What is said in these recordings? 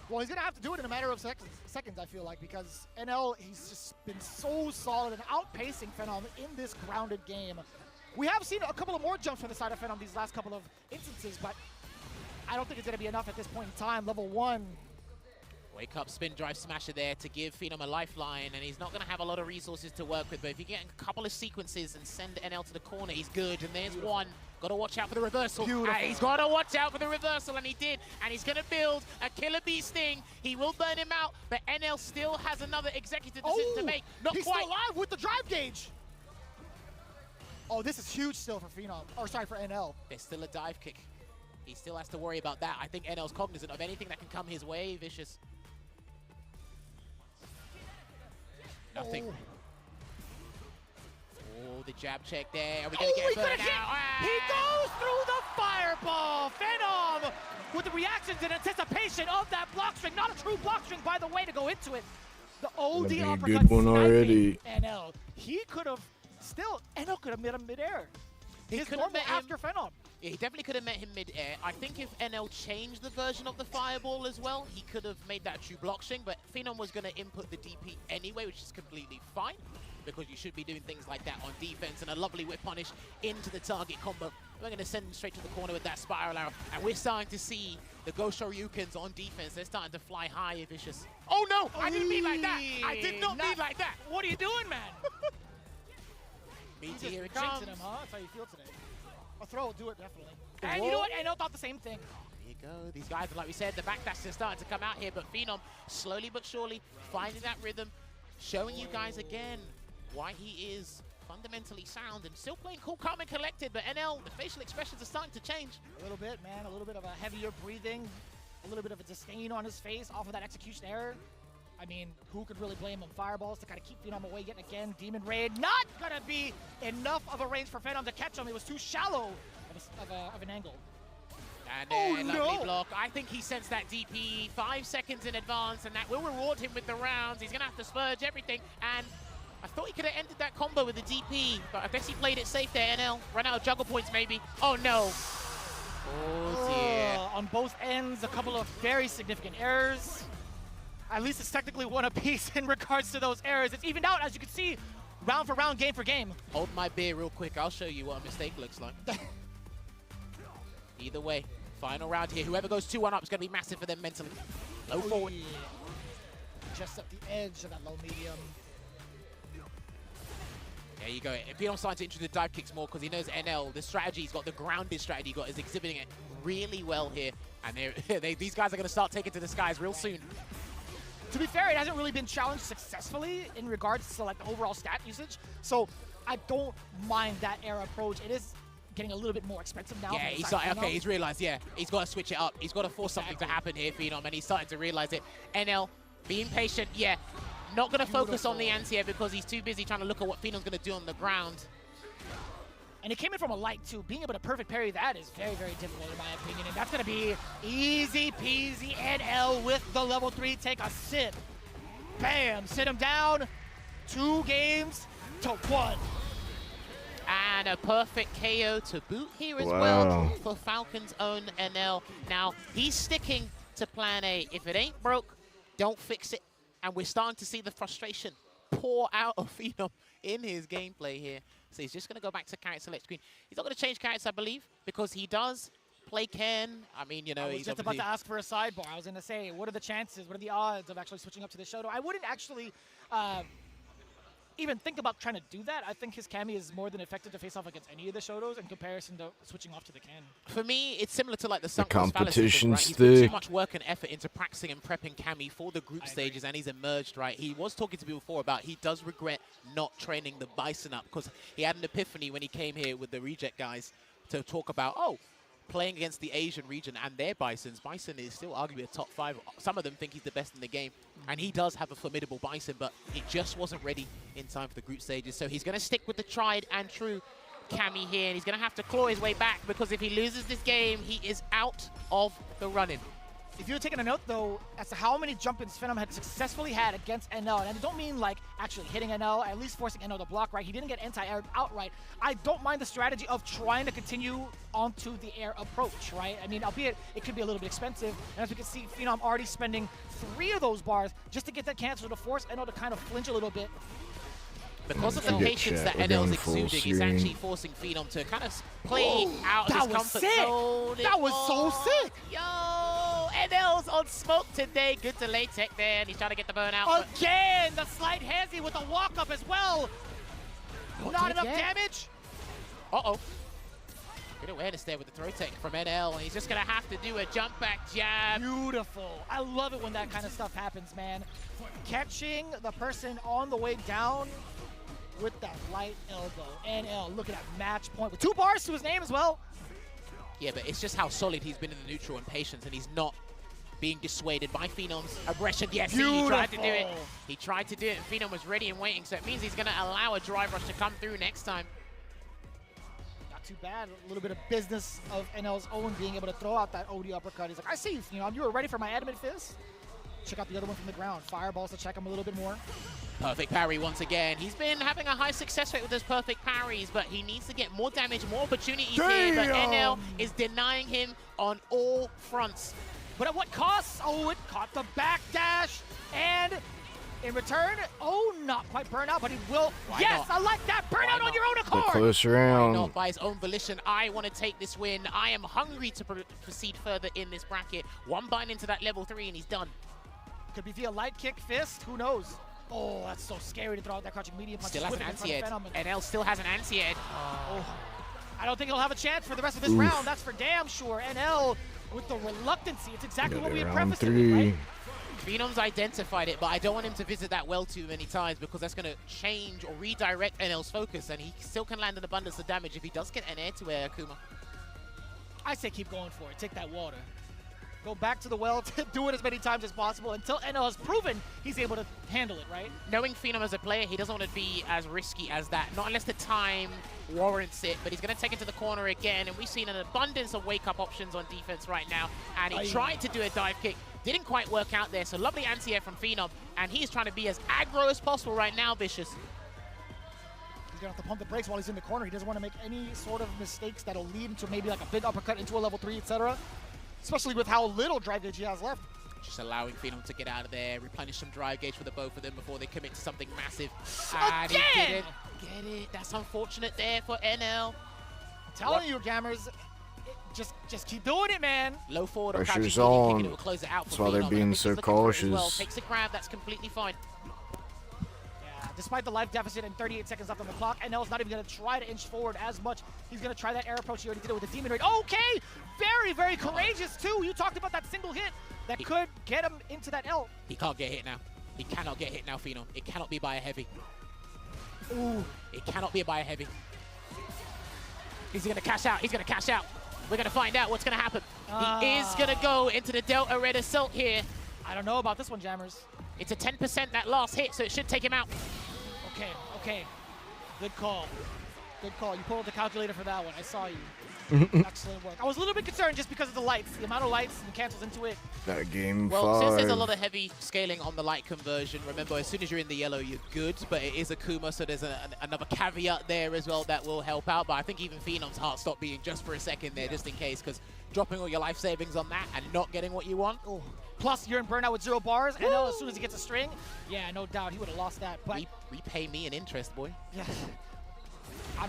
Well, he's going to have to do it in a matter of seconds, I feel like, because NL, he's just been so solid and outpacing Phenom in this grounded game. We have seen a couple of more jumps from the side of Phenom these last couple of instances, but I don't think it's going to be enough at this point in time. Level 1. Wake up, spin drive smasher there to give Phenom a lifeline, and he's not going to have a lot of resources to work with, but if you get a couple of sequences and send NL to the corner, he's good, and there's one. Got to watch out for the reversal. He's got to watch out for the reversal, and he did, and he's going to build a killer bee sting. He will burn him out, but NL still has another executive decision to make. Not he's quite. Still alive with the drive gauge. Oh, this is huge still for Phenom, or sorry, for NL. There's still a dive kick. He still has to worry about that. I think NL's cognizant of anything that can come his way. Vicious. Nothing. Oh, the jab check there. Are we going to get burned out? He goes through the fireball. Phenom with the reactions and anticipation of that block string. Not a true block string, by the way, to go into it. The OD uppercut good one already. NL. He could have still, NL could have met him midair. He His could normal have met after Phenom. Yeah, he definitely could have met him mid-air. I think if NL changed the version of the fireball as well, he could have made that true block string, but Phenom was going to input the DP anyway, which is completely fine, because you should be doing things like that on defense, and a lovely whip punish into the target combo. We're going to send him straight to the corner with that spiral arrow, and we're starting to see the Ghost Shoryukens on defense. They're starting to fly high, Vicious. Oh no, I didn't mean like that. I did not mean like that. What are you doing, man? BT, here it Jinxing comes. him, huh? That's how you feel today. A throw will do it, definitely. And you know what? NL thought the same thing. There you go. These guys, like we said, the backdash is starting to come out here, but Phenom, slowly but surely, finding that rhythm, showing you guys again why he is fundamentally sound and still playing cool, calm, and collected, but NL, the facial expressions are starting to change. A little bit, man. A little bit of a heavier breathing, a little bit of a disdain on his face off of that execution error. I mean, who could really blame him? Fireballs to kind of keep Phenom away yet again. Demon Raid, not going to be enough of a range for Phenom to catch him. It was too shallow of an angle. And then lovely block. I think he sensed that DP 5 seconds in advance, and that will reward him with the rounds. He's going to have to spurge everything, and I thought he could have ended that combo with the DP, but I guess he played it safe there, NL. Run out of juggle points, maybe. Oh, no. Oh, dear. On both ends, a couple of very significant errors. At least it's technically one apiece in regards to those errors. It's evened out, as you can see, round for round, game for game. Hold my beer real quick. I'll show you what a mistake looks like. Either way, final round here. Whoever goes 2-1 up is going to be massive for them mentally. Low forward. Yeah. Just at the edge of that low medium. There you go. Phenom's starting to introduce the dive kicks more because he knows NL, the strategy, he's got the grounded strategy, is exhibiting it really well here. And these guys are going to start taking to the skies real soon. To be fair, it hasn't really been challenged successfully in regards to like the overall stat usage. So I don't mind that era approach. It is getting a little bit more expensive now. Yeah, he's realized, he's got to switch it up. He's got to force something to happen here, Phenom, and he's starting to realize it. NL, being patient, not going to focus on the anti-air because he's too busy trying to look at what Phenom's going to do on the ground. And it came in from a light, too. Being able to perfect parry that is very, very difficult, in my opinion. And that's going to be easy peasy. NL with the level 3 take a sit. Bam, sit him down. 2 games to 1. And a perfect KO to boot here as well for Falcon's own NL. Now, he's sticking to plan A. If it ain't broke, don't fix it. And we're starting to see the frustration pour out of Phenom in his gameplay here. So he's just going to go back to character select screen. He's not going to change characters, I believe, because he does play Ken. I mean, you know, he's just about to ask for a sidebar. I was going to say, what are the chances, what are the odds of actually switching up to the Shoto? I wouldn't actually even think about trying to do that. I think his Cammy is more than effective to face off against any of the Shotos in comparison to switching off to the Ken. For me, it's similar to like the competition right? He's put too much work and effort into practicing and prepping Cammy for the group stages, and he's emerged, right? He was talking to me before about he does regret not training the Bison up because he had an epiphany when he came here with the Reject guys to talk about, playing against the Asian region and their Bisons. Bison is still arguably a top 5. Some of them think he's the best in the game. And he does have a formidable Bison, but it just wasn't ready in time for the group stages. So he's going to stick with the tried and true Cammy here. And he's going to have to claw his way back because if he loses this game, he is out of the running. If you're taking a note, though, as to how many jump-ins Phenom had successfully had against NL, and I don't mean like actually hitting NL, at least forcing NL to block, right? He didn't get anti-aired outright. I don't mind the strategy of trying to continue onto the air approach, right? I mean, albeit it could be a little bit expensive, and as we can see, Phenom already spending 3 of those bars just to get that cancel to force NL to kind of flinch a little bit. Because of the patience that NL's exuding, he's actually forcing Phenom to kind of play out his comfort zone. That was so sick! Yo, NL's on smoke today. Good delay tech there, and he's trying to get the burn out. Again, the slight handsy with the walk-up as well. Not enough damage. Uh-oh. Good awareness there with the throw tech from NL, and he's just going to have to do a jump back jab. Beautiful. I love it when that kind of stuff happens, man. Catching the person on the way down with that light elbow. NL, look at that match point with 2 bars to his name as well. Yeah, but it's just how solid he's been in the neutral and patience, and he's not being dissuaded by Phenom's aggression. Yes, he tried to do it. He tried to do it, and Phenom was ready and waiting, so it means he's going to allow a drive rush to come through next time. Not too bad. A little bit of business of NL's own being able to throw out that OD uppercut. He's like, I see you, Phenom. You were ready for my adamant fist? Check out the other one from the ground. Fireballs to check him a little bit more. Perfect parry once again. He's been having a high success rate with those perfect parries, but he needs to get more damage, more opportunities here. But NL is denying him on all fronts. But at what cost? Oh, it caught the backdash. And in return, oh, not quite burnout, but he will. Yes, I like that. Burnout on your own accord. Close round. Not by his own volition. I want to take this win. I am hungry to proceed further in this bracket. One bind into that level 3 and he's done. Could be via light kick, fist, who knows? Oh, that's so scary to throw out that crouching medium punch. Still has an anti-ed. NL still has an anti-ed. Oh. I don't think he'll have a chance for the rest of this round. That's for damn sure. NL with the reluctancy. It's exactly what we had prefaced it with, right? Phenom's identified it, but I don't want him to visit that well too many times because that's going to change or redirect NL's focus, and he still can land an abundance of damage if he does get an air to air Akuma. I say keep going for it. Take that water. Go back to the well, do it as many times as possible until NL has proven he's able to handle it, right? Knowing Phenom as a player, he doesn't want to be as risky as that. Not unless the time warrants it, but he's going to take it to the corner again, and we've seen an abundance of wake-up options on defense right now, and he tried to do a dive kick. Didn't quite work out there, so lovely anti-air from Phenom, and he's trying to be as aggro as possible right now, Vicious. He's going to have to pump the brakes while he's in the corner. He doesn't want to make any sort of mistakes that'll lead into maybe like a big uppercut into a level 3, etc. Especially with how little drive gauge he has left. Just allowing Phenom to get out of there, replenish some drive gauge for the both of them before they commit to something massive. And he didn't get it. That's unfortunate there for NL. I'm telling you, Gammers, just keep doing it, man. Low forward or pressure's on. on. It will close it out for That's why they're Phenom. being so cautious. Well. Takes a grab, that's completely fine. Despite the life deficit and 38 seconds left on the clock, NL's not even going to try to inch forward as much. He's going to try that air approach. He already did it with the Demon Raid. Okay! Very, very courageous, too. You talked about that single hit that could get him into that L. He can't get hit now. He cannot get hit now, Phenom. It cannot be by a heavy. Ooh. It cannot be by a heavy. He's going to cash out. He's going to cash out. We're going to find out what's going to happen. He is going to go into the Delta Red Assault here. I don't know about this one, Jammers. It's a 10% that last hit, so it should take him out. Okay. Good call. Good call. You pulled the calculator for that one. I saw you. Excellent work. I was a little bit concerned just because of the lights. The amount of lights and cancels into it. That game well, since there's a lot of heavy scaling on the light conversion, remember, as soon as you're in the yellow, you're good, but it is Akuma, so there's another caveat there as well that will help out. But I think even Phenom's heart stopped beating just for a second there, just in case, because dropping all your life savings on that and not getting what you want. Oh. Plus, you're in burnout with 0 bars, and as soon as he gets a string, yeah, no doubt, he would have lost that. But repay me in interest, boy. Yeah.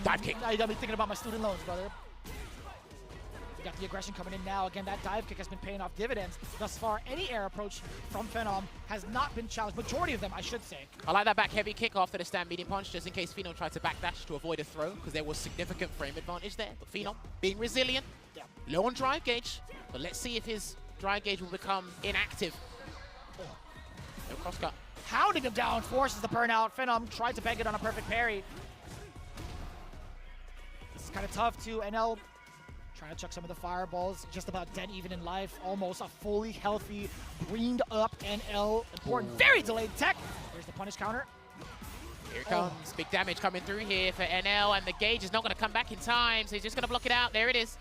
Dive kick. I got me thinking about my student loans, brother. We got the aggression coming in now. Again, that dive kick has been paying off dividends. Thus far, any air approach from Phenom has not been challenged. Majority of them, I should say. I like that back heavy kick after the stand medium punch, just in case Phenom tried to backdash to avoid a throw, because there was significant frame advantage there. But Phenom, being resilient, low on drive gauge, but let's see if his drive gauge will become inactive. No crosscut. Hounding him down, forces the burnout. Phenom tried to bang it on a perfect parry. This is kind of tough too. NL trying to chuck some of the fireballs, just about dead even in life. Almost a fully healthy, greened up NL. Important, very delayed tech. Here's the punish counter. Here it comes. Big damage coming through here for NL, and the gauge is not going to come back in time, so he's just going to block it out. There it is.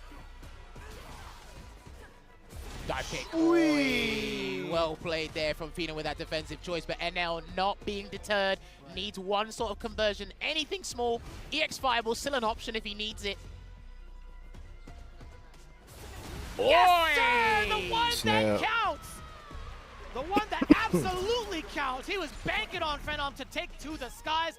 Dive kick. Ooh. Well played there from Phenom with that defensive choice, but NL not being deterred. Needs one sort of conversion. Anything small. EX Fireball still an option if he needs it. Yes, sir! The one Snap. that counts! The one that absolutely counts! He was banking on Phenom to take to the skies.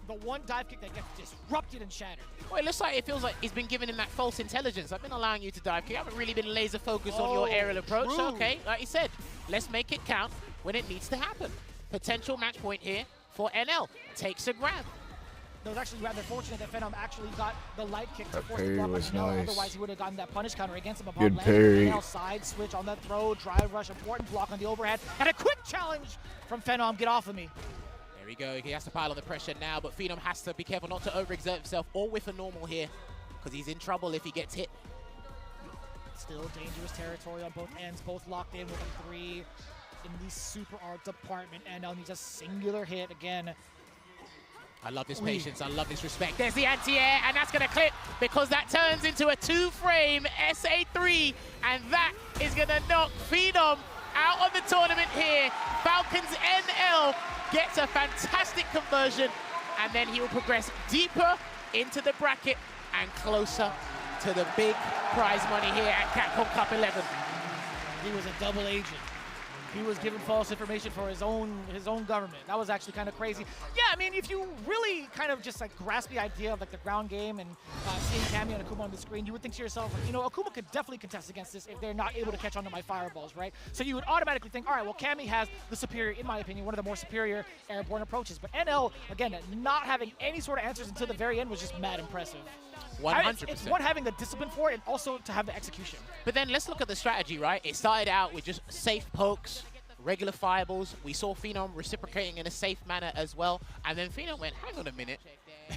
The one dive kick that gets disrupted and shattered. Well, it looks like it feels like he's been giving him that false intelligence. I've been allowing you to dive kick. I haven't really been laser focused on your aerial approach. So, okay, like you said, let's make it count when it needs to happen. Potential match point here for NL. Takes a grab. It was actually rather fortunate that Phenom actually got the light kick to That force the parry block on was NL. nice. Otherwise, he would have gotten that punish counter against him upon Good landing. parry. NL side switch on that throw, drive rush, important block on the overhead, and a quick challenge from Phenom. Get off of me. There we go. He has to pile on the pressure now, but Phenom has to be careful not to overexert himself or whiff a normal here, because he's in trouble if he gets hit. Still dangerous territory on both ends, both locked in with a 3 in the super art department. NL needs a singular hit again. I love this patience. I love this respect. There's the anti-air, and that's going to clip because that turns into a 2-frame SA3, and that is going to knock Phenom out of the tournament here. Falcons NL gets a fantastic conversion, and then he will progress deeper into the bracket and closer to the big prize money here at Capcom Cup 11. He was a double agent. He was given false information for his own government. That was actually kind of crazy. Yeah, I mean, if you really kind of just like grasp the idea of like the ground game and seeing Cammy and Akuma on the screen, you would think to yourself, like, you know, Akuma could definitely contest against this if they're not able to catch onto my fireballs, right? So you would automatically think, all right, well, Cammy has the superior, in my opinion, one of the more superior airborne approaches. But NL, again, not having any sort of answers until the very end was just mad impressive. 100%. It's one, having the discipline for it, and also to have the execution. But then let's look at the strategy, right? It started out with just safe pokes, regular fireballs. We saw Phenom reciprocating in a safe manner as well. And then Phenom went, hang on a minute.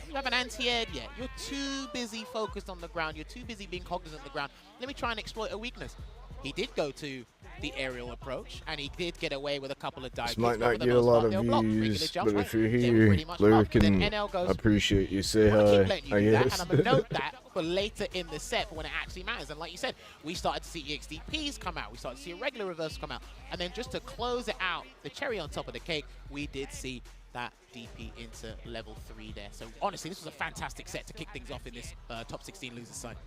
You haven't anti-aired yet. You're too busy focused on the ground. You're too busy being cognizant of the ground. Let me try and exploit a weakness. He did go to the aerial approach, and he did get away with a couple of dive This kicks. might not get a lot of views, but if you're here lurking, I appreciate you. Say hi, I guess. And I'm going to note that for later in the set, for when it actually matters. And like you said, we started to see EXDPs come out. We started to see a regular reverse come out. And then just to close it out, the cherry on top of the cake, we did see that DP into level 3 there. So honestly, this was a fantastic set to kick things off in this top 16 losers side.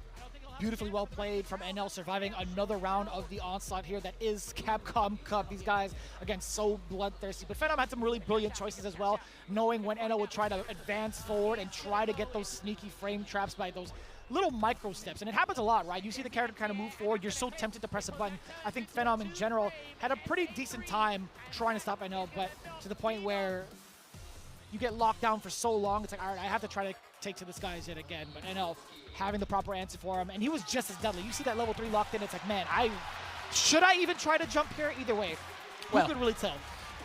Beautifully well played from NL, surviving another round of the onslaught here that is Capcom Cup. These guys, again, so bloodthirsty. But Phenom had some really brilliant choices as well, knowing when NL would try to advance forward and try to get those sneaky frame traps by those little micro steps. And it happens a lot, right? You see the character kind of move forward. You're so tempted to press a button. I think Phenom in general had a pretty decent time trying to stop NL, but to the point where you get locked down for so long, it's like, all right, I have to try to take to the skies yet again. But NL having the proper answer for him, and he was just as deadly. You see that level 3 locked in, it's like, man, should I even try to jump here? Either way, who could really tell?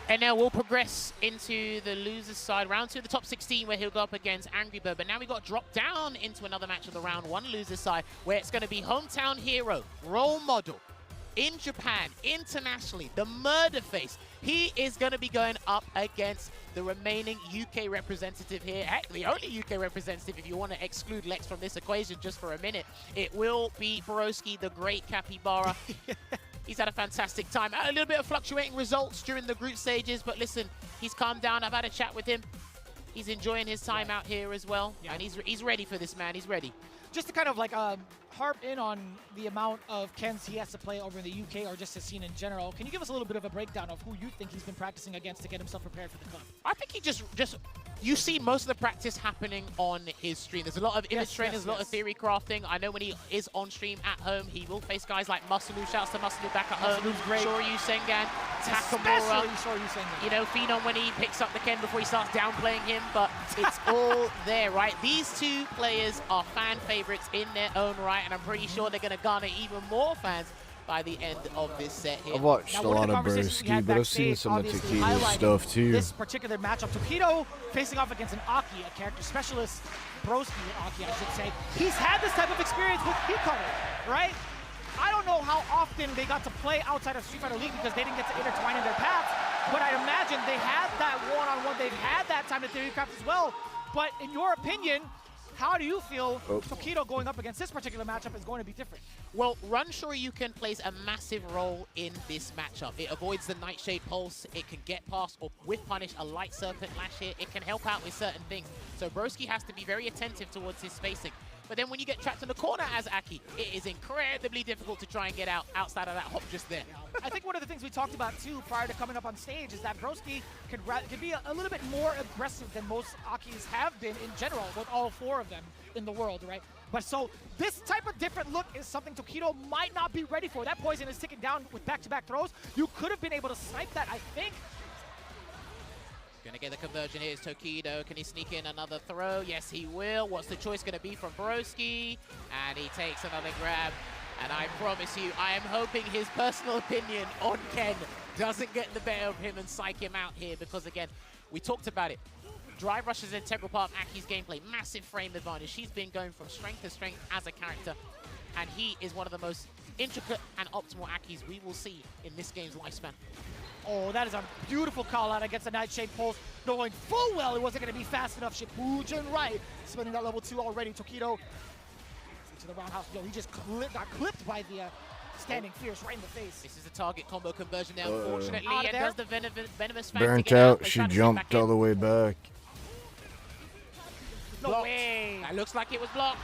And now we'll progress into the losers side, round 2 of the top 16, where he'll go up against Angry Bird. But now we got dropped down into another match of the round 1 losers side, where it's going to be hometown hero, role model, in Japan, internationally, the murder face. He is going to be going up against the remaining UK representative here. Heck, the only UK representative, if you want to exclude Lex from this equation just for a minute. It will be Borowski, the great Capybara. He's had a fantastic time. A little bit of fluctuating results during the group stages, but listen, he's calmed down. I've had a chat with him. He's enjoying his time out here as well, and he's ready for this, man. He's ready. Just to kind of like harp in on the amount of Kens he has to play over in the UK, or just his scene in general, can you give us a little bit of a breakdown of who you think he's been practicing against to get himself prepared for the Cup? I think he just you see most of the practice happening on his stream. There's a lot of image training, there's a lot of theory crafting. I know when he is on stream at home, he will face guys like Masalu. Shouts to Masalu back at home. Great. Shoryu Sengan, Takamura. You know, Phenom when he picks up the Ken before he starts downplaying him, but it's all there, right? These two players are fan favorites in their own right, and I'm pretty sure they're going to garner even more fans by the end of this set here. I've watched a lot of Broski, but I've seen some of Takeda's stuff too. This particular matchup, Tokido facing off against an Aki, a character specialist, Broski with Aki, I should say. He's had this type of experience with Hikaru, right? I don't know how often they got to play outside of Street Fighter League because they didn't get to intertwine in their paths, but I imagine they had that one-on-one, they've had that time to theory craft as well. But in your opinion, How do you feel Tokido going up against this particular matchup is going to be different? Well, Run Shoryuken plays a massive role in this matchup. It avoids the Nightshade Pulse, it can get past or with punish a light Serpent Lash here, it can help out with certain things. So Broski has to be very attentive towards his spacing. But then when you get trapped in the corner as Aki, it is incredibly difficult to try and get out outside of that hop just there. I think one of the things we talked about too prior to coming up on stage is that Broski could be a little bit more aggressive than most Akis have been in general with all 4 of them in the world, right? But so this type of different look is something Tokido might not be ready for. That poison is ticking down with back-to-back throws. You could have been able to snipe that, I think. Gonna get the conversion here is Tokido. Can he sneak in another throw? Yes, he will. What's the choice gonna be from Broski? And he takes another grab. And I promise you, I am hoping his personal opinion on Ken doesn't get the better of him and psych him out here, because again, we talked about it. Drive Rush is an integral part of Aki's gameplay. Massive frame advantage. She's been going from strength to strength as a character. And he is one of the most intricate and optimal Akis we will see in this game's lifespan. Oh, that is a beautiful call out against the Nightshade Pulse, knowing full well it wasn't going to be fast enough. Shipujin right, spinning that level 2 already. Tokido to the roundhouse. Yo, he just got clipped by the Standing Fierce right in the face. This is a target combo conversion now, unfortunately. And does the Venomous Fang burnt out. She jumped all the way back. No way. That looks like it was blocked.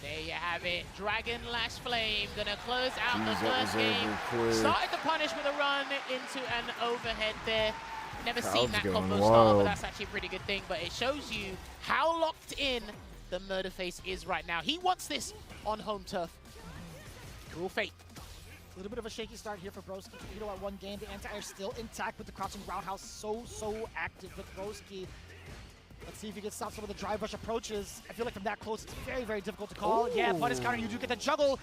There you have it. Dragon Lash Flame gonna close out the first game. Started the punish with a run into an overhead there. Never seen that combo start, but that's actually a pretty good thing. But it shows you how locked in the Murderface is right now. He wants this on home turf. Cruel fate. A little bit of a shaky start here for Broski. Tokido at 1 game. The anti-air still intact with the crouching roundhouse so active with Broski. Let's see if he can stop some of the drive rush approaches. I feel like from that close, it's very, very difficult to call. Ooh. Yeah, punish counter, you do get the juggle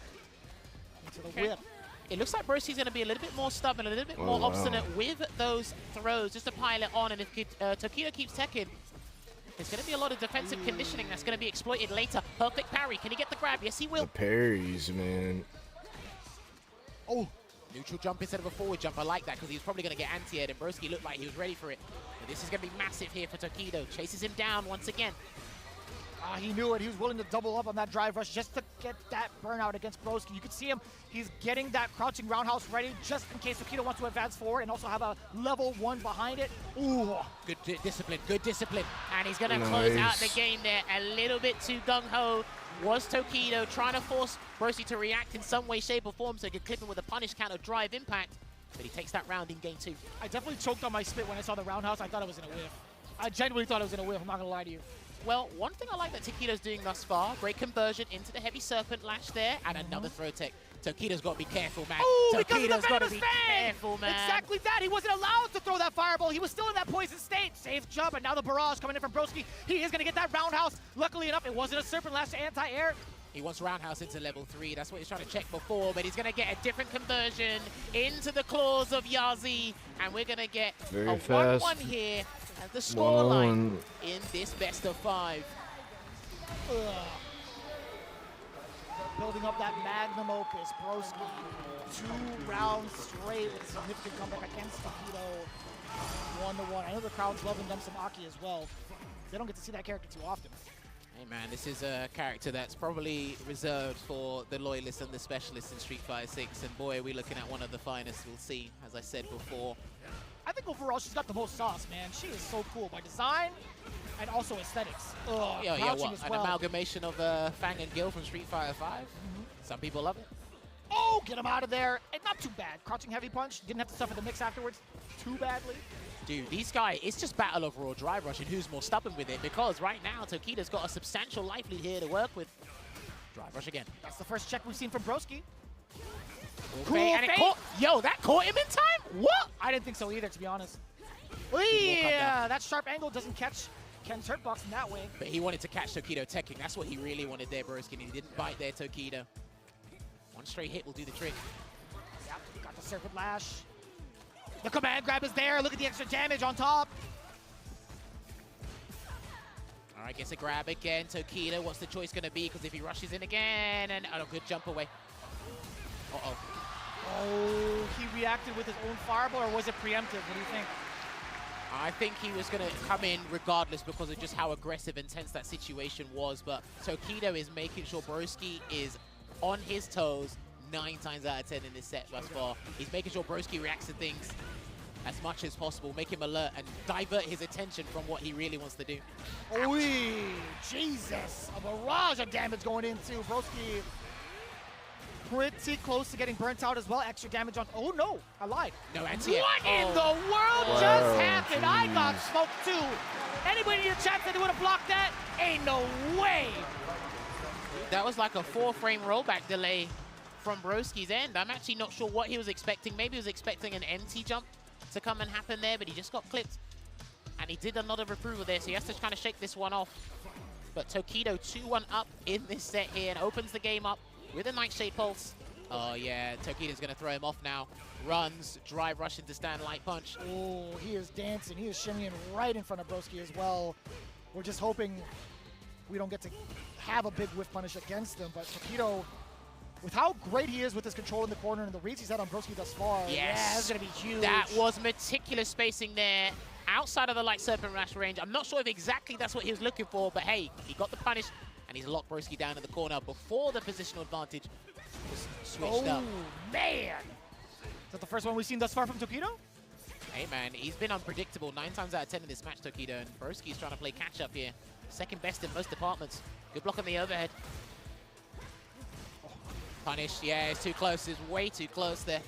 into the whip. It looks like Broski's going to be a little bit more stubborn, a little bit more obstinate with those throws, just to pile it on. And if Tokido keeps teching, there's going to be a lot of defensive conditioning that's going to be exploited later. Perfect parry. Can he get the grab? Yes, he will. The parries, man. Oh, neutral jump instead of a forward jump. I like that because he's probably going to get anti-aired, and Broski looked like he was ready for it. But this is going to be massive here for Tokido. Chases him down once again. He knew it. He was willing to double up on that drive rush just to get that burnout against Broski. You can see him. He's getting that crouching roundhouse ready just in case Tokido wants to advance forward and also have a level 1 behind it. Ooh. Good discipline. Good discipline. And he's going to close out the game there a little bit too gung-ho. Was Tokido trying to force Broski to react in some way, shape, or form so he could clip him with a punish counter drive impact. But he takes that round in game 2. I definitely choked on my spit when I saw the roundhouse. I thought it was going to whiff. I genuinely thought it was going to whiff. I'm not going to lie to you. Well, one thing I like that Tokido's doing thus far, great conversion into the heavy Serpent Lash there, and another throw tech. Tokido's got to be careful, man. Tokido's got to be careful, man. Exactly that. He wasn't allowed to throw that fireball. He was still in that poison state. Safe jump, and now the barrage coming in from Broski. He is going to get that roundhouse. Luckily enough, it wasn't a Serpent Lash anti-air. He wants roundhouse into level 3. That's what he's trying to check before, but he's going to get a different conversion into the claws of Yazi, and we're going to get a 1-1 here as the scoreline in this best of 5. Building up that magnum opus, Broski. 2 rounds straight with a significant comeback against Tokido. 1-1. I know the crowd's loving them some Aki as well. They don't get to see that character too often. Hey man, this is a character that's probably reserved for the loyalists and the specialists in Street Fighter 6, and boy, are we looking at one of the finest we'll see, as I said before. I think overall she's got the most sauce, man. She is so cool by design and also aesthetics. Yeah, what? An amalgamation of Fang and Gil from Street Fighter 5? Some people love it. Oh, get him out of there. And not too bad. Crouching heavy punch. Didn't have to suffer the mix afterwards too badly. Dude, these guys, it's just battle of raw drive rush and who's more stubborn with it, because right now Tokido's got a substantial life lead here to work with. Drive rush again. That's the first check we've seen from Broski. Cool and it caught, yo, that caught him in time? What? I didn't think so either, to be honest. Yeah, that sharp angle doesn't catch Ken's hurtbox in that way. But he wanted to catch Tokido teching. That's what he really wanted there, Broski, and he didn't bite there, Tokido. One straight hit will do the trick. Yep, got the Serpent Lash. The command grab is there. Look at the extra damage on top. All right, gets a grab again. Tokido, what's the choice going to be? Because if he rushes in again, and a good jump away. Oh, he reacted with his own fireball, or was it preemptive? What do you think? I think he was going to come in regardless because of just how aggressive and tense that situation was. But Tokido is making sure Broski is on his toes 9 times out of 10 in this set thus far. He's making sure Broski reacts to things as much as possible, make him alert and divert his attention from what he really wants to do. Ouch. Jesus, a barrage of damage going into Broski. Pretty close to getting burnt out as well. Extra damage on, oh no, I lied. No anti-air. What in the world just happened? I got smoked too. Anybody in the chat said they would have blocked that? Ain't no way. That was like a 4-frame rollback delay from Broski's end. I'm actually not sure what he was expecting. Maybe he was expecting an empty jump to come and happen there, but he just got clipped. And he did another approval there, so he has to kind of shake this one off. But Tokido 2-1 up in this set here and opens the game up with a Nightshade Pulse. Oh yeah, Tokido's gonna throw him off now. Runs, drive rush into stand light punch. Oh, he is dancing. He is shimmying right in front of Broski as well. We're just hoping we don't get to have a big whiff punish against him, but Tokido, with how great he is with his control in the corner and the reads he's had on Broski thus far, yes, yeah, that's gonna be huge. That was meticulous spacing there, outside of the light serpent rash range. I'm not sure if exactly that's what he was looking for, but hey, he got the punish, and he's locked Broski down in the corner before the positional advantage was switched up. Oh, man. Is that the first one we've seen thus far from Tokido? Hey, man, he's been unpredictable 9 times out of 10 in this match, Tokido, and Broski's trying to play catch-up here. Second best in most departments. Good block on the overhead. Punish, yeah, it's too close. It's way too close there.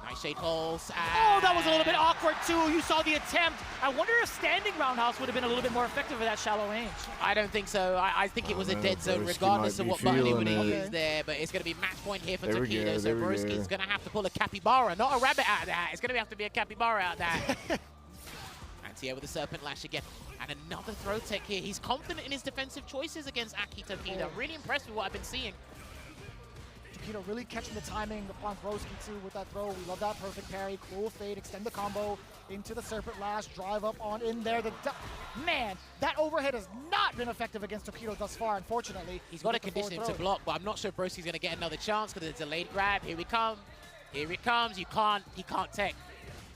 Nightshade Pulse. Oh, that was a little bit awkward too. You saw the attempt. I wonder if standing roundhouse would have been a little bit more effective at that shallow range. I don't think so. I think it was a dead zone regardless of what button he would have used there. But it's going to be match point here for Tokido. So Broski's going to have to pull a capybara, not a rabbit out of that. It's going to have to be a capybara out of that. Anti-air with the Serpent Lash again. And another throw tech here. He's confident in his defensive choices against Aki Tokido. I'm really impressed with what I've been seeing. Tokido really catching the timing upon Broski too with that throw. We love that perfect parry, cool fade, extend the combo into the Serpent Lash, drive up on in there. Man, that overhead has not been effective against Tokido thus far, unfortunately. He's got to condition him to block, but I'm not sure Broski's going to get another chance because of the delayed grab. Here we come. Here he comes. He can't tech.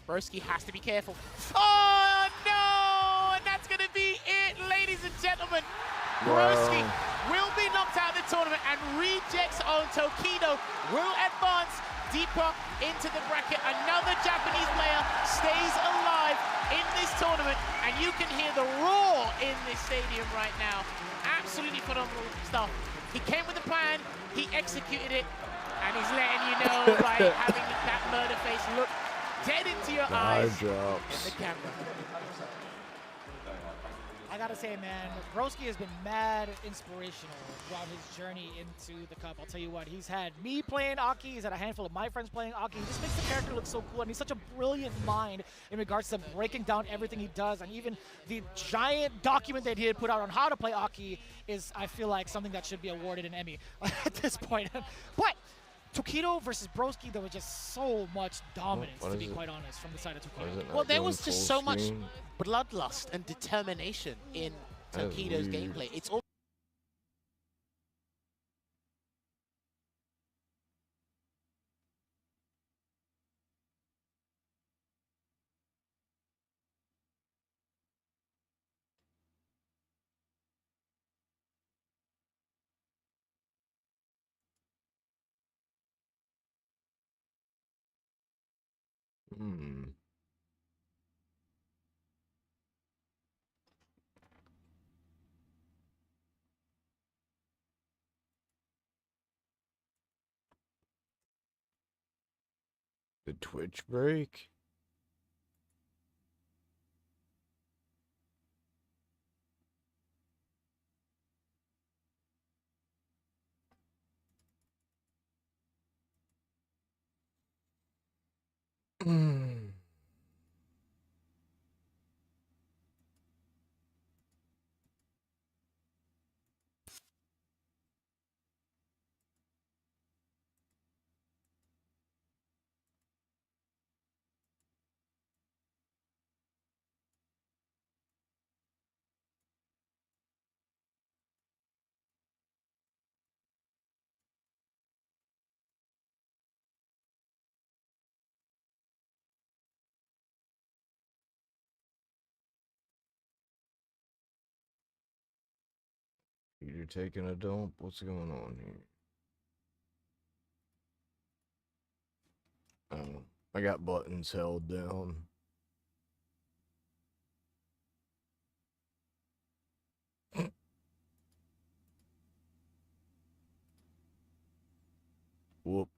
Broski has to be careful. Oh, no! And that's going to be it, ladies and gentlemen. Broski will be knocked out of the tournament, and rejects on Tokido will advance deeper into the bracket. Another Japanese player stays alive in this tournament, and you can hear the roar in this stadium right now. Absolutely phenomenal stuff. He came with a plan, he executed it, and he's letting you know by having that murder face look dead into your eyes in the camera. I gotta say, man, Broski has been mad inspirational throughout his journey into the Cup. I'll tell you what, he's had me playing Aki, he's had a handful of my friends playing Aki. He just makes the character look so cool, and he's such a brilliant mind in regards to breaking down everything he does. And even the giant document that he had put out on how to play Aki is, I feel like, something that should be awarded an Emmy at this point. But Tokido versus Broski, there was just so much dominance, to be quite honest, from the side of Tokido. Well, there was just so much bloodlust and determination in Tokido's gameplay. It's all The Twitch break? You're taking a dump? What's going on here? Oh, I got buttons held down. Whoop.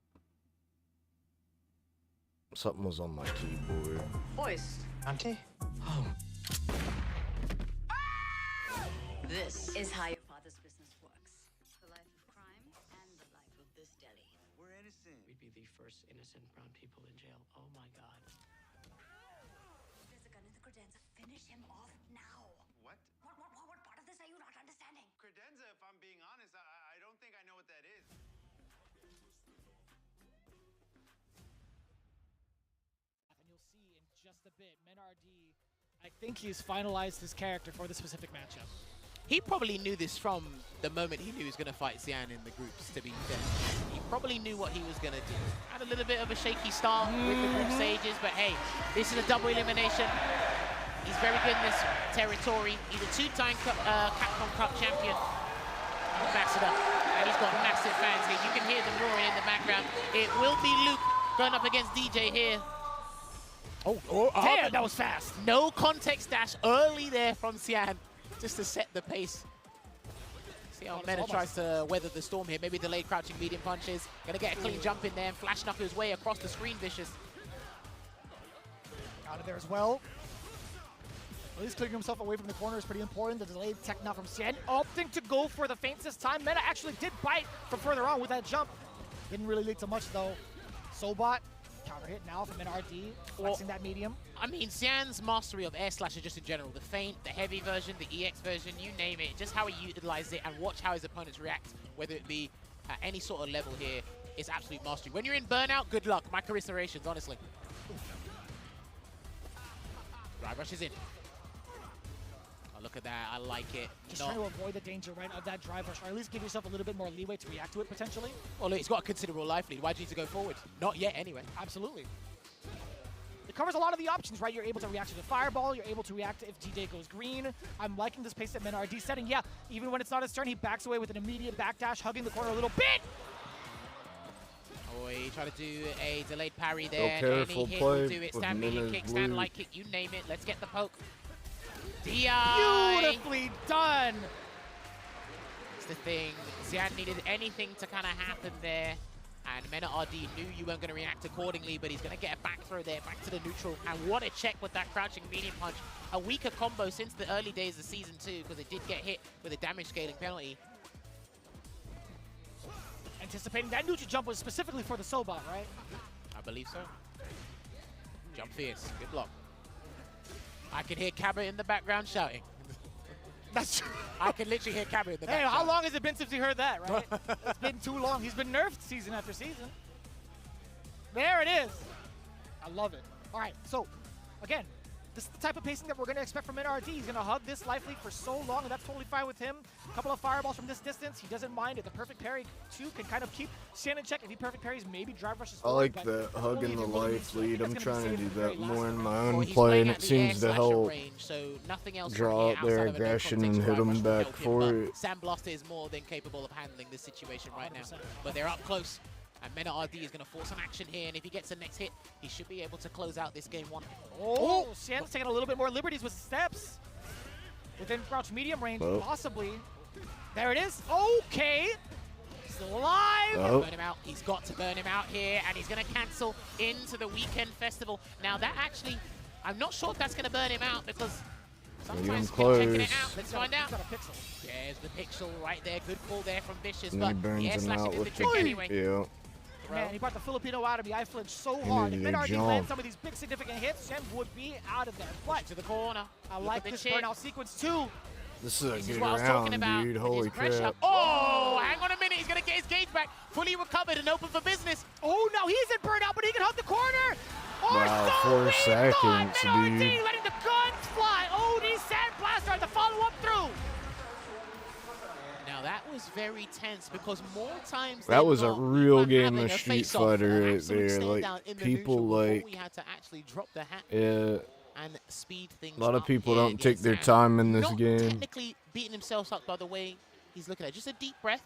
Something was on my keyboard. Hoist. Auntie? Oh. This is how your father's business works. The life of crime and the life of this deli. We're innocent. We'd be the first innocent brown people in jail. Oh my God. There's a gun in the credenza. Finish him off now. What? What part of this are you not understanding? Credenza, if I'm being honest, I don't think I know what that is. And you'll see in just a bit, Menardi, I think he's finalized his character for the specific matchup. He probably knew this from the moment he knew he was going to fight Xian in the groups, to be fair. He probably knew what he was going to do. Had a little bit of a shaky start with the group stages, but hey, this is a double elimination. He's very good in this territory. He's a two-time Capcom Cup champion. Ambassador. And he's got massive fans here. You can hear them roaring in the background. It will be Luke going up against DJ here. Damn, that was fast. No context dash early there from Xian, just to set the pace. See how Mena tries to weather the storm here. Maybe delayed crouching medium punches. Gonna get a clean jump in there and flash knuckle his way across the screen, Vicious. Out of there as well. At least clearing himself away from the corner is pretty important. The delayed tech now from Xian, opting to go for the feints this time. Mena actually did bite from further on with that jump. Didn't really lead to much though. Sobot, counter hit now from NRD, flexing that medium. I mean, Xian's mastery of air slasher just in general, the feint, the heavy version, the EX version, you name it, just how he utilizes it and watch how his opponents react, whether it be at any sort of level here, is absolute mastery. When you're in burnout, good luck. My commiserations, honestly. Drive rush is in. Oh, look at that. I like it. Just trying to avoid the danger, right, of that drive rush, or at least give yourself a little bit more leeway to react to it, potentially. Well, look, he's got a considerable life lead. Why do you need to go forward? Not yet, anyway. Absolutely. It covers a lot of the options, right? You're able to react to the fireball. You're able to react if DJ goes green. I'm liking this pace that Menardi setting. Yeah, even when it's not his turn, he backs away with an immediate backdash, hugging the corner a little bit. Oh, he tried to do a delayed parry there. Careful Any hit play will do it. Stand medium kick, stand light kick, you name it. Let's get the poke. DI! Beautifully done! That's the thing. Xian needed anything to kind of happen there. And Mena RD knew you weren't going to react accordingly, but he's going to get a back throw there, back to the neutral. And what a check with that crouching medium punch. A weaker combo since the early days of Season 2, because it did get hit with a damage scaling penalty. Anticipating that neutral jump was specifically for the Sobot, right? I believe so. Jump fierce. Good block. I can hear Cabba in the background shouting. That's true. I can literally hear Cabba in the Hey, background. how long has it been since we heard that, right? It's been too long. He's been nerfed season after season. There it is. I love it. All right, so, again, this is the type of pacing that we're going to expect from NRD. He's going to hug this life lead for so long, and that's totally fine with him. A couple of fireballs from this distance. He doesn't mind it. The perfect parry, too, can kind of keep Xian in check. If he perfect parries, maybe drive rushes forward. I like that hugging the life lead. I'm trying to do that more in my Well, own he's play, playing and at it the seems to air help slasher range, so nothing else draw from out here their outside of a no aggression and context hit drive them rush will back help him, for but it. Sandblaster is more than capable of handling this situation right now. 100%. But they're up close. And Mena RD is going to force some action here, and if he gets the next hit, he should be able to close out this game one. Oh, Xian's taking a little bit more liberties with steps. Within crouch medium range, possibly. There it is. Okay. Still alive. Burn him out. He's got to burn him out here, and he's going to cancel into the weekend festival. Now, that actually, I'm not sure if that's going to burn him out, because sometimes we're checking it out. Let's find out. There's the pixel right there. Good pull there from Vicious, And he but burns the air him slashing out is the with trick the anyway. yeah. Man, he brought the Filipino out of me. I flinched so hard. If needed a Menardi jump. lands some of these big significant hits, Xian would be out of there. But To the corner. I Look like at the this chip. burnout sequence too. This is a This is good what I was talking round, about. dude. with Holy his pressure. crap. Oh, hang on a minute. He's going to get his gauge back. Fully recovered and open for business. Oh no, he's in burnout, but he can hug the corner. Oh, Wow, so 4 we seconds, thought Menardi dude. letting the guns fly. OD Sandblaster the follow-up through. Now that was very tense because more times That than was a not, we real were game having of a Street face-off, Fighter an right absolute there. Like, stare-down in the people neutral before like, we had to actually drop the hat yeah. and speed things A lot of up people here don't take against their Sam. time in this Not game. technically beating themselves up by the way he's looking at. Just a deep breath.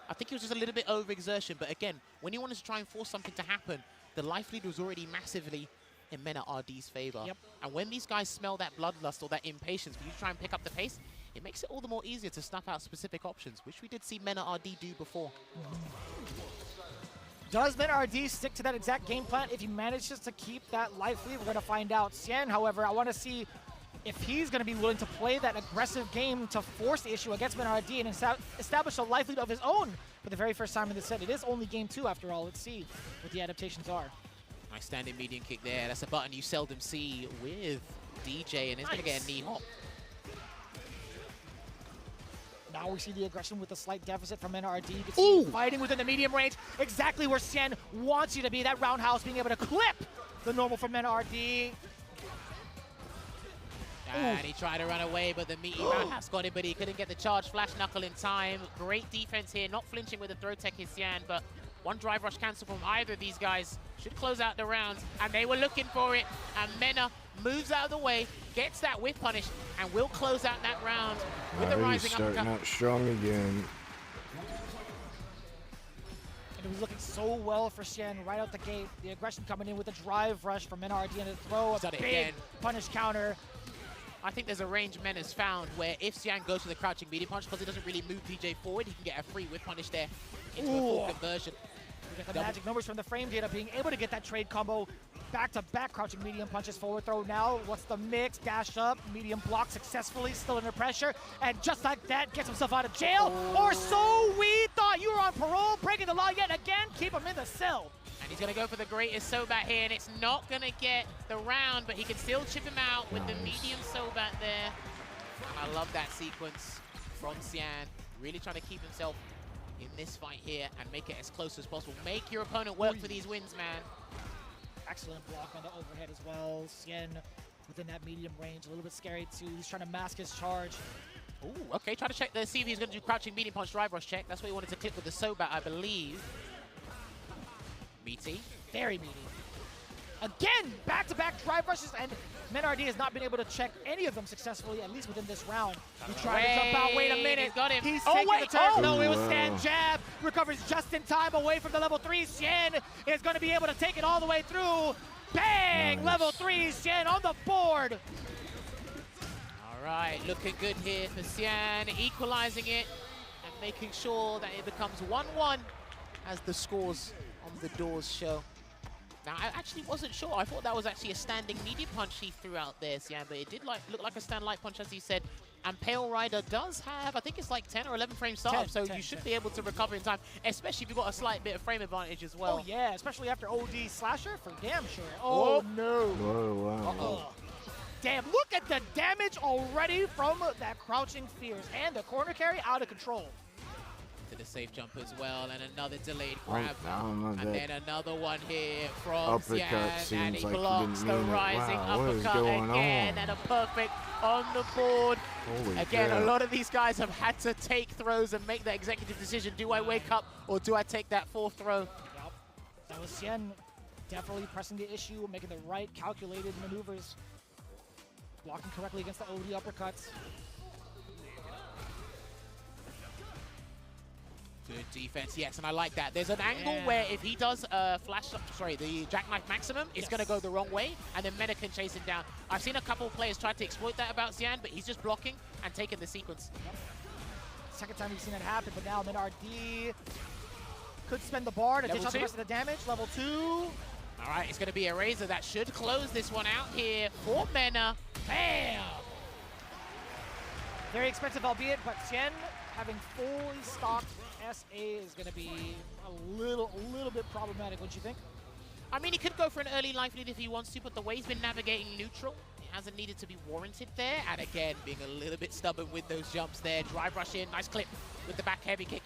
I think it was just a little bit overexertion, but again, when he wanted to try and force something to happen, the life lead was already massively in Mena RD's favor. Yep. And when these guys smell that bloodlust or that impatience for you to try and pick up the pace, it makes it all the more easier to snuff out specific options, which we did see Mena RD do before. Does Mena RD stick to that exact game plan if he manages to keep that life lead? We're going to find out. Xian, however, I want to see if he's going to be willing to play that aggressive game to force the issue against Mena RD and establish a life lead of his own for the very first time in this set. It is only game 2 after all. Let's see what the adaptations are. Nice standing medium kick there. That's a button you seldom see with DJ, and it's going to get a knee hop. Now we see the aggression with a slight deficit from Mena RD. You can see fighting within the medium range, exactly where Xian wants you to be. That roundhouse being able to clip the normal from Mena RD. And he tried to run away, but the meaty roundhouse got him, but he couldn't get the charge flash knuckle in time. Great defense here, not flinching with the throw tech is Xian, but one drive rush cancel from either of these guys should close out the round, and they were looking for it, and Mena moves out of the way, gets that whiff punish, and will close out that round with the rising uppercut. Starting out strong again. And it was looking so well for Xian right out the gate. The aggression coming in with a drive rush from Mena RD and a throw, a big punish counter. I think there's a range Mena's found where if Xian goes for the crouching medium punch, because it doesn't really move DJ forward, he can get a free whip punish there into a full conversion. We get the magic numbers from the frame data, being able to get that trade combo back-to-back crouching medium punches, forward throw now. What's the mix? Dash up, medium block successfully, still under pressure, and just like that, gets himself out of jail. Or so we thought. You were on parole, breaking the law yet again. Keep him in the cell. And he's going to go for the greatest Sobat here, and it's not going to get the round, but he can still chip him out with the medium Sobat there. And I love that sequence from Xian, really trying to keep himself in this fight here and make it as close as possible. Make your opponent work for these wins, man. Excellent block on the overhead as well. Xian within that medium range, a little bit scary too. He's trying to mask his charge. Ooh, okay, try to check see if he's going to do crouching medium punch drive rush check. That's what he wanted to clip with the Sobat, I believe. Meaty. Very meaty. Again, back-to-back drive rushes, and Mena RD has not been able to check any of them successfully, at least within this round. He tried to jump out. Wait a minute. He's got him. He's taking the turn. No, it was stand jab. Recovers just in time away from the level 3. Xian is going to be able to take it all the way through. Bang! Nice. Level 3, Xian on the board. All right, looking good here for Xian, equalizing it and making sure that it becomes 1-1 as the scores on the doors show. Now, I actually wasn't sure. I thought that was actually a standing medium punch he threw out there, Xian, but it did look like a stand light punch, as he said. And Pale Rider does have, I think it's like 10 or 11 frame startup, so you should be able to recover in time, especially if you've got a slight bit of frame advantage as well. Oh, yeah, especially after OD Slasher, for damn sure. Oh, no. Whoa, wow. Damn, look at the damage already from that crouching Fierce. And the corner carry out of control. To the safe jump as well, and another delayed grab. And then another one here from uppercut Xian, and he like blocks the rising uppercut again, and a perfect on the board. Again, a lot of these guys have had to take throws and make that executive decision. Do I wake up, or do I take that fourth throw? Yep. That was Xian definitely pressing the issue, making the right calculated maneuvers. Blocking correctly against the OD uppercuts. Good defense, yes, and I like that. There's an angle where if he does the jackknife maximum, it's going to go the wrong way, and then Mena can chase him down. I've seen a couple of players try to exploit that about Xian, but he's just blocking and taking the sequence. Yep. Second time we've seen that happen, but now Mena RD could spend the bar to dish out the rest of the damage. Level 2. All right, it's going to be a Razor that should close this one out here for Mena. Bam! Very expensive, albeit, but Xian having fully stocked SA is going to be a little bit problematic, wouldn't you think? I mean, he could go for an early life lead if he wants to, but the way he's been navigating neutral, it hasn't needed to be warranted there. And again, being a little bit stubborn with those jumps there. Drive rush in, nice clip with the back heavy kick.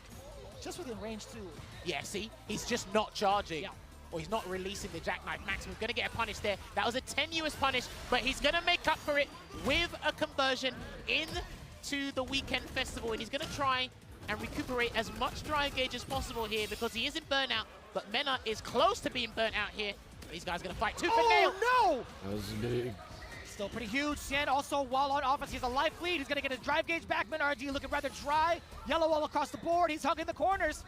Just within range too. Yeah, see? He's just not charging. Yeah. Or he's not releasing the jackknife maximum. He's going to get a punish there. That was a tenuous punish, but he's going to make up for it with a conversion into the weekend festival. And he's going to try and recuperate as much drive gauge as possible here because he isn't burnt out, but Mena is close to being burnt out here. These guys are going to fight tooth and nail. Oh, no! That was big. Still pretty huge. Cien also, while on offense, he's a life lead. He's going to get his drive gauge back. RD looking rather dry. Yellow all across the board. He's hugging the corners.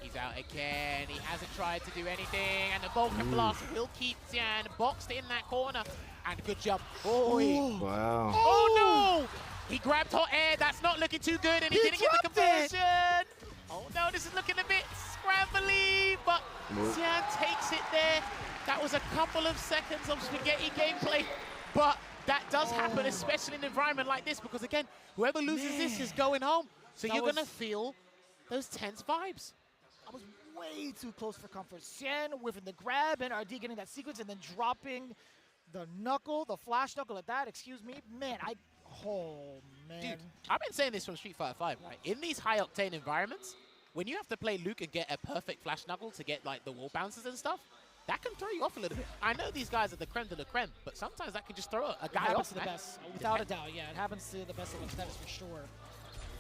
He's out again. He hasn't tried to do anything. And the Vulcan Blast will keep Cien boxed in that corner. And good jump. Oh, wow. Oh, no! He grabbed hot air. That's not looking too good. And he didn't get the conversion. Oh, no. This is looking a bit scrambly. But Cien takes it there. That was a couple of seconds of spaghetti gameplay. But that does happen, especially in an environment like this. Because, again, whoever loses this is going home. So you're going to feel those tense vibes. I was way too close for comfort. Cien whiffing the grab and RD getting that sequence and then dropping the knuckle, the flash knuckle at that. Excuse me. Man, oh, man. Dude, I've been saying this from Street Fighter 5, right? In these high-octane environments, when you have to play Luke and get a perfect flash knuckle to get, like, the wall bounces and stuff, that can throw you off a little bit. I know these guys are the creme de la creme, but sometimes that can just throw a guy off. To the best, without a doubt. Yeah, it happens to the best of us, that is for sure.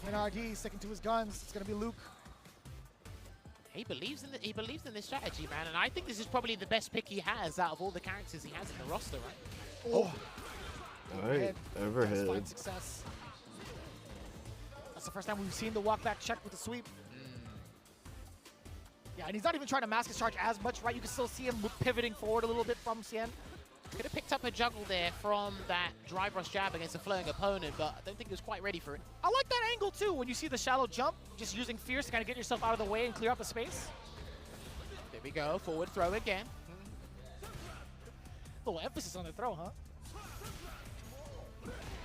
And RD sticking to his guns. It's going to be Luke. He believes in this strategy, man, and I think this is probably the best pick he has out of all the characters he has in the roster, right? Oh. All right, overhead. Fine success. That's the first time we've seen the walk back check with the sweep. Yeah, and he's not even trying to mask his charge as much, right? You can still see him pivoting forward a little bit from Cien. Could have picked up a juggle there from that drive rush jab against a flowing opponent, but I don't think he was quite ready for it. I like that angle too, when you see the shallow jump, just using Fierce to kind of get yourself out of the way and clear up the space. There we go, forward throw again. A little emphasis on the throw, huh?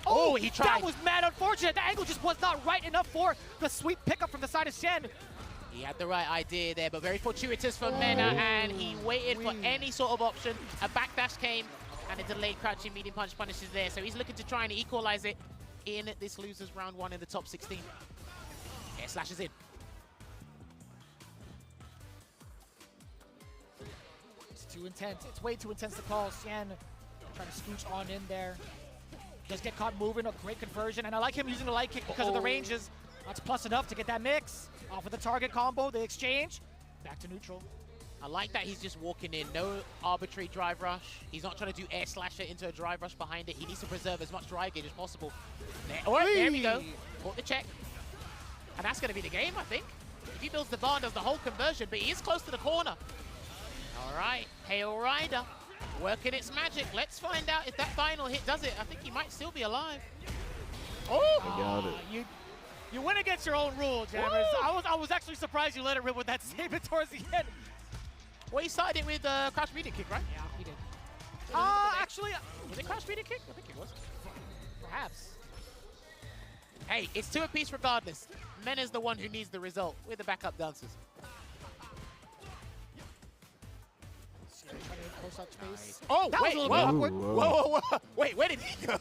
Oh, he tried. That was mad unfortunate. The angle just was not right enough for the sweep pickup from the side of Cien. He had the right idea there, but very fortuitous for Mena, and he waited for any sort of option. A backdash came, and a delayed crouching medium punch punishes there. So he's looking to try and equalize it in this losers round 1 in the top 16. Air slashes in. It's too intense. It's way too intense to call. Cien trying to scooch on in there. Does get caught moving, a great conversion, and I like him using the light kick because of the ranges. That's plus enough to get that mix. Off of the target combo, the exchange, back to neutral. I like that he's just walking in, no arbitrary drive rush. He's not trying to do air slasher into a drive rush behind it. He needs to preserve as much drive gauge as possible. There we go. Caught the check. And that's going to be the game, I think. If he builds the bar and does the whole conversion, but he is close to the corner. All right, Hail Rider working its magic. Let's find out if that final hit does it. I think he might still be alive. Oh! I got it. You went against your own rule, Jammers. I was actually surprised you let it rip with that statement towards the end. Well, he started it with crouch medium kick, right? Yeah, he did. Actually, was it crouch medium kick? I think it was. Perhaps. Hey, it's 2 apiece regardless. Mena's the one who needs the result. We're the backup dancers. Trying to close out space. Oh, that wait, was a little bit awkward. Whoa. Wait, where did he go?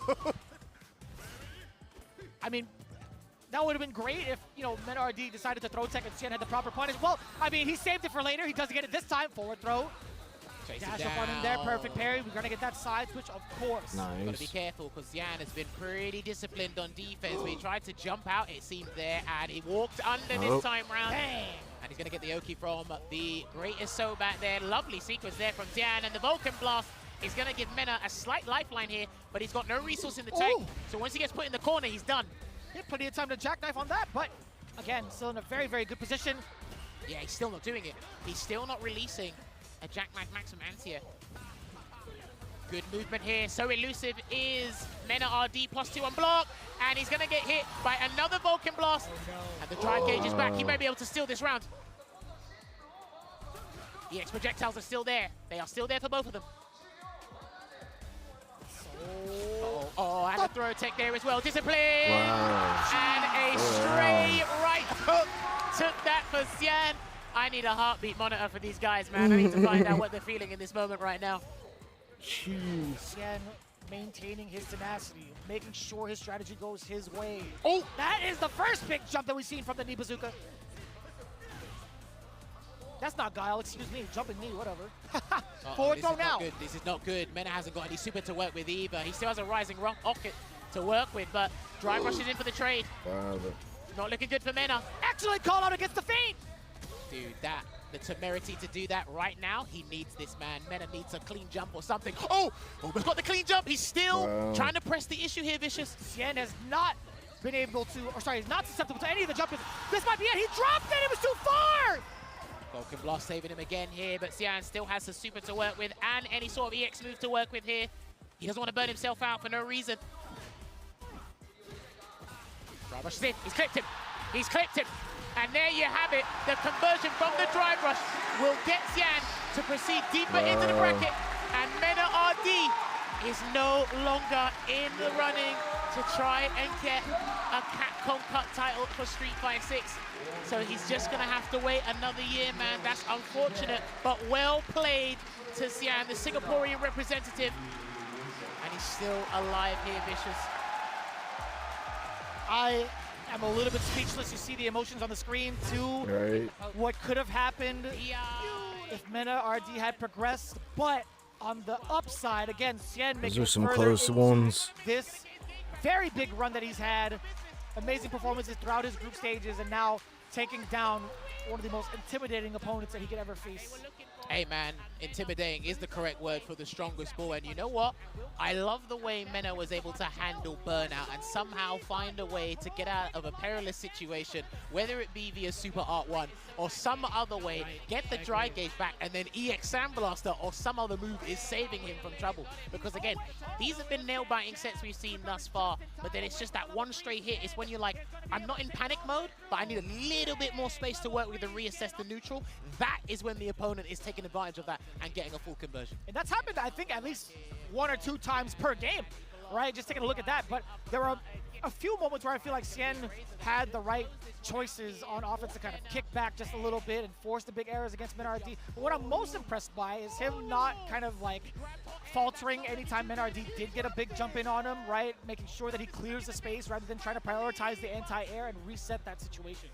I mean, that would have been great if, you know, Mena RD decided to throw tech and Cien had the proper punish. Well, I mean, he saved it for later. He doesn't get it this time. Forward throw. Dash up on him there. Perfect parry. We're going to get that side switch, of course. Nice. Got to be careful because Yan has been pretty disciplined on defense. But he tried to jump out, it seemed there, and he walked under this time round. Dang. And he's going to get the Oki from the greatest Sobat there. Lovely sequence there from Dian, and the Vulcan Blast is going to give Mena a slight lifeline here, but he's got no resource in the tank. So once he gets put in the corner, he's done. He had plenty of time to jackknife on that, but again, still in a very, very good position. Yeah, he's still not doing it. He's still not releasing a jackknife maximum anti-air. Good movement here. So elusive is Mena RD +2 on block, and he's going to get hit by another Vulcan Blast. Oh, no. And the drive gauge is back. He may be able to steal this round. EX projectiles are still there. They are still there for both of them. Oh, and a throw tech there as well. Discipline! Wow. And a stray right hook took that for Cien. I need a heartbeat monitor for these guys, man. I need to find out what they're feeling in this moment right now. Jeez. Cien maintaining his tenacity, making sure his strategy goes his way. Oh! That is the first big jump that we've seen from the knee bazooka. That's not guile, excuse me. Jumping knee, whatever. Forward throw now. Good. This is not good. Mena hasn't got any super to work with either. He still has a rising rocket to work with, but drive rushes in for the trade. Wow. Not looking good for Mena. Excellent call out against the feint. Dude, that the temerity to do that right now. He needs this, man. Mena needs a clean jump or something. Oh, almost got the clean jump. He's still trying to press the issue here, Vicious. Xian has not been able to, or sorry, he's not susceptible to any of the jumps. This might be it. He dropped it. It was too far. Vulcan Blast saving him again here, but Xian still has the super to work with and any sort of EX move to work with here. He doesn't want to burn himself out for no reason. Drive rush is in. He's clipped him. He's clipped him. And there you have it. The conversion from the drive rush will get Xian to proceed deeper into the bracket. And Mena RD is no longer in the running to try and get a Capcom Cup title for Street Fighter 6. So he's just going to have to wait another year, man. That's unfortunate, but well played to Xian, the Singaporean representative. And he's still alive here, Vicious. I am a little bit speechless. You see the emotions on the screen, too. Right. What could have happened if Mena RD had progressed, but on the upside, again, Xian making Those are some further close into ones. this very big run that he's had. Amazing performances throughout his group stages, and now taking down one of the most intimidating opponents that he could ever face. Hey man, intimidating is the correct word for the strongest ball, and you know what? I love the way Mena was able to handle burnout and somehow find a way to get out of a perilous situation, whether it be via Super Art 1 or some other way, get the dry gauge back, and then EX Sandblaster or some other move is saving him from trouble. Because again, these have been nail-biting sets we've seen thus far, but then it's just that one straight hit. It's when you're like, I'm not in panic mode, but I need a little bit more space to work with and reassess the neutral. That is when the opponent is taking advantage of that and getting a full conversion. And that's happened, I think, at least 1 or 2 times per game, right? Just taking a look at that. But there are a few moments where I feel like Xian had the right choices on offense to kind of kick back just a little bit and force the big errors against Mena RD. But what I'm most impressed by is him not kind of like faltering anytime Mena RD did get a big jump in on him, right? Making sure that he clears the space rather than trying to prioritize the anti-air and reset that situation.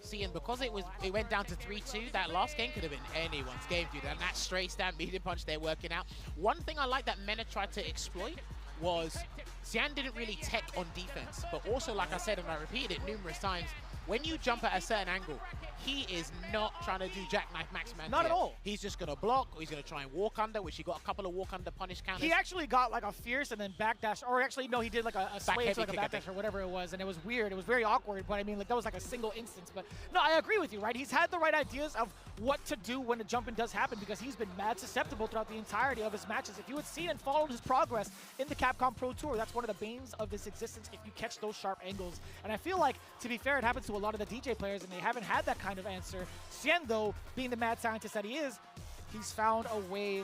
See, and because it went down to 3-2, that last game could have been anyone's game, dude. And that straight stand medium punch they're working out. One thing I like that Mena tried to exploit was Xian didn't really tech on defense, but also, like I said, and I repeated it numerous times, when you jump at a certain angle, he is not trying to do jackknife max man. Not at all. He's just going to block, or he's going to try and walk under, which he got a couple of walk under punish counters. He actually got like a fierce and then backdash, or actually, no, he did like a sway to like a backdash or whatever it was, and it was weird. It was very awkward, but I mean, like that was like a single instance. But no, I agree with you, right? He's had the right ideas of what to do when a jump-in does happen because he's been mad susceptible throughout the entirety of his matches. If you had seen and followed his progress in the Capcom Pro Tour, that's one of the banes of his existence if you catch those sharp angles. And I feel like, to be fair, it happens to a lot of the DJ players, and they haven't had that kind of answer. Xian, though, being the mad scientist that he is, he's found a way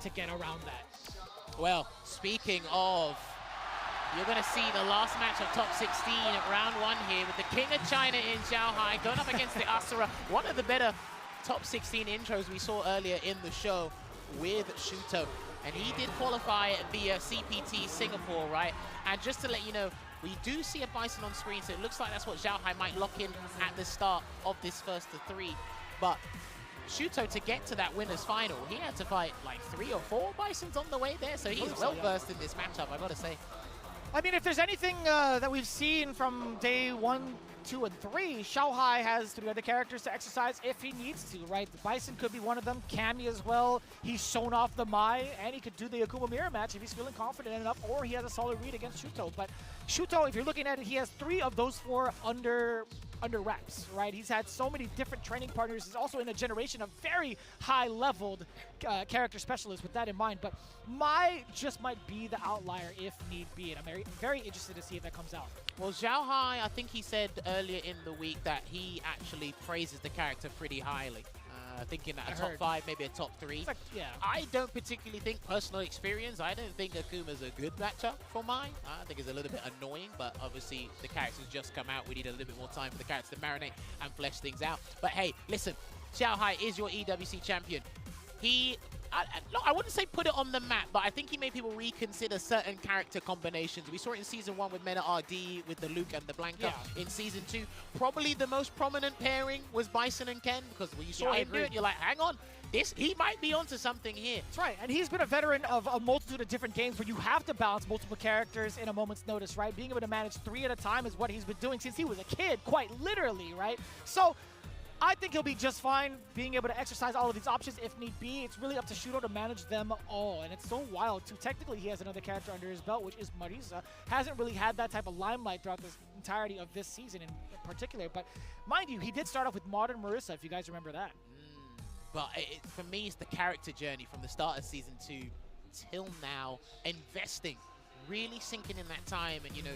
to get around that. Well, speaking of, you're going to see the last match of top 16 at round 1 here with the King of China in Xiaohai going up against the Asura, one of the better top 16 intros we saw earlier in the show with Shuto. And he did qualify via CPT Singapore, right? And just to let you know, we do see a Bison on screen, so it looks like that's what Xiaohai might lock in at the start of this first of 3. But Shuto, to get to that winner's final, he had to fight like 3 or 4 Bisons on the way there, so he's well versed in this matchup, I gotta say. I mean, if there's anything that we've seen from day 1, 2, and 3, Xiaohai has 3 other characters to exercise if he needs to, right? The Bison could be one of them, Cammy as well. He's shown off the Mai, and he could do the Akuma Mirror match if he's feeling confident enough, or he has a solid read against Shuto. But Shuto, if you're looking at it, he has 3 of those 4 under wraps, right? He's had so many different training partners. He's also in a generation of very high-leveled character specialists with that in mind. But Mai just might be the outlier if need be, and I'm very interested to see if that comes out. Well, Xiaohai, I think he said earlier in the week that he actually praises the character pretty highly. Thinking that a top 5, maybe a top 3. Like, yeah. I don't particularly think, personal experience, I don't think Akuma's a good matchup for mine. I think it's a little bit annoying, but obviously the character's just come out. We need a little bit more time for the character to marinate and flesh things out. But hey, listen, Xiaohai is your EWC champion. He, I wouldn't say put it on the map, but I think he made people reconsider certain character combinations. We saw it in Season 1 with Mena RD, with the Luke and the Blanca. Yeah. In Season 2, probably the most prominent pairing was Bison and Ken, because when you saw him do it, you're like, hang on, he might be onto something here. That's right, and he's been a veteran of a multitude of different games where you have to balance multiple characters in a moment's notice, right? Being able to manage 3 at a time is what he's been doing since he was a kid, quite literally, right? So, I think he'll be just fine being able to exercise all of these options if need be. It's really up to Shuto to manage them all, and it's so wild, too. Technically, he has another character under his belt, which is Marisa. Hasn't really had that type of limelight throughout the entirety of this season in particular, but mind you, he did start off with Modern Marisa, if you guys remember that. But for me, it's the character journey from the start of Season 2 till now, investing, really sinking in that time and, you know,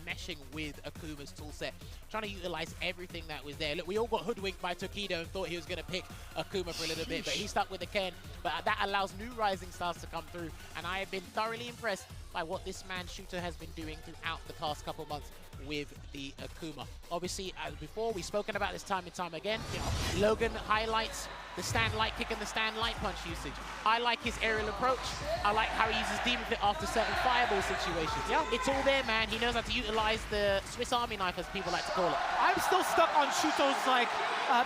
meshing with Akuma's toolset, trying to utilize everything that was there. Look, we all got hoodwinked by Tokido and thought he was going to pick Akuma for a little bit, but he stuck with the Ken. But that allows new rising stars to come through, and I have been thoroughly impressed by what this man Shuto has been doing throughout the past couple months with the Akuma. Obviously, as before, we've spoken about this time and time again. You know, Logan highlights the stand light kick and the stand light punch usage. I like his aerial approach. I like how he uses Demon Fit after certain fireball situations. Yeah, it's all there, man. He knows how to utilize the Swiss Army knife, as people like to call it. I'm still stuck on Shuto's like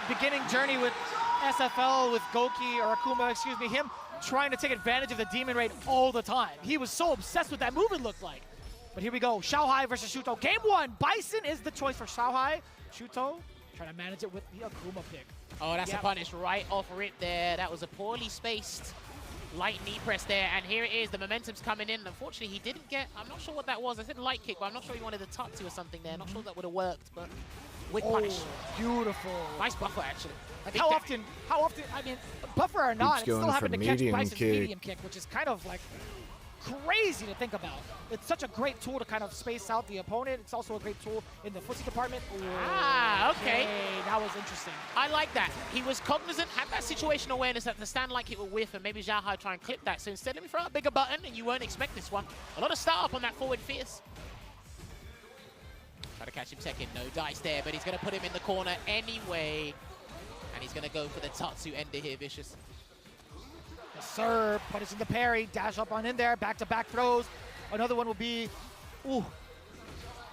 beginning journey with SFL, with Goki or Akuma, excuse me, him trying to take advantage of the Demon Raid all the time. He was so obsessed with that move, it looked like. But here we go, Xiaohai versus Shuto. Game 1, Bison is the choice for Xiaohai. Shuto trying to manage it with the Akuma pick. Oh, that's a punish right off rip there. That was a poorly spaced light knee press there. And here it is, the momentum's coming in. Unfortunately, he didn't get, I'm not sure what that was. I said light kick, but I'm not sure he wanted a Tatsu or something there. Not sure that would have worked, but with punish. Beautiful. Nice buffer, actually. Like how often, I mean, buffer or not, it's still having to catch Bison's medium kick, which is kind of like crazy to think about. It's such a great tool to kind of space out the opponent. It's also a great tool in the footsie department. Ooh, okay. That was interesting. I like that. He was cognizant, had that situation awareness that the stand like it will whiff, and maybe Xiaohai try and clip that. So instead, let me throw a bigger button, and you won't expect this one. A lot of start up on that forward fierce. Try to catch him second. No dice there, but he's going to put him in the corner anyway. And he's going to go for the Tatsu ender here, Vicious. Yes, sir. Punishing the parry. Dash up on in there. Back-to-back throws. Another one will be... Ooh.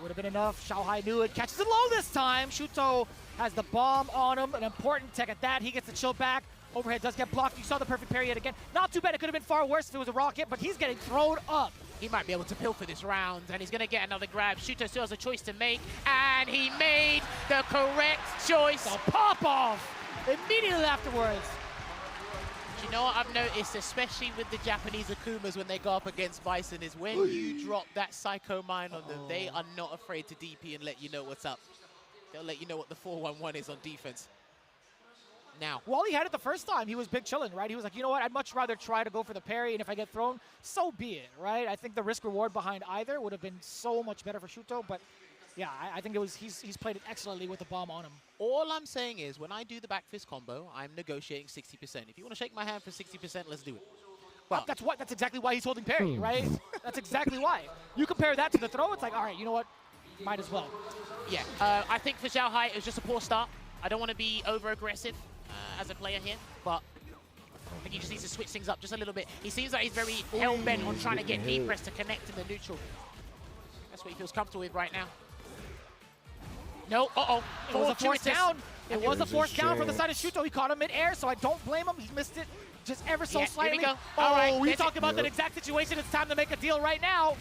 Would have been enough. Xiaohai knew it. Catches it low this time. Shuto has the bomb on him. An important tech at that. He gets the chill back. Overhead does get blocked. You saw the perfect parry yet again. Not too bad. It could have been far worse if it was a rocket, but he's getting thrown up. He might be able to pilfer this round, and he's going to get another grab. Shuto still has a choice to make, and he made the correct choice. The pop-off immediately afterwards. You know what I've noticed, especially with the Japanese Akumas when they go up against Bison, is when you drop that Psycho Mine on them, they are not afraid to DP and let you know what's up. They'll let you know what the 4-1-1 is on defense. Now, while he had it the first time, he was big chilling, right? He was like, you know what, I'd much rather try to go for the parry, and if I get thrown, so be it, right? I think the risk-reward behind either would have been so much better for Shuto, but yeah, I think it was he's played it excellently with the bomb on him. All I'm saying is, when I do the back fist combo, I'm negotiating 60%. If you want to shake my hand for 60%, let's do it. Well, that's exactly why he's holding parry, right? That's exactly why. You compare that to the throw, it's like, all right, you know what? Might as well. Yeah, I think for Xiaohai, it was just a poor start. I don't want to be over-aggressive as a player here, but I think he just needs to switch things up just a little bit. He seems like he's very hell-bent on trying to get knee press to connect in the neutral. That's what he feels comfortable with right now. No, It was a forced down. It was a forced down from the side of Shuto. He caught him mid-air, so I don't blame him. He missed it just ever so slightly. Here we go. All right, we talked about that exact situation. It's time to make a deal right now.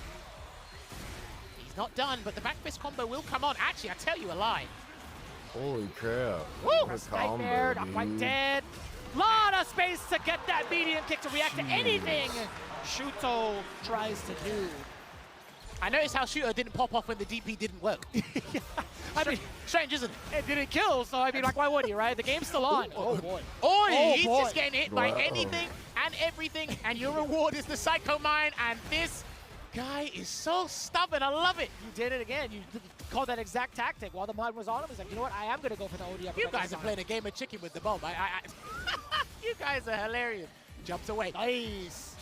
He's not done, but the back fist combo will come on. Actually, I tell you a lie. Holy crap. Woo! Nightmare, not quite dead. Lot of space to get that medium kick to react to anything Shuto tries to do. I noticed how Shuto didn't pop off when the DP didn't work. I mean, strange, isn't it? It didn't kill, so I mean, like, why would he, right? The game's still on. Oh, boy. He's just getting hit by anything and everything, and your reward is the Psycho Mine, and this guy is so stubborn. I love it. You did it again. You called that exact tactic. While the mine was on him, he's like, you know what? I am going to go for the OD. You guys are playing a game of chicken with the bomb. You guys are hilarious. Jumps away. Nice.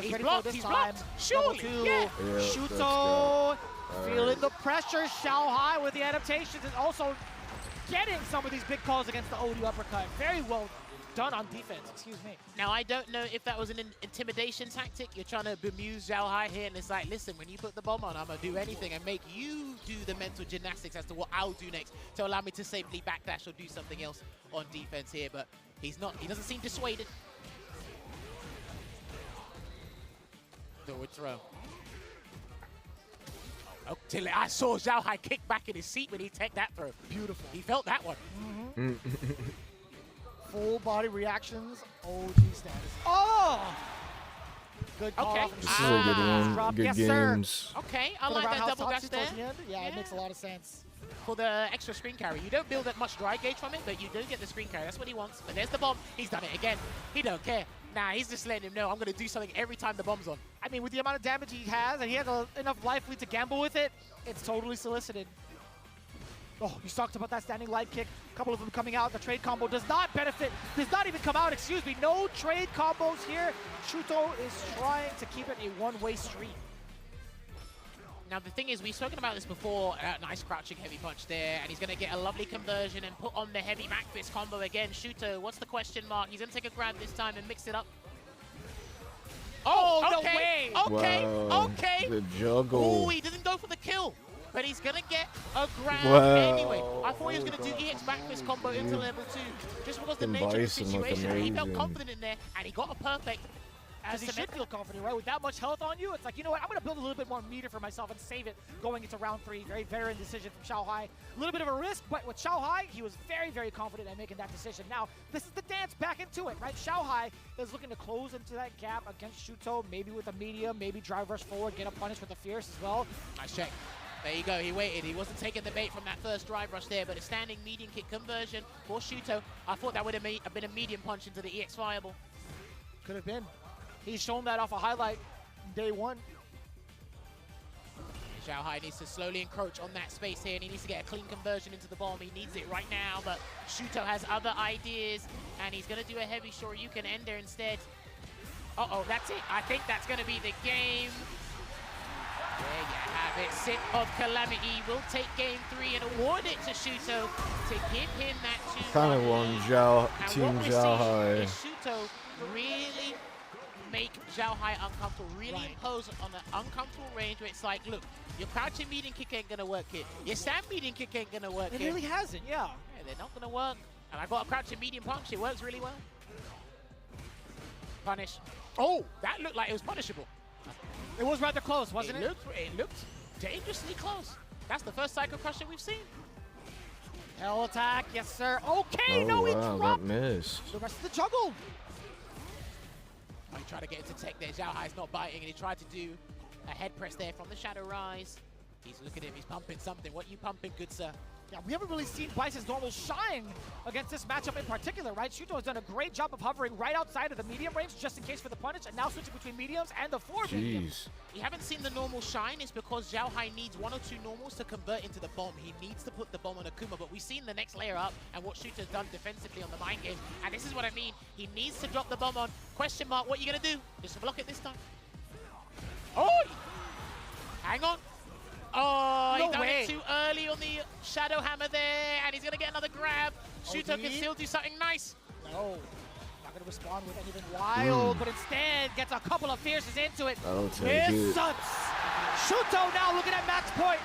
He's blocked. He's blocked. Surely. Yeah. Shuto feeling the pressure. Xiaohai with the adaptations and also getting some of these big calls against the OD uppercut. Very well done on defense, excuse me. Now, I don't know if that was an intimidation tactic. You're trying to bemuse Xiaohai here, and it's like, listen, when you put the bomb on, I'm going to do anything and make you do the mental gymnastics as to what I'll do next to allow me to safely backdash or do something else on defense here, but he's not. He doesn't seem dissuaded. Forward throw. Oh, I saw Xiaohai kick back in his seat when he took that throw. Beautiful. He felt that one. Full body reactions, OG status. Oh! Good call. Okay. This is a good one. Drop. Good Yes, sir. games. Okay, I For the like that roundhouse double dash topsy there. towards the end. Yeah, it makes a lot of sense. For the extra screen carry. You don't build that much dry gauge from it, but you do get the screen carry. That's what he wants. But there's the bomb. He's done it again. He don't care. Nah, he's just letting him know I'm going to do something every time the bomb's on. I mean, with the amount of damage he has, and he has enough life lead to gamble with it, it's totally solicited. Oh, you talked about that standing light kick. A couple of them coming out. The trade combo does not benefit, does not even come out, excuse me. No trade combos here. Shuto is trying to keep it a one-way street. Now, the thing is, we've spoken about this before. Nice crouching heavy punch there, and he's going to get a lovely conversion and put on the heavy back fist combo again. Shuto, what's the question mark? He's going to take a grab this time and mix it up. Oh, okay, no way! okay, Wow. okay. The juggle. Oh, he didn't go for the kill, but he's going to get a grab Wow. anyway. I thought he was going to do EX back fist combo into level 2, just because the nature of the Bison look situation. He felt amazing. confident in there, and he got a perfect. As he should feel confident, right? With that much health on you, it's like, you know what? I'm going to build a little bit more meter for myself and save it going into round 3. Very veteran decision from Xiaohai. A little bit of a risk, but with Xiaohai, he was very, very confident in making that decision. Now, this is the dance back into it, right? Xiaohai is looking to close into that gap against Shuto, maybe with a medium, maybe drive rush forward, get a punish with a fierce as well. Nice check. There you go, he waited. He wasn't taking the bait from that first drive rush there, but a standing medium kick conversion for Shuto. I thought that would have been a medium punch into the EX viable. Could have been. He's shown that off a highlight day 1. Xiaohai needs to slowly encroach on that space here, and he needs to get a clean conversion into the bomb. He needs it right now, but Shuto has other ideas, and he's going to do a heavy Shoryuken ender instead. Uh-oh, that's it. I think that's going to be the game. There you have it. Sip of Calamity will take game 3 and award it to Shuto to give him that 2-1 Kind of won lead. Team And what we're Xiaohai. seeing is Shuto really make Xiaohai uncomfortable, really impose on an uncomfortable range where it's like, look, your crouching medium kick ain't gonna work here. Your stand medium kick ain't gonna work It here. really hasn't, yeah. Yeah, they're not gonna work. And I got a crouching medium punch, it works really well. Punish. Oh, that looked like it was punishable. It was rather close, wasn't it? It looked dangerously close. That's the first Psycho Crusher we've seen. Hell attack, yes sir. Okay, Oh, no, he wow, that dropped missed. the rest of the juggle. Oh, he tried to get into tech there. Xiaohai's not biting, and he tried to do a head press there from the Shadow Rise. He's looking at him, he's pumping something. What you pumping, good sir? Yeah, we haven't really seen Bison's normal shine against this matchup in particular, right? Shuto has done a great job of hovering right outside of the medium range just in case for the punish, and now switching between mediums and the 4 mediums. You haven't seen the normal shine. It's because Xiaohai needs 1 or 2 normals to convert into the bomb. He needs to put the bomb on Akuma, but we've seen the next layer up and what Shuto's done defensively on the mind game. And this is what I mean. He needs to drop the bomb on. Question mark, what are you going to do? Just block it this time. Oh! Hang on. Oh, No he done way. it too early on the Shadow Hammer there, and he's going to get another grab. Shuto can still do something nice. No, not going to respond with anything wild, but instead gets a couple of fierces into it. I'll take it. Shuto now looking at max point.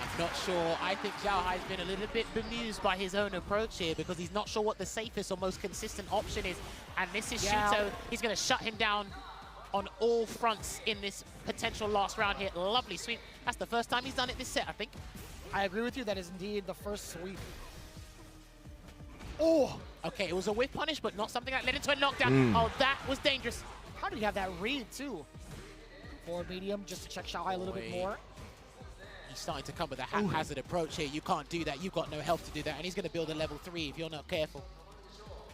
I'm not sure. I think Xiaohai's been a little bit bemused by his own approach here because he's not sure what the safest or most consistent option is. And this is Shuto. He's going to shut him down on all fronts in this potential last round here. Lovely sweep. That's the first time he's done it this set, I think. I agree with you. That is indeed the first sweep. Oh! Okay, it was a whiff punish, but not something that led into a knockdown. Oh, that was dangerous. How did you have that read, too? Forward medium, just to check Xiaohai a little bit more. He's starting to come with a haphazard approach here. You can't do that. You've got no health to do that. And he's going to build a level 3 if you're not careful.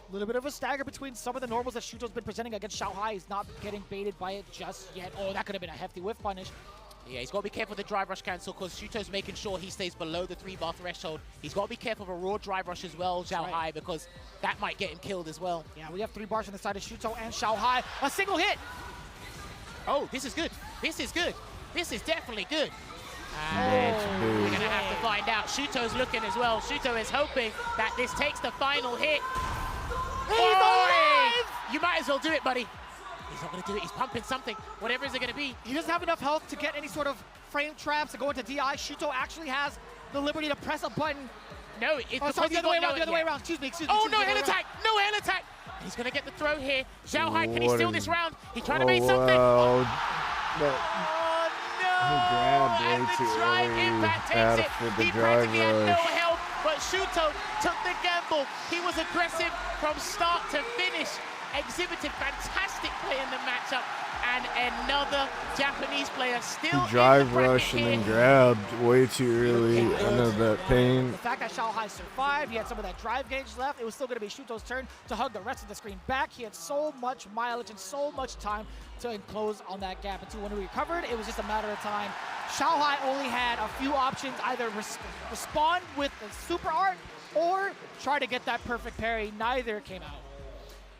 A little bit of a stagger between some of the normals that Shuto's been presenting against Xiaohai. He's not getting baited by it just yet. Oh, that could have been a hefty whiff punish. Yeah, he's got to be careful of the drive rush cancel because Shuto's making sure he stays below the 3-bar threshold. He's got to be careful of a raw drive rush as well, Xiaohai, because that might get him killed as well. Yeah, we have 3 bars on the side of Shuto and Xiaohai. A single hit! Oh, this is good. This is good. This is definitely good. That's We're big. going to have to find out. Shuto's looking as well. Shuto is hoping that this takes the final hit. He's alive! You might as well do it, buddy. He's not going to do it. He's pumping something. Whatever is it going to be. He doesn't have enough health to get any sort of frame traps to go into DI. Shuto actually has the liberty to press a button. No, it's Oh, sorry, because the other way around. Excuse me. Oh, no head attack. No head attack. He's going to get the throw here. Xiaohai, can he steal this round? He's trying to make something. Wow. Oh, no. He grabbed way And the too drive early impact out takes for it. the He drive practically had no rush. health. but Shuto took the gamble. He was aggressive from start to finish, exhibited fantastic play in the matchup, and another Japanese player still He drive in the rushed and then here. grabbed way too early under that pain. The fact that Xiaohai survived, he had some of that drive gauge left, it was still going to be Shuto's turn to hug the rest of the screen back. He had so much mileage and so much time to enclose on that gap. And when he recovered, it was just a matter of time. Xiaohai only had a few options, either respond with the super art or try to get that perfect parry. Neither came out.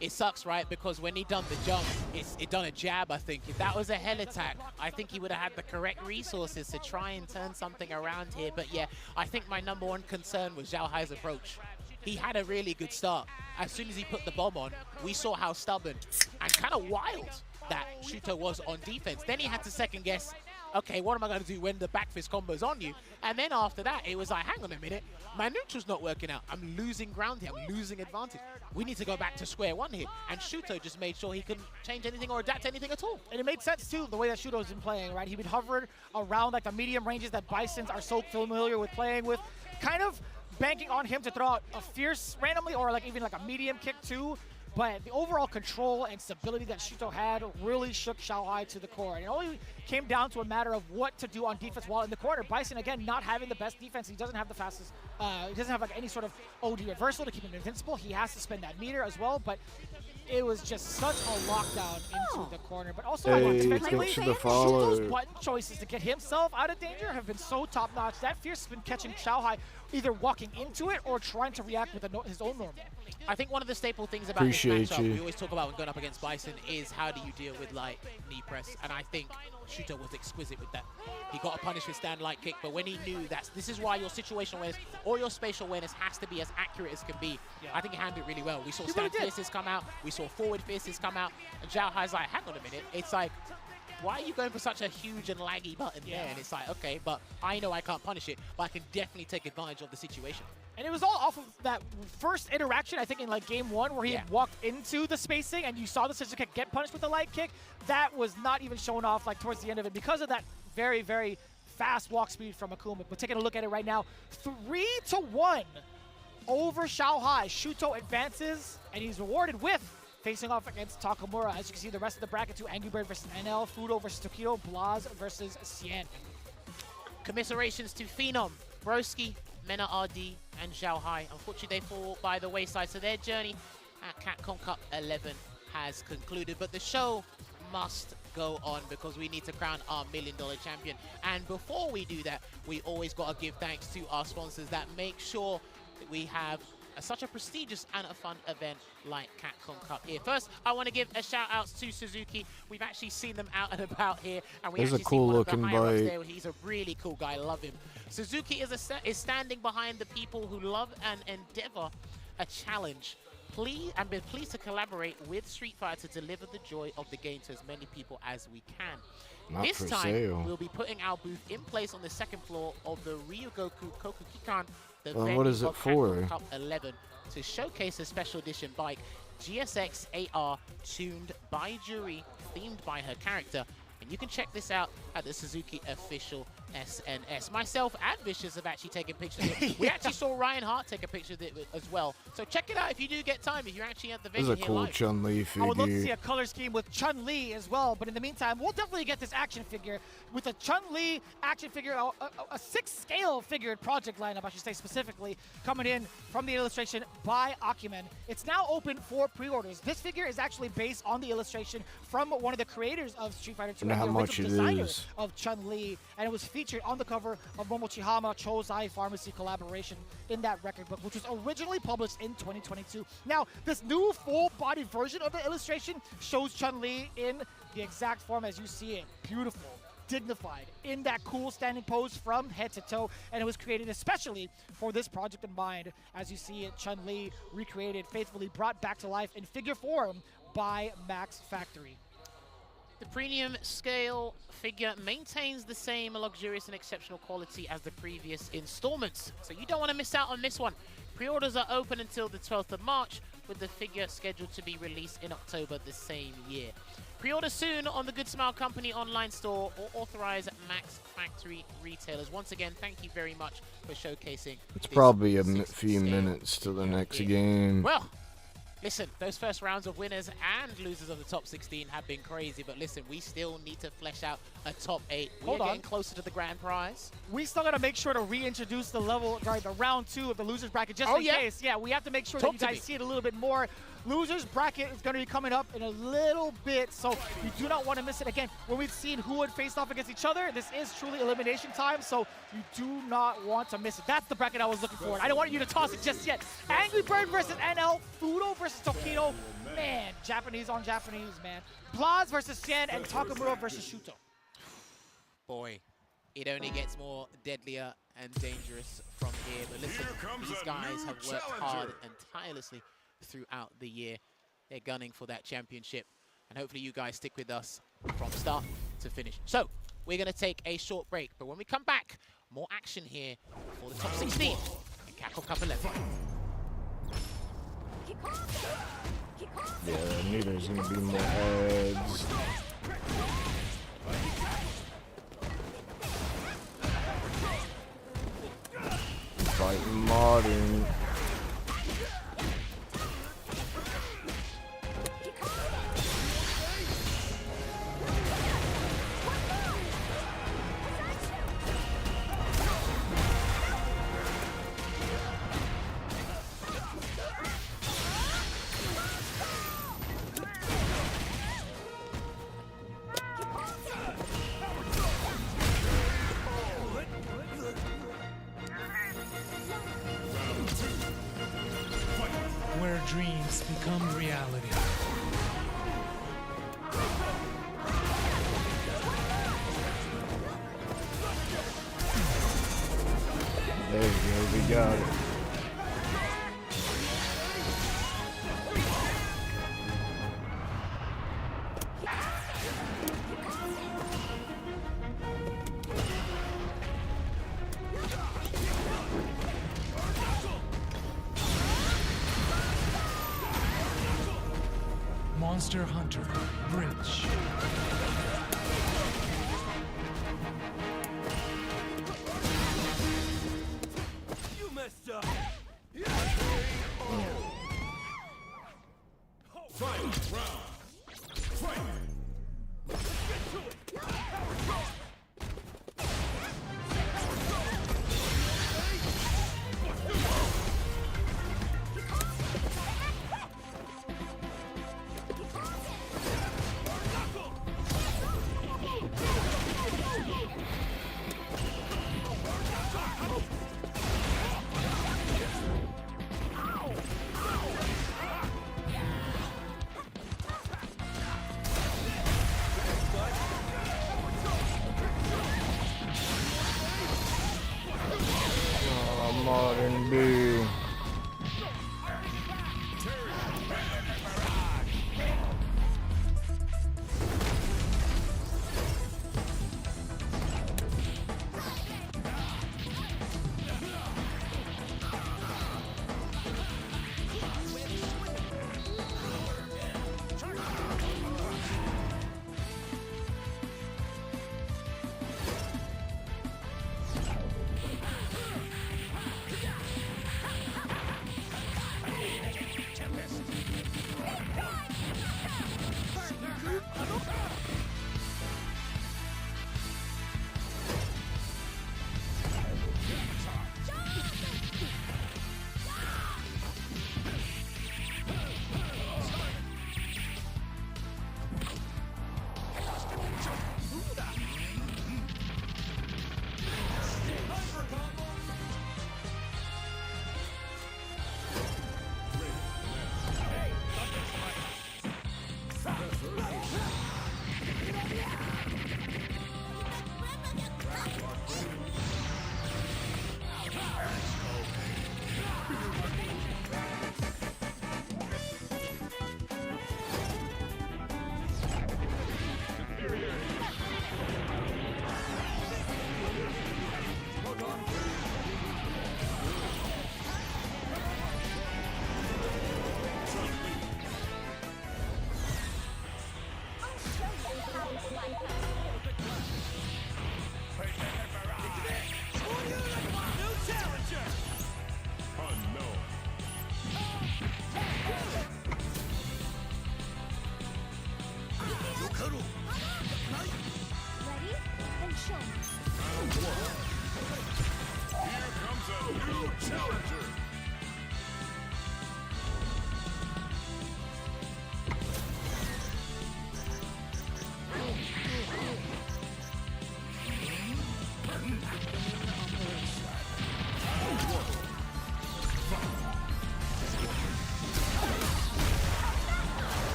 It sucks, right? Because when he done the jump, it done a jab, I think. If that was a hell attack, I think he would have had the correct resources to try and turn something around here. But yeah, I think my number one concern was Zhao Hai's approach. He had a really good start. As soon as he put the bomb on, we saw how stubborn and kind of wild that Shuto was on defense. Then he had to second guess, okay, what am I going to do when the back fist combo's on you? And then after that, it was like, hang on a minute, my neutral's not working out. I'm losing ground here. I'm losing advantage. We need to go back to square one here. And Shuto just made sure he couldn't change anything or adapt anything at all. And it made sense, too, the way that Shuto's been playing, right? He'd been hovering around like the medium ranges that Bisons are so familiar with playing with, kind of banking on him to throw out a fierce randomly or like even like a medium kick, too. But the overall control and stability that Shuto had really shook Xiaohai to the core. And it only came down to a matter of what to do on defense while in the corner. Bison, again, not having the best defense. He doesn't have the fastest, he doesn't have like any sort of OD reversal to keep him invincible. He has to spend that meter as well. But it was just such a lockdown into the corner. But also, defensively, Shuto's button choices to get himself out of danger have been so top-notch. That Fierce has been catching Xiaohai either walking into it or trying to react with his own normal. I think one of the staple things about this matchup we always talk about when going up against Bison is how do you deal with like knee press, and I think Shuto was exquisite with that. He got a punish with stand light kick, but when he knew that this is why your situational awareness or your spatial awareness has to be as accurate as can be, I think he handled it really well. We saw stand fierces come out, we saw forward fierces come out, and Zhao Hai's like, hang on a minute, it's like, why are you going for such a huge and laggy button there? And it's like, okay, but I know I can't punish it, but I can definitely take advantage of the situation. And it was all off of that first interaction, I think, in like game one, where he had walked into the spacing and you saw the scissor kick get punished with a light kick. That was not even shown off like towards the end of it because of that very, very fast walk speed from Akuma. But taking a look at it right now, 3-1 over Xiaohai. Shuto advances, and he's rewarded with facing off against Takamura. As you can see, the rest of the bracket too: Angry Bird versus NL, Fudo versus Tokido, Blaz versus Cien. Commiserations to Phenom, Broski, Mena RD, and Zhao Hai. Unfortunately, they fall by the wayside, so their journey at Capcom Cup 11 has concluded. But the show must go on because we need to crown our $1 million champion. And before we do that, we always got to give thanks to our sponsors that make sure that we have such a prestigious and a fun event like Capcom Cup here. First, I want to give a shout out to Suzuki. We've actually seen them out and about here, and we actually cool see one of the looking higher-ups bike. there. He's a really cool guy. I love him. Suzuki is standing behind the people who love and endeavor a challenge. And been pleased to collaborate with Street Fighter to deliver the joy of the game to as many people as we can. This time, we'll be putting our booth in place on the second floor of the Ryugoku Kokukikan, the venue what is it of for? Capcom Cup 11, to showcase a special edition bike, GSX AR, tuned by Juri, themed by her character. And you can check this out at the Suzuki official SNS. Myself and Vicious have actually taken pictures of it. We actually saw Ryan Hart take a picture of it as well. So check it out if you do get time, if you're actually at the venue This is a cool Chun-Li figure. I would love to see a color scheme with Chun-Li as well, but in the meantime, we'll definitely get this action figure with a Chun-Li action figure, a 6-scale figured project lineup, I should say specifically, coming in from the illustration by Akumen. It's now open for pre-orders. This figure is actually based on the illustration from one of the creators of Street Fighter 2, how the much original it designer is. of Chun-Li, and it was featured on the cover of Momochihama Chozai Pharmacy collaboration in that record book, which was originally published in 2022. Now, this new full-body version of the illustration shows Chun-Li in the exact form as you see it. Beautiful, dignified, in that cool standing pose from head to toe, and it was created especially for this project in mind. As you see it, Chun-Li recreated, faithfully brought back to life in figure form by Max Factory. The premium scale figure maintains the same luxurious and exceptional quality as the previous installments, so you don't want to miss out on this one. Pre-orders are open until the 12th of March, with the figure scheduled to be released in October the same year. Pre-order soon on the Good Smile Company online store or authorized Max Factory retailers. Once again, thank you very much for showcasing. It's probably a few minutes to the next game. Well, listen, those first rounds of winners and losers of the top 16 have been crazy, but listen, we still need to flesh out a top 8. We're getting closer to the grand prize. We still got to make sure to reintroduce the the round 2 of the losers bracket just in case. Yeah, we have to make sure that you guys see it a little bit more. Losers bracket is going to be coming up in a little bit, so you do not want to miss it. Again, when we've seen who would face off against each other, this is truly elimination time, so you do not want to miss it. That's the bracket I was looking for. I don't want you to toss it just yet. Angry Bird versus NL, Fudo versus Tokido. Man, Japanese on Japanese, man. Blaz versus Sien, and Takamura versus Shuto. Boy, it only gets more deadlier and dangerous from here. But listen, these guys have worked hard and tirelessly throughout the year. They're gunning for that championship. And hopefully you guys stick with us from start to finish. So, we're going to take a short break. But when we come back, more action here for the top 16 in Capcom Cup 11. Yeah, I knew there's going to be more ads. Fighting modern. Where dreams become reality. There you go, we got it. Monster Hunter Bridge. You messed up. Fight round. Fight. Let's get to it.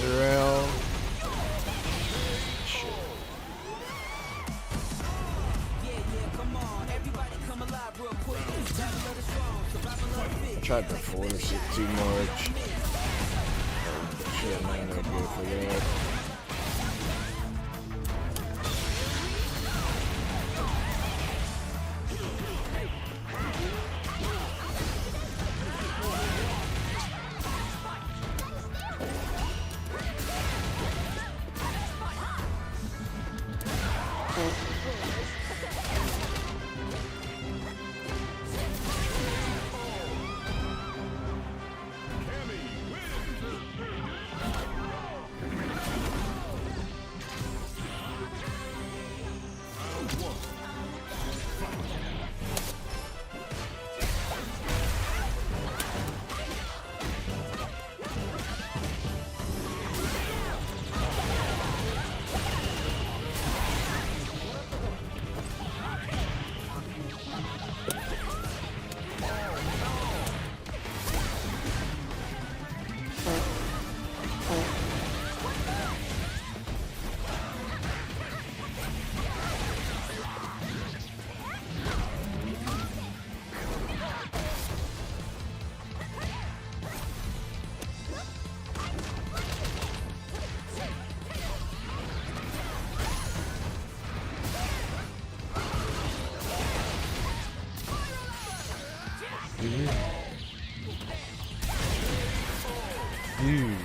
around. Shit. I tried to force it too much. Shit, man, no good for that. Dude.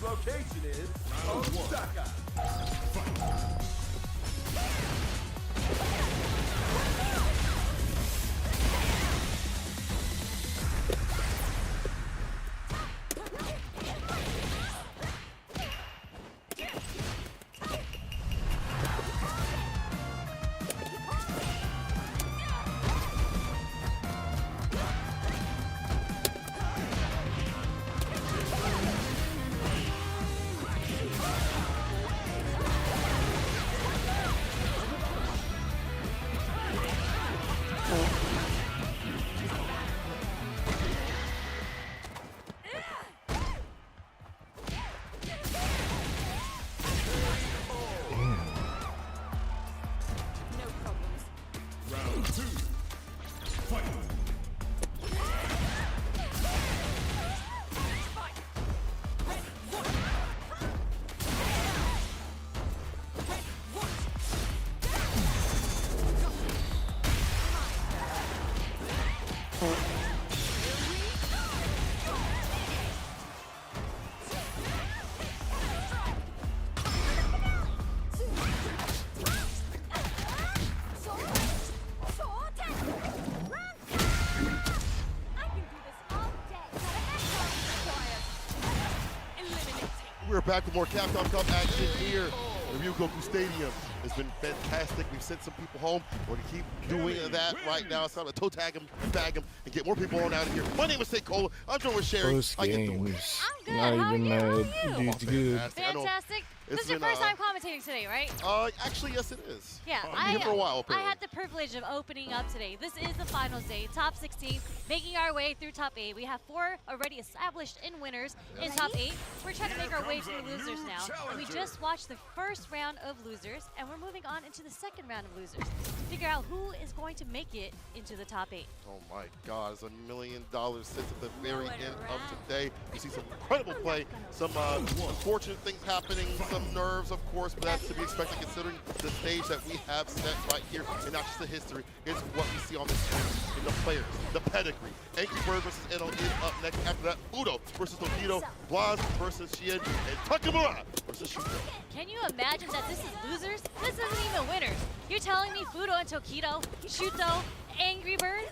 Location is Osaka. We're back with more Capcom Cup action here at Ryugoku Stadium. It's been fantastic. We've sent some people home. We're going to keep doing that right now. It's time to toe tag them, bag them, and get more people on out of here. My name is St. Cola. I'm joined with Sherry. Post I get the win. games. I'm good. Not How are even you? mad. How are you? Dude's good. Fantastic. This is your been, first time commentating today, right? Actually, yes, it is. Yeah, I've been here for a while, I apparently. had the privilege of opening up today. This is the finals day, top 16, making our way through top 8. We have 4 already established in winners in top 8. We're trying to make our way through losers now. And we just watched the first round of losers, and we're moving on into the second round of losers to figure out who is going to make it into the top 8. Oh my God, it's $1 million sits at the very end of today. You see some incredible play, some unfortunate things happening, some nerves, of course, but that's to be expected considering the stage that we have set right here, and not just the history. It's what we see on the screen in the players, the pedigree. Angry Bird versus NL is up next. After that, Fudo versus Tokido, Blaz versus Shien, and Takamura versus Shuto. Can you imagine that this is losers? This isn't even winners. You're telling me Fudo and Tokido, Shuto, Angry Bird,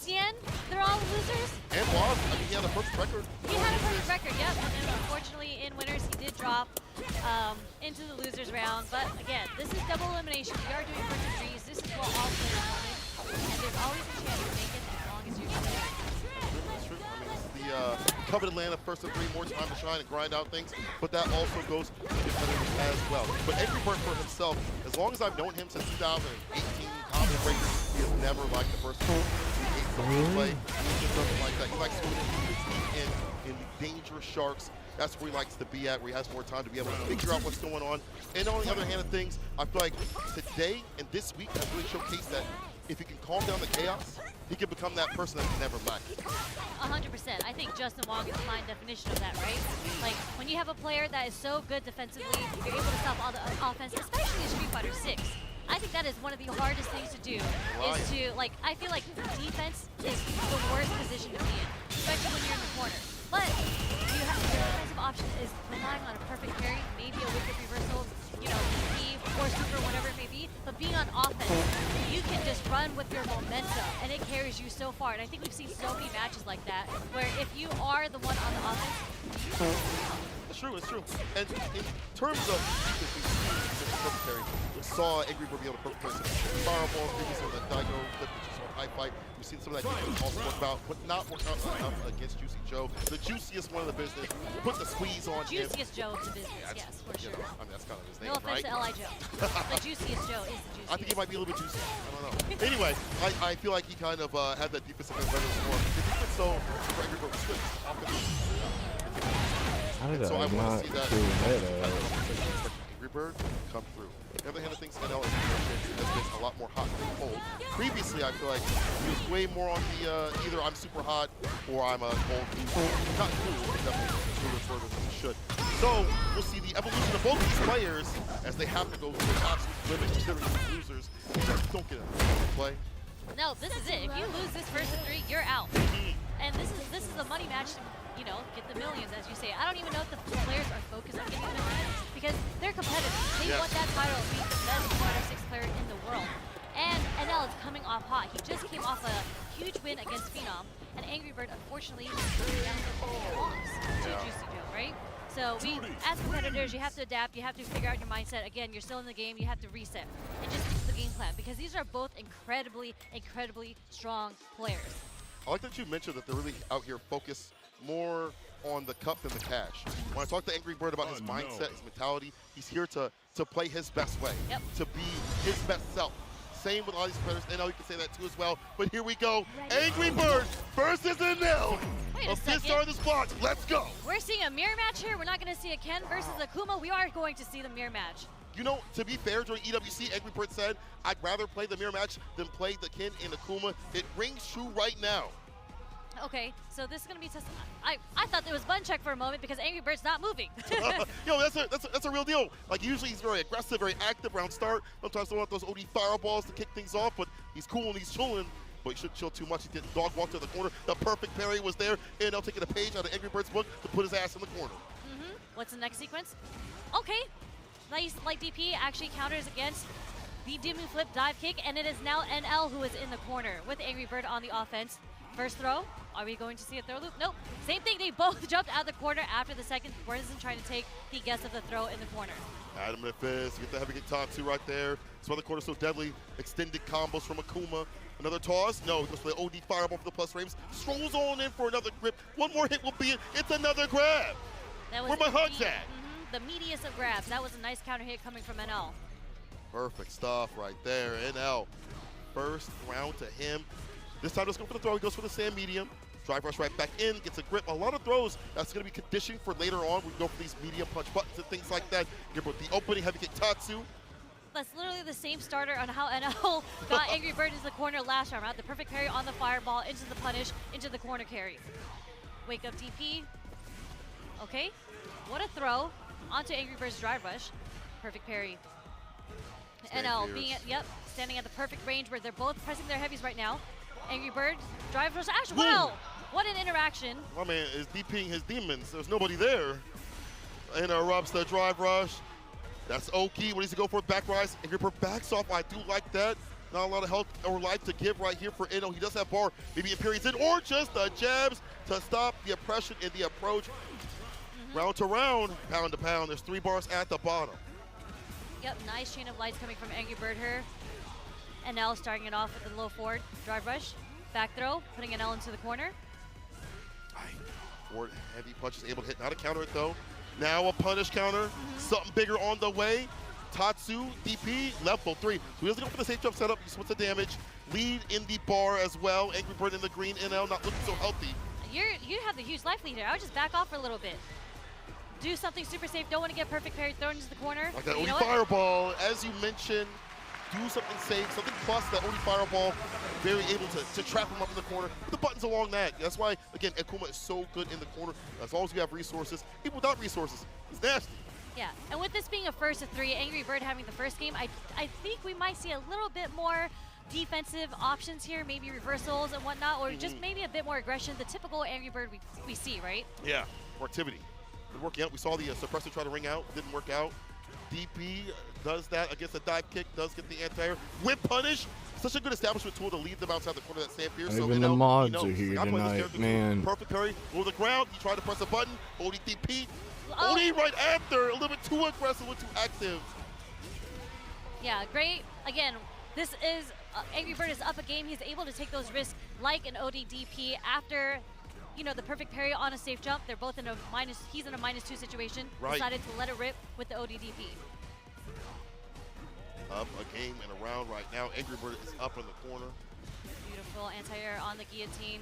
Cien, they're all losers? And Blaz, I mean, he had a perfect record. He had a perfect record, yep. And unfortunately, in winners, he did drop into the losers round. But again, this is double elimination. We are doing perfect threes. This is what all players wanted. And there's always a chance to make it as long as you're playing. That's true. I mean, this is the coveted Atlanta first of 3, more time to shine and grind out things, but that also goes to competitors as well. But Angry Bird for himself, as long as I've known him since 2018 Common Breakers, he has never liked the first one. He hates the replay. He just doesn't like that. He likes swimming in the dangerous sharks. That's where he likes to be at, where he has more time to be able to figure out what's going on. And on the other hand of things, I feel like today and this week has really showcased that if he can calm down the chaos, he can become that person that's never lacked. 100%. I think Justin Wong is the fine definition of that, right? Like, when you have a player that is so good defensively, you're able to stop all the offense, especially in Street Fighter 6. I think that is one of the hardest things to do, is to, like, I feel like defense is the worst position to be in, especially when you're in the corner. But you have, your defensive option is relying on a perfect parry, maybe a wicked reversal, you know, E or super, whatever it may be. But being on offense, you can just run with your momentum, and it carries you so far. And I think we've seen so many matches like that, where if you are the one on the offense, It's true, it's true. And in terms of perfect we saw Angry Bird be able to perfect parry some fireballs, maybe some of that Daigo clip that you saw in High Fight. We've seen some of that defense also work out, but not work out enough against Juicy Joe. The juiciest one of the business. Put the squeeze on him. juiciest Joe of the business, yes, for sure. I mean, that's kind of his name, No offense right? to L.I. Joe. The juiciest Joe is the juiciest. I think he might be a little bit juicy. I don't know. Anyway, I feel like he kind of had that defensive advantage for him. If he did so, for Angry Bird was good. How did So I I want not to see that. do that? Angry Bird come through. The other hand of things, NL has been a lot more hot than cold. Previously, I feel like he was way more on the either I'm super hot or I'm a cold. Not cool, but definitely moving further than he should. So we'll see the evolution of both these players as they have to go to the absolute limit, considering the losers don't get a play. No, this is it. If you lose this first of 3, you're out. And this is a money match to, you know, get the millions, as you say. I don't even know if the players are focused on getting the millions because they're competitive. They want that title of being the best Fighter 6 player in the world. And NL is coming off hot. He just came off a huge win against Phenom, and Angry Bird, unfortunately, lost to Juicy Joe, right? So we, as competitors, you have to adapt. You have to figure out your mindset. Again, you're still in the game. You have to reset and just stick to the game plan because these are both incredibly, incredibly strong players. I like that you mentioned that they're really out here focused more on the cup than the cash. When I talk to Angry Bird about his mindset, his mentality, he's here to play his best way, to be his best self. Same with all these competitors. I know you can say that too as well. But here we go. Angry Bird versus NL. Of this are the spots. Let's go. We're seeing a mirror match here. We're not going to see a Ken versus Akuma. We are going to see the mirror match. You know, to be fair, during EWC, Angry Bird said, I'd rather play the mirror match than play the Ken and Akuma. It rings true right now. Okay, so this is going to be tested. I thought it was button check for a moment because Angry Bird's not moving. Yo, that's a real deal. Like, usually he's very aggressive, very active around start. Sometimes they want those OD fireballs to kick things off, but he's cool and he's chilling. but he shouldn't chill too much. He did dog walk to the corner. The perfect parry was there. NL taking a page out of Angry Bird's book to put his ass in the corner. What's the next sequence? Okay. Nice light DP actually counters against the Demon Flip dive kick, and it is now NL who is in the corner with Angry Bird on the offense. First throw. Are we going to see a throw loop? Nope. Same thing. They both jumped out of the corner after the second. Burnison trying to take the guess of the throw in the corner. Adam and Fist, get the heavy kick Tatsu right there. That's why the corner's so deadly. Extended combos from Akuma. Another toss. No, he goes for the OD fireball for the plus frames. Strolls on in for another grip. One more hit will be it. It's another grab. That was where my hugs at? The meatiest of grabs. That was a nice counter hit coming from NL. Perfect stuff right there. NL. First round to him. This time, let's go for the throw. He goes for the sand medium. Drive rush right back in, gets a grip. A lot of throws that's going to be conditioned for later on. We go for these medium punch buttons and things like that. Here with the opening heavy kick Tatsu. That's literally the same starter on how NL got Angry Bird into the corner last round, right? The perfect parry on the fireball, into the punish, into the corner carry. Wake up DP. Okay. What a throw onto Angry Bird's drive rush. Perfect parry. NL being standing at the perfect range where they're both pressing their heavies right now. Angry Bird, drive rush, Ash, wow! What an interaction. My man is DPing his demons. There's nobody there. Interrupts the drive rush. That's Oki. What needs to go for back rise. Angry Bird backs off. I do like that. Not a lot of health or life to give right here for NL. He does have bar. Maybe in periods in, or just the jabs to stop the oppression in the approach. Round to round, pound to pound. There's 3 bars at the bottom. Yep, nice chain of lights coming from Angry Bird here. NL starting it off with the low forward drive rush, back throw, putting NL into the corner. Forward heavy punch is able to hit, not a counter it though. Now a punish counter, something bigger on the way. Tatsu, DP, level 3. So he doesn't go for the safe jump setup, he splits the damage. Lead in the bar as well. Angry Bird in the green, NL not looking so healthy. You have the huge life lead here. I would just back off for a little bit. Do something super safe, don't want to get perfect parry thrown into the corner. Like that OD fireball, as you mentioned. Do something safe, something plus that OD fireball, very able to trap him up in the corner. Put the buttons along that. That's why, again, Akuma is so good in the corner. As long as you have resources, people without resources, it's nasty. Yeah, and with this being a first of 3, Angry Bird having the first game, I think we might see a little bit more defensive options here, maybe reversals and whatnot, or just maybe a bit more aggression, the typical Angry Bird we see, right? Yeah, more activity. Been working out. We saw the suppressor try to ring out, didn't work out. DP does that against a dive kick, does get the anti-air. Whip punish, such a good establishment tool to lead them outside the corner of that sand pierce. So even the mods are here tonight, man. Perfect parry, over the ground, he tried to press a button, OD DP. OD right after, a little bit too aggressive, a little too active. Yeah, great. Again, this is, Angry Bird is up a game. He's able to take those risks like an OD DP after, the perfect parry on a safe jump. They're both in a he's in a -2 situation. Right. Decided to let it rip with the OD DP. Up a game and a round right now. Angry Bird is up in the corner. Beautiful anti-air on the guillotine.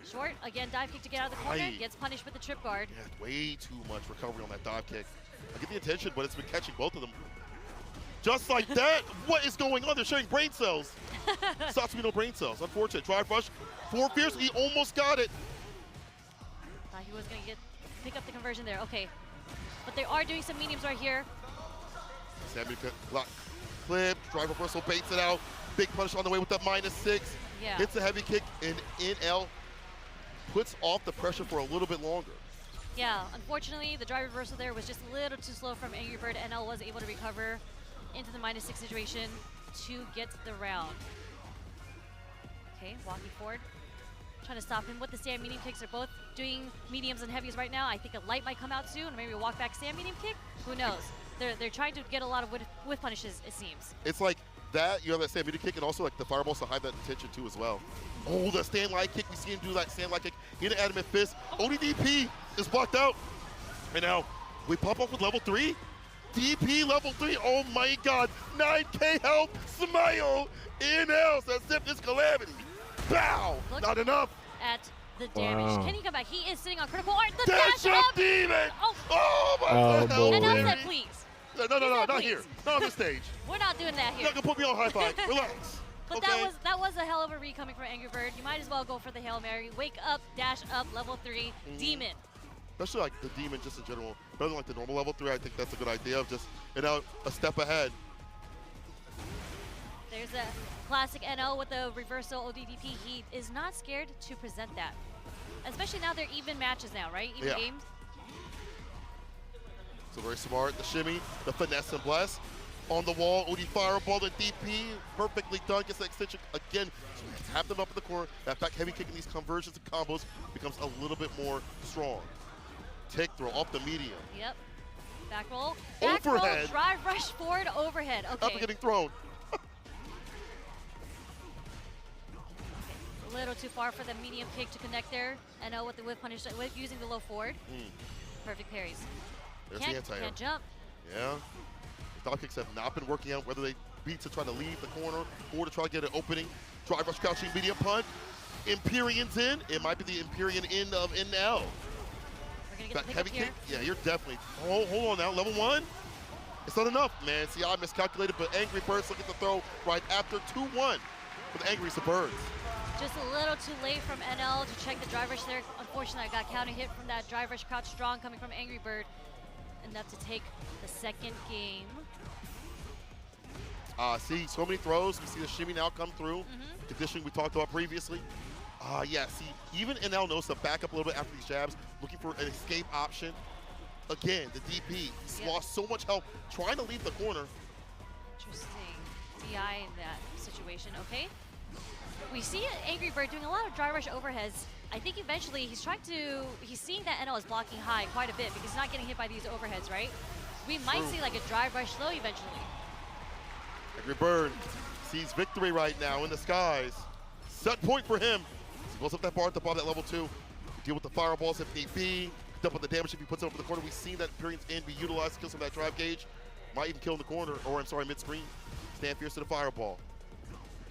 Short, again, dive kick to get out of the corner. Gets punished with the trip guard. Yeah, way too much recovery on that dive kick. I get the attention, but it's been catching both of them. Just like that, what is going on? They're sharing brain cells. Satsumi brain cells. Unfortunate. Drive rush. 4 fierce. He almost got it. Thought he was going to pick up the conversion there. Okay. But they are doing some mediums right here. Sammy block. Clip. Drive reversal baits it out. Big punish on the way with that -6. Yeah. Hits a heavy kick, and NL puts off the pressure for a little bit longer. Yeah, unfortunately, the drive reversal there was just a little too slow from Angry Bird. NL was able to recover into the -6 situation to get the round. Okay, walking forward. Trying to stop him with the stand medium kicks. They're both doing mediums and heavies right now. I think a light might come out soon. Maybe a walk back stand medium kick. Who knows? They're trying to get a lot of whiff punishes, it seems. It's like that, you have that stand medium kick, and also like the fireballs to hide that attention too as well. Oh, the stand light kick. We see him do that stand light kick. Hit an adamant fist. ODDP is blocked out. And now we pop up with level 3. DP level 3. Oh my God. 9K health. Smile. NL says zip this calamity. Bow. Look Not enough. At the damage. Wow. Can he come back? He is sitting on critical art. The Dash dash up up. demon. Oh, my Oh, God. boy. and now Baby. said please. No, not please. here. Not on this stage. We're not doing that You're here. not gonna put me on high five. Relax. But okay? that was a hell of a read coming from Angry Bird. You might as well go for the Hail Mary. Wake up, dash up, level 3, demon. Especially like the demon just in general. Better than like the normal level 3, I think that's a good idea of just, a step ahead. There's a classic NL with the reversal ODDP. He is not scared to present that. Especially now they're even matches now, right? Even games. So very smart. The shimmy, the finesse and bless. On the wall, OD fireball, the DP, perfectly done. Gets the extension again. Tap them up in the corner. That back heavy kick in these conversions and combos becomes a little bit more strong. Take throw off the medium. Yep. Back roll. Back overhead. Roll, drive rush forward, overhead. Okay. After getting thrown. A little too far for the medium kick to connect there. NL with the whip punish, using the low forward. Perfect parries. There's the anti-air. Can't jump. Yeah. The dog kicks have not been working out, whether they beat to try to leave the corner or to try to get an opening. Drive rush crouching medium punt. Empyrean's in. It might be the Empyrean end of NL. We're gonna get Back the heavy here. kick. Yeah, you're definitely. Oh, hold on now. Level 1. It's not enough, man. See, I miscalculated, but Angry Birds will get the throw right after 2-1 for the Angry Birds. Just a little too late from NL to check the drive rush there. Unfortunately, I got counter hit from that drive rush crouch strong coming from Angry Bird. Enough to take the second game. See, so many throws. We see the shimmy now come through. Conditioning we talked about previously. Yeah, see, even NL knows to back up a little bit after these jabs, looking for an escape option. Again, the DP, he's lost so much help trying to leave the corner. Interesting. DI in that situation, okay? We see Angry Bird doing a lot of dry rush overheads. I think eventually he's seeing that NL is blocking high quite a bit because he's not getting hit by these overheads, right? We might see like a drive rush slow eventually. Angry Bird sees victory right now in the skies. Set point for him. He goes up that bar at the bottom of that level 2. Deal with the fireballs if need be. Double the damage if he puts it over the corner. We've seen that Imperium's in be utilized to kill some of that drive gauge. Might even kill in the corner, or I'm sorry, mid-screen. Stand fierce to the fireball.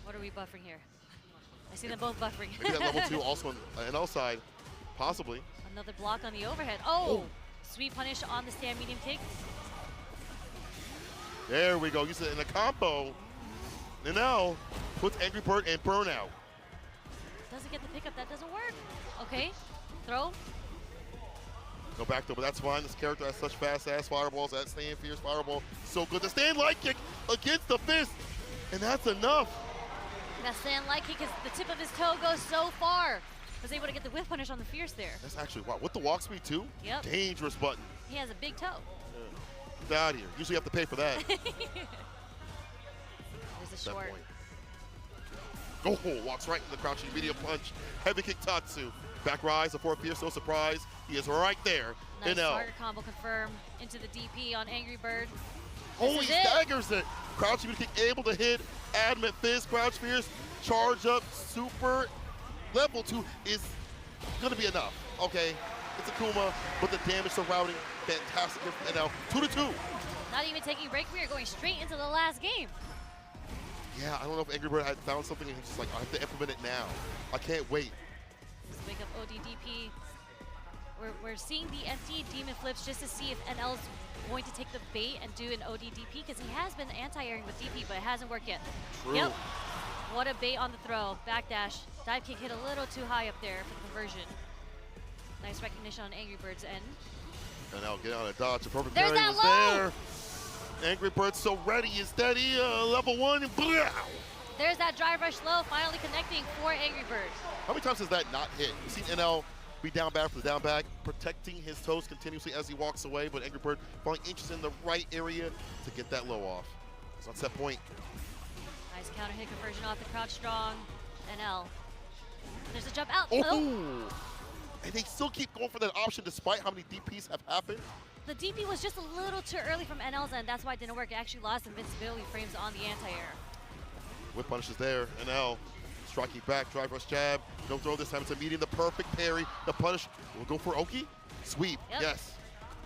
What are we buffering here? I see them both buffering. Maybe that level 2 also on NL side, possibly. Another block on the overhead. Oh! Sweet punish on the stand medium kick. There we go. Use it in a combo. And now puts Angry Bird in burnout. Doesn't get the pickup. That doesn't work. Okay. Throw. Go back though, but that's fine. This character has such fast-ass fireballs. That stand fierce fireball, so good. The stand light kick against the fist, and that's enough. That stand light kick, the tip of his toe goes so far. Was able to get the whip punish on the fierce there. That's actually, wow, with the walk speed too? Yep. Dangerous button. He has a big toe. Get out of here. Usually you have to pay for that. There's a short. Oh, walks right in the crouching medium punch. Heavy kick Tatsu. Back rise, the 4 fierce, no surprise. He is right there. Nice target combo confirmed into the DP on Angry Bird. Oh, he staggers it. Crouching medium kick able to hit. Adamant fist, crouch fierce, charge up, super. Level 2 is gonna be enough. Okay, it's a Kuma, but the damage surrounding, fantastic here from NL. 2-2. Not even taking a break, we are going straight into the last game. Yeah, I don't know if Angry Bird had found something and he's just like, I have to implement it now. I can't wait. Let's wake up ODDP. We're seeing the empty demon flips just to see if NL's going to take the bait and do an ODDP because he has been anti-airing with DP, but it hasn't worked yet. True. Yep. What a bait on the throw. Backdash. Dive kick hit a little too high up there for the conversion. Nice recognition on Angry Bird's end. NL get out of dodge. The perfect There's parry that was low. there. Angry Bird's so ready and steady. Level 1. And blow. There's that drive rush low, finally connecting for Angry Bird. How many times has that not hit? We've seen NL be down bad for the down back, protecting his toes continuously as he walks away, but Angry Bird finally inches in the right area to get that low off. It's on set point. Nice counter hit conversion off the crouch strong. NL. There's a jump out. Oh! And they still keep going for that option despite how many DPs have happened. The DP was just a little too early from NL's end. That's why it didn't work. It actually lost invincibility frames on the anti-air. Whip punish is there. NL striking back, drive rush jab. No throw this time. It's a medium, the perfect parry. The punish will go for Oki. Sweep, yes.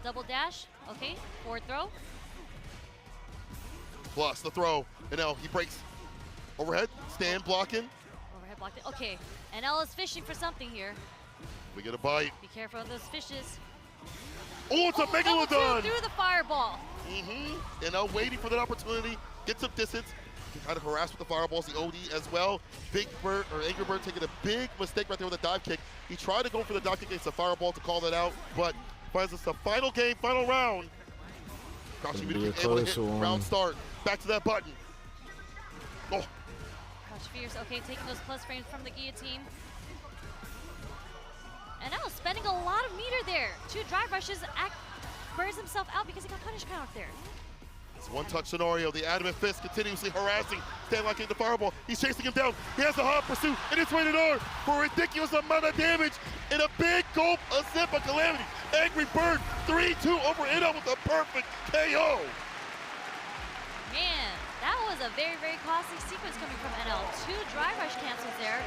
Double dash, okay. Forward throw. Plus the throw. NL, he breaks. Overhead, stand blocking. Overhead blocked it. Okay, NL is fishing for something here. We get a bite. Be careful of those fishes. Oh, it's a megalodon! Through the fireball. NL waiting for that opportunity. Gets some distance. Kind of harassed with the fireballs, the OD as well. Big Bird, or Angry Bird taking a big mistake right there with a dive kick. He tried to go for the dive kick against the fireball to call that out, but finds us the final game, final round. Crouching medium kick able to hit round start. Back to that button. Oh, Crouch Fierce. Okay, taking those plus frames from the guillotine. And now spending a lot of meter there. 2 drive rushes, burns himself out because he got punish count there. It's one-touch scenario. The adamant fist continuously harassing Stan locking the fireball. He's chasing him down. He has a hot pursuit, and it's rated R for a ridiculous amount of damage and a big gulp of sip of Calamity. Angry Bird 3-2 over NL with a perfect KO. Man, that was a very, very costly sequence coming from NL. 2 drive rush cancels there,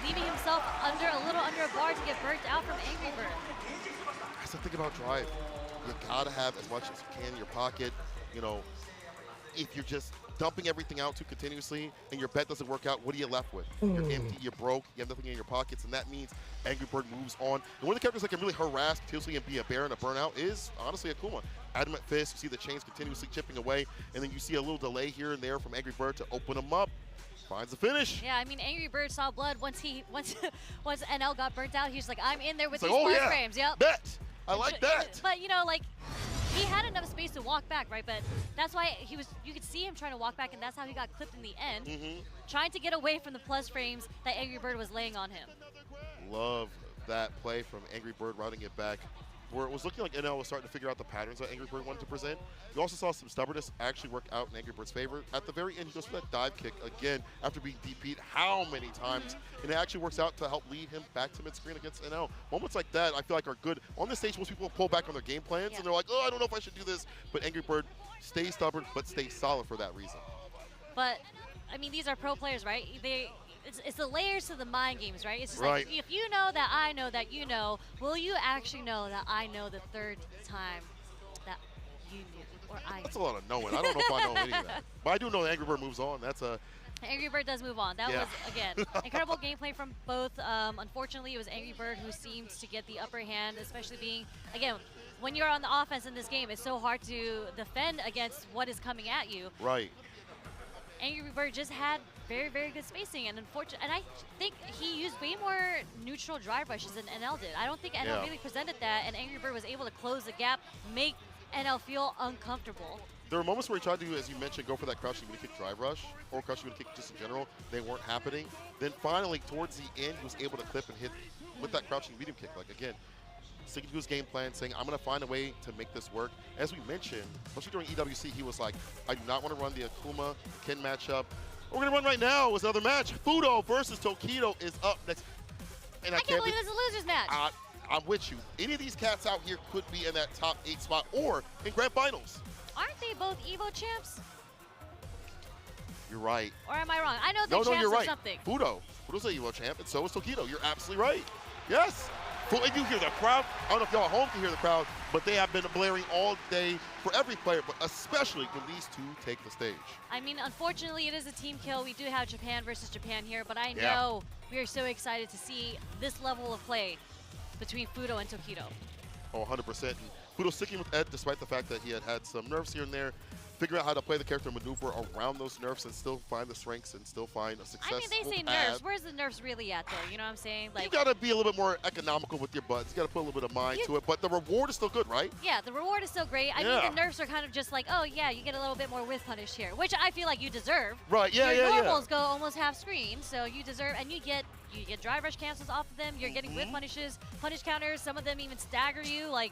leaving himself a little under a bar to get burnt out from Angry Bird. That's the thing about drive. You gotta have as much as you can in your pocket. You know, if you're just dumping everything out too continuously and your bet doesn't work out, what are you left with? You're empty, you're broke, you have nothing in your pockets, and that means Angry Bird moves on. And one of the characters that can really harass continuously and be a bear and a burnout is honestly Akuma. Adamant fist, you see the chains continuously chipping away, and then you see a little delay here and there from Angry Bird to open him up. Finds the finish. Yeah, I mean, Angry Bird saw blood once NL got burnt out. He's like, I'm in there with It's these like, plus frames. Yep. Bet. I like that. But you know, like, he had enough space to walk back, right? But that's why you could see him trying to walk back, and that's how he got clipped in the end, trying to get away from the plus frames that Angry Bird was laying on him. Love that play from Angry Bird routing it back, where it was looking like NL was starting to figure out the patterns that Angry Bird wanted to present. You also saw some stubbornness actually work out in Angry Bird's favor. At the very end, he goes for that dive kick again after being DP'd how many times, and it actually works out to help lead him back to mid-screen against NL. Moments like that I feel like are good. On this stage, most people pull back on their game plans, and they're like, oh, I don't know if I should do this. But Angry Bird stays stubborn, but stays solid for that reason. But, I mean, these are pro players, right? It's the layers to the mind games, right? It's just like, if you know that I know that you know, will you actually know that I know the third time that you knew, or I knew? That's a lot of knowing. I don't know if I know any of that. But I do know that Angry Bird moves on. That's a... Angry Bird does move on. That was, again, incredible gameplay from both. Unfortunately, it was Angry Bird who seemed to get the upper hand, especially being, again, when you're on the offense in this game, it's so hard to defend against what is coming at you. Right. Angry Bird just had very, very good spacing, and I think he used way more neutral drive rushes than NL did. I don't think NL really presented that, and Angry Bird was able to close the gap, make NL feel uncomfortable. There were moments where he tried to, as you mentioned, go for that crouching mini kick drive rush, or crouching mini kick just in general. They weren't happening. Then finally, towards the end, he was able to clip and hit with that crouching medium kick. Like, again, sticking to his game plan, saying, I'm going to find a way to make this work. As we mentioned, especially during EWC, he was like, I do not want to run the Akuma-Ken matchup. What we're going to run right now is another match. Fudo versus Tokido is up next. And I can't believe it's a loser's match. I'm with you. Any of these cats out here could be in that top 8 spot or in grand finals. Aren't they both Evo champs? You're right. Or am I wrong? I know they're champs you're right. of something. Fudo's an Evo champ, and so is Tokido. You're absolutely right. Yes. And you hear the crowd. I don't know if y'all at home can hear the crowd, but they have been blaring all day for every player, but especially when these two take the stage. I mean, unfortunately, it is a team kill. We do have Japan versus Japan here, but I know we are so excited to see this level of play between Fudo and Tokido. Oh, 100%. And Fudo sticking with Ed despite the fact that he had some nerfs here and there, figure out how to play the character and maneuver around those nerfs and still find the strengths and still find a successful I mean, they say path. nerfs. Where's the nerfs really at, though? You know what I'm saying? Like, you got to be a little bit more economical with your buttons. You got to put a little bit of mind to it, but the reward is still good, right? Yeah, the reward is still great. I mean, the nerfs are kind of just like, oh, yeah, you get a little bit more with punish here, which I feel like you deserve. Right, yeah, Your normals go almost half screen, so you deserve, and you get drive rush cancels off of them. You're getting with punishes, punish counters. Some of them even stagger you. Like,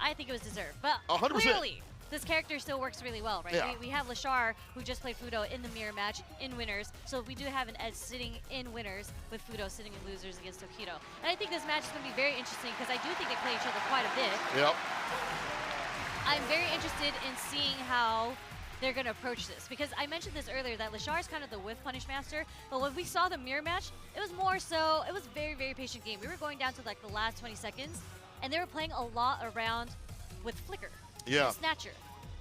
I think it was deserved. But 100%. Clearly, this character still works really well, right? Yeah. We have Lashar, who just played Fudo in the mirror match in winners. So we do have an Ed sitting in winners with Fudo sitting in losers against Tokido. And I think this match is going to be very interesting because I do think they play each other quite a bit. Yep. I'm very interested in seeing how they're going to approach this, because I mentioned this earlier that Lashar is kind of the whiff punish master, but when we saw the mirror match, it was more so, it was a very, very patient game. We were going down to like the last 20 seconds, and they were playing a lot around with flicker, and snatcher.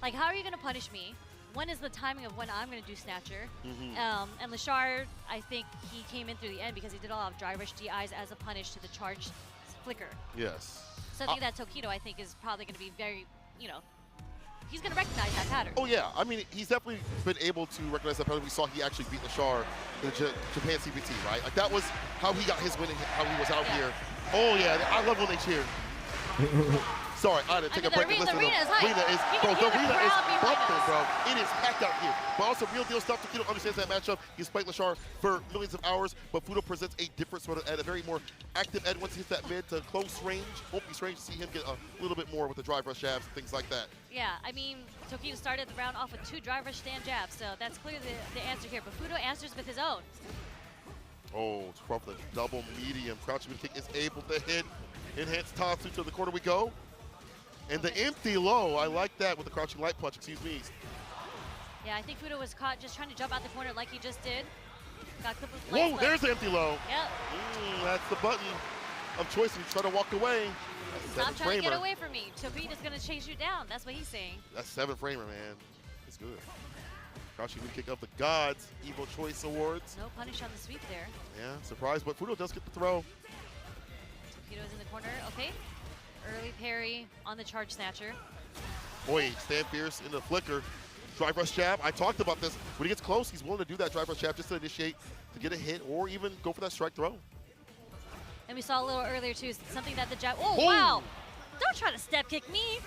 Like, how are you going to punish me? When is the timing of when I'm going to do snatcher? And Lashar, I think he came in through the end because he did a lot of drive rush DIs as a punish to the charged flicker. Yes. Something that Tokido, I think, is probably going to be very, you know, he's going to recognize that pattern. Oh, yeah. I mean, he's definitely been able to recognize that pattern. We saw he actually beat Lashar in the Japan CPT, right? Like, that was how he got his win and how he was out here. Oh, yeah. I love when they cheer. Sorry, I had to take a break and listen to them. Arena is, bro, the arena is bumping, bro. It is packed out here. But also, real deal stuff. Tokido understands that matchup. He's played Lashar for millions of hours, but Fudo presents a different sort of, at a very more active edge. Once he hits that mid to close range, won't be strange to see him get a little bit more with the drive rush jabs and things like that. Yeah, I mean, Tokido started the round off with 2 drive rush stand jabs, so that's clearly the answer here. But Fudo answers with his own. Oh, it's from the double medium. Crouching mid kick is able to hit. Enhanced Tatsu to the corner we go. And the empty low, I like that with the crouching light punch, excuse me. Yeah, I think Fudo was caught just trying to jump out the corner like he just did. Got clipped with whoa, there's the empty low. Yep. That's the button of choice when you try to walk away. Stop trying to get away from me. Tokido's going to chase you down. That's what he's saying. That's 7-framer, man. It's good. Crouching mid kick of the gods. Evo Choice Awards. No punish on the sweep there. Yeah, surprise, but Fudo does get the throw. Tokido's in the corner. Okay. Early parry on the charge snatcher. Boy, stand fierce into the flicker. Drive rush jab. I talked about this. When he gets close, he's willing to do that drive rush jab just to initiate, to get a hit, or even go for that strike throw. And we saw a little earlier, too, something that the jab. Oh, wow. Don't try to step kick me.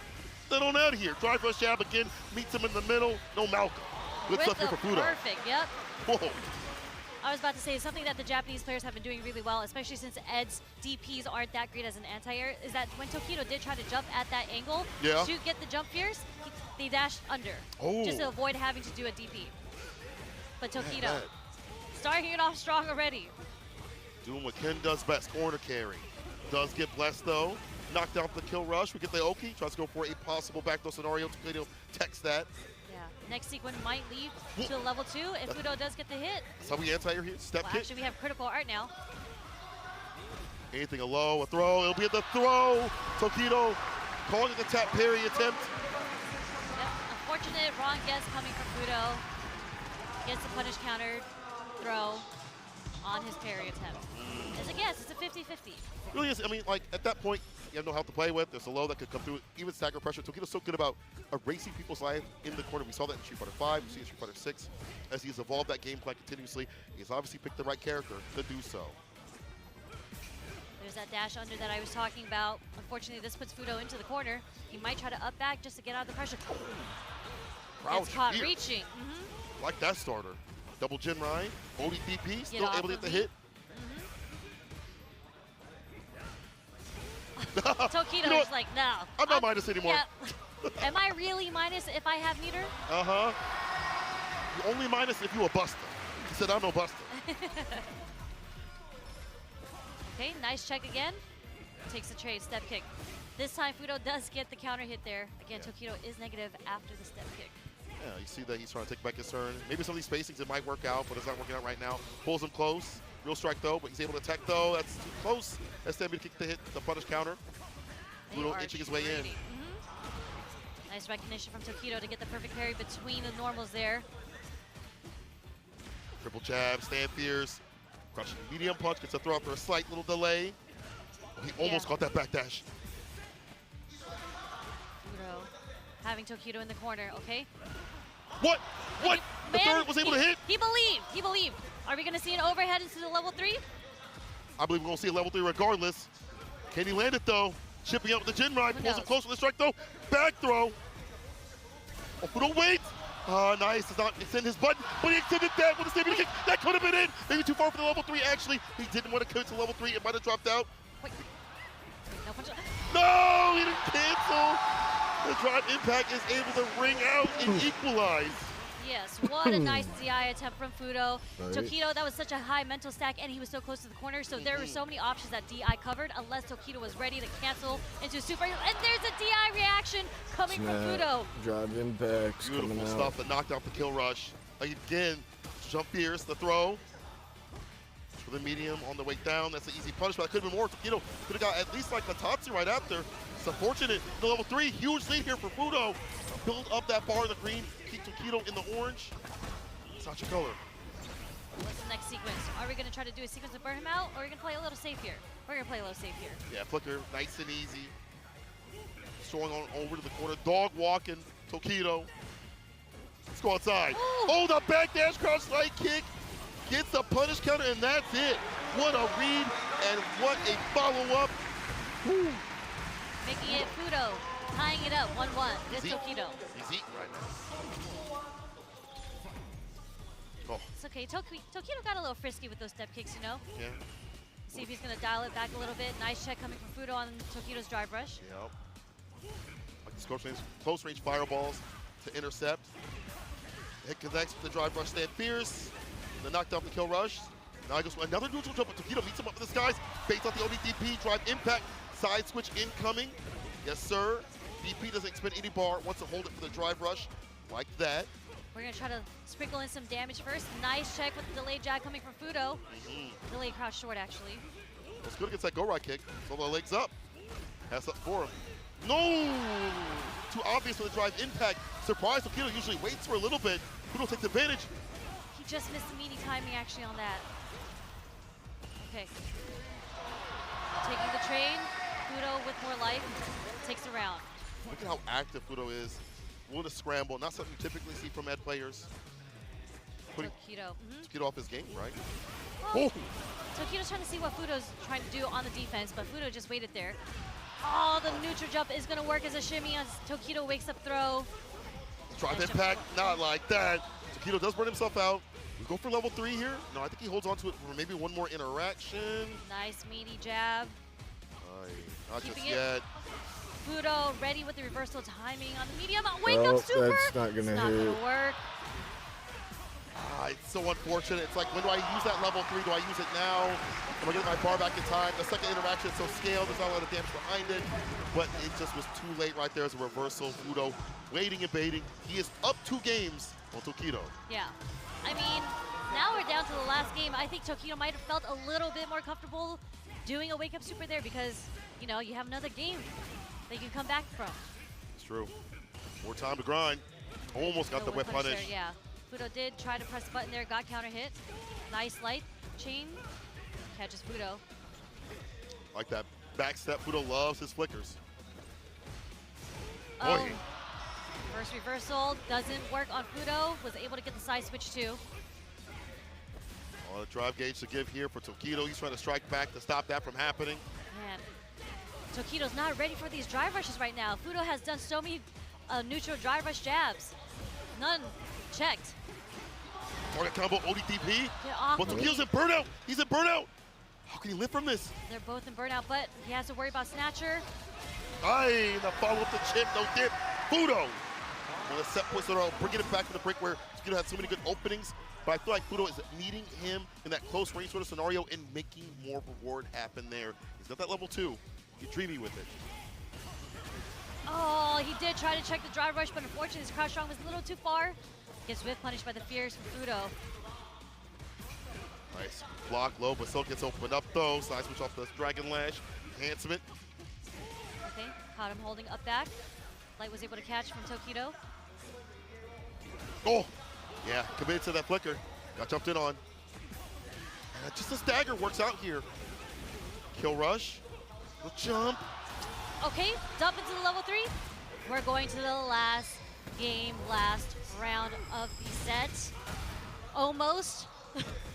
Get on out of here. Drive rush jab again. Meets him in the middle. No Malcolm. Good stuff here for Fudo. Perfect, yep. Whoa. I was about to say something that the Japanese players have been doing really well, especially since Ed's DPs aren't that great as an anti-air, is that when Tokido did try to jump at that angle to get the jump fierce, they dashed under just to avoid having to do a DP. But Tokido, starting it off strong already. Doing what Ken does best, corner carry. Does get blessed though. Knocked out the kill rush. We get the Oki, tries to go for a possible backdoor scenario. Tokido texts that. Next sequence might lead to level 2 if Fudo does get the hit. That's how we anti-air here. Step kick. Actually, we have critical art now. Anything a low, a throw. It'll be at the throw. Tokido calling it the tap parry attempt. Yep. Unfortunate wrong guess coming from Fudo. Gets the punish countered throw on his parry attempt. As a guess, it's a 50-50. Really is. I mean, like, at that point, you have no help to play with. There's a low that could come through, even stagger pressure. Tokido's so good about erasing people's life in the corner. We saw that in Street Fighter 5, we see in Street Fighter 6. As he's evolved that game plan continuously, he's obviously picked the right character to do so. There's that dash under that I was talking about. Unfortunately, this puts Fudo into the corner. He might try to up back just to get out of the pressure. Gets caught reaching. Like that starter. Double Jinrai, ODDP, still able to get the hit. Tokido's like, no. I'm not minus anymore. Yeah. Am I really minus if I have meter? Uh-huh. You're only minus if you a buster. He said, I'm no buster. Okay, nice check again. Takes the trade, step kick. This time Fudo does get the counter hit there. Again, Tokido is negative after the step kick. Yeah, you see that he's trying to take back his turn. Maybe some of these spacings, it might work out, but it's not working out right now. Pulls him close. Real strike though, but he's able to attack though. That's too close. That's the kick to hit the punish counter. Fudo inching his way in. Nice recognition from Tokido to get the perfect parry between the normals there. Triple jab, stand fierce. Crushing medium punch, gets a throw after a slight little delay. He almost caught that backdash. Fudo having Tokido in the corner, okay? What? What? The third was able to hit? He believed. He believed. Are we going to see an overhead into the level 3? I believe we're going to see a level 3 regardless. Can he land it though? Chipping out with the Jinrai, pulls him close with the strike though. Back throw. Oh, Fudo wait. Nice, does not extend his button, but he extended that with a standing kick. That could have been it. Maybe too far for the level 3 actually. He didn't want to commit to level 3. It might have dropped out. Wait. No, he didn't cancel. The drive impact is able to ring out and equalize. Yes, what a nice DI attempt from Fudo. Tokido, that was such a high mental stack, and he was so close to the corner, so there were so many options that DI covered, unless Tokido was ready to cancel into super. And there's a DI reaction coming from Fudo. Drive impacts coming out. Beautiful stuff that knocked out the kill rush. Again, jump fierce, the throw. For the medium on the way down, that's an easy punish, but that could have been more. Tokido could have got at least like a Tatsu right after. It's unfortunate. The level 3, huge lead here for Fudo. Build up that bar in the green, keep Tokido in the orange. It's not your color. What's the next sequence? Are we going to try to do a sequence to burn him out, or are we going to play a little safe here? We're going to play a little safe here. Yeah, flicker, nice and easy. Throwing on over to the corner, dog walking, Tokido. Let's go outside. Oh, the backdash crouch slide kick. Gets the punish counter, and that's it. What a read, and what a follow-up. making it Fudo, tying it up 1-1 with Tokido. He's eating right now. Oh. It's okay. Tokido got a little frisky with those step kicks, you know? Yeah. See if he's going to dial it back a little bit. Nice check coming from Fudo on Tokido's drive rush. Yep. Like these close range fireballs to intercept. It connects with the drive rush, stand fierce. The knockdown the kill rush. Now he goes for another neutral jump, but Tokido meets him up in the skies. Baits out the ODDP, drive impact, side switch incoming. Yes, sir. DP doesn't expend any bar, wants to hold it for the drive rush, like that. We're going to try to sprinkle in some damage first. Nice check with the delayed jab coming from Fudo. Delayed crouch short, actually. It's good against that go right kick. So the legs up. Pass up for him. No! Too obvious for the drive impact. Surprise, Tokido usually waits for a little bit. Fudo takes advantage. He just missed the meaty timing, actually, on that. Okay. Taking the train. Fudo with more life. Takes the round. Look at how active Fudo is. Willing to scramble. Not something you typically see from Ed players. Putting Tokido off his game, right? Oh. Tokido's trying to see what Fudo's trying to do on the defense, but Fudo just waited there. Oh, the neutral jump is going to work as a shimmy as Tokido wakes up throw. Drive impact, not like that. Tokido does burn himself out. We go for level 3 here. No, I think he holds on to it for maybe one more interaction. Nice meaty jab. Not just yet. Fudo ready with the reversal timing on the medium. Wake up super! That's not gonna work. It's so unfortunate. It's like, when do I use that level 3? Do I use it now? Am I getting my bar back in time? The second interaction is so scaled, there's not a lot of damage behind it. But it just was too late right there as a reversal. Fudo waiting and baiting. He is up 2 games on Tokido. Yeah. I mean, now we're down to the last game. I think Tokido might have felt a little bit more comfortable doing a wake up super there because, you know, you have another game that you can come back from. It's true. More time to grind. Almost got the whip punish. There, yeah. Fudo did try to press the button there, got counter hit. Nice light chain. Catches Fudo. Like that back step. Fudo loves his flickers. Oh. First reversal doesn't work on Fudo. Was able to get the side switch too. A drive gauge to give here for Tokido. He's trying to strike back to stop that from happening. Man, Tokido's not ready for these drive rushes right now. Fudo has done so many neutral drive rush jabs. None checked. Target combo ODDP. But Tokido's in burnout. He's in burnout. How can he live from this? They're both in burnout, but he has to worry about Snatcher. Aye, the follow up the chip, no dip. Fudo. When the set points are bringing it back to the break where Tokido had so many good openings. But I feel like Fudo is meeting him in that close range sort of scenario and making more reward happen there. He's got that level 2. Get dreamy with it. Oh, he did try to check the drive rush, but unfortunately his crouch strong was a little too far. Gets whip punished by the fears from Fudo. Nice block low, but still gets opened up though. Side switch off the Dragon Lash. Enhancement. Okay, caught him holding up back. Light was able to catch from Tokido. Oh! Yeah, committed to that flicker. Got jumped in on. Just a stagger works out here. Kill rush. The jump. Okay, dump into the level 3. We're going to the last game, last round of the set. Almost.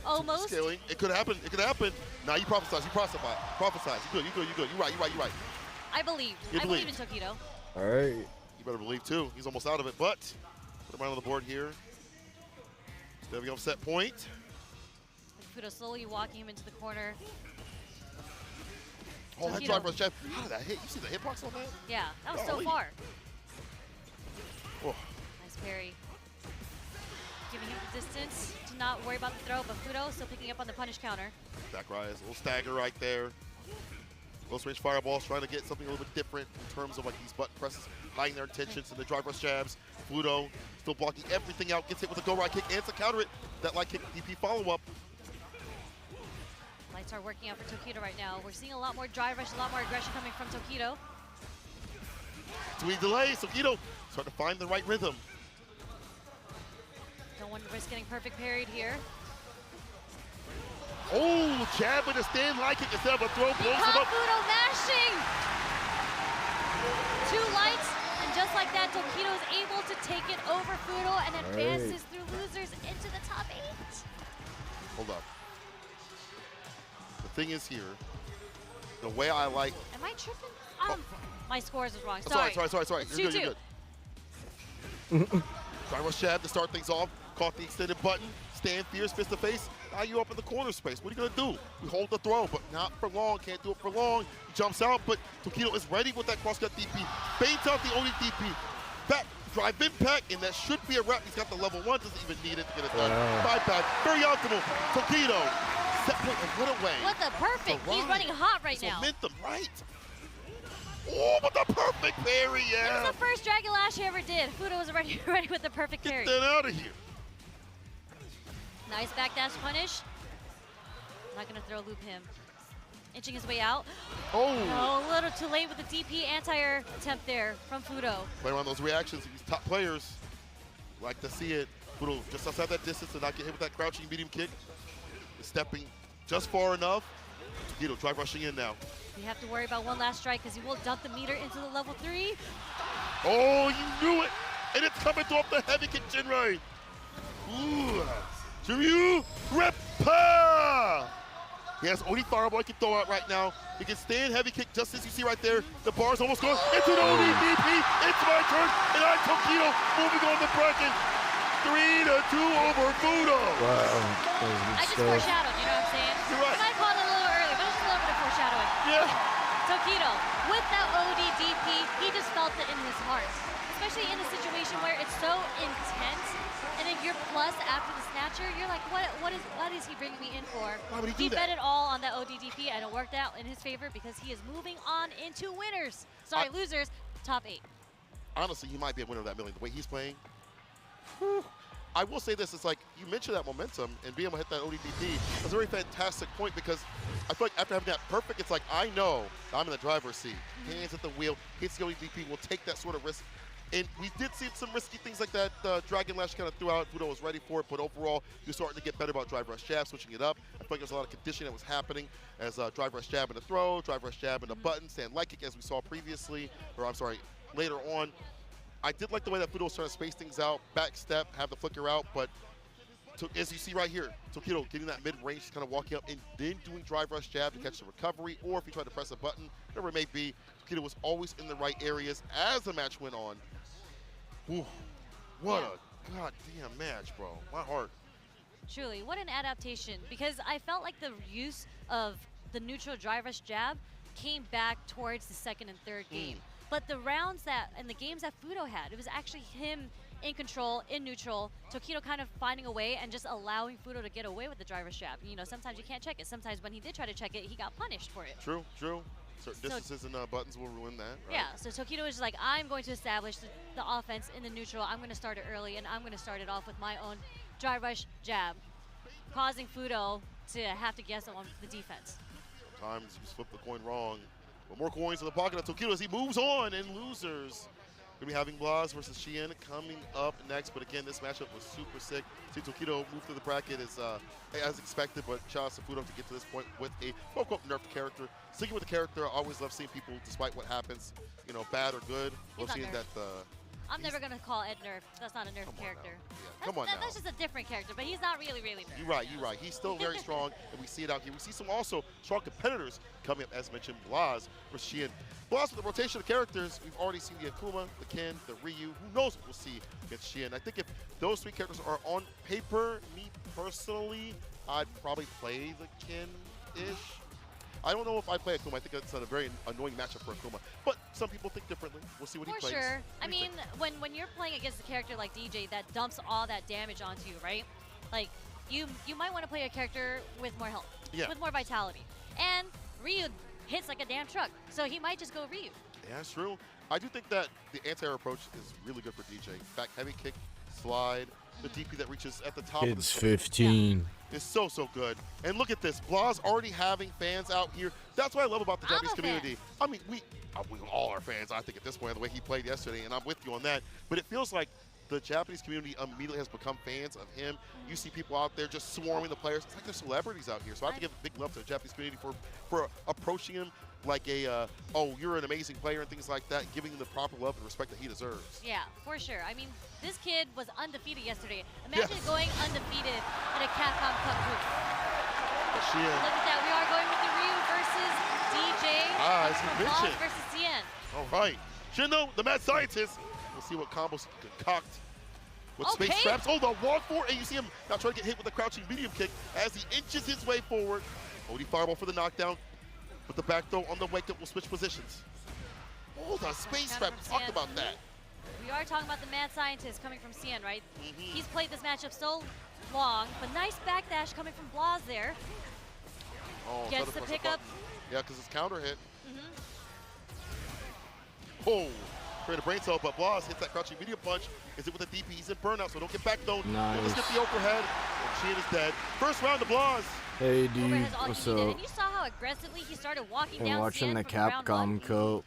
Almost. Scaling. It could happen. It could happen. Now you prophesize. You prophesize. You good. You right. I believe. I believe in Tokido. All right. You better believe too. He's almost out of it, but put him right on the board here. Stepping up set point. Fudo slowly walking him into the corner. Oh, that drive rush jab. How did that hit? You see the hitbox on that? Yeah, that was so far. Oh. Nice parry. Giving him the distance to not worry about the throw, but Fudo still picking up on the punish counter. Back rise, a little stagger right there. Close range fireballs, trying to get something a little bit different in terms of like these button presses, hiding their intentions and the drive rush jabs. Fudo still blocking everything out, gets hit with a go right kick and to counter it. That light kick DP follow-up. Lights are working out for Tokido right now. We're seeing a lot more drive rush, a lot more aggression coming from Tokido. Too many delays, Tokido starting to find the right rhythm. Don't want to risk getting perfect parried here. Oh, jab with a stand light kick instead of a throw, blows him up. Fudo mashing! 2 lights, and just like that, Tokido is able to take it over Fudo and advances through losers into the top 8. Hold up. The thing is here, the way I like... Am I tripping? My scores was wrong. Sorry. It's You're good. Driver jab to start things off. Caught the extended button. Stand fierce, fist to face. Now you up in the corner space. What are you going to do? We hold the throw, but not for long. Can't do it for long. He jumps out, but Tokido is ready with that cross-cut DP. Baits out the OD DP. Back, drive impact, and that should be a wrap. He's got the level 1. Doesn't even need it to get it done. Bypass. Very optimal. Tokido. Set point and run away. What the perfect. He's running hot right now. Momentum, right? Oh, but the perfect parry, yeah. It was the first Dragon Lash he ever did. Fudo was ready with the perfect parry. Get that out of here. Nice backdash punish. Not gonna throw loop him. Inching his way out. Oh. No, a little too late with the DP anti-air attempt there from Fudo. Play around those reactions. These top players like to see it. Fudo just outside that distance and not get hit with that crouching medium kick. Stepping just far enough. Tokido drive rushing in now. You have to worry about one last strike because he will dump the meter into the level 3. Oh, you knew it! And it's coming off the heavy kick, Jinrai. Ooh. Jiryu Repa! He has OD fireball he can throw out right now. He can stand heavy kick just as you see right there. The bar's almost gone into the OD DP. It's my turn, and I'm Tokido moving on the bracket. 3-2 over Fudo. Wow. I just foreshadowed, you know what I'm saying? You're right. I might call it a little early, but it's a little bit of foreshadowing. Yeah. Tokido, with that OD DP, he just felt it in his heart. Especially in a situation where it's so intense, and then you're plus after the snatcher, you're like, what is he bringing me in for? Why would he do bet it all on that OD DP, and it worked out in his favor because he is moving on into winners. Sorry, losers, top 8. Honestly, he might be a winner of that million. The way he's playing, whew. I will say this, it's like, you mentioned that momentum and being able to hit that ODDP. That's a very fantastic point because I feel like after having that perfect, it's like, I know I'm in the driver's seat. Hands at the wheel, hits the ODDP, will take that sort of risk. And we did see some risky things like that. Dragon Lash kind of threw out. Fudo was ready for it, but overall, you're starting to get better about drive rush jab, switching it up. I feel like there's a lot of conditioning that was happening as drive rush jab in the throw, drive rush jab in the button, stand light kick as we saw previously, or I'm sorry, later on. I did like the way that Fudo was trying to space things out, back step, have the flicker out, but as you see right here, Tokido getting that mid-range, just kind of walking up and then doing drive rush jab to catch the recovery, or if he tried to press a button, whatever it may be, Tokido was always in the right areas as the match went on. Ooh, what a goddamn match, bro. My heart. Truly, what an adaptation, because I felt like the use of the neutral drive rush jab came back towards the second and third game. But the rounds and the games that Fudo had, it was actually him in control, in neutral, Tokido kind of finding a way and just allowing Fudo to get away with the driver's jab. You know, sometimes you can't check it. Sometimes when he did try to check it, he got punished for it. True. Certain distances and buttons will ruin that, right? Yeah, so Tokido is just like, I'm going to establish the offense in the neutral. I'm going to start it early, and I'm going to start it off with my own drive rush jab, causing Fudo to have to guess on the defense. Sometimes you flip the coin wrong. But more coins in the pocket of Tokido as he moves on, and losers. We're going to be having Blas versus Xian coming up next. But again, this matchup was super sick. See, Tokido move through the bracket as expected, but shout out to Fudo to get to this point with a quote-unquote nerfed character. Sticking with the character, I always love seeing people, despite what happens, you know, bad or good. We'll see that I'm never going to call Ed nerf. That's not a nerf character. Yeah, come on now. That's just a different character, but he's not really nerf. You're right. He's still very strong, and we see it out here. We see some also strong competitors coming up, as mentioned, Blas versus Xian. Blas with the rotation of characters, we've already seen the Akuma, the Ken, the Ryu. Who knows what we'll see against Xian. I think if those three characters are on paper, me personally, I'd probably play the Ken-ish. I don't know if I play Akuma. I think it's a very annoying matchup for Akuma. But some people think differently. We'll see what he plays. For sure. I mean, when you're playing against a character like DJ that dumps all that damage onto you, right? Like, you might want to play a character with more health, with more vitality. And Ryu hits like a damn truck, so he might just go Ryu. Yeah, that's true. I do think that the anti-air approach is really good for DJ. Back heavy kick, slide, the DP that reaches at the top of the 15. Is so good. And look at this. Blas already having fans out here. That's what I love about the Japanese community. I mean, we all are fans, I think, at this point, the way he played yesterday, and I'm with you on that. But it feels like the Japanese community immediately has become fans of him. You see people out there just swarming the players. It's like they're celebrities out here. So I have to give a big love to the Japanese community for approaching him like a, oh, you're an amazing player and things like that, giving him the proper love and respect that he deserves. Yeah, for sure. I mean, this kid was undefeated yesterday. Imagine going undefeated in a Capcom Cup group. Look at that. We are going with the Ryu versus DJ. As you mentioned. Versus Xian. All right. Shindo, the mad scientist. We'll see what combos he concoct with space traps. Oh, the walk forward. And you see him now trying to get hit with a crouching medium kick as he inches his way forward. OD fireball for the knockdown. With the back throw on the wake up, will switch positions. Oh, the space trap. We talked about that. We are talking about the mad scientist coming from CN, right? He's played this matchup so long, but nice backdash coming from Blaz there. Oh, gets the pickup. Yeah, because it's counter hit. Oh, create a brain cell, but Blaz hits that crouching medium punch. Is it with a DP? He's in burnout, so don't get back though. Nice. Let's get the overhead. And Sheehan is dead. First round to Blaz. Hey, dude, what's up? And you saw how aggressively he started walking down watching CN the from round one. Capcom Cup.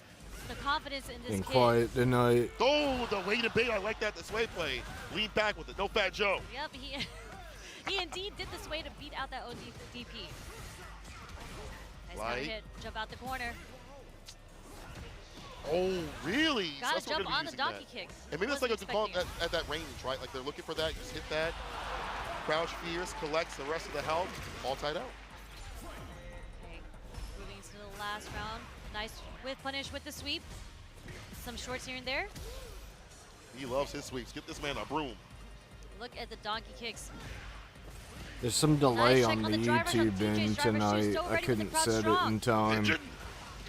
The confidence in this And kid. quiet tonight. Oh, the wait and bait. I like that. The sway play. Lean back with it. No Fat Joe. Yep, he indeed did the sway to beat out that ODP. Nice counter hit. Jump out the corner. Oh, really? Gotta So jump on the donkey kick. And maybe that's like a good call at that range, right? Like they're looking for that. You just hit that. Crouch fierce, collects the rest of the health. All tied out. Okay, moving to the last round. Nice with punish with the sweep. Some shorts here and there. He loves his sweeps. Get this man a broom. Look at the donkey kicks. There's some delay Nice on check the on the drive rush on YouTube TJ's in drive rush. She's tonight. so I ready with the couldn't crowd set it strong. in time.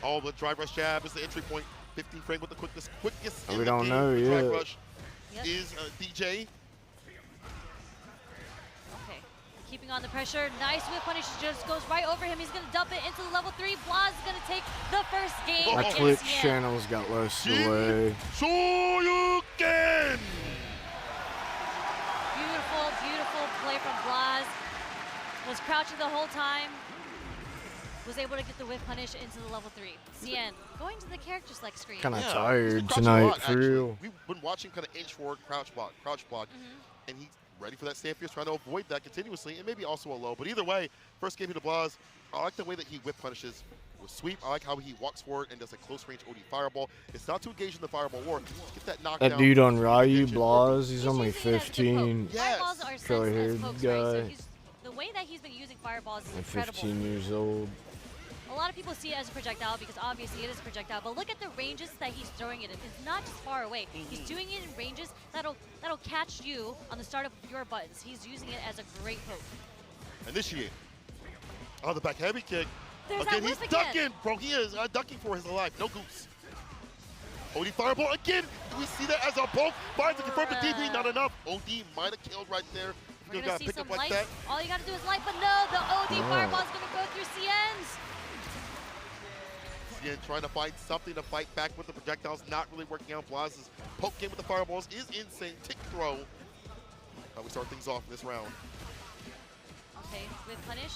Oh, the drive rush jab is the entry point. 15 frame with the quickest in We the don't game. know The yet. drive rush is DJ. Okay, keeping on the pressure. Nice whip punish, just goes right over him. He's gonna dump it into the level 3. Blaz is gonna take the first game. My against Twitch CN. channel's got less delay. Shoryuken! Beautiful, beautiful play from Blaz. Was crouching the whole time. Was able to get the whip punish into the level 3. CN going to the character select screen. Kind of Yeah, tired he's been crouching a tonight, lot, for actually. real. We've been watching kind of inch forward, crouch block, and he's ready for that stand fierce, trying to avoid that continuously, and maybe also a low. But either way, first game to Blaz, I like the way that he whip punishes with sweep. I like how he walks forward and does a close range OD fireball. It's not to engage in the fireball war. Just get that knockdown. That dude on Ryu, Blaz, he's only using it as a good poke. 15. Yes. Fireballs are Curly sensed as haired pokes, guy. right? So the way that he's been using fireballs is And incredible. 15 years old. A lot of people see it as a projectile because obviously it is a projectile, but look at the ranges that he's throwing it in. It's not just far away. He's doing it in ranges that'll catch you on the start of your buttons. He's using it as a great poke. Initiate. Oh, the back heavy kick. There's Again, that he's whip again. ducking, bro. He is ducking for his life. No goose. OD fireball again. Do we see that as a poke? Finds to confirm the DP. Not enough. OD might have killed right there. We're You gonna gotta see pick some up like light. that. All you gotta do is light, but no, the OD fireball is gonna go through CN's. Again, trying to find something to fight back with the projectiles. Not really working out. Blaz's poke game with the fireballs is insane. Tick throw. How we start things off in this round. Okay, with punish.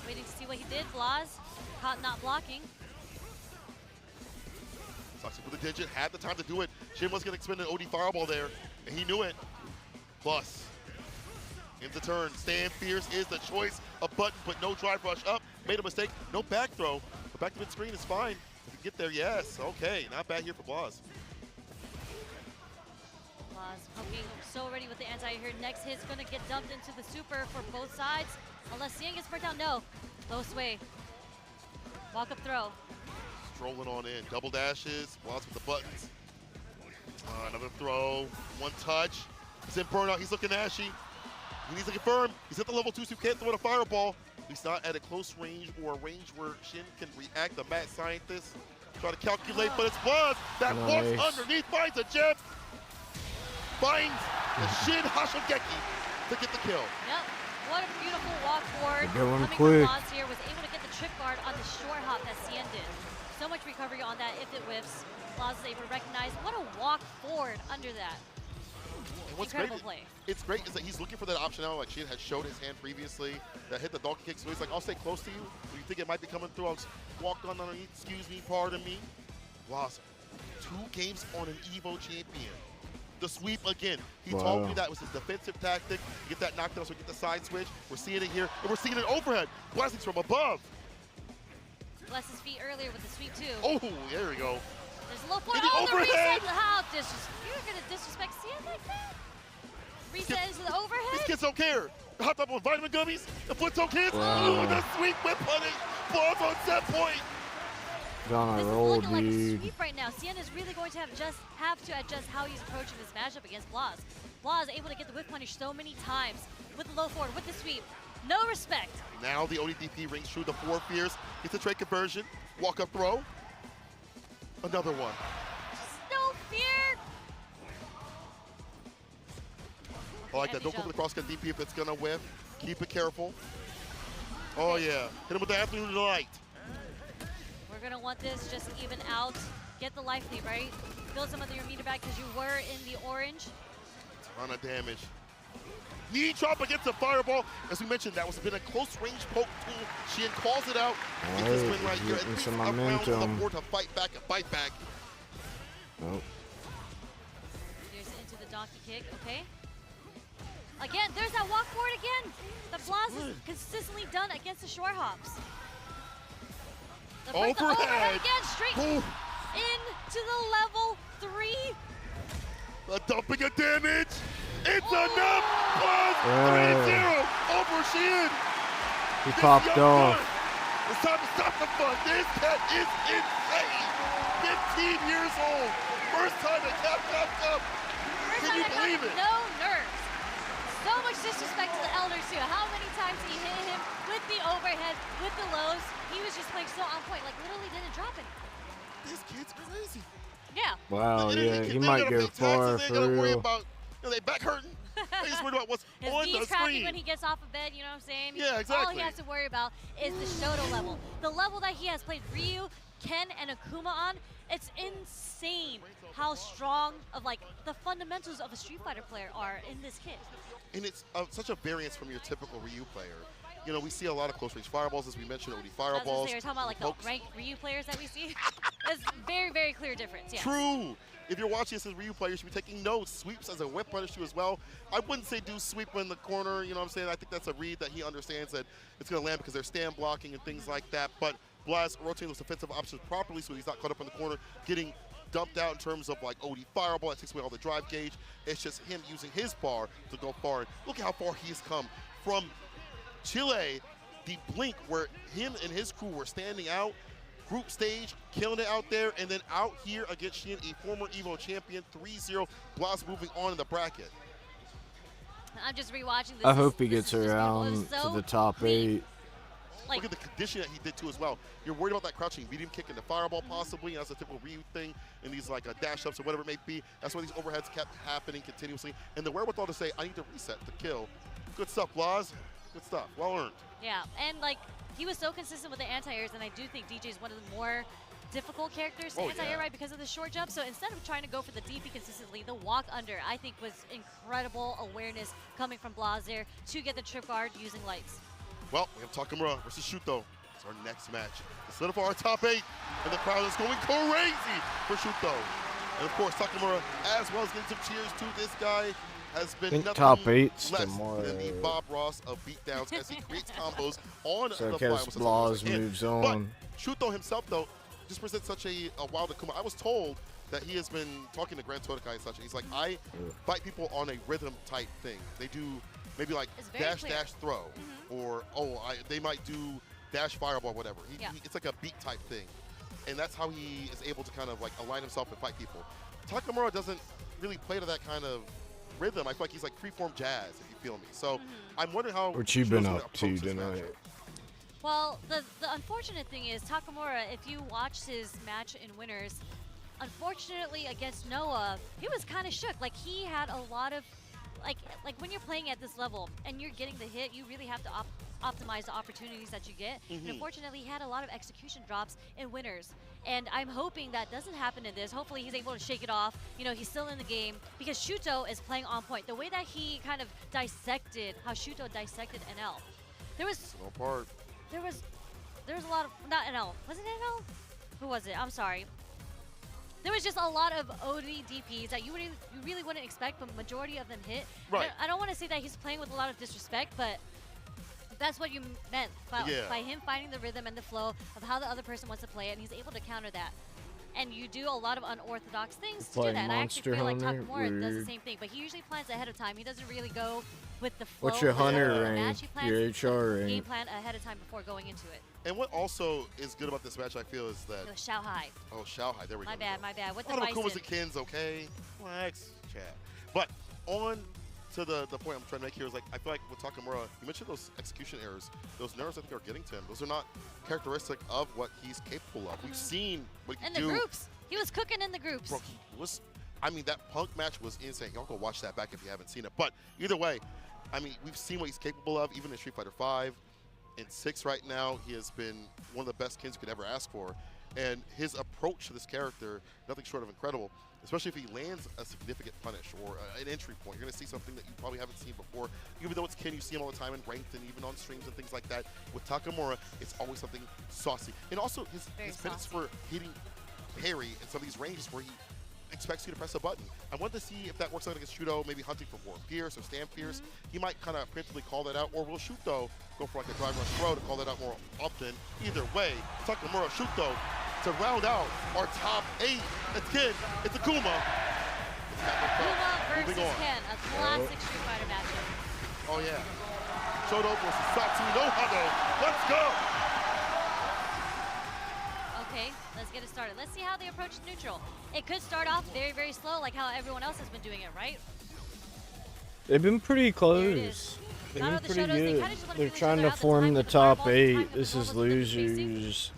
Waiting to see what he did. Blaz caught not blocking. Sucks with the digit. Had the time to do it. Shin was going to expend an OD fireball there, and he knew it. Plus, into turn. Stand fierce is the choice. A button, but no drive rush up. Made a mistake. No back throw. But back to mid-screen is fine. If you get there, yes. Okay, not bad here for Blaz. Blaz poking, so ready with the anti here. Next hit's gonna get dumped into the super for both sides. Unless CN gets burnt out, no. Low sway. Walk up throw. Strolling on in. Double dashes. Blaz with the buttons. Another throw. One touch. He's in burnout. He's looking ashy. He needs to confirm. He's at the level 2, so he can't throw a fireball. He's not at a close range or a range where Shin can react. The mad scientist try to calculate, but it's Blaz that walks underneath, finds a jab, finds the Shin Hashogeki to get the kill. Yep. What a beautiful walk forward. Going Coming quick. from Blaz here, was able to get the trip guard on the short hop that CN did. So much recovery on that if it whiffs. Blaz is able to recognize. What a walk forward under that. And what's Incredible great, play. It's great is that he's looking for that optionality. Like Shin had showed his hand previously that hit the donkey kick. So he's like, I'll stay close to you. When you think it might be coming through, I'll just walk on underneath. Excuse me, pardon me. Blaz, 2 games on an EVO champion. The sweep again. He told me that was his defensive tactic. Get that knockdown so we get the side switch. We're seeing it here, and we're seeing it overhead. Blessings from above. Bless his feet earlier with the sweep too. Oh, there we go. There's a low point. And the Oh, the overhead! reset. How you're gonna disrespect CN like that? Reset into the overhead. These kids don't care. Hopped up on vitamin gummies. The foot toe kids. Wow. Ooh, the sweep whip punish. Blaz on set point. He's on a This roll, is looking like a dude. sweep right now. Cien is really going to have to adjust how he's approaching this matchup against Blaz. Blaz able to get the whip punish so many times with the low forward, with the sweep. No respect. Now the ODDP rings true. The 4 fears. Gets a trade conversion. Walk up throw. Another one. No fear. I like that. Don't go for the cross cut DP if it's gonna whiff. Keep it careful. Oh yeah. Hit him with the Afternoon Delight. We're gonna want this just even out. Get the life lead, right? Build some of your meter back because you were in the orange. Ton of damage. Knee chop against the fireball. As we mentioned, that was been a close range poke tool. Sheehan calls it out. Get this win right here. At least some around momentum. the board to fight back and fight back. Oh. There's into the donkey kick, okay? Again, there's that walk forward again. The Blaz is consistently done against the short hops. The overhead again, straight into the level 3. The dumping of damage. It's enough. Plus 3-0 over Sheehan. He popped off. It's time to stop the fun. This cat is insane. 15 years old. First time at Capcom Cup. Can you believe it? No nerves. So much disrespect to the elders too. How many times he hit him with the overhead, with the lows. He was just playing so on point, like literally didn't drop it. This kid's crazy. Yeah. Wow, yeah, he might go far They for gotta worry real. about, they back hurting. They just worried about what's His on knees the cracking screen. when he gets off of bed, you know what I'm saying? Yeah, exactly. All he has to worry about is the Shoto level. The level that he has played Ryu, Ken, and Akuma on, it's insane how strong of like the fundamentals of a Street Fighter player are in this kid. And it's such a variance from your typical Ryu player. You know, we see a lot of close range fireballs, as we mentioned, OD fireballs. I was gonna say, you're talking about like the ranked Ryu players that we see. That's very, very clear difference, yeah. True. If you're watching this as a Ryu player, you should be taking notes. Sweeps as a whip punish too as well. I wouldn't say do sweep in the corner, you know what I'm saying? I think that's a read that he understands that it's going to land because they're stand blocking and things like that. But Blaz rotating those defensive options properly so he's not caught up in the corner, getting dumped out in terms of like OD fireball. That takes away all the drive gauge. It's just him using his bar to go far. And look at how far he's come from Chile, the blink where him and his crew were standing out. Group stage, killing it out there, and then out here against Sheehan, a former EVO champion, 3-0. Blaz moving on in the bracket. I'm just rewatching this. I hope he gets around so to the top 8. Like, look at the condition that he did too as well. You're worried about that crouching medium kick and the fireball possibly, and that's a typical Ryu thing, and these like dash ups or whatever it may be. That's why these overheads kept happening continuously, and the wherewithal to say, I need to reset the kill. Good stuff, Blaz. Good stuff. Well earned. yeah, and like he was so consistent with the anti-airs, and I do think DJ is one of the more difficult characters to anti-air, right, because of the short jump. So instead of trying to go for the DP consistently, the walk under, I think, was incredible awareness coming from Blaz there to get the trip guard using lights. Well, we have Takamura versus Shuto. It's our next match. To solidify our top 8, and the crowd is going crazy for Shuto. And of course, Takamura, as well as getting some cheers to this guy, has been nothing top 8's less the more than the Bob Ross of beatdowns as he creates combos on so the fly. Blaz moves on. But Shuto himself, though, just presents such a wild Akuma. I was told that he has been talking to Grand Totokai and such. And he's like, I fight people on a rhythm type thing. They do maybe like dash, throw, or they might do dash fireball, whatever. It's like a beat type thing. And that's how he is able to kind of like align himself and fight people. Takamura doesn't really play to that kind of rhythm. I feel like he's like freeform jazz, if you feel me. So I'm wondering how. What you been up to tonight? Well, the unfortunate thing is Takamura, if you watched his match in Winners, unfortunately against Noah, he was kind of shook. Like he had a lot of, like when you're playing at this level and you're getting the hit, you really have to optimize the opportunities that you get. And unfortunately, he had a lot of execution drops in Winners. And I'm hoping that doesn't happen in this. Hopefully he's able to shake it off. You know, he's still in the game because Shuto is playing on point. The way that he kind of dissected, how Shuto dissected NL. There was a lot of, not NL, was it NL? Who was it? I'm sorry. There was just a lot of OD DPs that you really wouldn't expect, but majority of them hit. Right. I don't want to say that he's playing with a lot of disrespect, but that's what you meant by him finding the rhythm and the flow of how the other person wants to play it, and he's able to counter that. And you do a lot of unorthodox things to do that. And I actually feel like Takamura does the same thing, but he usually plans ahead of time. He doesn't really go with the flow What's your of hunter the rank? match he plans, Your he HR game rank? plan ahead of time before going into it. And what also is good about this match, I feel, is that... It was Shao Hai. Oh, Shao Hai. There we go. My bad, my bad. With A the lot of Akumas Bison. and Kins, okay. Relax, chat. But on to the point I'm trying to make here is, like, I feel like with Takamura, you mentioned those execution errors. Those nerves I think are getting to him. Those are not characteristic of what he's capable of. We've seen what he can do. In the groups. He was cooking in the groups. Bro, he was... I mean, that Punk match was insane. Y'all go watch that back if you haven't seen it. But either way, I mean, we've seen what he's capable of, even in Street Fighter V. In 6 right now, he has been one of the best Kins you could ever ask for. And his approach to this character, nothing short of incredible, especially if he lands a significant punish or an entry point. You're going to see something that you probably haven't seen before. Even though it's Kin, you see him all the time in ranked and even on streams and things like that. With Takamura, it's always something saucy. And also his minutes for hitting parry in some of these ranges where he expects you to press a button. I want to see if that works out against Shuto, maybe hunting for War Pierce or Stand Pierce. He might kind of preemptively call that out, or will Shuto go for like a drive rush throw to call that out more often. Either way, Takamura, Shuto to round out our top 8. It's Ken, it's Akuma. Akuma versus Ken, a classic Street Fighter matchup. Oh yeah. Shoto versus Satsu no Hado. Let's go! Okay, let's get it started. Let's see how they approach neutral. It could start off very, very slow, like how everyone else has been doing it, right? They've been pretty close. They've been pretty good. They're trying to form the top 8. This is losers.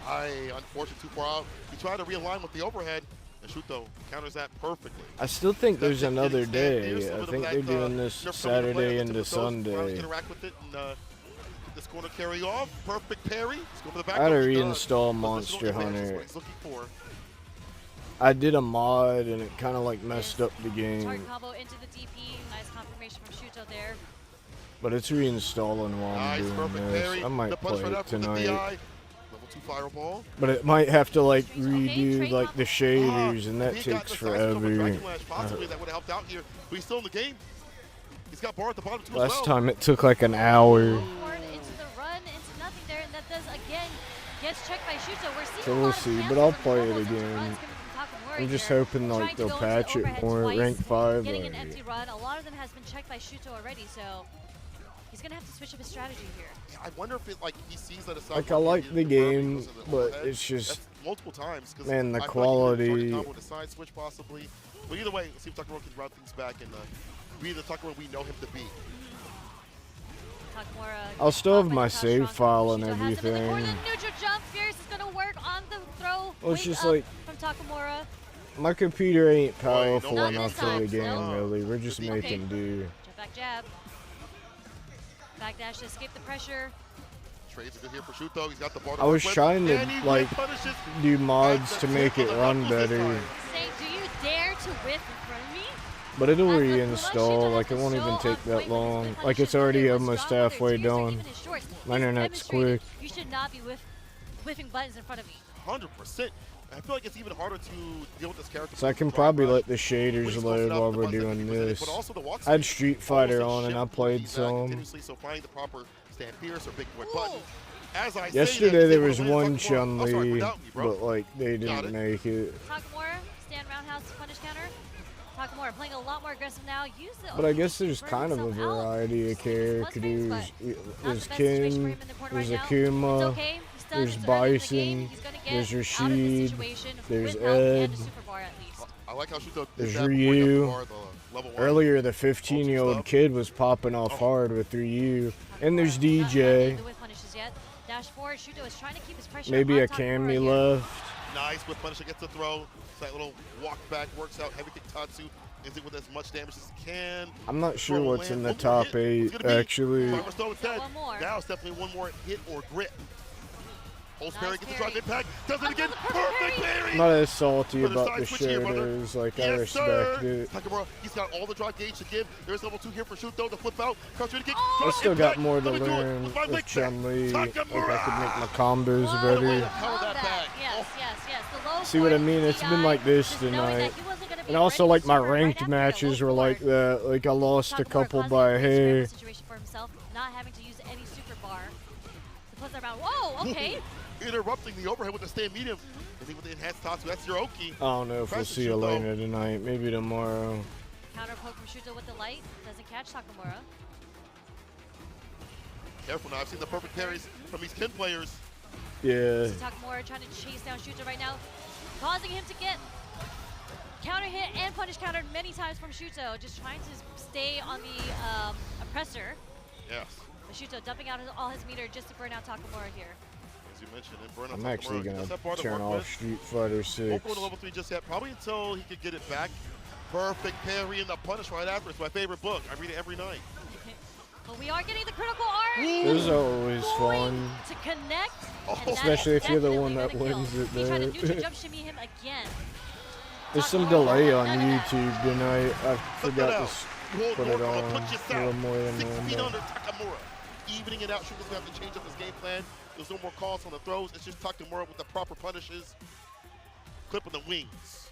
Unfortunately, too far out. He tried to realign with the overhead, and Shuto counters that perfectly. I still think there's another day. I think they're doing this Saturday into Sunday. Interact with it and this corner carry off. Perfect parry. Let's go for the back. I gotta reinstall Monster Hunter. He's looking for. I did a mod and it kind of like messed up the game. Target combo into the DP. Nice confirmation from Shuto there. But it's reinstalling while I'm doing this. I might play it tonight. Level 2 fireball. But it might have to like redo like the shaders and that takes forever. Possibly that would have helped out here, but he's still in the game. He's got bar at the bottom too. Last time it took like an hour. Into the run, into nothing there, and that does again gets checked by Shuto. We're seeing So we'll see, but I'll play it again. I'm just hoping like they'll patch it more. Rank 5. Getting an empty run. A lot of them has been checked by Shuto already, so he's gonna have to switch up his strategy here. Yeah, I wonder if it like he sees that aside. Like I like the game, but it's just multiple times. Man, the quality. With a side switch possibly, but either way, let's see if Takamura can route things back and be the Takamura we know him to be. I'll still have my save file and everything. Neutral jump, Fierce is gonna work on the throw. Well, it's just like from Takamura. My computer ain't powerful enough for the game, really. We're just making do. Jump back jab. Backdash to escape the pressure. Trades good here for Shuto. He's got the ball. I was trying to like do mods to make it run better. Say, do you dare to whiff in front of me? But it'll reinstall, like it won't even take that long. Like it's already almost halfway done. My internet's quick. You should not be whiffing buttons in front of me. 100%. I feel like it's even harder to deal with this character. So I can probably let the shaders load while we're doing this. I had Street Fighter on and I played some. So finding the proper Stand Pierce or Big Boy button. Yesterday there was one Chun-Li, but like they didn't make it. Takamura, stand roundhouse punish counter. Takamura playing a lot more aggressive now. But I guess there's kind of a variety of characters. There's Ken, there's Akuma, there's Bison, there's Rashid, there's Ed, there's Ryu. Earlier the 15-year-old kid was popping off hard with Ryu. And there's DJ. Maybe a Cammy left. Nice with Punisher gets the throw. That little walk back works out. Heavy kick Tatsu ends it with as much damage as he can. I'm not sure what's in the top 8 actually. Now it's definitely one more hit or grip. Holds parry, gets the drive impact, does it again, perfect parry! I'm not as salty about the shaders, like I respect it. Takamura, he's got all the drive gauge to give. There's level 2 here for Shuto to flip out. I still got more to learn with Chun-Li. Like I could make my combos better. See what I mean? It's been like this tonight. And also like my ranked matches were like that. Like I lost a couple by a hair. Not having to use any super bar. Whoa, okay. Interrupting the overhead with the stand medium. I think with the enhanced Tatsu, that's your Oki. I don't know if we'll see Elena tonight. Maybe tomorrow. counter poke from Shuto with the light. Doesn't catch Takamura. Careful now. I've seen the perfect parries from these Ken players. Yeah. So Takamura trying to chase down Shuto right now, causing him to get counter hit and punish countered many times from Shuto, just trying to stay on the oppressor. Yes. But Shuto dumping out all his meter just to burn out Takamura here. As you mentioned, and burn out I'm actually Takamura. going to turn off Street Fighter 6. Won't go to level 3 just yet, probably until he could get it back. Perfect parry and the punish right after. It's my favorite book. I read it every night. But we are getting the critical art. This is always fun. To connect. Especially if you're the one that wins it He tried to neutral there. jump shimmy him again. There's some delay on YouTube tonight. I forgot to put it on a little more than 6 feet normal. under Takamura. Evening it out. Shuto's going to have to change up his game plan. There's no more calls on the throws. It's just Takamura with the proper punishes. Clipping the wings.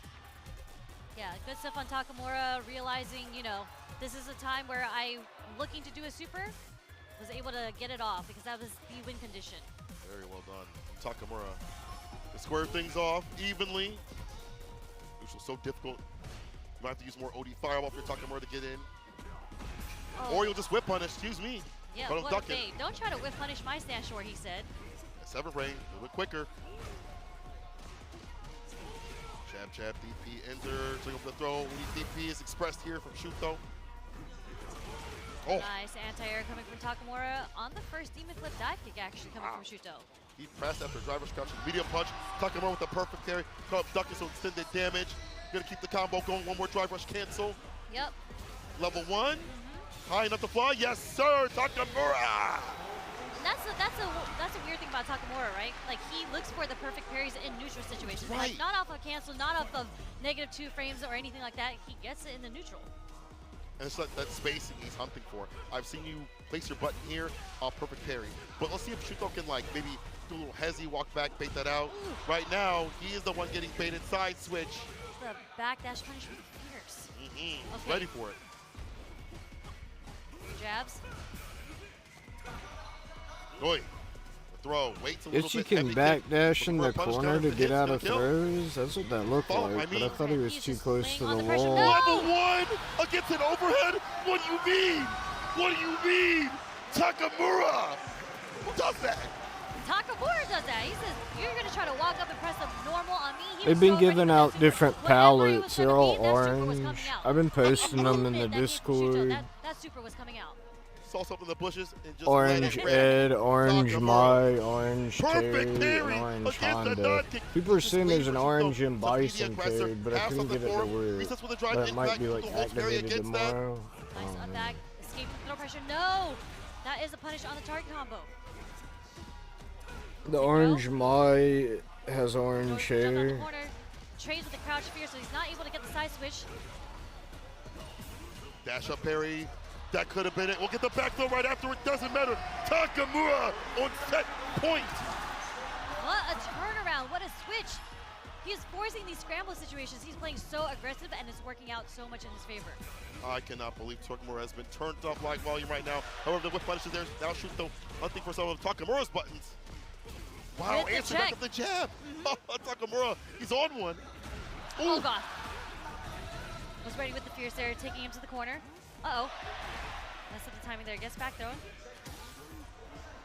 Yeah, good stuff on Takamura, realizing, you know, this is a time where I'm looking to do a super, was able to get it off because that was the win condition. Very well done. Takamura to square things off evenly. Which was so difficult. You might have to use more OD Fireball for Takamura to get in. Oh. Or you'll just whip punish, excuse me. Yeah, but what a bait. Don't try to whip punish my stand short, he said. 7 rain, a little bit quicker. Jab, DP, enter, take up the throw. DP is expressed here from Shuto. Oh. Nice anti-air coming from Takamura on the first Demon Flip dive kick actually coming from Shuto. He pressed after driver's crouch, medium punch. Takamura with the perfect carry. Caught up ducking, so extended damage. Gonna keep the combo going. One more drive rush cancel. Yep. Level 1. High enough to fly. Yes, sir. Takamura. That's a weird thing about Takamura, right? Like, he looks for the perfect parries in neutral situations. Right. Like, not off of cancel, not off of -2 frames or anything like that. He gets it in the neutral. And it's like that spacing he's hunting for. I've seen you place your button here, perfect parry. But let's see if Shuto can like maybe do a little hezzy, walk back, bait that out. Ooh. Right now, he is the one getting baited. Side switch. The backdash punish with fierce. Okay. Ready for it. Jabs. Oi. The throw. Waits a little Guess you bit. can heavy kick. backdash in the Looking for a punish corner counter. to If it get hits, out gonna of kill. throws. That's what that looked Follow, like, I but I mean- thought he was He's too just close laying to on the the pressure. wall. No! Level 1 against an overhead? What do you mean? What do you mean? Takamura! Who does that? Takamura does that. He says, you're going to try to walk up and press up normal on me. He They've was been so ready giving for out that different super. Whenever he was palettes. trying They're to all beat, that super was orange. coming out. I've been posting them in the Movement that gave Shuto, Discord. that super was coming out. Saw something in the bushes and just Orange let it rip. Ed, Orange Takamura. Mai, Orange Perfect Terry, and parry Orange against the Honda. non-kick. People are Just saying wait there's for an Shuto. Orange and Tough media Bison aggressor. code, but I Pass couldn't on the get it to form. work. Resets with a drive That might impact. be like Shuto holds parry activated against that. tomorrow. Nice I up don't back. know. Escaping throw pressure. No! That is a punish on the target combo. The Orange Mai has Goes orange to jump out the hair. corner. Trades with the crouch fear, so he's not able to get the side switch. Dash up parry. That could have been it. We'll get the back throw right after. It doesn't matter. Takamura on set point. What a turnaround. What a switch. He is forcing these scramble situations. He's playing so aggressive, and it's working out so much in his favor. I cannot believe Takamura has been turned up like volume right now. However, the whip punish is there. Now Shuto hunting for some of Takamura's buttons. Wow, With the answer back check. of the jab. Takamura, he's on one. Oh, God. Was ready with the fierce there, taking him to the corner. Uh-oh. Messed up the timing there. Gets back thrown.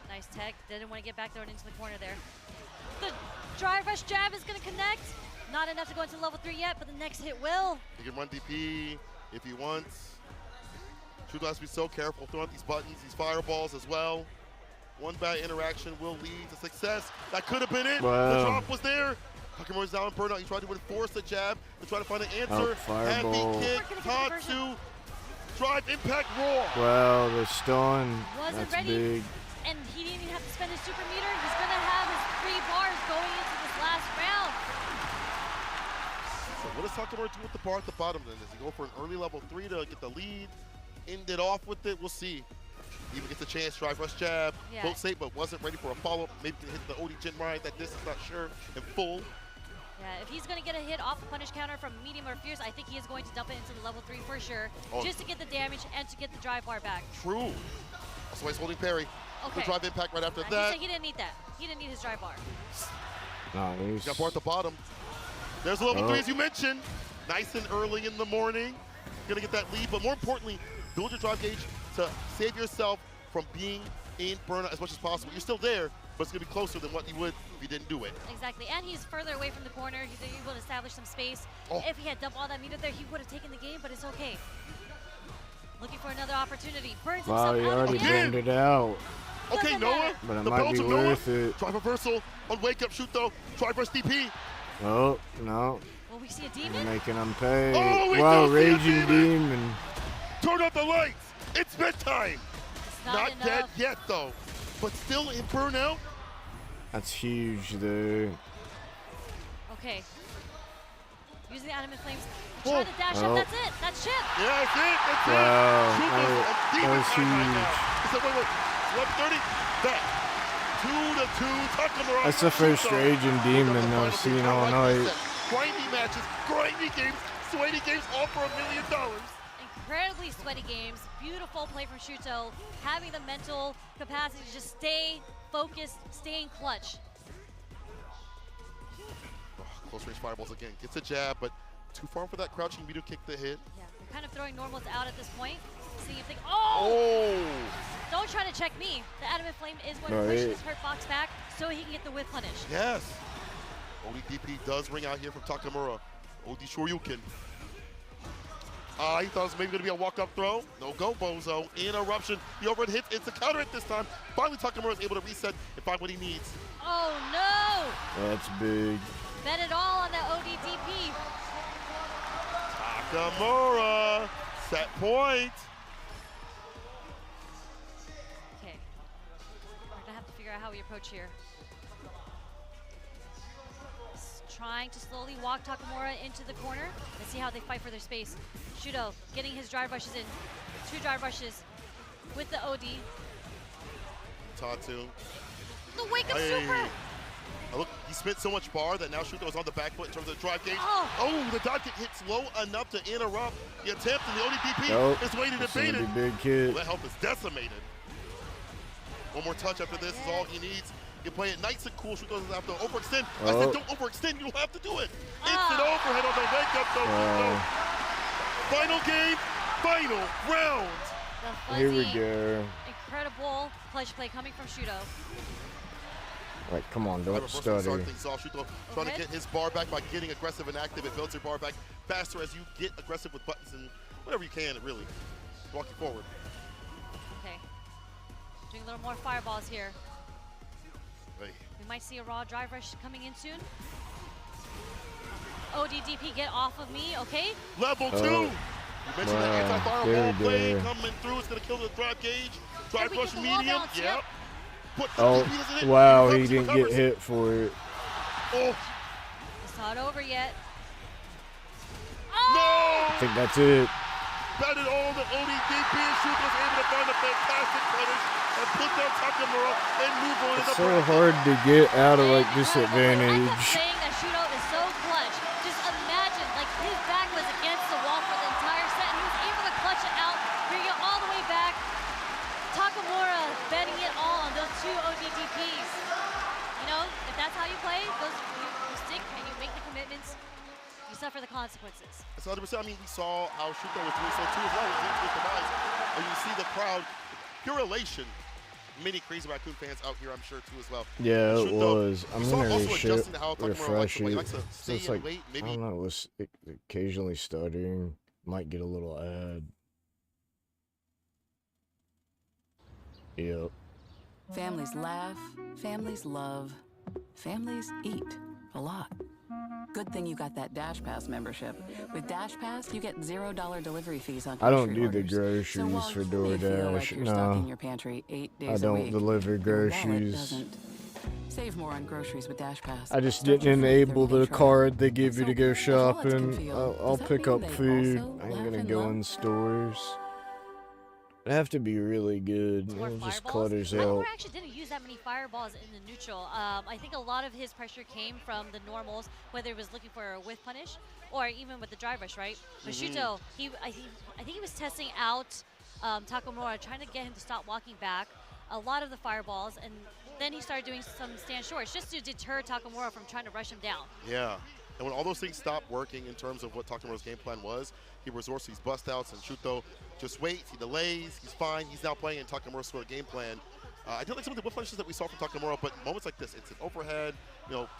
Nice tech. Didn't want to get back thrown into the corner there. The drive rush jab is going to connect. Not enough to go into level 3 yet, but the next hit will. He can run DP if he wants. Shuto has to be so careful throwing out these buttons, these fireballs as well. One bad interaction will lead to success. That could have been it. Wow. The drop was there. Takamura's down in burnout. He tried to enforce the jab to try to find an answer. fireball. Heavy kick, We're gonna get the Todd conversion. to drive impact roar. Wow, the stun. Wasn't That's ready. big. And he didn't even have to spend his super meter. He's going to have his 3 bars going into this last round. So what does Takamura do with the bar at the bottom then? Does he go for an early level 3 to get the lead? End it off with it? We'll see. Even gets a chance, drive rush jab. Yeah. Both safe, but wasn't ready for a follow-up. Maybe can hit the OD Jin right that distance, not sure, in full. Yeah, if he's going to get a hit off the punish counter from medium or fierce, I think he is going to dump it into the level 3 for sure, Oh. just to get the damage and to get the drive bar back. True. That's why he's holding parry. Okay. The drive impact right after He that. said he didn't need that. He didn't need his drive bar. Nice. Got bar at the bottom. There's a level Oh. 3 as you mentioned. Nice and early in the morning. gonna get that lead, but more importantly, build your drive gauge to save yourself from being in burnout as much as possible. You're still there, but it's gonna be closer than what you would if you didn't do it. Exactly, and he's further away from the corner. He's able to establish some space. Oh. If he had dumped all that meter there, he would have taken the game, but it's okay. Looking for another opportunity. Burns Wow, himself he out already again. burned it out. Okay, Doesn't Noah, matter. But it the might be Belgian Noah. worth it. Drive reversal on wake up shoot though. Try first DP. Oh, no. Will we see a demon? Making him pay. Oh, we Wow, do see a Raging Demon. Turn off the lights. It's bedtime. It's Not enough. dead yet though, but still in burnout. That's huge, though. Okay. Using the Animate Flames. Try to dash Oh. up. That's it. That's chip. Yeah, that's it. That's Wow, it. Shoot that was a demon was time right huge. now. He said, wait. 11:30. Back. 2-2. Takamura. That's the first Shuto. Raging Demon I've seen all night. Grindy matches, grindy games, sweaty games, all for $1 million. Incredibly sweaty games. Beautiful play from Shuto. Having the mental capacity to just stay focused, staying clutch. Oh, close range fireballs again. Gets a jab, but too far for that crouching meter kick to hit. Yeah, they're kind of throwing normals out at this point. See if they. Oh! Don't try to check me. The Adamant Flame is going to Right. push his hurt box back so he can get the whiff punish. Yes. ODDP does ring out here from Takamura. OD Shoryuken. He thought it was maybe going to be a walk-up throw. No go, Bozo. Interruption. The overhead hits. It's a counter hit this time. Finally, Takamura is able to reset and find what he needs. Oh no! That's big. Bet it all on that ODDP. Takamura. Set point. Okay. We're going to have to figure out how we approach here. Trying to slowly walk Takamura into the corner and see how they fight for their space. Shuto getting his drive rushes in. 2 drive rushes with the OD. Tatu. The wake up super! Look, he spent so much bar that now Shuto is on the back foot in terms of the drive gauge. Oh, The dive kick hits low enough to interrupt the attempt, and the ODDP Nope. is waiting to It's bait gonna it. be big kid. Well, that health is decimated. One more touch after this is all he needs. You play it nice and cool. Shuto doesn't have to overextend. I said don't overextend. You don't have to do it. Instant overhead on the wake up though. Shuto. Final game, final round. the Here we fuzzy, go. incredible clutch play coming from Shuto. Right, come on, don't Reversal to start stutter. things off. Shuto trying to get his bar back by getting aggressive and active. It builds your bar back faster as you get aggressive with buttons and whatever you can, really. Walking forward. Okay. Doing a little more fireballs here. Hey. We might see a raw drive rush coming in soon. ODDP, get off of me, okay? Level 2. You mentioned that anti-fireball play coming through. It's going to kill the drive gauge. Drive rush medium. Yep. Put the DP doesn't hit. Wow, he Recovers, didn't recovers. get hit for it. Oh, It's not over yet. I think that's it. batted all the ODDP and Shuto was able to find a fantastic punish and put down Takamura and move on to It's the so bracket. hard to get out of like I kept disadvantage. saying that Shuto is so clutch. Just imagine, like his back was against the wall for the entire set, and he was able to clutch it out, bring it all the way back. Takamura betting it all on those 2 ODDPs. You know, if that's how you play, you stick and you make the commitments, you suffer the consequences. That's 100%. I mean, we saw how Shuto was doing so too as well with the device. And you see the crowd, pure elation. Many Crazy Raccoon fans out here, I'm sure, too, as well. Yeah, it Shuto, was. I'm you saw him gonna also adjusting to how Takamura likes refresh to play. He it. likes to stay It's and like, wait. I Maybe don't know, it's occasionally stuttering. Might get a little ad. Yep. Families laugh, families love, families eat a lot. Good thing you got that Dash Pass membership. With Dash Pass, you get $0 delivery fees on I don't grocery do the orders. groceries So while for you may feel like DoorDash. you're stocking No, your pantry 8 days I a don't week, deliver your wallet groceries. doesn't. Save more on groceries with Dash Pass. I just Start didn't your free enable 30-day the trial. card they give you to So, go if wallets can shopping. feel, I'll does that pick mean up they food. also I ain't laugh gonna and go love? in stores. It'd have to be really good. More It just fireballs. clutters Takamura out. actually didn't use that many fireballs in the neutral. I think a lot of his pressure came from the normals, whether it was looking for a whiff punish or even with the drive rush, right? But Shuto, I think he was testing out Takamura, trying to get him to stop walking back. A lot of the fireballs, and then he started doing some stand shorts just to deter Takamura from trying to rush him down. Yeah. And when all those things stop working in terms of what Takamura's game plan was, he resorts to these bust outs, and Shuto just waits, he delays, he's fine, he's now playing in Takamura's sort of game plan. I did like some of the whip punishes that we saw from Takamura, but moments like this, it's an overhead,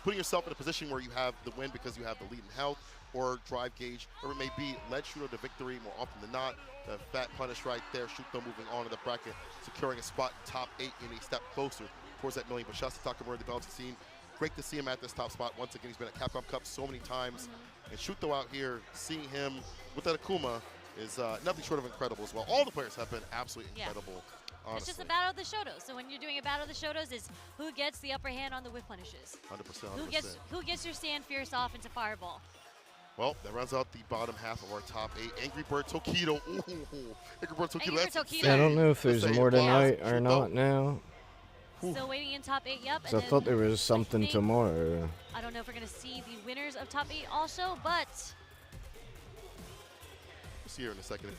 putting yourself in a position where you have the win because you have the lead in health, or drive gauge, or it may be led Shuto to victory more often than not. The fat punish right there, Shuto moving on in the bracket, securing a spot top 8 and a step closer towards that million. But shouts to Takamura, the balancing scene. Great to see him at this top spot. Once again, he's been at Capcom Cup so many times. And Shuto out here, seeing him with that Akuma is nothing short of incredible as well. All the players have been absolutely incredible. Honestly. It's just a battle of the Shotos. So when you're doing a battle of the Shotos, is who gets the upper hand on the whip punishes. 100%. Who gets your stand fierce off into fireball. Well, that rounds out the bottom half of our top 8. Angry Bird Tokido. Ooh, Angry Bird Tokido. Yeah, I don't know if there's more tonight or not now. Still waiting in top 8, yep. I thought there was something tomorrow. I don't know if we're going to see the winners of top 8 also, but we'll see here in a second. If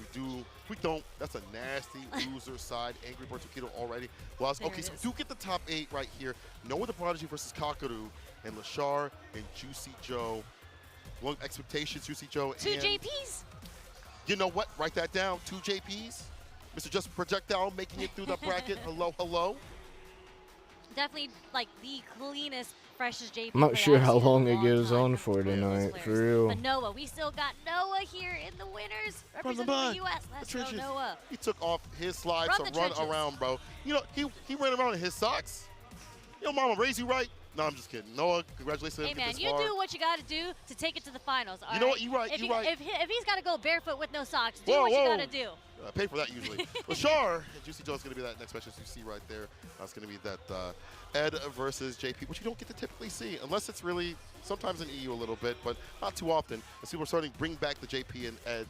we don't, that's a nasty loser side. Angry Bird Tokido already. Well, okay, so we do get the top 8 right here. Noah the Prodigy versus Kakaru, and Lashar and Juicy Joe. One expectations, Juicy Joe. 2 JPs. You know what? Write that down. 2 JPs. Mr. Just Projectile making it through the bracket. Hello, hello. Definitely like the cleanest, freshest JP. I'm not sure how long it goes on for tonight, for real. But Noah, we still got Noah here in the winners, representing the U.S. Let's go, Noah. He took off his slides to run around, bro. He ran around in his socks. Mama raised you right. No, I'm just kidding. Noah, congratulations. Hey, man, you do what you got to do to take it to the finals, all You know what? You're right. If he's got to go barefoot with no socks, do what you got to do. Pay for that usually. Lashar and Juicy Joe is going to be that next match, as you see right there. It's going to be that Ed versus JP, which you don't get to typically see, unless it's really sometimes in EU a little bit, but not too often. As people are starting to bring back the JP and Ed,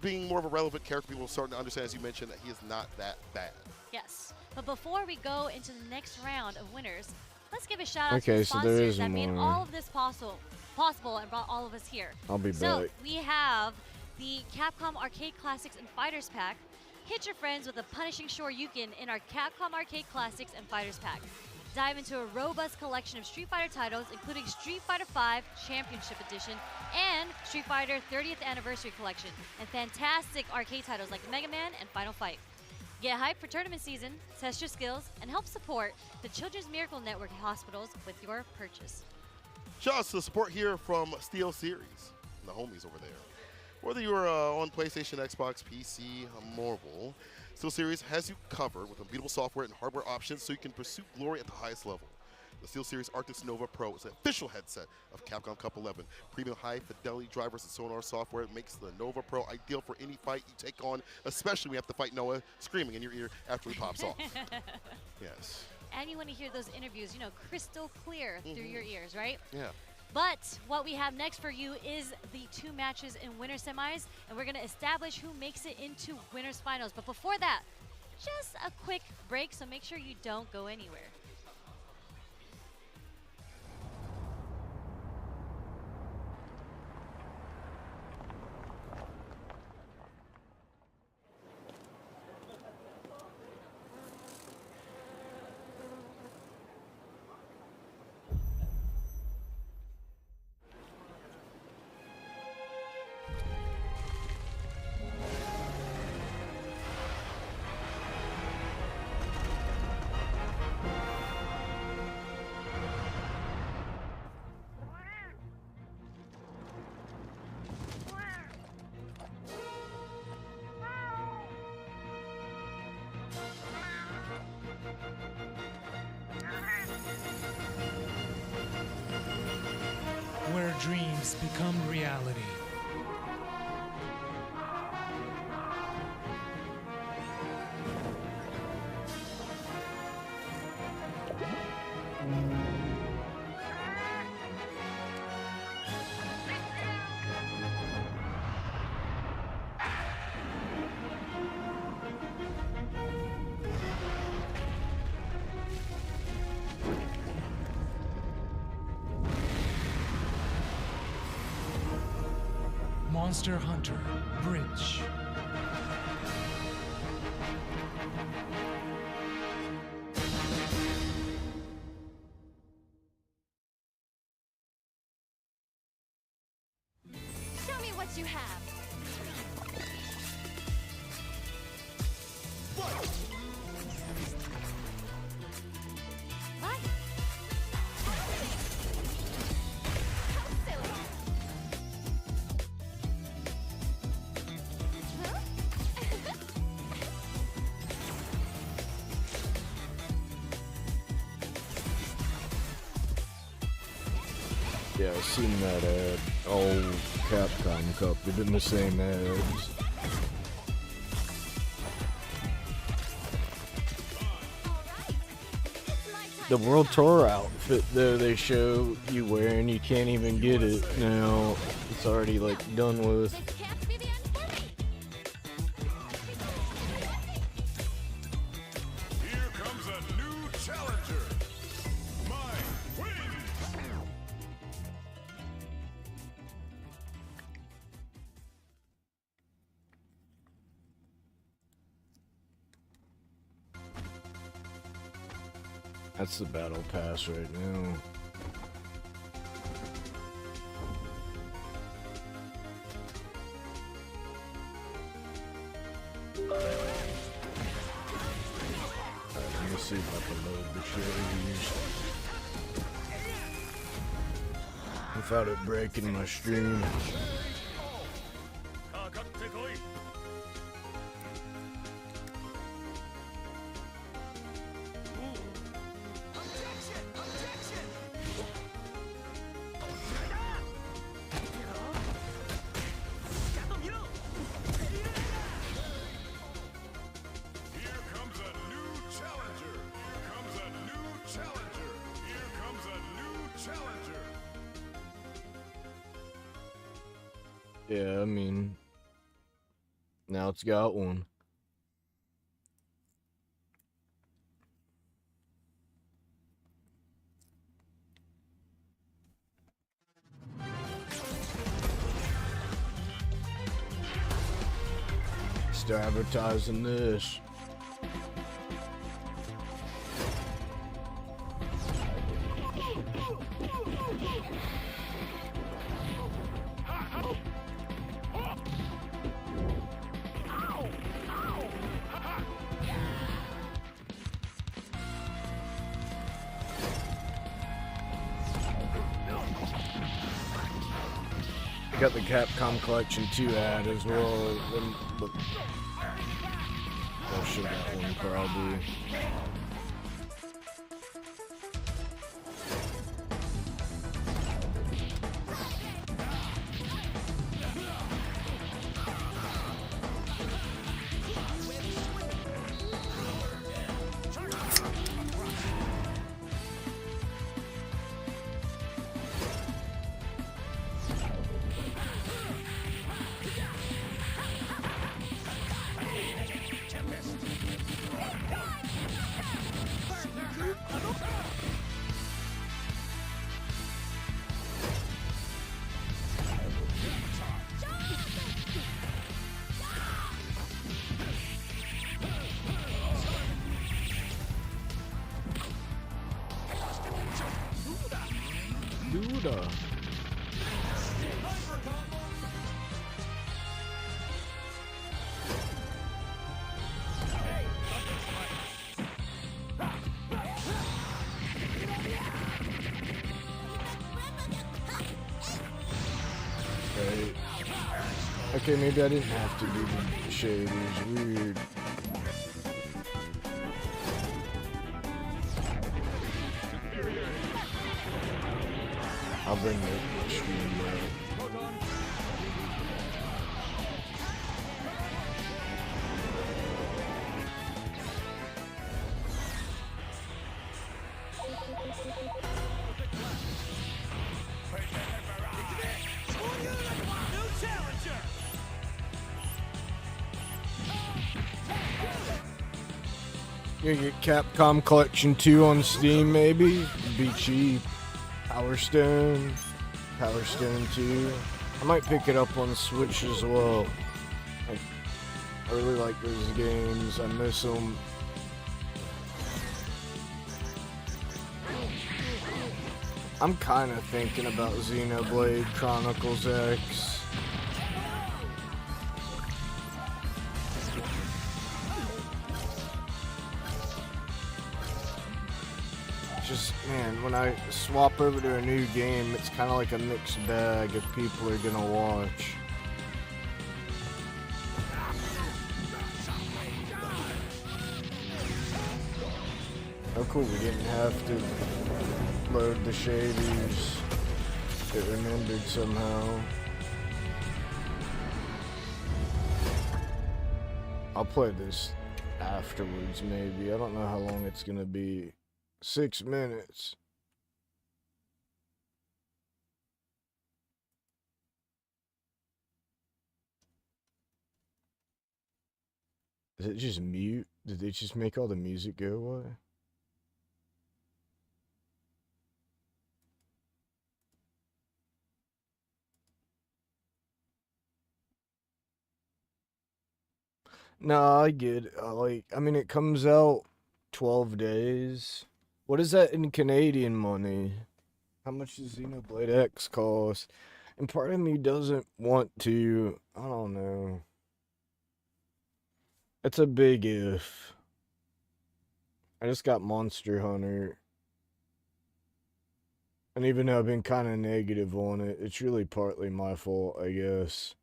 being more of a relevant character, people are starting to understand, as you mentioned, that he is not that bad. Yes. But before we go into the next round of winners, let's give a shout out to the there sponsors is that made more. all of this possible and brought all of us here. I'll be So back. we have the Capcom Arcade Classics and Fighters Pack. Hit your friends with a punishing Shoryuken in our Capcom Arcade Classics and Fighters Pack. Dive into a robust collection of Street Fighter titles, including Street Fighter V Championship Edition and Street Fighter 30th Anniversary Collection, and fantastic arcade titles like Mega Man and Final Fight. Get hyped for tournament season, test your skills, and help support the Children's Miracle Network hospitals with your purchase. Shout out to the support here from Steel Series, the homies over there. Whether you're on PlayStation, Xbox, PC, mobile, Steel Series has you covered with unbeatable software and hardware options so you can pursue glory at the highest level. The SteelSeries Arctis Nova Pro is an official headset of Capcom Cup 11. Premium high-fidelity drivers and sonar software makes the Nova Pro ideal for any fight you take on, especially when you have to fight Noah screaming in your ear after he pops off. Yes. And you want to hear those interviews, crystal clear through your ears, right? Yeah. But what we have next for you is the 2 matches in winner semis, and we're going to establish who makes it into winners finals. But before that, just a quick break, so make sure you don't go anywhere. Where dreams become reality. Monster Hunter Bridge. chance you have. What? Yeah, I've seen that ad. Oh, Capcom Cup. They've been the same ads. The World Tour outfit, though, they show you wearing, you can't even get it now. It's already, like, done with. Here comes a new challenger. Mine wins. That's the battle pass right now. Let me see if I can load the shows without it breaking my stream. Yeah, I mean, now it's got one. Still advertising this. Got the Capcom Collection 2 ad as well. I'll show that one probably. Duda. Okay, maybe I didn't have to do the shade. It was weird. I'll bring the stream back. You get Capcom Collection 2 on Steam, maybe? It'd be cheap. Power Stone 2. I might pick it up on Switch as well. I really like those games. I miss them. I'm kind of thinking about Xenoblade Chronicles X. when I swap over to a new game, it's kind of like a mixed bag if people are gonna watch. Oh cool, we didn't have to load the shadies. It remembered somehow. I'll play this afterwards maybe. I don't know how long it's gonna be. 6 minutes. Is it just mute? Did they just make all the music go away? No, I get it. I mean, it comes out 12 days. What is that in Canadian money? How much does Xenoblade X cost? And part of me doesn't want to, I don't know. It's a big if. I just got Monster Hunter. And even though I've been kind of negative on it, it's really partly my fault, I guess.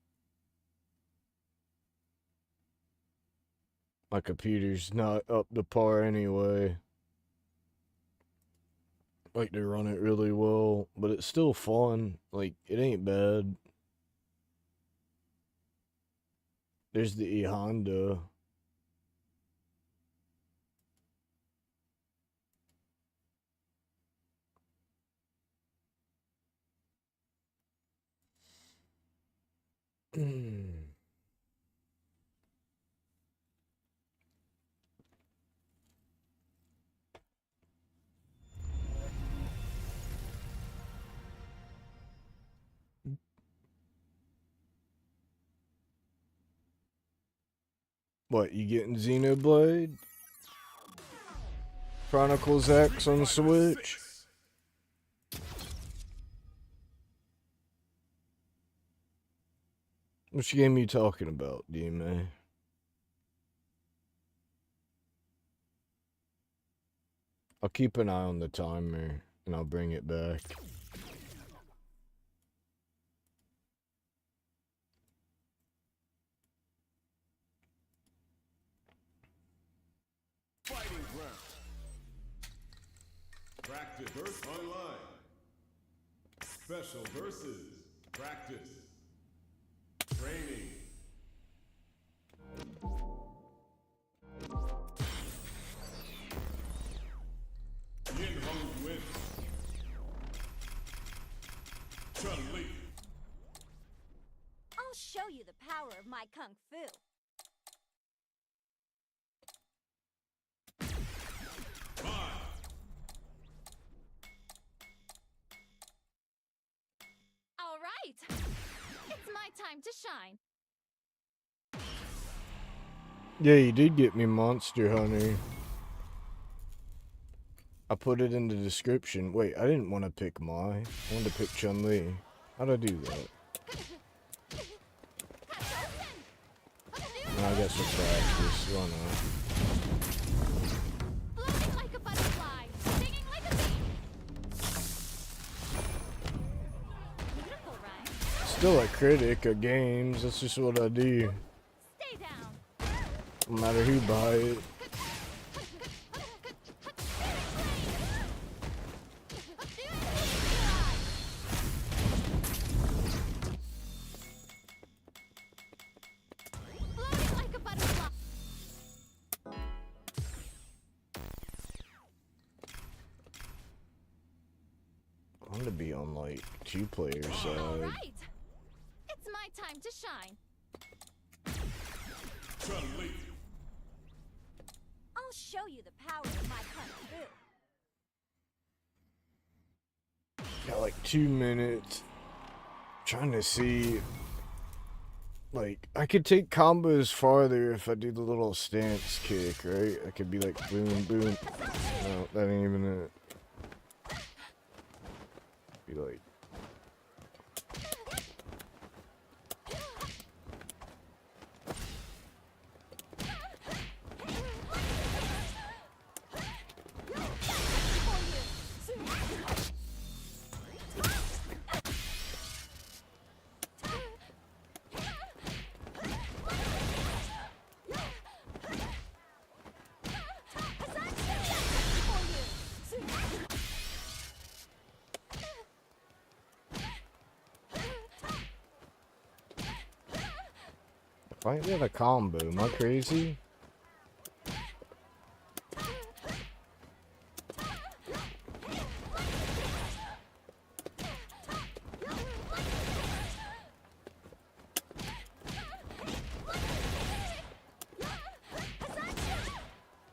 My computer's not up to par anyway. Like, they run it really well, but it's still fun. Like, it ain't bad. There's the E Honda. What, you getting Xenoblade? Chronicles X on Switch? Which game are you talking about, DMA? I'll keep an eye on the timer, and I'll bring it back. Fighting ground. Practice versus online. Special versus practice. Training. Yin Hong wins. Chun-Li. I'll show you the power of my kung fu. All right. It's my time to shine. Yeah, you did get me Monster Hunter. I put it in the description. Wait, I didn't want to pick Mai. I wanted to pick Chun-Li. How'd I do that? No, I got some practice. Why not? Floating like a butterfly, singing like a bee. Beautiful, right? Still a critic of games. That's just what I do. Stay down. No matter who buy it. Floating like a butterfly. I want to be on like 2-player side. All right. It's my time to shine. Chun-Li. I'll show you the power of my kung fu. Got like 2 minutes. Trying to see. Like, I could take combos farther if I do the little stance kick, right? I could be like boom, boom. No, that ain't even it. Be like. Why didn't they have a combo? Am I crazy?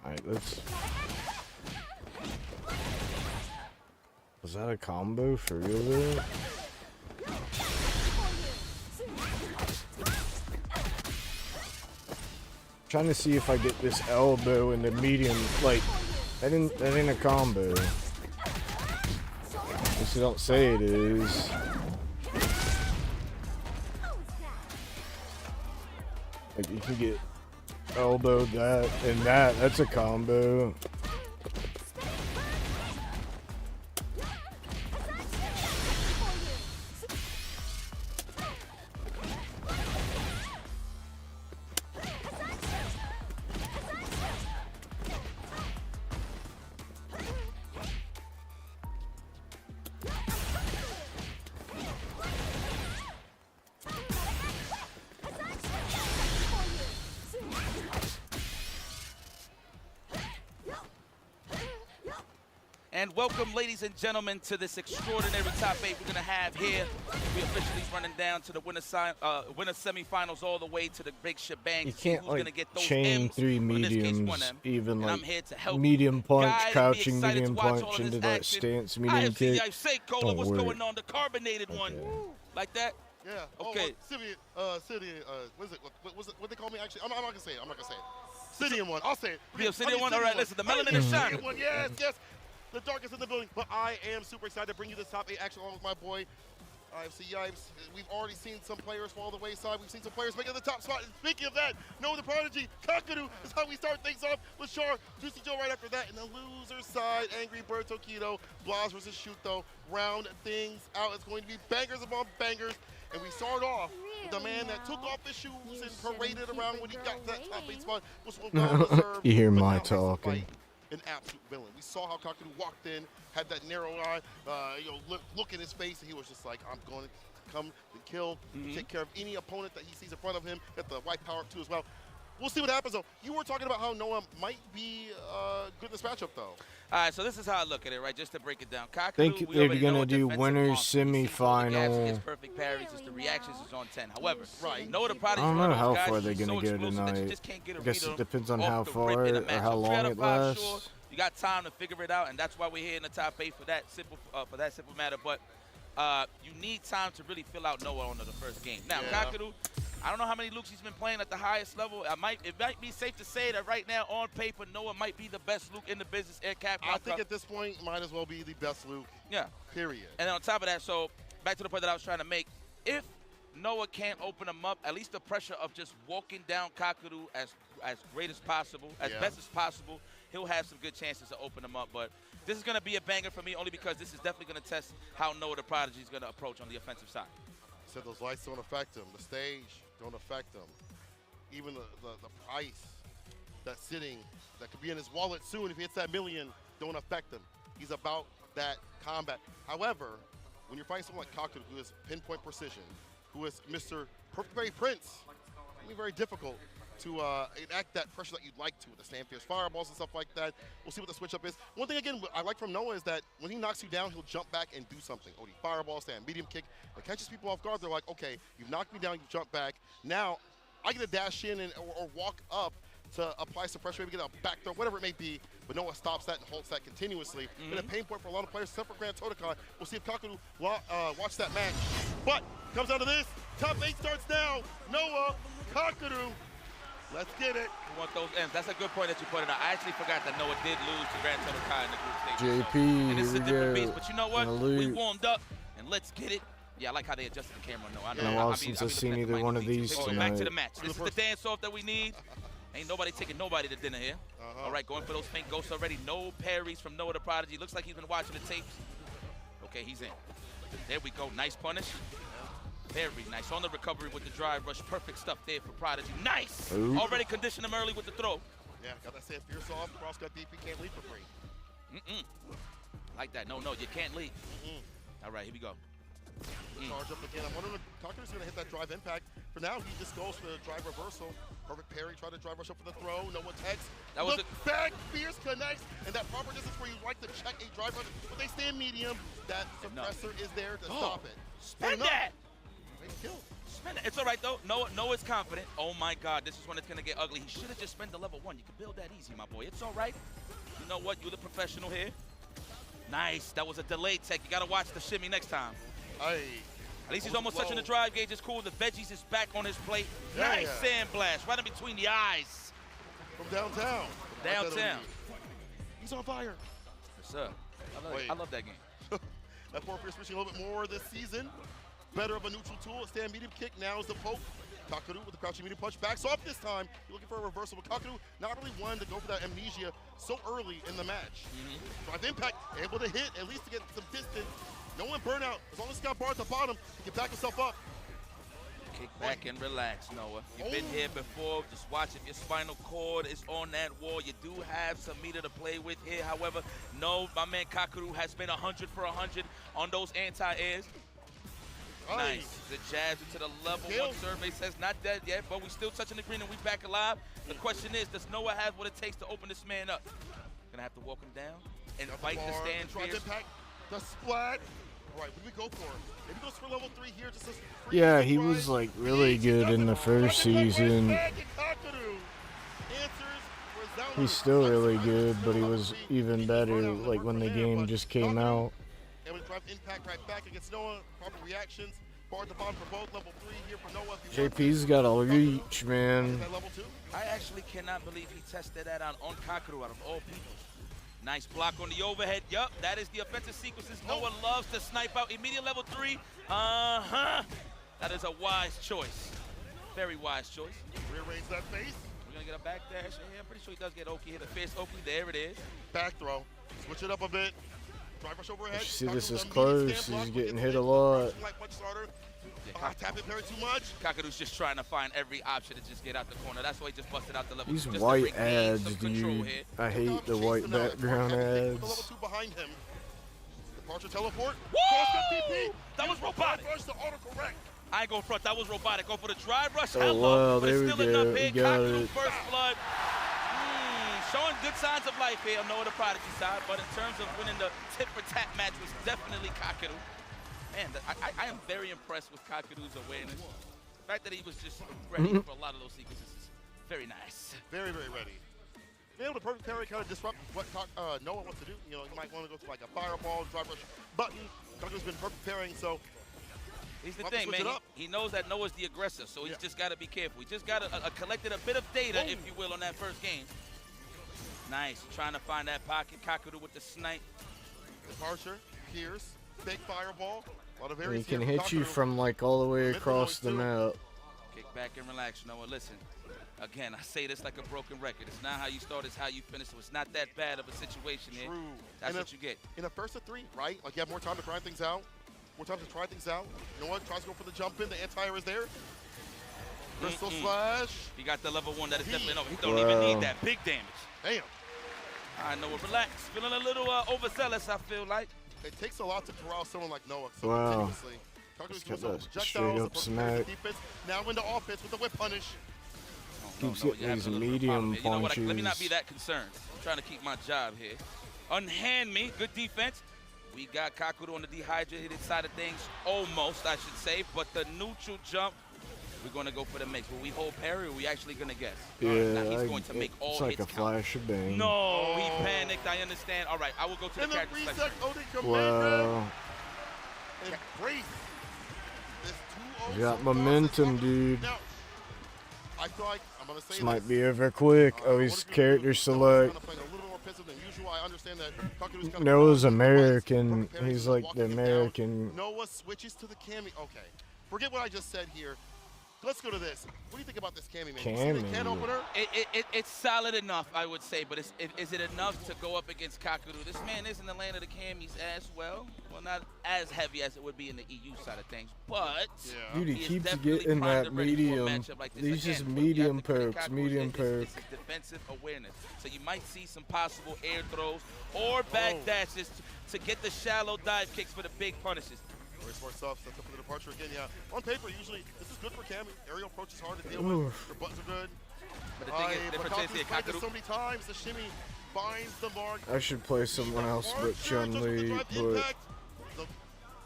Alright, let's... Was that a combo for real though? Trying to see if I get this elbow in the medium, like, that ain't a combo. At least you don't say it is. Like, you can get elbowed that and that's a combo. And welcome, ladies and gentlemen, to this extraordinary top 8 we're going to have here. We officially running down to the winner semifinals all the way to the big shebang. You can't, like, get those chain M's. 3 mediums, even, like, medium punch, crouching medium punch into that stance medium kick. Don't what's work. going on? The carbonated one. Like that? Yeah. Okay. What they call me actually? I'm not gonna say it. I'm not gonna say it. Obsidian one. I'll say it. The Obsidian one. All right. Listen, the melanin is shining. Yes, yes. The darkest in the building. But I am super excited to bring you this top 8 action along with my boy. IFC Yipes. We've already seen some players fall the wayside. We've seen some players make it to the top spot. And speaking of that, Noah the Prodigy, Kakadu is how we start things off. Lashar, Juicy Joe right after that. And the loser side, Angry Bird Tokido, Blas versus Shuto. Round things out. It's going to be bangers upon bangers. And we start off with the man that took off his shoes and paraded around when he got to that top 8 spot. Was You hear my talking. An absolute villain. We saw how Kakadu walked in, had that narrow eye, look in his face, and he was just like, I'm going to come and kill, take care of any opponent that he sees in front of him. Got the white power up too as well. We'll see what happens though. You were talking about how Noah might be good in this matchup though. All right, so this is how I look at it, right? Just to break it down. Kakadu, I think they're gonna do winners semifinal. Perfect parries, the reactions is on 10. However, Noah the I Prodigy, don't know how guys, far they're he's gonna so go explosive that you tonight. just can't get a I guess read it depends on off how the far rip in a or matchup. how 3 long out of it 5, lasts. sure, you got time to figure it out, and that's why we're here in the top 8 for that simple matter. But you need time to really fill out Noah on the first game. Now, Kakadu, I don't know how many Lukes he's been playing at the highest level. It might be safe to say that right now, on paper, Noah might be the best Luke in the business at Capcom. I think at this point, might as well be the best Luke. Yeah. Period. And then on top of that, so back to the point that I was trying to make, if Noah can't open him up, at least the pressure of just walking down Kakadu as great as possible, as best as possible, he'll have some good chances to open him up. But this is going to be a banger for me only because this is definitely going to test how Noah the Prodigy is going to approach on the offensive side. Said those lights don't affect him. The stage don't affect him. Even the price that's sitting, that could be in his wallet soon if he hits that million, don't affect him. He's about that combat. However, when you're fighting someone like Kakadu, who is pinpoint precision, who is Mr. Perfect Berry Prince, it's going to be very difficult to enact that pressure that you'd like to with the Stand Fierce fireballs and stuff like that. We'll see what the switch up is. One thing, again, I like from Noah is that when he knocks you down, he'll jump back and do something. OD fireball, stand medium kick. It catches people off guard. They're like, okay, you've knocked me down, you jump back. Now, I get to dash in or walk up to apply some pressure, maybe get a back throw, whatever it may be. But Noah stops that and holds that continuously. Been a pain point for a lot of players, except for Grand Totokai. We'll see if Kakadu watch that match. But comes down to this. Top 8 starts now. Noah, Kakadu. Let's get it. We want those M's. That's a good point that you pointed out. I actually forgot that Noah did lose to Grand Totokai in the group stage. JP, and it's a different beast. But you know what? We warmed up, and let's get it. Yeah, I like how they adjusted the camera. No, I know. Well, since I've seen either one of these tonight. Back to the match. This is the dance-off that we need. Ain't nobody taking nobody to dinner here. All right, going for those pink ghosts already. No parries from Noah the Prodigy. Looks like he's been watching the tapes. Okay, he's in. There we go. Nice punish. Very nice. On the recovery with the drive rush. Perfect stuff there for Prodigy. Nice. Ooh. Already conditioned him early with the throw. Yeah, got that Stand Fierce off. Cross cut deep. He can't lead for free. Like that. No, you can't lead. All right, here we go. Charge up again. I'm wondering if Kakuru's going to hit that drive impact. For now, he just goes for the drive reversal. Perfect parry, try to drive rush up for the throw. No one text. That was the back fierce connects, and that proper distance where you like to check a drive rush, but they stay in medium. That suppressor is there to stop it. Spin that! Kill. Spin that. It's all right, though. Noah's confident. Oh, my God. This is when it's going to get ugly. He should have just spent the level 1. You can build that easy, my boy. It's all right. You know what? You're the professional here. Nice. That was a delayed tech. You got to watch the shimmy next time. At least he's almost touching the drive gauge. It's cool. The veggies is back on his plate. Nice sand blast right in between the eyes. From downtown. Downtown. He's on fire. Yes, sir. I love that game. That poor Pierce switching a little bit more this season. Better of a neutral tool. A stand medium kick. Now is the poke. Kakadu with the crouching medium punch. Backs off this time. You're looking for a reversal. But Kakadu not really wanted to go for that amnesia so early in the match. Drive impact. Able to hit at least to get some distance. No one burnout. As long as he's got bar at the bottom, he can back himself up. Kick back and relax, Noah. You've been here before. Just watch if your spinal cord is on that wall. You do have some meter to play with here. However, no, my man Kakadu has been 100 for 100 on those anti-airs. Nice. The jabs into the level 1 survey says not dead yet, but we still touching the green and we back alive. The question is, does Noah have what it takes to open this man up? Gonna have to walk him down and fight the stand fierce. Impact, the splat. All right, what do we go for? Maybe goes for level 3 here. Just yeah, he was like really good in the first season. He's still really good, but he was even better like when the game just came out. And we drive impact right back against Noah. Proper reactions. Bar at the bottom for both. Level 3 here for Noah. JP's got a reach, man. I actually cannot believe he tested that out on Kakadu out of all people. Nice block on the overhead. Yup, that is the offensive sequences. Noah loves to snipe out. Immediate level 3. That is a wise choice. Very wise choice. Rearrange that face. We're going to get a back dash. Yeah, I'm pretty sure he does get Oki here. The fierce Oki, there it is. Back throw. Switch it up a bit. Drive rush overhead. You see, this is close. He's getting hit a lot. Tap it very too much. Kakadu's just trying to find every option to just get out the corner. That's why he just busted out the level. These white ads, dude. I hate the white background ads. Level 2 behind him. Departure teleport. Whoa! That was robotic. I ain't go front. That was robotic. Go for the drive rush. Oh, wow. There we go. You got it. First blood. Showing good signs of life here on Noah the Prodigy side, but in terms of winning the tit-for-tat match was definitely Kakadu. Man, I am very impressed with Kakadu's awareness. The fact that he was just ready for a lot of those sequences is very nice. Very, very ready. Being able to perfect parry kind of disrupt what Noah wants to do. You know, you might want to go to like a fireball, drive rush button. Kakadu's been perfect parrying, so here's the thing, man. He knows that Noah's the aggressor, so he's just got to be careful. He just got collected a bit of data, if you will, on that first game. Nice, trying to find that pocket. Kakadu with the snipe. Departure, Pierce, big fireball. A lot of he can hit you from like all the way across the map. Kick back and relax, Noah. Listen, again, I say this like a broken record. It's not how you start, it's how you finish. So it's not that bad of a situation here. That's what you get. In a first of 3, right? Like you have more time to grind things out. More time to try things out. You know what? Tries to go for the jump in. The anti-air is there. Crystal slash. He got the level 1. That is definitely no. He don't even need that. Big damage. Damn. I know. Relax. Feeling a little overzealous, I feel like. It takes a lot to corral someone like Noah so continuously. Just got that straight up smack. Now into offense with the whip punish. Keeps getting these medium punches. You know what? Let me not be that concerned. I'm trying to keep my job here. Unhand me. Good defense. We got Kakadu on the dehydrated side of things. Almost, I should say. But the neutral jump, we're going to go for the mix. Will we hold parry or are we actually going to guess? Yeah, now he's going to make all it's like hits a flash of bang. No, he panicked. I understand. All right, I will go to the character selection. Wow. You got momentum, dude. Now, I feel like I'm going to say this might be over quick. Oh, he's character select. Noah's American. He's like the American. Noah switches to the Cammy. Okay. Forget what I just said here. Let's go to this. What do you think about this Cammy, man? Cammy. You see the can opener? It's solid enough, I would say, but is it enough to go up against Kakadu? This man is in the land of the Cammies as well. Well, not as heavy as it would be in the EU side of things, but dude, he keeps getting that medium. These just medium pokes, medium poke. This is defensive awareness. So you might see some possible air throws or back dashes to get the shallow dive kicks for the big punishes. Very smart stuff. Sets up for the departure again. Yeah, on paper, usually this is good for Cammy. Aerial approach is hard to deal with. Her buttons are good. But the thing is, Kaku's played this so many times. The shimmy finds the mark. I should play someone else but Chun-Li, but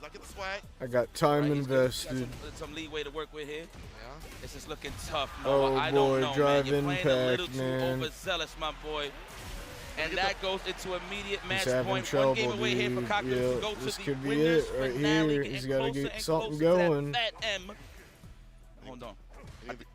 Not get the swag. I got time invested. Some leeway to work with here. Yeah. This is looking tough. Oh I boy, don't know, drive man. You're playing a little impact, too man. overzealous, my boy. And that goes into immediate match He's having point. trouble, One game away here for dude. Kakudu Yeah, to go this to could the be winners it right finale, here. getting He's got to closer get and something closer to that going. fat M. Hold on.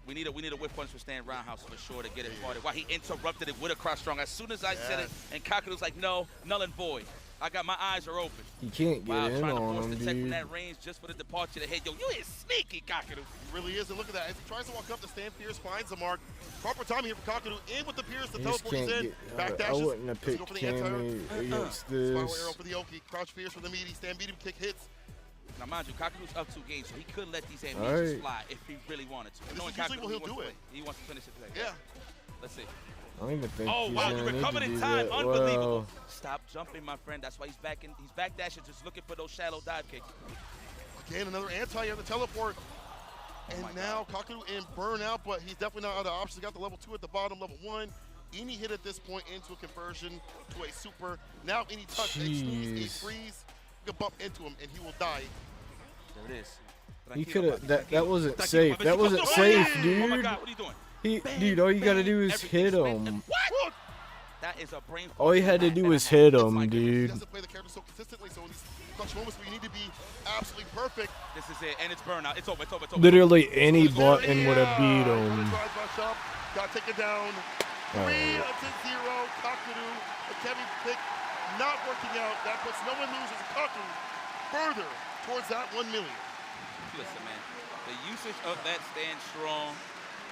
We need a whip punch for Stan Roundhouse for sure to get it started. Why he interrupted it with a cross strong. As soon as I said it, and Kakudu's like, no, null and void. I got my eyes are open. You can't get in trying to on force him, the tech from dude. that range just for the departure to hit. Yo, you is sneaky, Kakudu. He really is, and look at that. As he tries to walk up, the stand Pierce finds the mark. Proper time here for Kakudu. In with the Pierce, the He just teleport is can't in. get. Back I dashes. wouldn't have Doesn't picked go for the anti-air. Cammy against Spiral this. arrow for the Oki. Crouch Pierce for the meaty. Stand medium kick hits. Now, mind you, Kakudu's up 2 games, so he could let these ambitions fly if he really wanted to. And Knowing this is usually Kakudu, what he'll do it. He wants to finish it today. Yeah. Let's see. I don't even think Oh, he's wow, gonna you need recovered to in do time. that. Unbelievable. Wow. Stop jumping, my friend. That's why he's back dashing, just looking for those shallow dive kicks. Again, another anti on the teleport. And now Kakudu in burnout, but he's definitely not out of options. He got the level 2 at the bottom, level 1. Any hit at this point into a conversion to a super. Now any touch, a snooze, a freeze, you can bump into him and he will die. There it is. He could have. That wasn't safe. That wasn't safe, dude. Oh my God, what are you doing? Dude, all you gotta do is hit him. What? That is a brain. All you had to do was hit him, He dude. doesn't play the character so consistently, so in these clutch moments where you need to be absolutely perfect. This is it, and it's burnout. It's over. Literally any button would have beat him. Got to take it down. 3-0. Kakudu, the Kevin pick not working out. That puts no one loses. Kakudu further towards that 1 million. Listen, man, the usage of that stand strong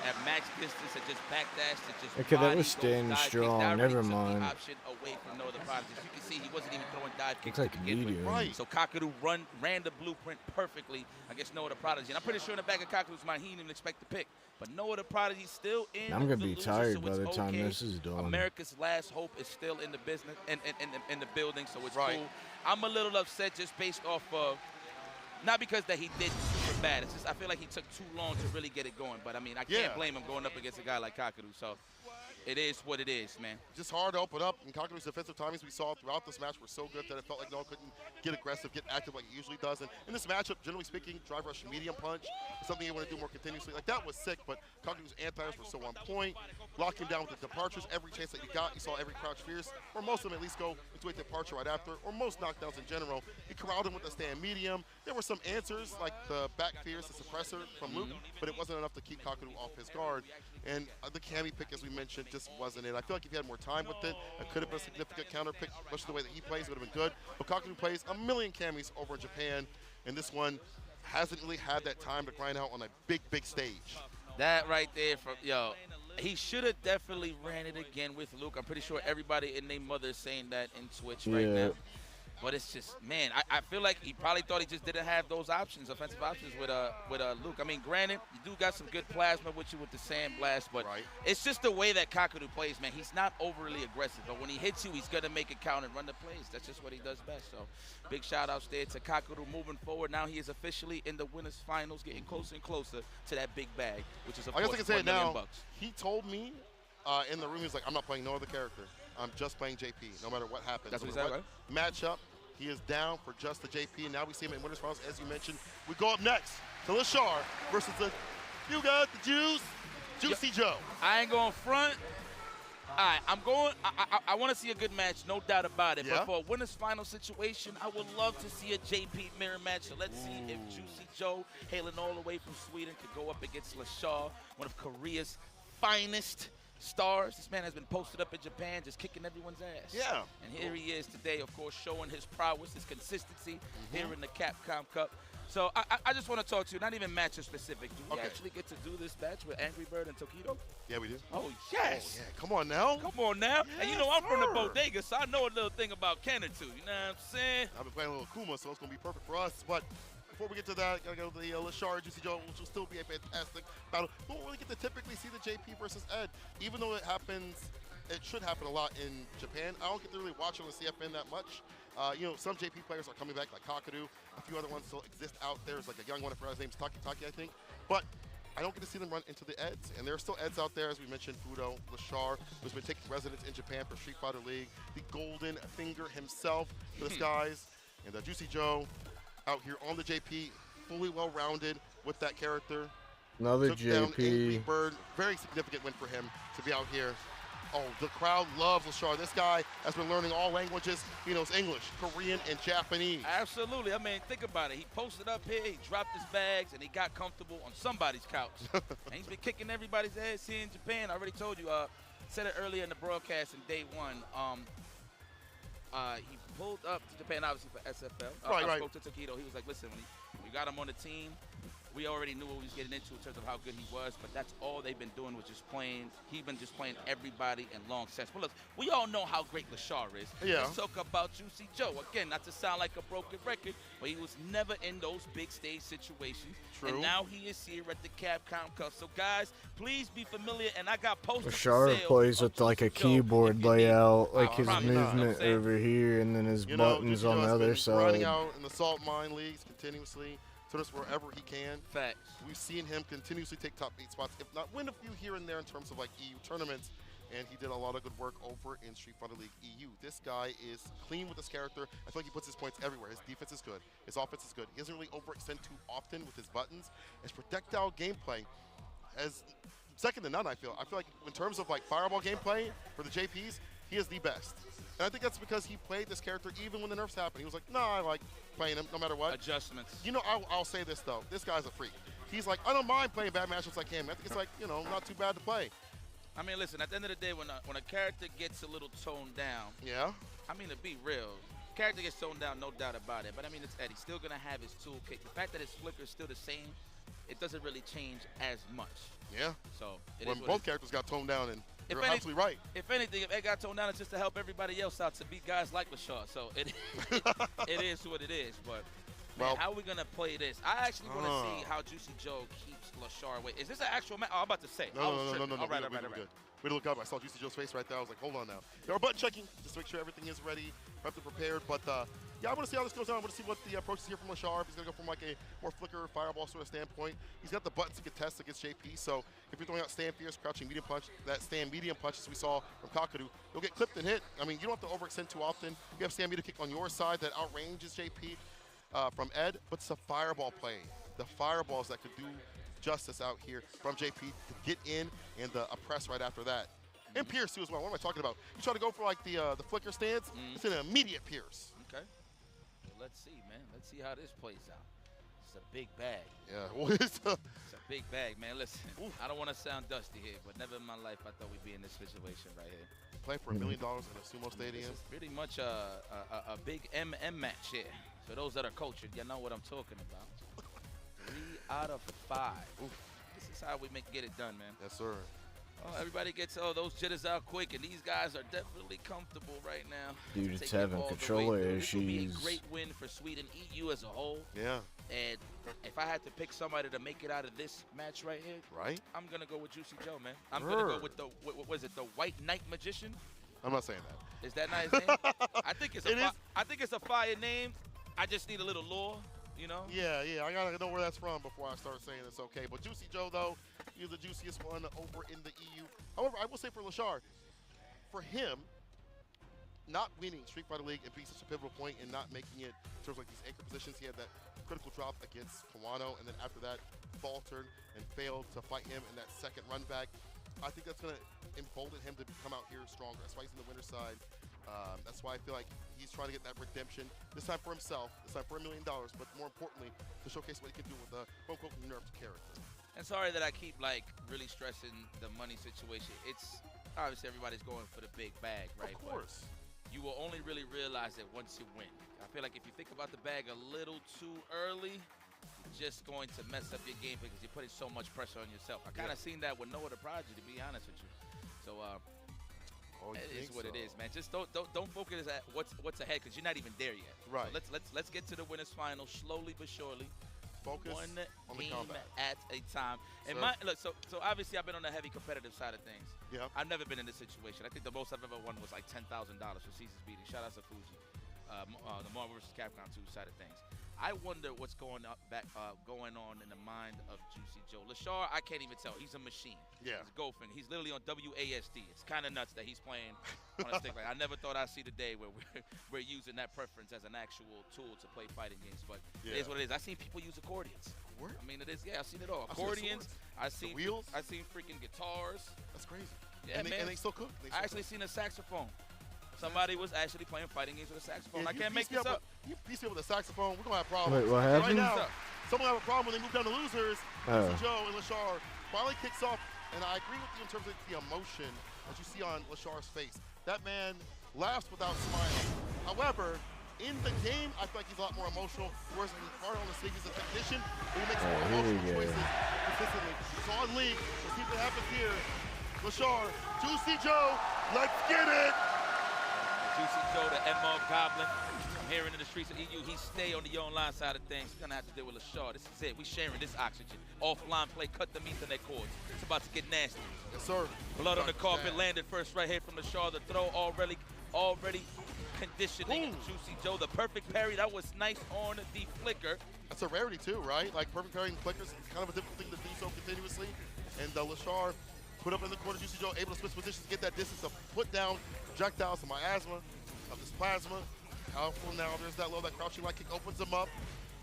at max distance and just backdash to just Okay, that body was standing those dive kicks, strong. that Never really took the mind. option away from no other prodigies. You can see he wasn't even throwing dive kicks Looks like to begin with. medium. Right. So Kakudu ran the blueprint perfectly against no other prodigy. And I'm pretty sure in the back of Kakudu's mind, he didn't even expect the pick. But no other prodigy still in I'm gonna the be loser, tired so by it's the time okay. this is done. America's last hope is still in the business, in the building, so it's Right. cool. I'm a little upset just based off of, not because that he did super bad. It's just I feel like he took too long to really get it going. But I mean, I can't blame him going up against a guy like Kakudu. So it is what it is, man. Just hard to open up, and Kakudu's defensive timings we saw throughout this match were so good that it felt like Noah couldn't get aggressive, get active like he usually does. And in this matchup, generally speaking, drive rush medium punch is something you want to do more continuously. Like that was sick, but Kakudu's anti-airs were so on point. Lock him down with the departures. Every chance that you got, you saw every crouch fierce, or most of them at least go into a departure right after, or most knockdowns in general. He corralled him with the stand medium. There were some answers, like the back fierce, the suppressor from Luke, but it wasn't enough to keep Kakudu off his guard. And the Cammy pick, as we mentioned, just wasn't it. I feel like if he had more time with it, it could have been a significant counter pick, especially the way that he plays, it would have been good. But Kakudu plays a million Cammys over in Japan, and this one hasn't really had that time to grind out on a big, big stage. That right there, he should have definitely ran it again with Luke. I'm pretty sure everybody and their mother is saying that in Twitch right now. But it's just, man, I feel like he probably thought he just didn't have those options, offensive options with Luke. I mean, granted, you do got some good plasma with you with the Sand Blast, but it's just the way that Kakudu plays, man. He's not overly aggressive, but when he hits you, he's going to make it count and run the plays. That's just what he does best. So big shout-outs there to Kakudu moving forward. Now he is officially in the winners' finals, getting closer and closer to that big bag, which is, of course, I guess I can say it now. $1 million. He told me in the room, he was like, I'm not playing no other character. I'm just playing JP, no matter what happens. That's what he no said, right? Matchup. He is down for just the JP, and now we see him in winners finals, as you mentioned. We go up next to Lashar versus the You Got the Juice, Juicy Joe. I ain't going front. All right, I'm going. I want to see a good match, no doubt about it. But for a winners final situation, I would love to see a JP mirror match. So let's see if Juicy Joe, hailing all the way from Sweden, could go up against Lashar, one of Korea's finest stars. This man has been posted up in Japan, just kicking everyone's ass. Yeah. And here he is today, of course, showing his prowess, his consistency here in the Capcom Cup. So I just want to talk to you, not even matchup specific. Do we actually get to do this match with Angry Bird and Tokido? Yeah, we do. Oh, yes. Oh, yeah. Come on now. Come on now. Yes, and you know I'm from the bodega, so I know a little thing about Cannon too. You know what I'm saying? I've been playing a little Kuma, so it's going to be perfect for us. But before we get to that, got to go to the Lashar Juicy Joe, which will still be a fantastic battle. We don't really get to typically see the JP versus Ed, even though it happens. It should happen a lot in Japan. I don't get to really watch on the CFN that much. You know, some JP players are coming back, like Kakadu. A few other ones still exist out there. There's like a young one, I forgot his name's Taki, I think. But I don't get to see them run into the Eds. And there are still Eds out there, as we mentioned, Fudo, Lashar, who's been taking residence in Japan for Street Fighter League. The Golden Finger himself for the Skies. And Juicy Joe out here on the JP, fully well-rounded with that character. Another Took JP. down Angry Bird. Very significant win for him to be out here. Oh, the crowd loves Lashar. This guy has been learning all languages. He knows English, Korean, and Japanese. Absolutely. I mean, think about it. He posted up here, he dropped his bags, and he got comfortable on somebody's couch. And he's been kicking everybody's ass here in Japan. I already told you, said it earlier in the broadcast in day one. He pulled up to Japan, obviously, for SFL. I spoke to Takedo. He was like, listen, when we got him on the team, we already knew what we was getting into in terms of how good he was, but that's all they've been doing was just playing. He's been just playing everybody in long sets. But look, we all know how great Lashar is. Yeah. Let's talk about Juicy Joe. Again, not to sound like a broken record, but he was never in those big stage situations. True. And now he is here at the Capcom Cup. So guys, please be familiar. And I got posters. Lashar plays with like a keyboard layout, like his movement over here, and then his buttons on the other side. Running out in the Salt Mine Leagues continuously. Us wherever he can. Facts. We've seen him continuously take top 8 spots, if not win a few here and there in terms of like EU tournaments, and he did a lot of good work over in Street Fighter League EU. This guy is clean with his character. I feel like he puts his points everywhere. His defense is good. His offense is good. He doesn't really overextend too often with his buttons. His projectile gameplay is second to none, I feel. I feel like in terms of like fireball gameplay for the JPs, he is the best. And I think that's because he played this character even when the nerfs happened. He was like, nah, I like playing him no matter what. Adjustments. You know, I'll say this, though. This guy's a freak. He's like, I don't mind playing bad matchups like him. I think it's like, you know, not too bad to play. I mean, listen, at the end of the day, when a character gets a little toned down, yeah. I mean, to be real, character gets toned down, no doubt about it. But I mean, it's Eddie. Still going to have his toolkit. The fact that his flicker is still the same, it doesn't really change as much. Yeah. So when both characters got toned down, and you're absolutely right. If anything, if Ed got toned down, it's just to help everybody else out to beat guys like Lashar. So it is what it is. But man, how are we gonna play this? I actually want to see how Juicy Joe keeps Lashar away. Is this an actual match? Oh, I'm about to say. No. All right. Way to look up. I saw Juicy Joe's face right there. I was like, hold on now. They are button checking just to make sure everything is ready, prepped and prepared. But yeah, I want to see how this goes down. I want to see what the approach is here from Lashar. If he's going to go from like a more flicker, fireball sort of standpoint. He's got the buttons to contest against JP. So if you're throwing out stand fierce, crouching medium punch, that stand medium punch as we saw from Kakadu, you'll get clipped and hit. I mean, you don't have to overextend too often. You have stand medium kick on your side that outranges JP from Ed, but it's a fireball play. The fireballs that could do justice out here from JP to get in and oppress right after that. And Pierce too as well. What am I talking about? You try to go for like the flicker stance, it's an immediate Pierce. Okay. Well, let's see, man. Let's see how this plays out. It's a big bag. Yeah. Well, it's a big bag, man. Listen, I don't want to sound dusty here, but never in my life I thought we'd be in this situation right here. Play for $1 million in a sumo stadium. This is pretty much a big MM match here. For those that are cultured, you know what I'm talking about. 3 out of 5. This is how we get it done, man. Yes, sir. Oh, everybody gets those jitters out quick, and these guys are definitely comfortable right now. Dude, it's having controller issues. This would be a great win for Sweden, EU as a whole. Yeah. And if I had to pick somebody to make it out of this match right here, I'm gonna go with Juicy Joe, man. I'm gonna go with the what was it, the White Knight Magician? I'm not saying that. Is that not his name? I think it's a fire name. I just need a little lore, you know? Yeah. I gotta know where that's from before I start saying it's okay. But Juicy Joe, though, he's the juiciest one over in the EU. However, I will say for Lashar, for him, not winning Street Fighter League and being such a pivotal point and not making it in terms of like these anchor positions, he had that critical drop against Kawano, and then after that, faltered and failed to fight him in that second run back. I think that's going to embolden him to come out here stronger. That's why he's in the winner's side. That's why I feel like he's trying to get that redemption, this time for himself, this time for $1 million, but more importantly, to showcase what he can do with a quote-unquote nerfed character. And sorry that I keep like really stressing the money situation. It's obviously everybody's going for the big bag, right? Of course. But you will only really realize it once you win. I feel like if you think about the bag a little too early, you're just going to mess up your game because you're putting so much pressure on yourself. I kind of seen that with No Other Prodigy, to be honest with you. So it is what it is, man. Just don't focus at what's ahead because you're not even there yet. Right. So let's get to the winners final slowly but surely. Focus one on the game combat at a time. And look, so obviously I've been on the heavy competitive side of things. Yeah. I've never been in this situation. I think the most I've ever won was like $10,000 for Caesar's beating. Shout out to Fuji. the Marvel vs. Capcom 2 side of things. I wonder what's going on in the mind of Juicy Joe. Lashar, I can't even tell. He's a machine. Yeah. He's Goldfinger. He's literally on WASD. It's kind of nuts that he's playing on a stick. Like, I never thought I'd see the day where we're using that preference as an actual tool to play fighting games. But it is what it is. I've seen people use accordions. What? I mean, it is. Yeah, I've seen it all. Accordions. I've seen wheels. I've seen freaking guitars. That's crazy. Yeah, and they still cook. I actually seen a saxophone. Somebody was actually playing fighting games with a saxophone. I can't make this up. You piece me with a saxophone, we're going to have problems. Wait, what happened? Right now, someone have a problem when they move down to losers. Joe and Lashar finally kicks off, and I agree with you in terms of the emotion that you see on Lashar's face. That man laughs without smiling. However, in the game, I feel like he's a lot more emotional, whereas when he's hard on the stage, he's a technician, but he makes more emotional choices consistently. So on League, let's see what happens here. Lashar, Juicy Joe, let's get it! Juicy Joe, the MO Goblin. I'm hearing in the streets of EU, he stay on the online side of things. He's gonna have to deal with Lashar. This is it. We sharing this oxygen. Offline play, cut them Ethernet cords. It's about to get nasty. Yes, sir. Blood on the carpet, landed first right here from Lashar. The throw already conditioning Juicy Joe. The perfect parry, that was nice on the flicker. That's a rarity too, right? Like perfect parrying flickers, it's kind of a difficult thing to do so continuously. And Lashar put up in the corner, Juicy Joe able to switch positions, get that distance to put down projectiles to miasma of this plasma. Powerful now, there's that low, that crouching light kick opens him up.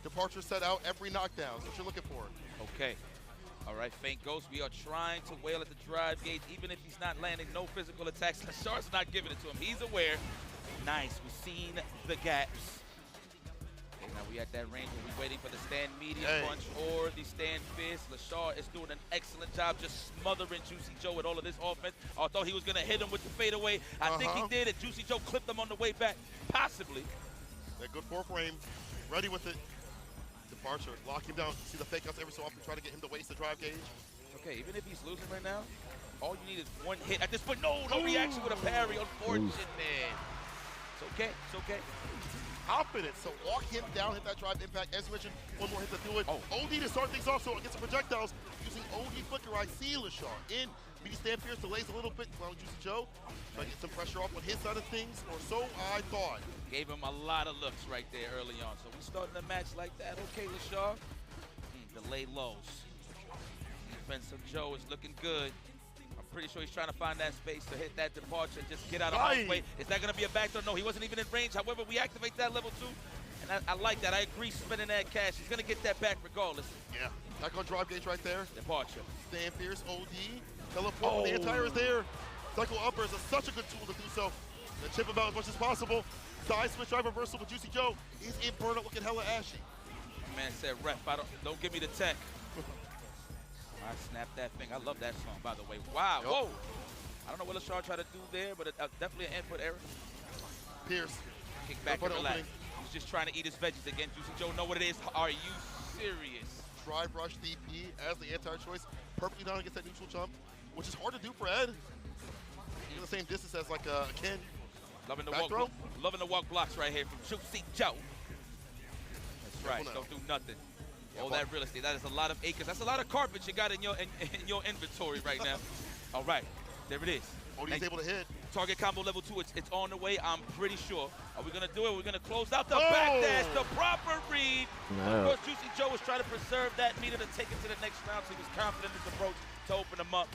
Departure set out every knockdown. That's what you're looking for. Okay. All right, Faint Ghost, we are trying to wail at the drive gauge, even if he's not landing no physical attacks. Lashar's not giving it to him. He's aware. Nice, we've seen the gaps. Okay, now we at that range where we're waiting for the stand medium punch or the stand fist. Lashar is doing an excellent job just smothering Juicy Joe with all of this offense. I thought he was gonna hit him with the fadeaway. I think he did it. Juicy Joe clipped him on the way back, possibly. That good four frame, ready with it. Departure, lock him down. See the fake outs every so often, try to get him to waste the drive gauge. Okay, even if he's losing right now, all you need is one hit. At this point, no reaction with a parry. Unfortunate. It's okay, it's okay. Confident, so walk him down, hit that drive impact. As you mentioned, one more hit to do it. OD to start things off, so against the projectiles, using OD flicker, I see Lashar in. Meaty stand fierce, delays a little bit, allowing Juicy Joe. Try to get some pressure off on his side of things, or so I thought. Gave him a lot of looks right there early on. So we starting the match like that. Okay, Lashar. Delay lows. Defense of Joe is looking good. I'm pretty sure he's trying to find that space to hit that departure and just get out of harm's way. Is that going to be a backdoor? No, he wasn't even in range. However, we activate that level 2. And I like that. I agree spending that cash. He's going to get that back regardless. Yeah. Back on drive gauge right there. Departure. Stand fierce, OD. Teleport, the anti-air is there. Cycle uppers is such a good tool to do so. And chip him out as much as possible. Side switch drive reversal with Juicy Joe. He's in burnout looking hella ashy. Man said, ref, don't give me the tech. I snapped that thing. I love that song, by the way. Wow, whoa. I don't know what Lashar tried to do there, but definitely an input error. Pierce. Kick back and relax. He's just trying to eat his veggies again. Juicy Joe know what it is. Are you serious? Drive rush DP as the anti-air choice. Perfectly down against that neutral jump, which is hard to do for Ed. In the same distance as like Ken. Loving the walk blocks right here from Juicy Joe. That's right. Don't do nothing. All that real estate. That is a lot of acres. That's a lot of carpet you got in your inventory right now. All right, there it is. He's able to hit. Target combo level 2. It's on the way. I'm pretty sure. Are we gonna do it? We're gonna close out the back dash. The proper read. Of course, Juicy Joe was trying to preserve that meter to take it to the next round. So he was confident in his approach to open him up.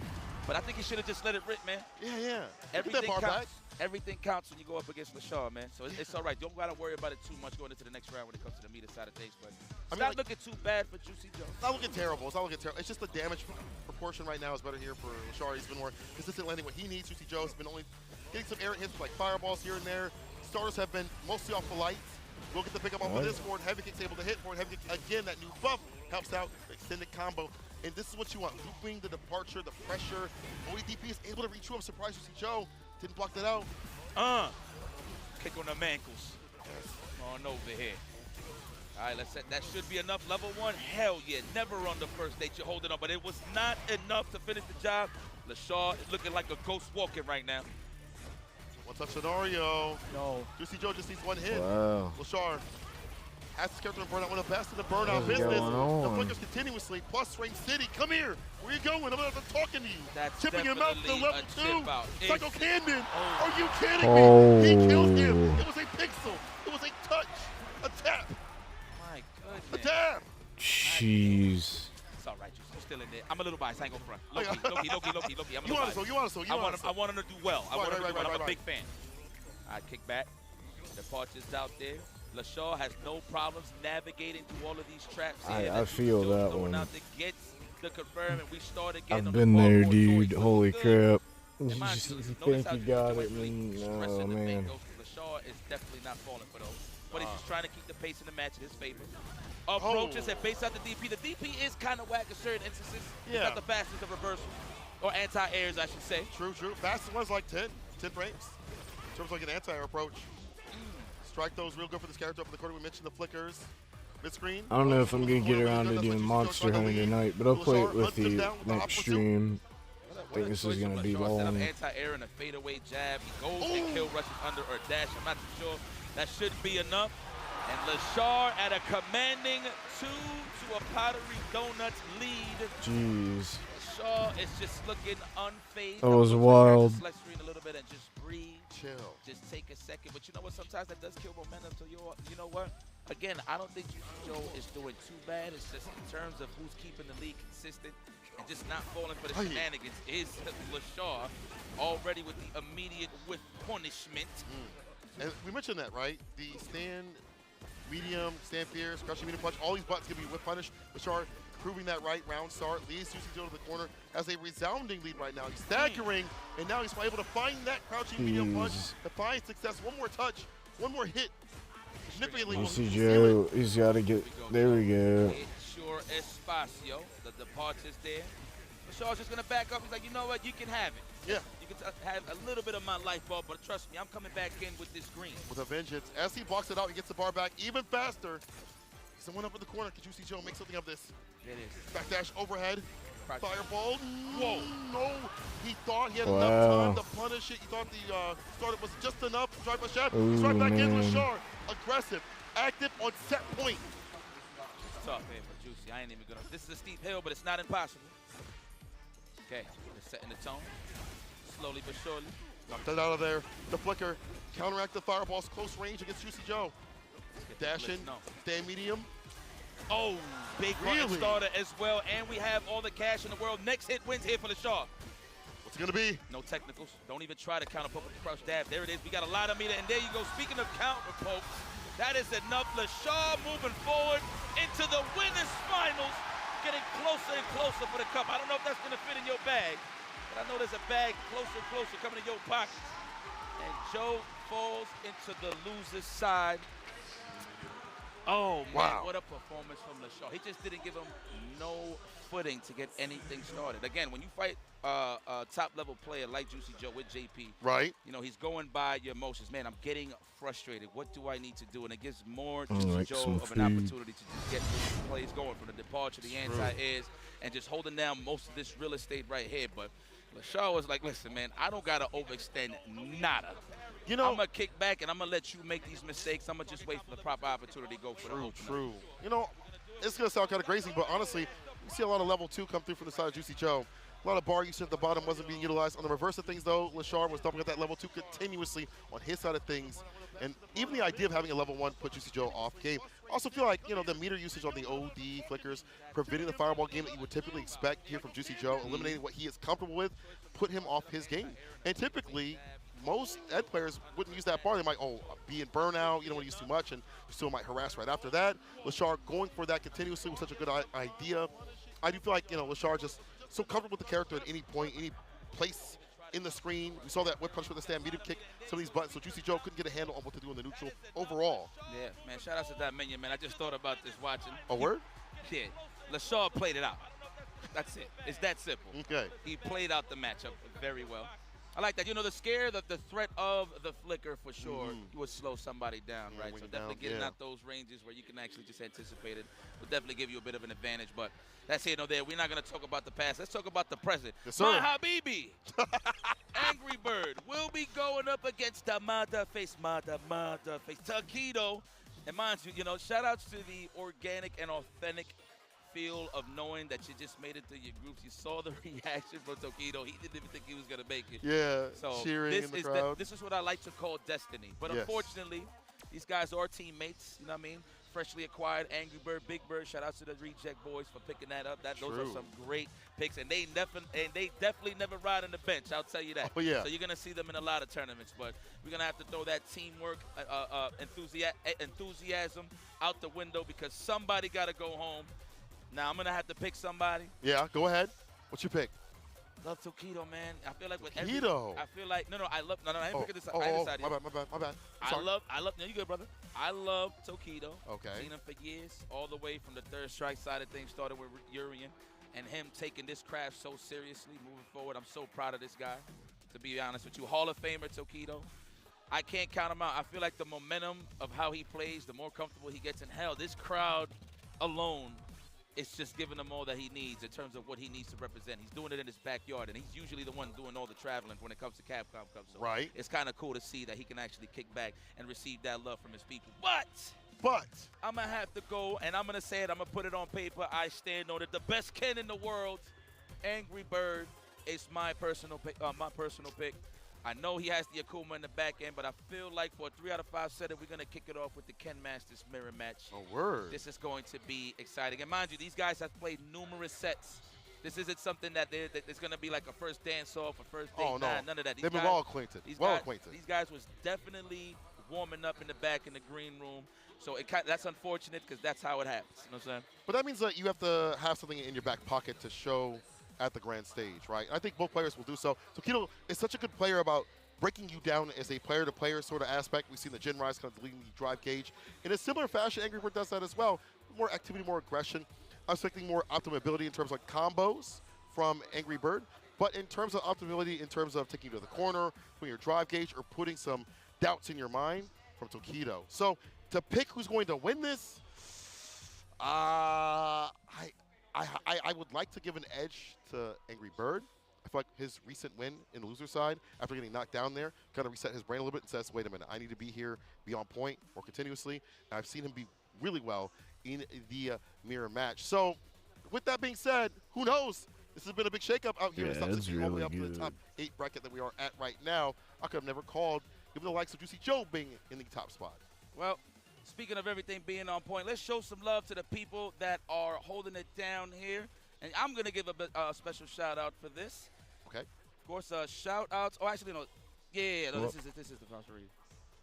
But I think he should have just let it rip, man. Yeah. Everything counts. Everything counts when you go up against Lashar, man. So it's all right. Don't gotta worry about it too much going into the next round when it comes to the meter side of things. But it's not looking too bad for Juicy Joe. It's not looking terrible. It's not looking terrible. It's just the damage proportion right now is better here for Lashar. He's been more consistent landing what he needs. Juicy Joe has been only getting some errant hits with like fireballs here and there. Starters have been mostly off the lights. We'll get the pickup off of this forward. Heavy kick's able to hit forward. Heavy kick again. That new buff helps out. Extended combo. And this is what you want. Looping, the departure, the pressure. OEDP is able to reach you. I'm surprised Juicy Joe didn't block that out. Kick on the ankles. On over here. All right, let's set. That should be enough. Level 1, hell yeah. Never on the first date you're holding up, but it was not enough to finish the job. Lashar is looking like a ghost walking right now. One touch scenario. No. Juicy Joe just needs one hit. Wow. Lashar has his character in burnout, one of the best in the burnout business. The flickers continuously, plus Ring City. Come here. Where you going? I'm not talking to you. That's tipping him out to level 2. Psycho Cannon. Oh. Are you kidding me? He killed him. It was a pixel. It was a touch, a tap, My a goodness. dab. Jeez. It's all right, you're still in there. I'm a little biased. I ain't gonna front. Loki. I'm a You little want us biased. so, you want us so, you want us so. I want him to do well. I Right, want him to do right, well. I'm right, a big right. fan. I kick back. The Parcher's out there. LaShaw has no problems navigating through all of these traps. I feel that going one. out to get the confirm, and we start again. I've on been the there, ball dude. court. Holy crap. And You mind just you, think notice how you Juicy got Joe it, ain't really man. stressing Oh, the man. paint goes to LaShaw is definitely not falling for those. But he's just trying to keep the pace in the match in his favor. Approaches and base out the DP. The DP is kind of whack in certain instances. It's not the fastest of reversals. Or anti-airs, I should say. True. Fastest one's like 10 frames. In terms of like an anti-air approach. Strike those real good for this character up in the corner. We mentioned the flickers. Mid-screen. I don't know if I'm going to get around to doing Monster Hunter tonight, but I'll play it with you next stream. I think this is going to be long. Anti-air and a fadeaway jab. He goes and kill rushes under or dash. I'm not too sure. That should be enough. And LaShaw at a commanding 2 to a Pottery Donuts lead. Jeez. LaShaw is just looking unfazed. That was wild. Select screen a little bit and just breathe. Chill. Just take a second. But you know what? Sometimes that does kill momentum. So you know what? Again, I don't think Joe is doing too bad. It's just in terms of who's keeping the league consistent and just not falling for the shenanigans is LaShaw already with the immediate whiff punishment. And we mentioned that, right? The stand medium, stand fierce, crushing medium punch, all these buttons can be whiff punish. LaShaw proving that right. Round start, leads Juicy Joe to the corner, has a resounding lead right now. He's staggering, and now he's able to find that crouching medium punch to find success. One more touch, one more hit. Significantly. Juicy Joe, he's got to get, there we go. It's your espacio. The part is there. LaShaw's just going to back up. He's like, you know what? You can have it. Yeah. You can have a little bit of my life ball, but trust me, I'm coming back in with this green. With a vengeance. As he blocks it out, he gets the bar back even faster. Someone up in the corner. Can Juicy Joe make something of this? It is. Backdash overhead. Crouch. Fireball. Whoa. No. He thought he had Wow. enough time to punish it. He thought the start was just enough to drive a shot. He's right back in with LaShaw. Aggressive. Active on set point. Tough here for Juicy. I ain't even gonna. This is a steep hill, but it's not impossible. Okay, they're setting the tone. Slowly but surely. Knocked that out of there. The flicker. Counteract the fireballs. Close range against Juicy Joe. Dash in. Stand medium. Oh, big button starter as well. And we have all the cash in the world. Next hit wins here for LaShaw. What's it gonna be? No technicals. Don't even try to counter poke with the crouch dab. There it is. We got a lot of meter. And there you go. Speaking of counter pokes, that is enough. LaShaw moving forward into the winners finals. Getting closer and closer for the cup. I don't know if that's going to fit in your bag, but I know there's a bag closer and closer coming in your pocket. And Joe falls into the loser's side. Oh, man, wow. What a performance from LaShaw. He just didn't give him no footing to get anything started. Again, when you fight a top-level player like Juicy Joe with JP, right? You know, he's going by your emotions. Man, I'm getting frustrated. What do I need to do? And it gives more Juicy Joe of an opportunity to just get these plays going from the departure, the anti-airs, and just holding down most of this real estate right here. But LaShaw was like, listen, man, I don't got to overextend nada. You know, I'm going to kick back, and I'm going to let you make these mistakes. I'm going to just wait for the proper opportunity to go for the opener. True. You know, it's going to sound kind of crazy, but honestly, we see a lot of level 2 come through from the side of Juicy Joe. A lot of bar usage at the bottom wasn't being utilized. On the reverse of things, though, LaShaw was dumping at that level 2 continuously on his side of things. And even the idea of having a level 1 put Juicy Joe off game. I also feel like, you know, the meter usage on the OD flickers, preventing the fireball game that you would typically expect here from Juicy Joe, eliminating what he is comfortable with, put him off his game. And typically, most Ed players wouldn't use that bar. They might, be in burnout, you don't want to use too much, and you still might harass right after that. LaShaw going for that continuously was such a good idea. I do feel like, you know, LaShaw just so comfortable with the character at any point, any place in the screen. We saw that whip punch with the stand medium kick, some of these buttons. So Juicy Joe couldn't get a handle on what to do in the neutral overall. Yeah, man, shout out to that minion, man. I just thought about this watching. A word? Yeah, LaShaw played it out. That's it. It's that simple. Okay. He played out the matchup very well. I like that. You know, the scare, the threat of the flicker for sure would slow somebody down, right? So definitely getting out those ranges where you can actually just anticipate it would definitely give you a bit of an advantage. But that's here, no there. We're not going to talk about the past. Let's talk about the present. Yes, sir. My Habibi, Angry Bird, will be going up against the mother face, Taquito. And mind you, you know, shout outs to the organic and authentic feel of knowing that you just made it through your groups. You saw the reaction from Taquito. He didn't even think he was going to make it. Yeah, so cheering in the crowd. This is what I like to call destiny. But unfortunately, These guys are teammates, you know what I mean? Freshly acquired Angry Bird, Big Bird. Shout out to the Reject Boys for picking that up. Those are some great picks, and they definitely never ride on the bench. I'll tell you that. Oh yeah. So you're gonna see them in a lot of tournaments, but we're gonna have to throw that teamwork, enthusiasm out the window because somebody got to go home. Now I'm gonna have to pick somebody. Yeah, go ahead. What's your pick? Love Tokido, man. I feel like with Tokido. I feel like I love I didn't pick this. I decided. My bad. I love. No, you good, brother. I love Tokido. Okay. Seen him for years, all the way from the third strike side of things. Started with Urian, and him taking this craft so seriously, moving forward. I'm so proud of this guy. To be honest with you, Hall of Famer Tokido. I can't count him out. I feel like the momentum of how he plays, the more comfortable he gets in hell. This crowd alone. It's just giving him all that he needs in terms of what he needs to represent. He's doing it in his backyard, and he's usually the one doing all the traveling when it comes to Capcom Cup. So right. It's kind of cool to see that he can actually kick back and receive that love from his people. But I'm going to have to go, and I'm going to say it. I'm going to put it on paper. I stand on it. The best Ken in the world, Angry Bird, is my personal pick. I know he has the Akuma in the back end, but I feel like for a 3 out of 5 setup, we're going to kick it off with the Ken Masters mirror match. Oh, word. This is going to be exciting. And mind you, these guys have played numerous sets. This isn't something that it's going to be like a first dance-off, a first date. Oh, no. None of that. They've been well acquainted. These guys was definitely warming up in the back in the green room. So that's unfortunate because that's how it happens. You know what I'm saying? But that means that you have to have something in your back pocket to show at the grand stage, right? I think both players will do so. Tokido is such a good player about breaking you down as a player-to-player sort of aspect. We've seen the Jin Rise kind of leading the drive gauge. In a similar fashion, Angry Bird does that as well. More activity, more aggression. I'm expecting more optimability in terms of combos from Angry Bird. But in terms of optimability, in terms of taking you to the corner, putting your drive gauge, or putting some doubts in your mind from Tokido. So to pick who's going to win this, I would like to give an edge to Angry Bird. I feel like his recent win in the loser side, after getting knocked down there, kind of reset his brain a little bit and says, wait a minute, I need to be here, be on point more continuously. And I've seen him be really well in the mirror match. So with that being said, who knows? This has been a big shakeup out here. Yeah, it's really all the way up good. to the top 8 bracket that we are at right now. I could have never called, given the likes of Juicy Joe being in the top spot. Well, speaking of everything being on point, let's show some love to the people that are holding it down here. And I'm going to give a special shout-out for this. Okay. Of course, shout-outs. Oh, actually, no. Yeah, no, this is the first read.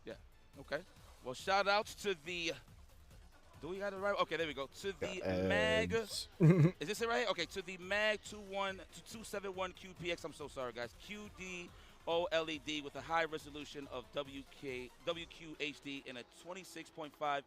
Yeah, okay. Well, shout-outs to the... Do we got it right? Okay, there we go. To the MAG... Is this it right here? Okay, to the MAG 271 QPX. I'm so sorry, guys. QD OLED with a high resolution of WQHD and a 26.5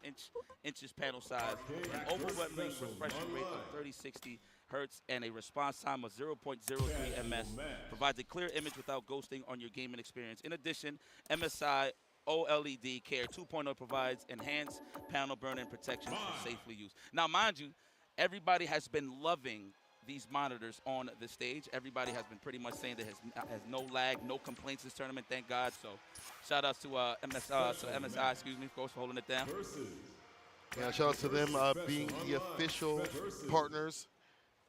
inches panel size, an overwhelming refreshing rate of 3060 Hertz and a response time of 0.03 ms. Provides a clear image without ghosting on your gaming experience. In addition, MSI OLED Care 2.0 provides enhanced panel burn-in protection for safely use. Now, mind you, everybody has been loving these monitors on the stage. Everybody has been pretty much saying that has no lag, no complaints this tournament, thank God. So shout outs to MSI, excuse me, of course, for holding it down. Yeah, shout out to them being the official partners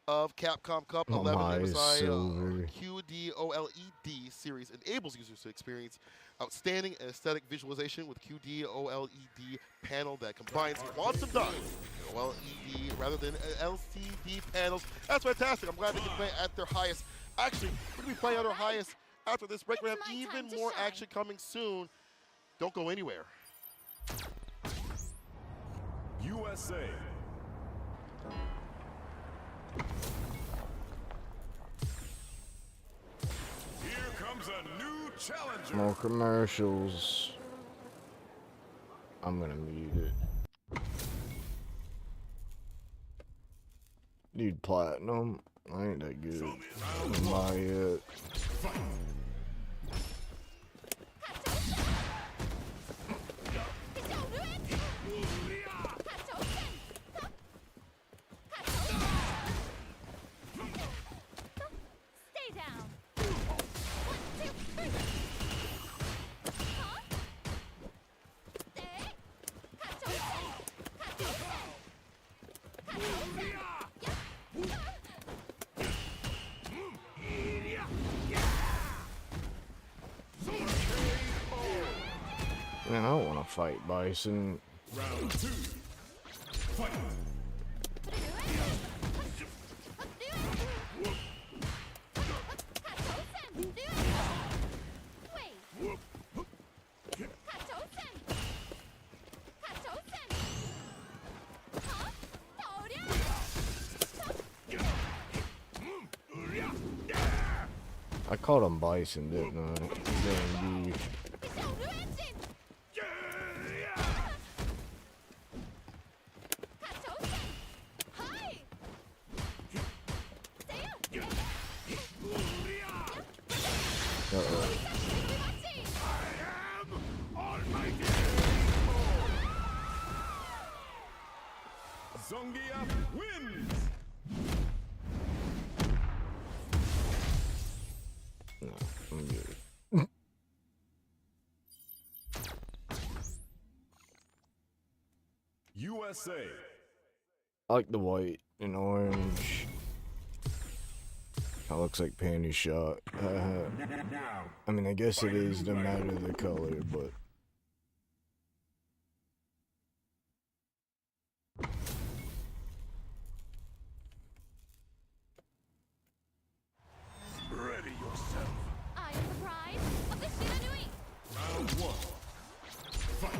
of Capcom Cup 11. MSI QD OLED series enables users to experience outstanding aesthetic visualization with QD OLED panel that combines quantum dots OLED rather than LCD panels. That's fantastic. I'm glad they can play at their highest. Actually, we're going to be playing at our highest after this break. We have even more action coming soon. Don't go anywhere. USA. Here comes a new challenger. More commercials. I'm gonna mute it. Need platinum. I ain't that good. Not yet. fight Bison. Round 2. Fight. I called him Bison, didn't I? Dang, dude. Zongia wins! No, I'm good. USA. I like the white and orange. That looks like panty shot. I mean, I guess it is no matter the color, but. Ready yourself. I am the pride of the Shiranui. Round 1. Fight.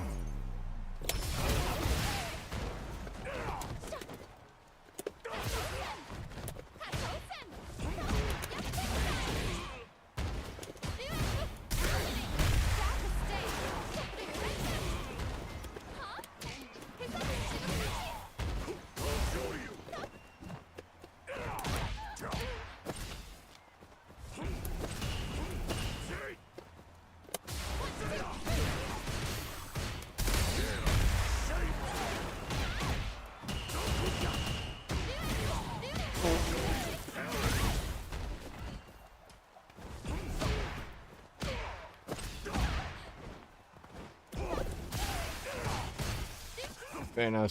And I'm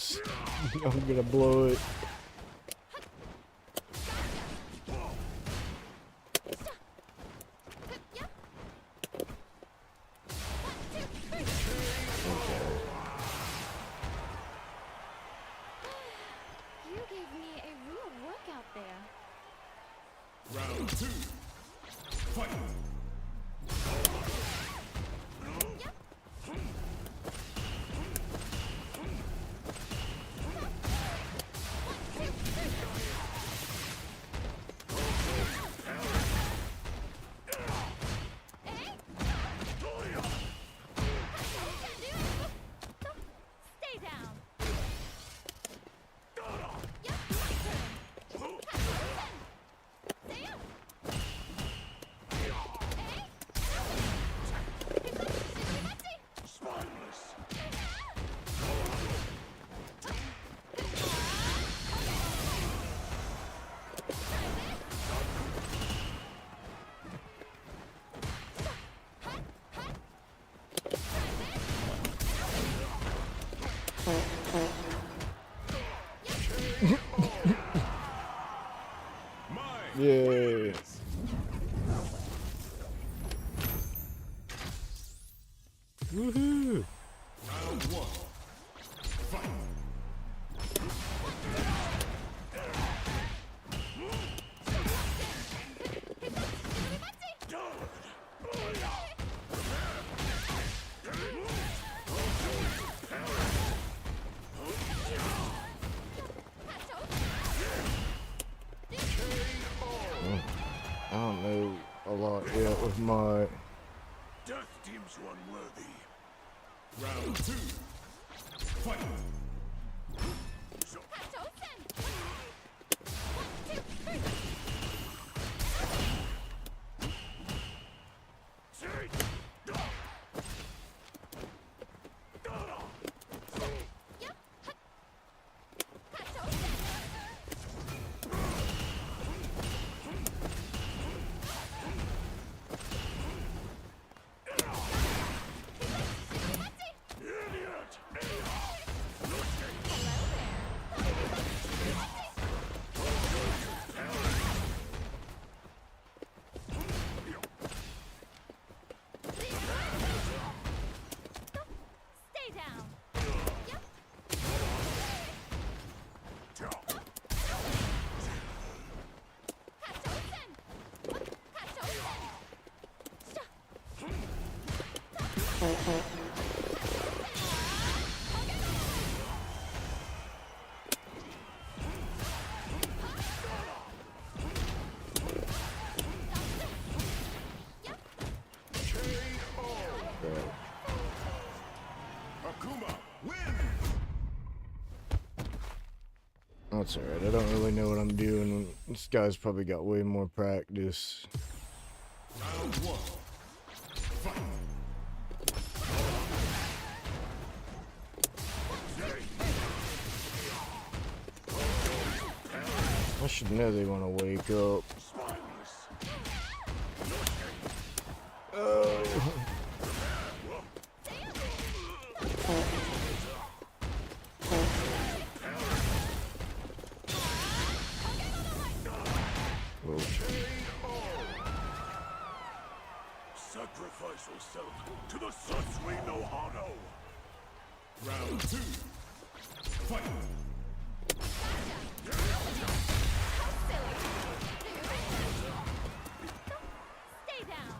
gonna blow it. You gave me a real workout there. Round 2. Fight. Stay down. Yeah. Woohoo! Round 1. Fight. I don't know a lot yet with my. Death deems one worthy. Round 2. Fight. That's alright, I don't really know what I'm doing. This guy's probably got way more practice. Round one. Fight. I should know they want to wake up. Oh. Sacrifice yourself to the Satsui no Hano. Round two. Fight. Stay down.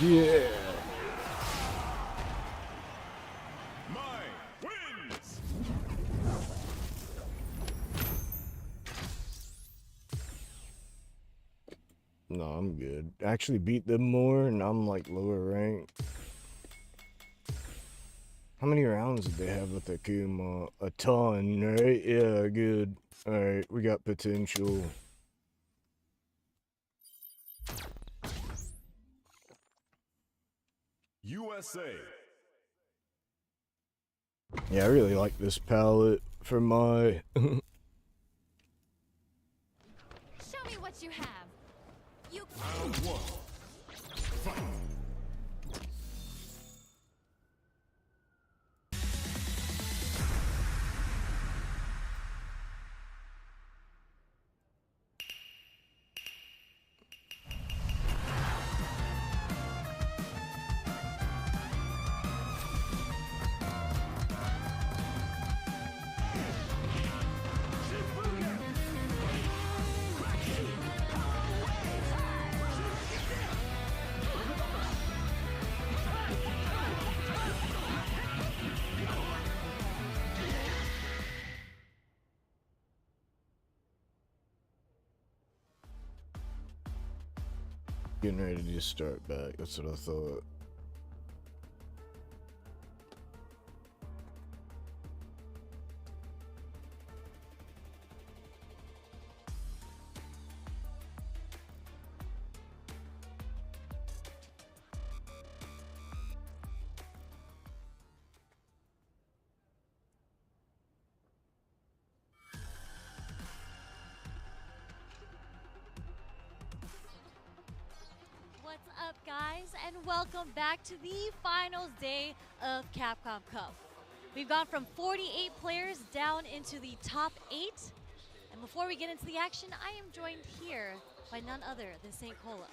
Yeah. No, I'm good. Actually beat them more and I'm like lower ranked. How many rounds did they have with Akuma? A ton, right? Yeah, good. Alright, we got potential. USA. Yeah, I really like this palette for my... Show me what you have. You. Round one. Fight. Getting ready to just start back. That's what I thought. What's up, guys, and welcome back to the finals day of Capcom Cup. We've gone from 48 players down into the top 8. And before we get into the action, I am joined here by none other than St. Cola.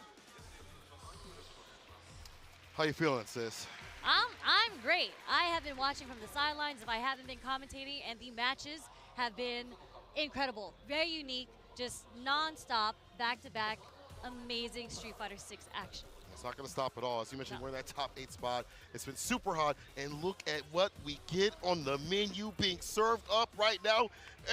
How you feeling, sis? I'm great. I have been watching from the sidelines if I haven't been commentating, and the matches have been incredible. Very unique, just non-stop, back-to-back, amazing Street Fighter 6 action. It's not going to stop at all. As you mentioned, we're in that top 8 spot. It's been super hot. And look at what we get on the menu being served up right now.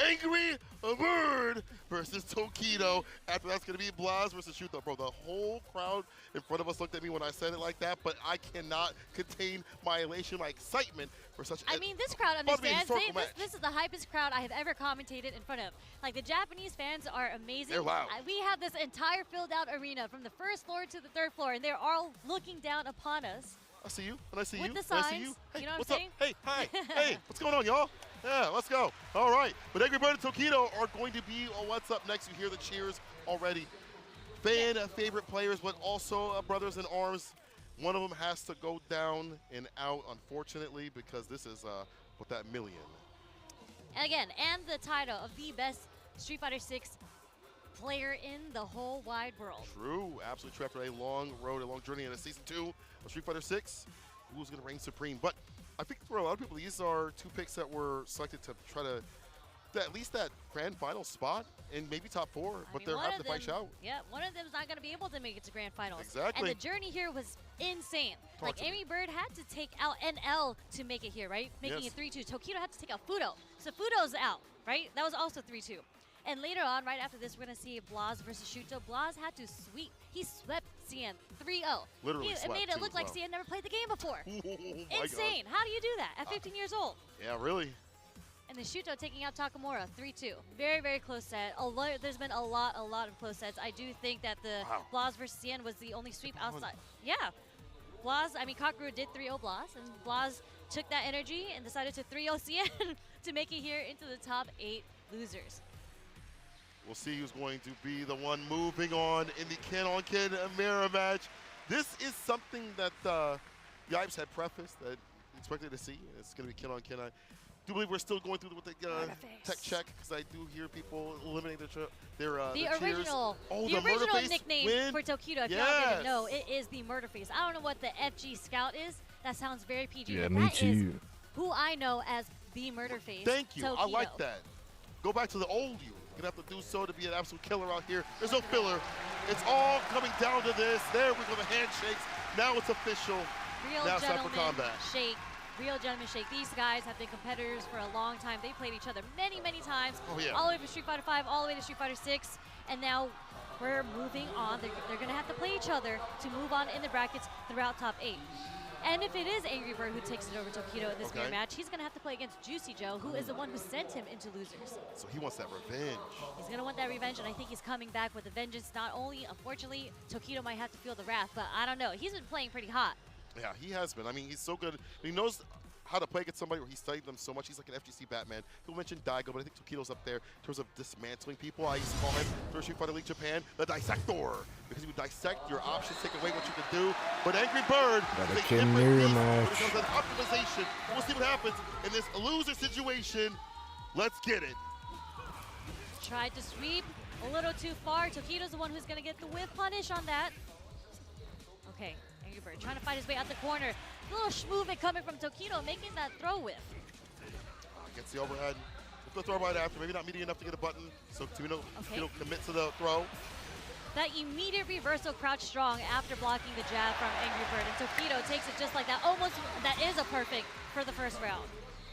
Angry Bird versus Tokido. After that's going to be Blas versus Shuto. Bro, the whole crowd in front of us looked at me when I said it like that, but I cannot contain my elation, my excitement for such I mean, this crowd understands. This is the hypest crowd I have ever commentated in front of. Like, the Japanese fans are amazing. They're loud. We have this entire filled-out arena from the first floor to the third floor, and they're all looking down upon us. I see you, and I see with you, the signs, and I see you. Hey, you know what what's I'm saying? up? Hey, hi, hey, what's going on, y'all? Yeah, let's go. All right, but Angry Bird and Tokido are going to be on what's up next. You hear the cheers already. Favorite players, but also brothers in arms. One of them has to go down and out, unfortunately, because this is with that million. Again, and the title of the best Street Fighter 6 player in the whole wide world. True, absolutely true. After a long road, a long journey into Season 2 of Street Fighter 6, who's going to reign supreme? But I think for a lot of people, these are two picks that were selected to try to at least that grand final spot and maybe top 4, but they're having to fight out. Yeah, one of them is not going to be able to make it to grand finals. Exactly. And the journey here was insane. Like, Angry Bird had to take out NL to make it here, right? Making it 3-2. Tokido had to take out Fudo. So Fudo's out, right? That was also 3-2. And later on, right after this, we're going to see Blas versus Shuto. Blas had to sweep. He swept Cien 3-0. Literally It made it look like Cien never played the game before. Oh Insane. God. How do you do that at 15 years old? Yeah, really. And then Shuto taking out Takamura, 3-2. Very, very close set. There's been a lot of close sets. I do think that the Blas versus Cien was the only sweep outside. Yeah. Blas, I mean, Kakeru did 3-0 Blas, and Blas took that energy and decided to 3-0 Cien to make it here into the top 8 losers. We'll see who's going to be the one moving on in the Ken-on-Ken mirror match. This is something that the Yipes had prefaced that expected to see. It's going to be Ken-on-Ken. I do believe we're still going through with the tech check because I do hear people eliminate their original, oh, the original face nickname win. for Tokido. If y'all didn't know, it is the Murder Face. I don't know what the FG Scout is. That sounds very PG. Yeah, but me that too. is who I know as the Murder Face. Thank you. Tokido. I like that. Go back to the old you. You're going to have to do so to be an absolute killer out here. There's no filler. It's all coming down to this. There we go, the handshakes. Now it's official. Now it's time for combat. Shake. Real gentleman shake. These guys have been competitors for a long time. They played each other many, many times. Oh, yeah. All the way from Street Fighter 5, all the way to Street Fighter 6. And now we're moving on. They're going to have to play each other to move on in the brackets throughout top 8. And if it is Angry Bird who takes it over Tokido in this mirror match, he's going to have to play against Juicy Joe, who is the one who sent him into losers. So he wants that revenge. He's going to want that revenge, and I think he's coming back with a vengeance. Not only, unfortunately, Tokido might have to feel the wrath, but I don't know. He's been playing pretty hot. Yeah, he has been. I mean, he's so good. He knows how to play against somebody where he studied them so much. He's like an FGC Batman. He'll mention Daigo, but I think Tokido's up there in terms of dismantling people. I used to call him, through Street Fighter League Japan, the Dissector, because he would dissect your options, take away what you could do. But Angry Bird is a different beast when it comes to optimization. We'll see what happens in this loser situation. Let's get it. Tried to sweep a little too far. Tokido's the one who's going to get the whiff punish on that. Okay. Angry Bird trying to fight his way out the corner. A little schmovement coming from Tokido, making that throw whiff. Gets the overhead. The throw right after, maybe not meaty enough to get a button. So Tokido commits to the throw. That immediate reversal crouch strong after blocking the jab from Angry Bird. And Tokido takes it just like that. Almost, that is a perfect for the first round.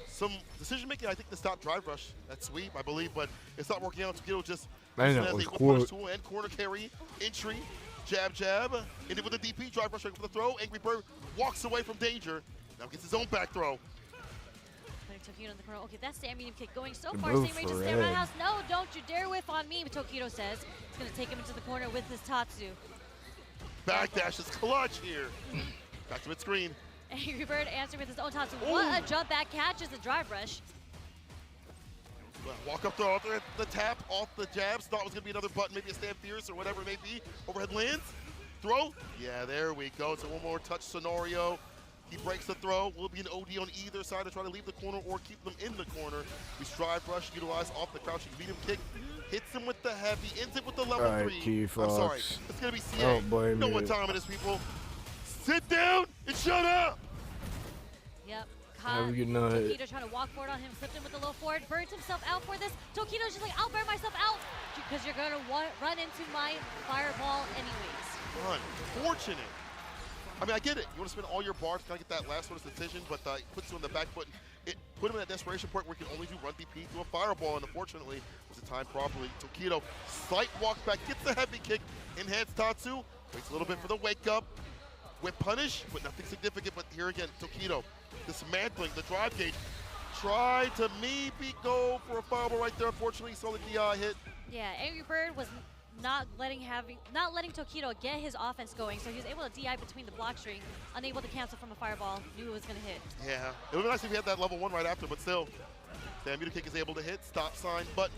Some decision making, I think, to stop drive rush, that sweep, I believe, but it's not working out. Tokido just Man, that was cool. Tool and corner carry, entry. Jab, jab, ended with a DP, drive rush for the throw. Angry Bird walks away from danger. Now gets his own back throw. Putting Tokido in the corner. Okay, that's the medium kick going so far. Same range as the roundhouse. No, don't you dare whiff on me, Tokido says. He's going to take him into the corner with his Tatsu. Backdash is clutch here. Back to mid-screen. Angry Bird answering with his own Tatsu. What a jump back catch is the drive rush. Walk up throw, the tap off the jabs. Thought it was going to be another button, maybe a stand fierce or whatever it may be. Overhead lands. Throw. Yeah, there we go. So one more touch scenario. He breaks the throw. Will be an OD on either side to try to leave the corner or keep them in the corner. We strive rush, utilize off the crouching medium kick. hits him with the heavy, ends it with the level Alright, 3. T-Fox. I'm sorry, it's gonna be CA. Don't blame You know you. what time it is, people. Sit down and shut up. Yep. Have a good night. Tokido trying to walk forward on him, flipped him with the low forward, burns himself out for this. Tokido's just like, I'll burn myself out because you're gonna run into my fireball anyways. Unfortunate. I mean, I get it. You want to spend all your bars to kind of get that last one decision, but it puts you on the back foot. It put him in that desperation point where he can only do run DP to a fireball, and unfortunately, was it timed properly. Tokido, slight walk back, gets the heavy kick, enhance Tatsu, waits a little bit for the wake up. Whip punish, but nothing significant. But here again, Tokido dismantling the drive gauge. Tried to maybe go for a fireball right there. Unfortunately, he saw the DI hit. Yeah, Angry Bird was not letting Tokido get his offense going, so he was able to DI between the block string, unable to cancel from a fireball, knew it was going to hit. Yeah, it would be nice if he had that level 1 right after, but still, the meter kick is able to hit. Stop sign button,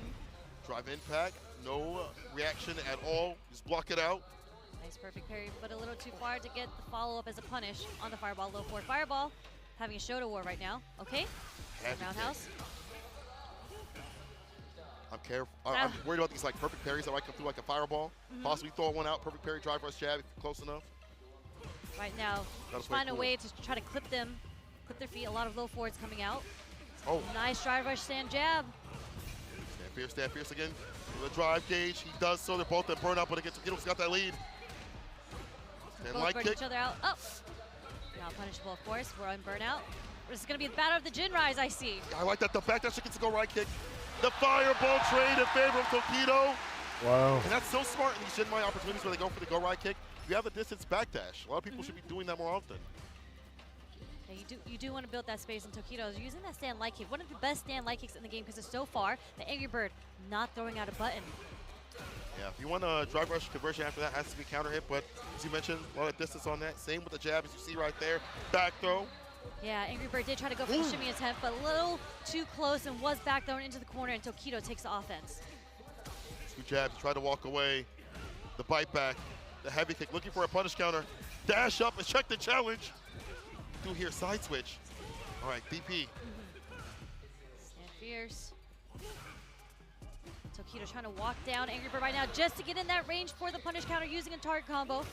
drive impact, no reaction at all. Just block it out. Nice perfect parry, but a little too far to get the follow-up as a punish on the fireball. Low forward fireball, having a Shoto war right now. Okay, roundhouse. I'm careful. I'm worried about these like perfect parries that might come through like a fireball. Possibly throw one out, perfect parry, drive rush jab if you're close enough. Right now, just find a way to try to clip their feet. A lot of low forwards coming out. Oh. Nice drive rush stand jab. Stand fierce again. The drive gauge, he does so. They're both at burnout, but again, Tokido's got that lead. Both light burn kick. each other out. Oh, not punishable, of course. We're on burnout. This is going to be the battle of the Jin Rise, I see. I like that. The back dash gets to go right kick. The fireball trade in favor of Tokido. Wow. And that's so smart in these Jin Rise opportunities where they go for the go right kick. You have a distance back dash. A lot of people should be doing that more often. Yeah, you do want to build that space, and Tokido is using that stand light kick. One of the best stand light kicks in the game because so far, the Angry Bird not throwing out a button. Yeah, if you want a drive rush conversion after that, has to be counter hit, but as you mentioned, a lot of distance on that. Same with the jab as you see right there. Back throw. Yeah, Angry Bird did try to go for the shimmy attempt, but a little too close and was back thrown into the corner, and Tokido takes the offense. Two jabs, try to walk away. The bite back, the heavy kick, looking for a punish counter. Dash up and check the challenge. Do here, side switch. All right, DP. Stand fierce. Tokido trying to walk down Angry Bird right now just to get in that range for the punish counter using a target combo.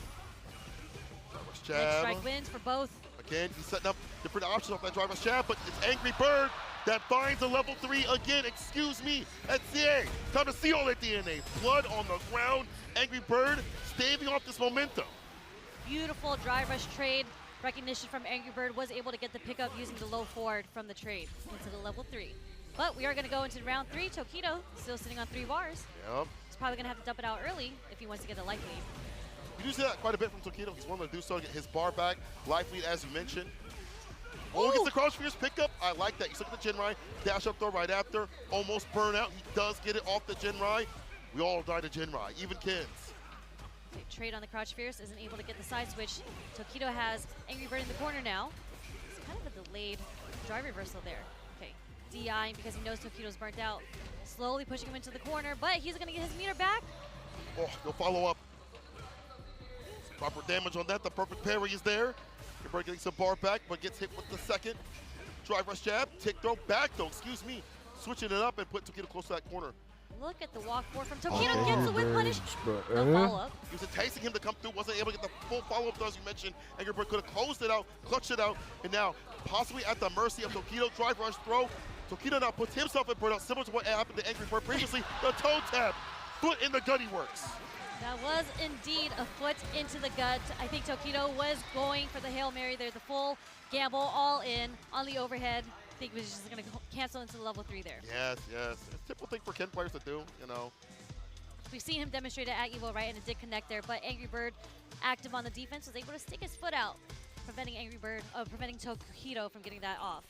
Jab. Strike wins for both. Again, he's setting up different options off that driver's jab, but it's Angry Bird that finds a level 3 again. Excuse me, at CA. Time to see all that DNA. Blood on the ground. Angry Bird staving off this momentum. Beautiful drive rush trade. Recognition from Angry Bird, was able to get the pickup using the low forward from the trade into the level 3. But we are going to go into round 3. Tokido still sitting on 3 bars. Yep. He's probably going to have to dump it out early if he wants to get a life lead. You do see that quite a bit from Tokido. He's willing to do so to get his bar back. Life lead, as you mentioned. Oh, gets the crouch fierce pickup. I like that. You look at the Jinrai. Dash up throw right after. Almost burn out. He does get it off the Jinrai. We all die to Jinrai, even Kens. Okay, trade on the crouch fierce, isn't able to get the side switch. Tokido has Angry Bird in the corner now. It's kind of a delayed drive reversal there. Okay, DIing because he knows Tokido's burnt out. Slowly pushing him into the corner, but he's going to get his meter back. Oh, no follow up. Proper damage on that. The perfect parry is there. Bird getting some bar back, but gets hit with the second. Drive rush jab, tick throw, back throw, excuse me. Switching it up and put Tokido close to that corner. Look at the walk forward from Tokido, gets the whip punish. No follow-up. He was enticing him to come through, wasn't able to get the full follow-up though, as you mentioned. Angry Bird could have closed it out, clutched it out, and now possibly at the mercy of Tokido. Drive rush throw. Tokido now puts himself in burnout, similar to what happened to Angry Bird previously. The toe tap, foot in the gut, he works. That was indeed a foot into the gut. I think Tokido was going for the Hail Mary there, the full gamble, all in on the overhead. I think he was just going to cancel into the level 3 there. Yes, yes. It's a typical thing for Ken players to do, you know. We've seen him demonstrate it at Evo, right, and it did connect there, but Angry Bird, active on the defense, was able to stick his foot out, preventing Tokido from getting that off.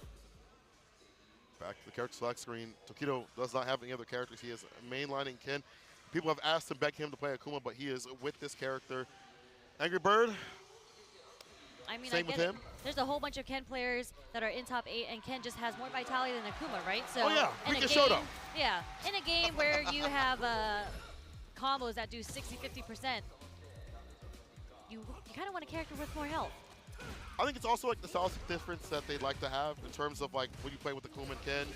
Back to the character select screen. Tokido does not have any other characters. He is mainlining Ken. People have asked him, begged him to play Akuma, but he is with this character. Angry Bird, I mean, same with him. There's a whole bunch of Ken players that are in top 8, and Ken just has more vitality than Akuma, right? So oh yeah, in a game, Shoto. Yeah, in a game where you have combos that do 60-50%, you kind of want a character with more health. I think it's also like the stylistic difference that they'd like to have in terms of like when you play with Akuma and Ken.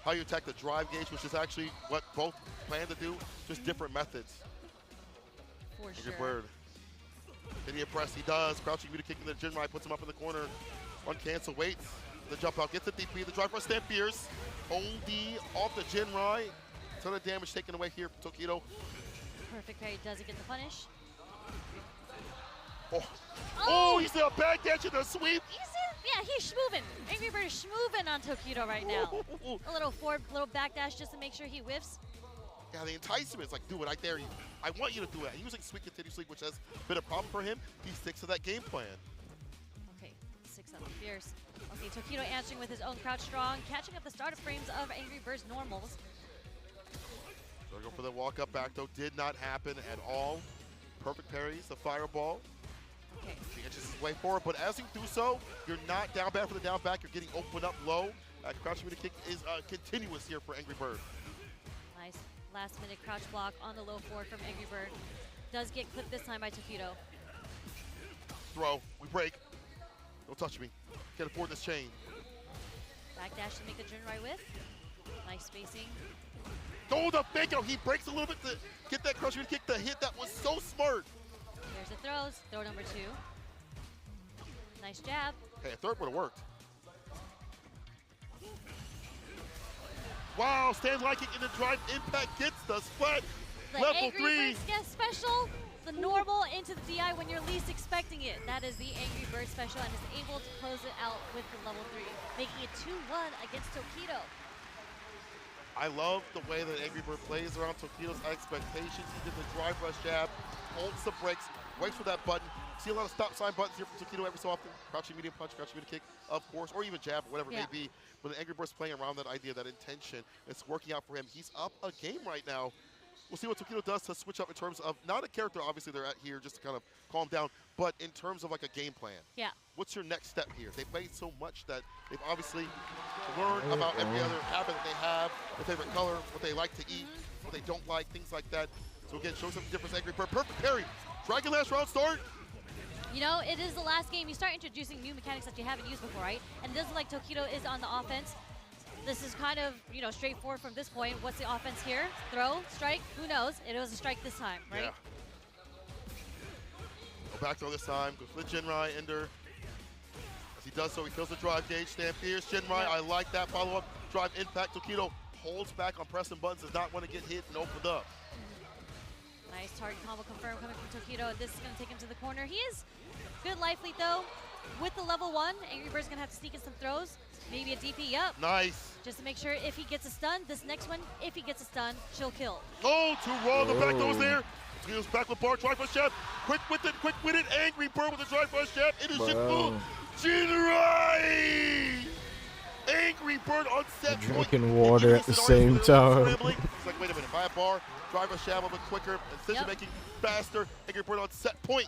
how you attack the drive gauge, which is actually what both plan to do, just different methods. For Angry sure. Bird. Idiot press, he does. Crouching Muta kicking the Jinrai, puts him up in the corner. One cancel, waits. The jump out, gets the DP. The drive rush stand fierce. OD off the Jinrai. Ton of damage taken away here from Tokido. Perfect parry doesn't get the punish. Oh, he's a back dash and a sweep. Yeah, he's schmoovin'. Angry Bird is schmoovin' on Tokido right now. A little forward, little backdash just to make sure he whiffs. Yeah, the enticement is like, do it, I dare you. I want you to do it. Using sweep continuously, which has been a problem for him. He sticks to that game plan. Okay, 6-up fierce. Okay, Tokido answering with his own crouch strong, catching up the starter frames of Angry Bird's normals. So go for the walk up back though, did not happen at all. Perfect parries, the fireball. Okay. He inches his way forward, but as you do so, you're not down bad for the down back. You're getting opened up low. Crouching Muta kick is continuous here for Angry Bird. Nice last minute crouch block on the low forward from Angry Bird. Does get clipped this time by Tokido. Throw, we break. Don't touch me. Can't afford this chain. Backdash to make the Jinrai whiff. Nice spacing. Oh, the fake out. He breaks a little bit to get that Crouching Muta kick. The hit that was so smart. There's the throws. Throw number 2. Nice jab. Hey, a third would have worked. Wow, stand like it in the drive. Impact gets the splat. The Level Angry 3. Bird get special. The normal into the DI when you're least expecting it. That is the Angry Bird special and is able to close it out with the level 3, making it 2-1 against Tokido. I love the way that Angry Bird plays around Tokido's expectations. He did the drive rush jab, holds the brakes, waits for that button. See a lot of stop sign buttons here from Tokido every so often. Crouching medium punch, crouching medium kick, of course, or even jab, or whatever it may be. But the Angry Bird's playing around that idea, that intention. It's working out for him. He's up a game right now. We'll see what Tokido does to switch up in terms of, not a character, obviously they're at here just to kind of calm down, but in terms of like a game plan. Yeah. What's your next step here? They've played so much that they've obviously learned about every other habit that they have, their favorite color, what they like to eat, what they don't like, things like that. So again, show some difference, Angry Bird. Perfect parry. Dragon Last round start. You know, it is the last game. You start introducing new mechanics that you haven't used before, right? And it doesn't like Tokido is on the offense. This is kind of, you know, straightforward from this point. What's the offense here? Throw, strike, who knows? It was a strike this time, right? Yeah. Go back throw this time. Go for the Jinrai, Ender. As he does so, he kills the drive gauge. Stand fierce, Jinrai. I like that follow-up. Drive impact. Tokido holds back on pressing buttons. Does not want to get hit and opened up. Nice target combo confirmed coming from Tokido. This is going to take him to the corner. He is good life lead, though. With the level 1, Angry Bird's going to have to sneak in some throws. Maybe a DP up. Nice. Just to make sure if he gets a stun, this next one, if he gets a stun, she'll kill. Oh, too raw. The back goes there. He goes back with bar. Drive rush jab. Quick with it. Angry Bird with the drive rush jab. It is Shifu. Jinrai. Angry Bird on set point. Drinking water at the same time. It's like, wait a minute. Buy a bar. Drive rush jab a bit quicker. Decision making faster. Angry Bird on set point.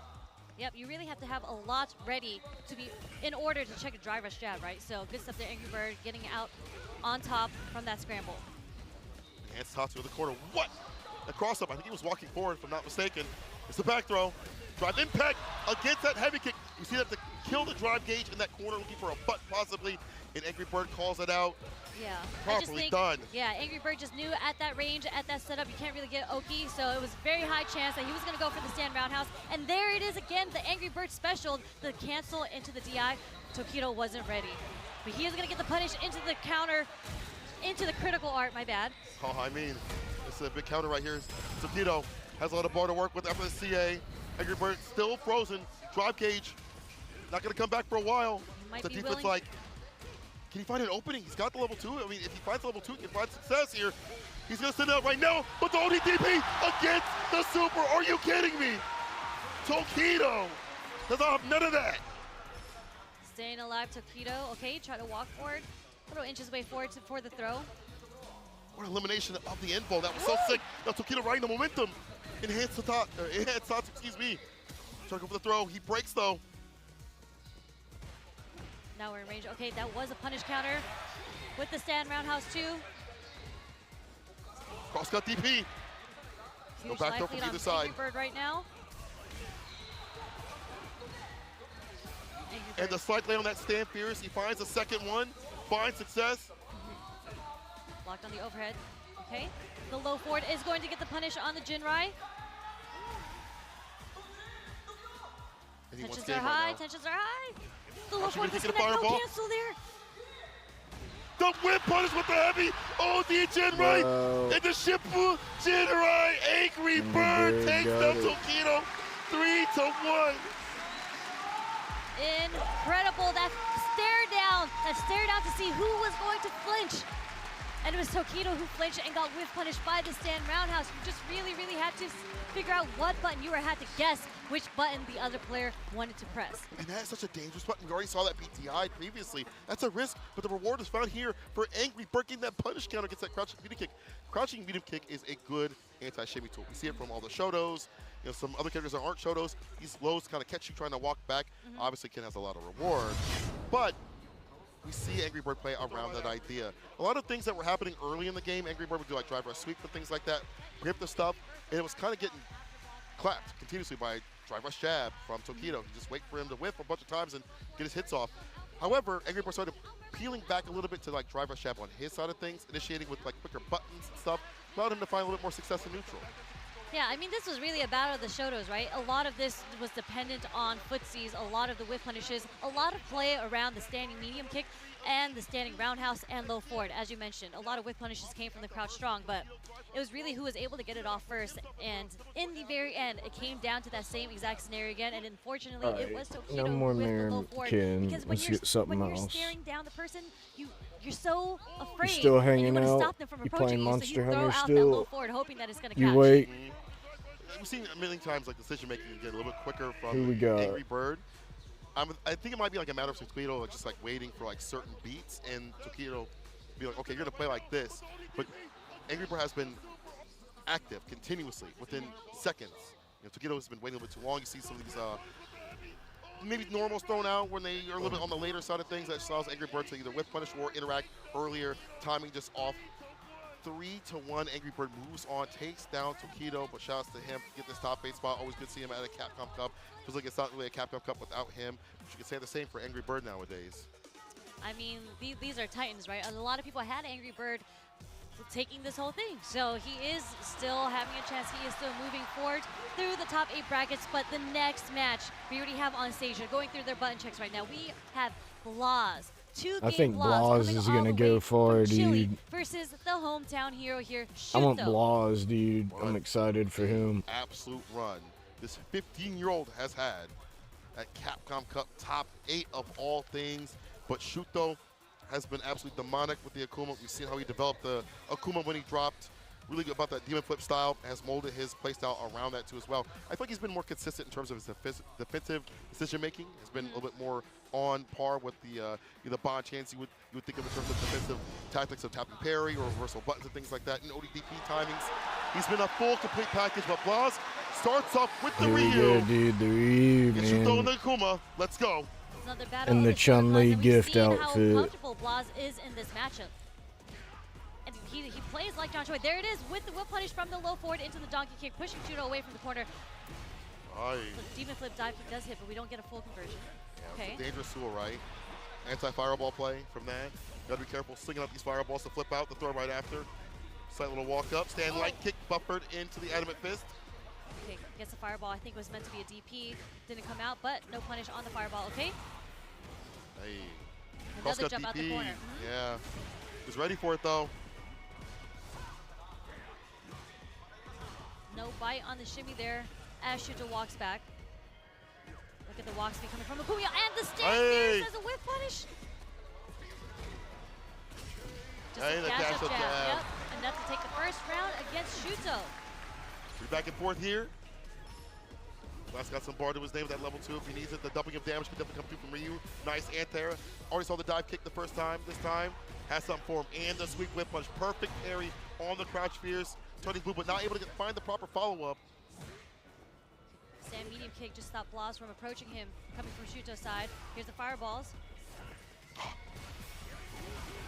Yep, you really have to have a lot ready to be in order to check a drive rush jab, right? So good stuff there, Angry Bird getting out on top from that scramble. Hands tossed to the corner. What? The cross up. I think he was walking forward, if I'm not mistaken. It's the back throw. Drive impact against that heavy kick. You see that to kill the drive gauge in that corner, looking for a butt possibly, and Angry Bird calls it out. Yeah. Properly done. Yeah, Angry Bird just knew at that range, at that setup, you can't really get Oki, so it was very high chance that he was going to go for the stand roundhouse. And there it is again, the Angry Bird special, the cancel into the DI. Tokido wasn't ready. But he is going to get the punish into the counter, into the critical art, my bad. Oh, I mean, it's a big counter right here. Tokido has a lot of bar to work with after the CA. Angry Bird still frozen. Drive gauge. Not going to come back for a while. The defense like, can he find an opening? He's got the level 2. I mean, if he finds level 2, he can find success here. He's going to send it out right now, but the ODDP against the super. Are you kidding me? Tokido does not have none of that. Staying alive, Tokido. Okay, try to walk forward. Little inches way forward for the throw. What elimination of the info. That was so sick. Now Tokido riding the momentum. Enhanced thoughts, excuse me. Trying to go for the throw. He breaks though. Now we're in range. Okay, that was a punish counter with the stand roundhouse 2. Crosscut DP. Go back throw from either side. Angry Bird right now. And the slight lay on that stand fierce. He finds the second one. Finds success. Blocked on the overhead. Okay. The low forward is going to get the punish on the Jinrai. Tensions are high. Tensions are high. The low forward is going to no cancel there. The whip punish with the heavy OD Jinrai. And the Shippu Jinrai Angry Bird takes down Tokido 3-1. Incredible. That stare down to see who was going to flinch. And it was Tokido who flinched and got whiff punished by the stand roundhouse. You just really, really had to figure out what button you had to guess which button the other player wanted to press. And that is such a dangerous button. We already saw that PTI previously. That's a risk, but the reward is found here for Angry Bird getting that punish counter against that crouching medium kick. Crouching medium kick is a good anti-shimmy tool. We see it from all the Shotos. You know, some other characters that aren't Shotos, these lows kind of catch you trying to walk back. Obviously, Ken has a lot of reward, but we see Angry Bird play around that idea. A lot of things that were happening early in the game, Angry Bird would do like drive rush sweep and things like that, grip the stuff, and it was kind of getting clapped continuously by drive rush jab from Tokido. You just wait for him to whiff a bunch of times and get his hits off. However, Angry Bird started peeling back a little bit to like drive rush jab on his side of things, initiating with like quicker buttons and stuff, allowed him to find a little bit more success in neutral. Yeah, I mean, this was really a battle of the Shotos, right? A lot of this was dependent on footsies, a lot of the whiff punishes, a lot of play around the standing medium kick and the standing roundhouse and low forward. As you mentioned, a lot of whiff punishes came from the crouch strong, but it was really who was able to get it off first. And in the very end, it came down to that same exact scenario again, and unfortunately, it was Tokido with the low forward. Because when you're staring down the person, you're so afraid. You're still hanging and you want to out. stop them from You're approaching playing you, Monster so you throw Hunter out still. that low forward, hoping that it's going to catch. You wait. We've seen a million times like decision making get a little bit quicker from Who we got? Angry Bird. I think it might be like a matter of Tokido just like waiting for like certain beats, and Tokido be like, okay, you're gonna play like this. But Angry Bird has been active continuously within seconds. You know, Tokido has been waiting a bit too long. You see some of these maybe normals thrown out when they are a little bit on the later side of things. That allows Angry Bird to either whiff punish or interact earlier. Timing just off. 3-1, Angry Bird moves on, takes down Tokido, but shouts to him to get this top 8 spot. Always good to see him at a Capcom Cup. Feels like it's not really a Capcom Cup without him. But you can say the same for Angry Bird nowadays. I mean, these are titans, right? A lot of people had Angry Bird taking this whole thing. So he is still having a chance. He is still moving forward through the top 8 brackets. But the next match we already have on stage, they're going through their button checks right now. We have Blaz. I think Blaz is going to go far, dude. Versus the hometown hero here, Shuto. I want Blaz, dude. I'm excited for him. Absolute run this 15-year-old has had at Capcom Cup top 8 of all things. But Shuto has been absolutely demonic with the Akuma. We've seen how he developed the Akuma when he dropped. Really good about that demon flip style, has molded his playstyle around that too as well. I feel like he's been more consistent in terms of his defensive decision making. Has been a little bit more on par with the Bond chance you would think of in terms of defensive tactics of tapping parry or reversal buttons and things like that. And ODDP timings. He's been a full complete package, but Blaz starts off with the Ryu. Here we go, dude, the Ryu, man. Shuto and the Akuma. Let's go. And the Chun-Li gift outfit. How comfortable Blaz is in this matchup. And he plays like John Choi. There it is with the whip punish from the low forward into the donkey kick, pushing Shuto away from the corner. Aye. So demon flip dive kick does hit, but we don't get a full conversion. Yeah, okay. It's a dangerous tool, right? Anti-fireball play from that. Gotta be careful slinging up these fireballs to flip out, the throw right after. Slight little walk up, stand light kick buffered into the adamant fist. Okay, gets the fireball. I think it was meant to be a DP. Didn't come out, but no punish on the fireball, okay? Hey. Another jump DP. out the corner. Yeah. Was ready for it though. No bite on the shimmy there as Shuto walks back. Look at the walk speed coming from Akuya and the stand here as a whip punish. Just a dash up jab. Yep. Enough to take the first round against Shuto. We're back and forth here. Last got some bar to his name with that level 2 if he needs it. The doubling of damage can definitely come through from Ryu. Nice anti-terra. Already saw the dive kick the first time. This time has something for him. And the sweep whip punch. Perfect parry on the crouch fierce. Turning blue, but not able to find the proper follow-up. Stand medium kick just stopped Blaz from approaching him, coming from Shuto's side. Here's the fireballs.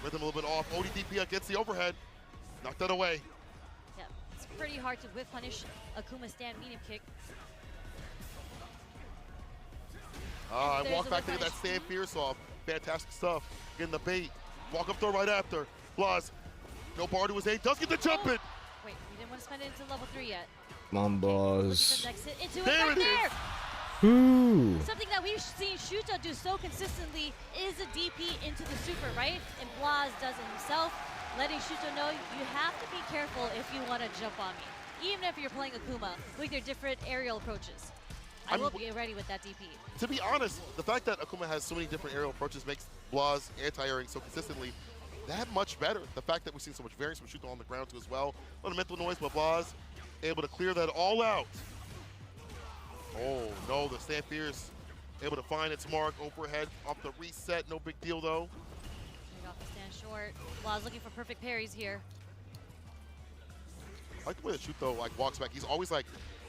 Rhythm a little bit off. ODDP against the overhead. Knocked that away. Yeah, it's pretty hard to whip punish Akuma stand medium kick. I walk back to get that stand fierce off. Fantastic stuff. Getting the bait. Walk up throw right after. Blaz No bar to his aim. Does get the jump in. Wait, we didn't want to spend it into level 3 yet. Come on, Blaz. Next hit into There it right it is. there. Ooh. Something that we've seen Shuto do so consistently is a DP into the super, right? And Blaz does it himself, letting Shuto know you have to be careful if you want to jump on me, even if you're playing Akuma with your different aerial approaches. I will be ready with that DP. To be honest, the fact that Akuma has so many different aerial approaches makes Blaz anti-airing so consistently that much better. The fact that we've seen so much variance from Shuto on the ground too as well. A lot of mental noise, but Blaz able to clear that all out. Oh no, the Stand Fierce able to find its mark overhead off the reset. No big deal though. They got the stand short. Blaz looking for perfect parries here. I like the way that Shuto like walks back. He's always like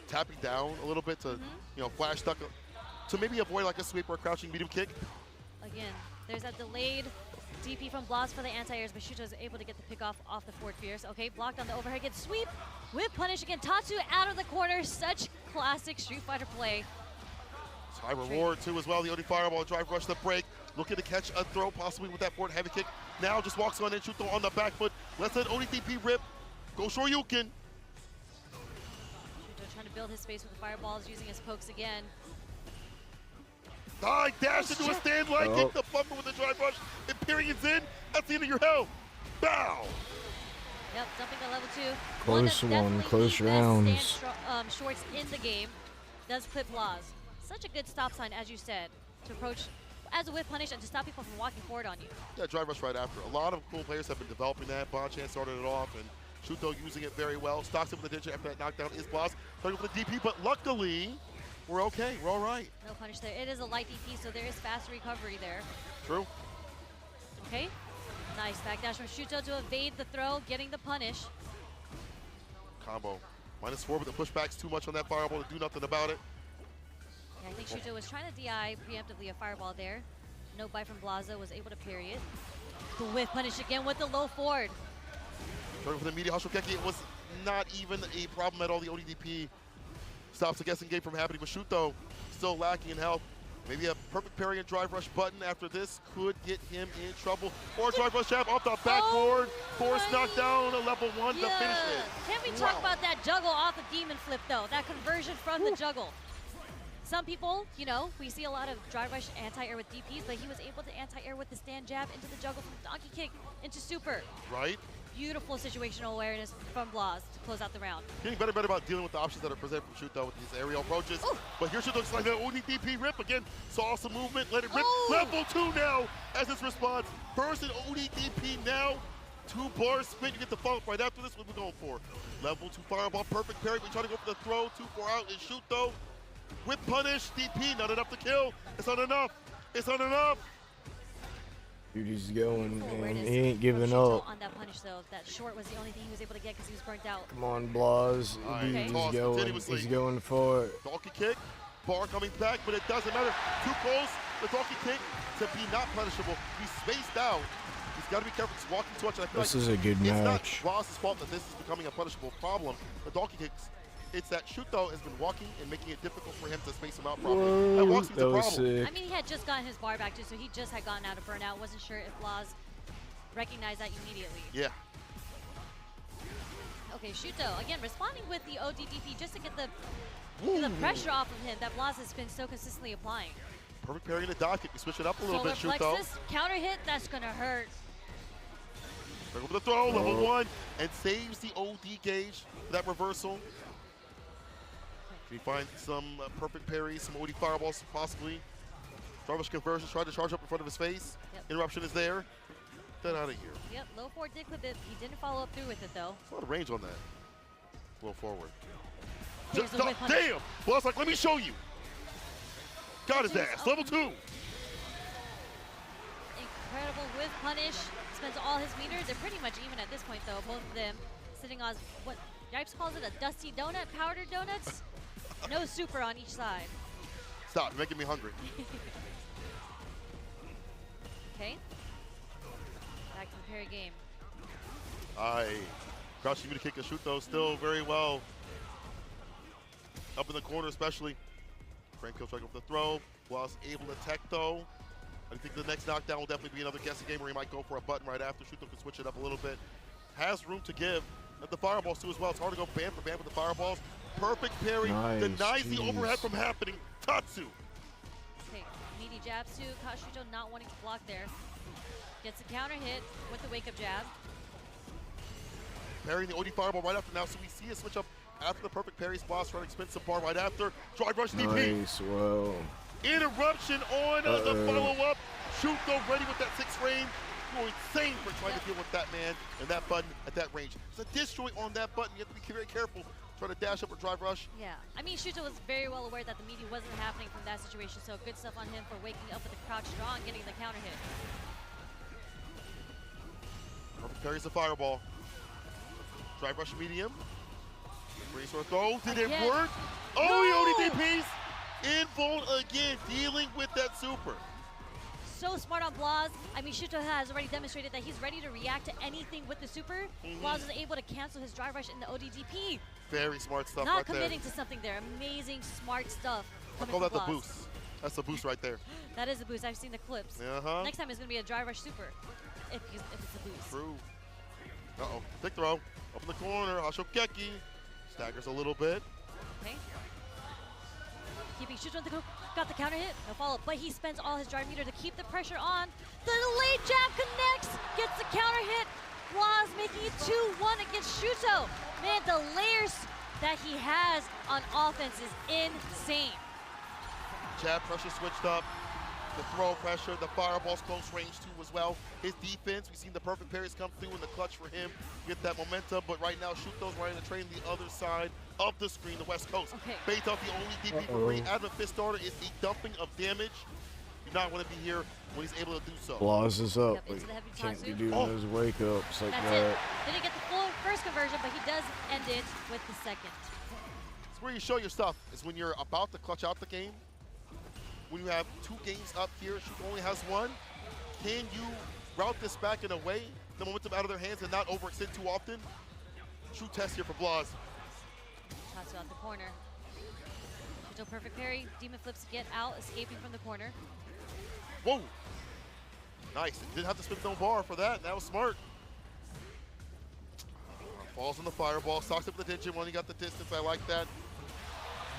tapping down a little bit to you know, flash duck to maybe avoid like a sweep or a crouching medium kick. Again, there's that delayed DP from Blaz for the anti-airs, but Shuto is able to get the pick off the forward fierce. Okay, blocked on the overhead, gets sweep, whip punish again. Tatsu out of the corner, such classic Street Fighter play. It's high reward too as well. The OD fireball, drive rush, the break, looking to catch a throw possibly with that forward heavy kick. Now just walks on in, Shuto on the back foot, lets that ODTP rip, go Shoryuken. Shuto trying to build his space with the fireballs, using his pokes again. Dash into a stand line, get the bumper with the drive rush. Imperium's in. That's the end of your health. Bow. Yep, jumping to level 2. Close one, close rounds. Stand shorts in the game does clip Blaz. Such a good stop sign, as you said, to approach as a whip punish and to stop people from walking forward on you. Yeah, drive rush right after. A lot of cool players have been developing that. Bonchan started it off, and Shuto using it very well. Stocks it with the digit after that knockdown is Blaz. Starting with the DP, but luckily, we're okay. We're all right. No punish there. It is a light DP, so there is fast recovery there. True. Okay. Nice backdash from Shuto to evade the throw, getting the punish. Combo. -4, but the pushback's too much on that fireball to do nothing about it. Yeah, I think Shuto was trying to DI preemptively a fireball there. No bite from Blaza, was able to parry it. The whiff punish again with the low forward. Starting with the media Hoshokeki, it was not even a problem at all. The ODDP stops the guessing game from happening, but Shuto still lacking in health. Maybe a perfect parry and drive rush button after this could get him in trouble. Or drive rush jab off the backboard. Force knockdown, a level 1 to finish it. Can we talk about that juggle off the demon flip though? That conversion from the juggle. Some people, you know, we see a lot of drive rush anti-air with DPs, but he was able to anti-air with the stand jab into the juggle from donkey kick into super. Right. Beautiful situational awareness from Blaz to close out the round. Getting better and better about dealing with the options that are presented from Shuto with these aerial approaches. Ooh. But here Shuto looks like that ODDP rip again. Saw some movement, let it rip. Ooh. Level 2 now as his response. First an ODDP now. 2-bar spin, you get the follow-up right after this. What are we going for? Level 2 fireball, perfect parry. We try to go for the throw, 2-4 out, and Shuto. Whip punish, DP, not enough to kill. It's not enough. It's not enough. Dude, he's going, man. He ain't giving up. On that punish, though, that short was the only thing he was able to get because he was burnt out. Come on, Blaz. Okay. He's going for it. Donkey kick, bar coming back, but it doesn't matter. Too close. The donkey kick to be not punishable. He's spaced out. He's got to be careful. He's walking too much. And I feel this like is a good match. It's not Ross's fault that this is becoming a punishable problem. The donkey kicks. It's that Shuto has been walking and making it difficult for him to space him out properly. Whoa, that walks into that was problem. sick. I mean, he had just gotten his bar back too, so he just had gotten out of burnout. Wasn't sure if Blaz recognized that immediately. Yeah. Okay, Shuto, again, responding with the ODDP just to get the pressure off of him that Blaz has been so consistently applying. Perfect parry in the dock kick. We switch it up a little bit, Solar Shuto. plexus, counter hit, that's going to hurt. Bring up the throw, level 1, and saves the OD gauge for that reversal. Can he find some perfect parries, some OD fireballs possibly? Drive conversions, tried to charge up in front of his face. Yep. Interruption is there. Get out of here. Yep, low forward did clip it. He didn't follow up through with it though. There's a lot of range on that. Low forward. Just damn! Well, it's like, let me show you. Got his ass. Level 2. Incredible whiff punish. Spends all his meters. They're pretty much even at this point though. Both of them sitting on what Yipes calls it, a dusty donut, powdered donuts. No super on each side. Stop, you're making me hungry. Okay. Back to the parry game. Crouching to kick a shoot though, still very well. Up in the corner especially. Frank kill strike with the throw. Was able to tech though. I think the next knockdown will definitely be another guessing game where he might go for a button right after. Shuto can switch it up a little bit. has room to give. And the fireballs too as well. It's hard to go band for band with the fireballs. Perfect parry. Nice, Denies the jeez. overhead from happening. Tatsu. Okay, meaty jabs too. Kashuto not wanting to block there. Gets a counter hit with the wake-up jab. Parrying the OD fireball right after now. So we see a switch up after the perfect parry. Splosh trying to expend some bar right after. Drive rush DP. Nice, well. Interruption on the follow-up. Shuto ready with that 6 frame. Going insane for trying to deal with that man and that button at that range. It's a disjoy on that button. You have to be very careful. Trying to dash up or drive rush. Yeah, I mean, Shuto was very well aware that the meaty wasn't happening from that situation, so good stuff on him for waking up with the crouch draw and getting the counter hit. Perfect parries the fireball. Drive rush medium. Race or throw. Did it work? Oh, he only DPs. Invuln again, dealing with that super. So smart on Blaz. I mean, Shuto has already demonstrated that he's ready to react to anything with the super. Blaz is able to cancel his drive rush in the ODDP. Very smart stuff Not right there. committing to something there. Amazing, smart stuff. I call that the boost. That's the boost right there. That is a boost. I've seen the clips. Next time it's going to be a drive rush super if it's a boost. True. Uh-oh. Thick throw. Up in the corner. Hashokeki. Staggers a little bit. Okay. Keeping Shuto got the counter hit, no follow-up, but he spends all his drive meter to keep the pressure on. The delayed jab connects, gets the counter hit. Blaz making it 2-1 against Shuto. Man, the layers that he has on offense is insane. Jab pressure switched up. The throw pressure, the fireball's close range too as well. His defense, we've seen the perfect parries come through in the clutch for him. Get that momentum, but right now Shuto's running the train the other side of the screen, the West Coast. Based off the only DP for free. Adamant Fist starter is the dumping of damage. You not want to be here when he's able to do so. Blaz is up, but can't be doing those wake-ups like that. Didn't get the full first conversion, but he does end it with the second. It's where you show your stuff, is when you're about to clutch out the game. When you have 2 games up here, Shuto only has 1. Can you route this back in a way, the momentum out of their hands and not overextend too often? True test here for Blaz. Tatsu out the corner. Shuto perfect parry. Demon flips to get out, escaping from the corner. Whoa! Nice. Didn't have to spin no bar for that. That was smart. Falls on the fireball. Stocks up the Digit when he got the distance. I like that.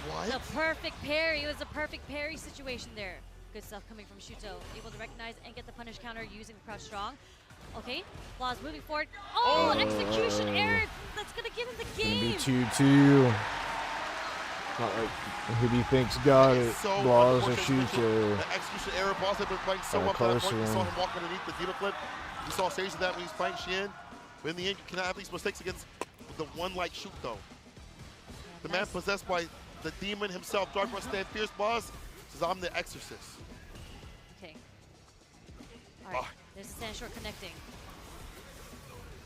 What? The perfect parry. It was a perfect parry situation there. Good stuff coming from Shuto. Able to recognize and get the punish counter using the crouch strong. Okay, Blaz moving forward. Oh, execution error. That's going to give him the game. It's gonna be 2-2. Not like who do you think's got it? So Blaz or Shuto? The execution error. Blaz had been playing so up that point. We saw him walk underneath the Diva flip. We saw stages of that when he's fighting Shien. But in the end, you cannot have these mistakes against the one like Shuto. The man possessed by the demon himself, Dark Rush Stand Fierce. Blaz says, I'm the exorcist. Okay. All right, there's a stand short connecting.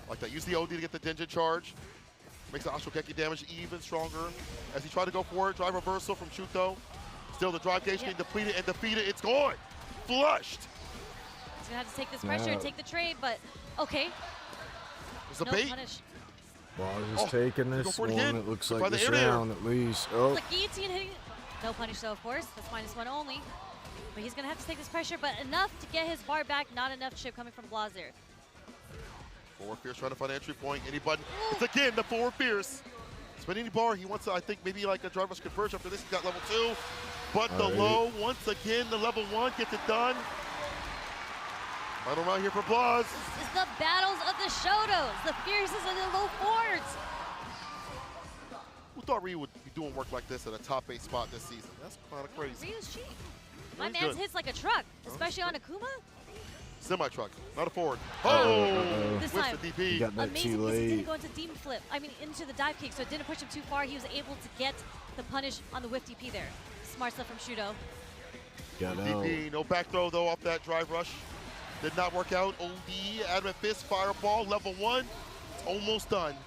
Like that, use the OD to get the Denjin charge. Makes the Ashokeki damage even stronger. As he tried to go for it, drive reversal from Shuto. Still the drive gauge getting depleted and defeated. It's gone. Flushed. He's gonna have to take this pressure and take the trade, but okay. It's a bait. Punish. Blaz is taking this one. It looks like this round at least. The guillotine hitting. No punish though, of course. That's -1 only. But he's gonna have to take this pressure, but enough to get his bar back. Not enough chip coming from Blaz there. Forward Fierce trying to find an entry point. Any button. It's again the Forward Fierce. Spin any bar. He wants to, I think, maybe like a drive rush converge after this. He's got level 2. But the low, once again, the level 1 gets it done. Final round here for Blaz. This is the battles of the Shotos, the Fierces and the low forwards. Who thought Ryu would be doing work like this at a top 8 spot this season? That's kind of crazy. Ryu's cheap. My man's hits like a truck, especially on Akuma. Semi-truck, not a forward. Oh! This Whiffs time, the DP. Got that amazing too because he late. didn't go into demon flip. I mean, into the dive kick, so it didn't push him too far. He was able to get the punish on the whiff DP there. Smart stuff from Shuto. Got DP, no back throw though off that drive rush. Did not work out. OD, Adamant Fist, fireball, level 1. It's almost done.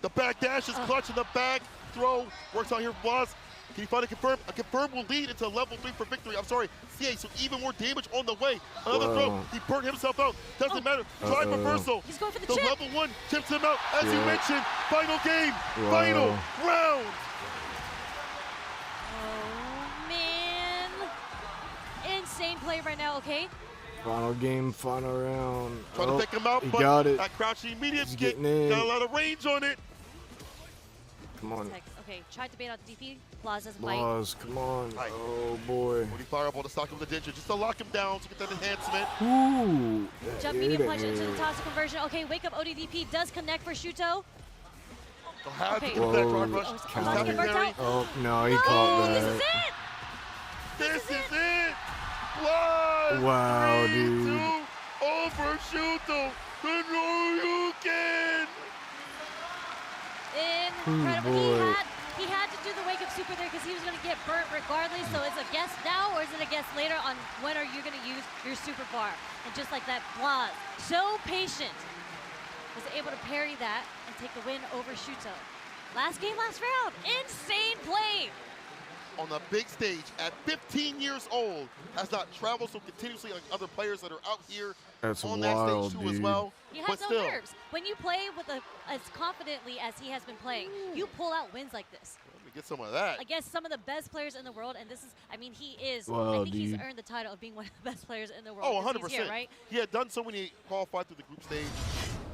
The back dash is clutch in the back. Throw works out here for Blaz. Can you find a confirm? A confirm will lead into level 3 for victory. I'm sorry, CA, so even more damage on the way. Another throw. He burnt himself out. Doesn't matter. Drive reversal. He's going for the chip. chip. Level 1 chips him out. As you mentioned, final game, final round. Oh, man. Insane play right now, okay? Final game, final round. Trying to take him out, he but got it. that crouching medium He's kick getting in. got a lot of range on it. Come on. Okay, tried to bait out the DP. Blaz doesn't bite. Blaz, come on. Oh, boy. Woody Fireball to stock him with the Danger, just to lock him down to get that enhancement. Ooh. Jump medium punch into the toss conversion. Okay, wake up ODDP does connect for Shuto. Okay. Oh, no, he caught that. This is it! This is it! Wow! Wow, dude. Overshoot the Noryuken! Incredible. He had to do the wake up super there because he was going to get burnt regardless. So it's a guess now or is it a guess later on when are you going to use your super bar? And just like that, Blaz, so patient, was able to parry that and take the win over Shuto. Last game, last round. Insane play. On the big stage at 15 years old, has not traveled so continuously like other players that are out here on that stage too as well. He has no nerves. When you play with as confidently as he has been playing, you pull out wins like this. Let me get some of that. Against some of the best players in the world, and this is, I mean, he is, wow, I think he's earned the title of being one of the best players in the world. Oh, 100%. Here, right? He had done so when he qualified through the group stage.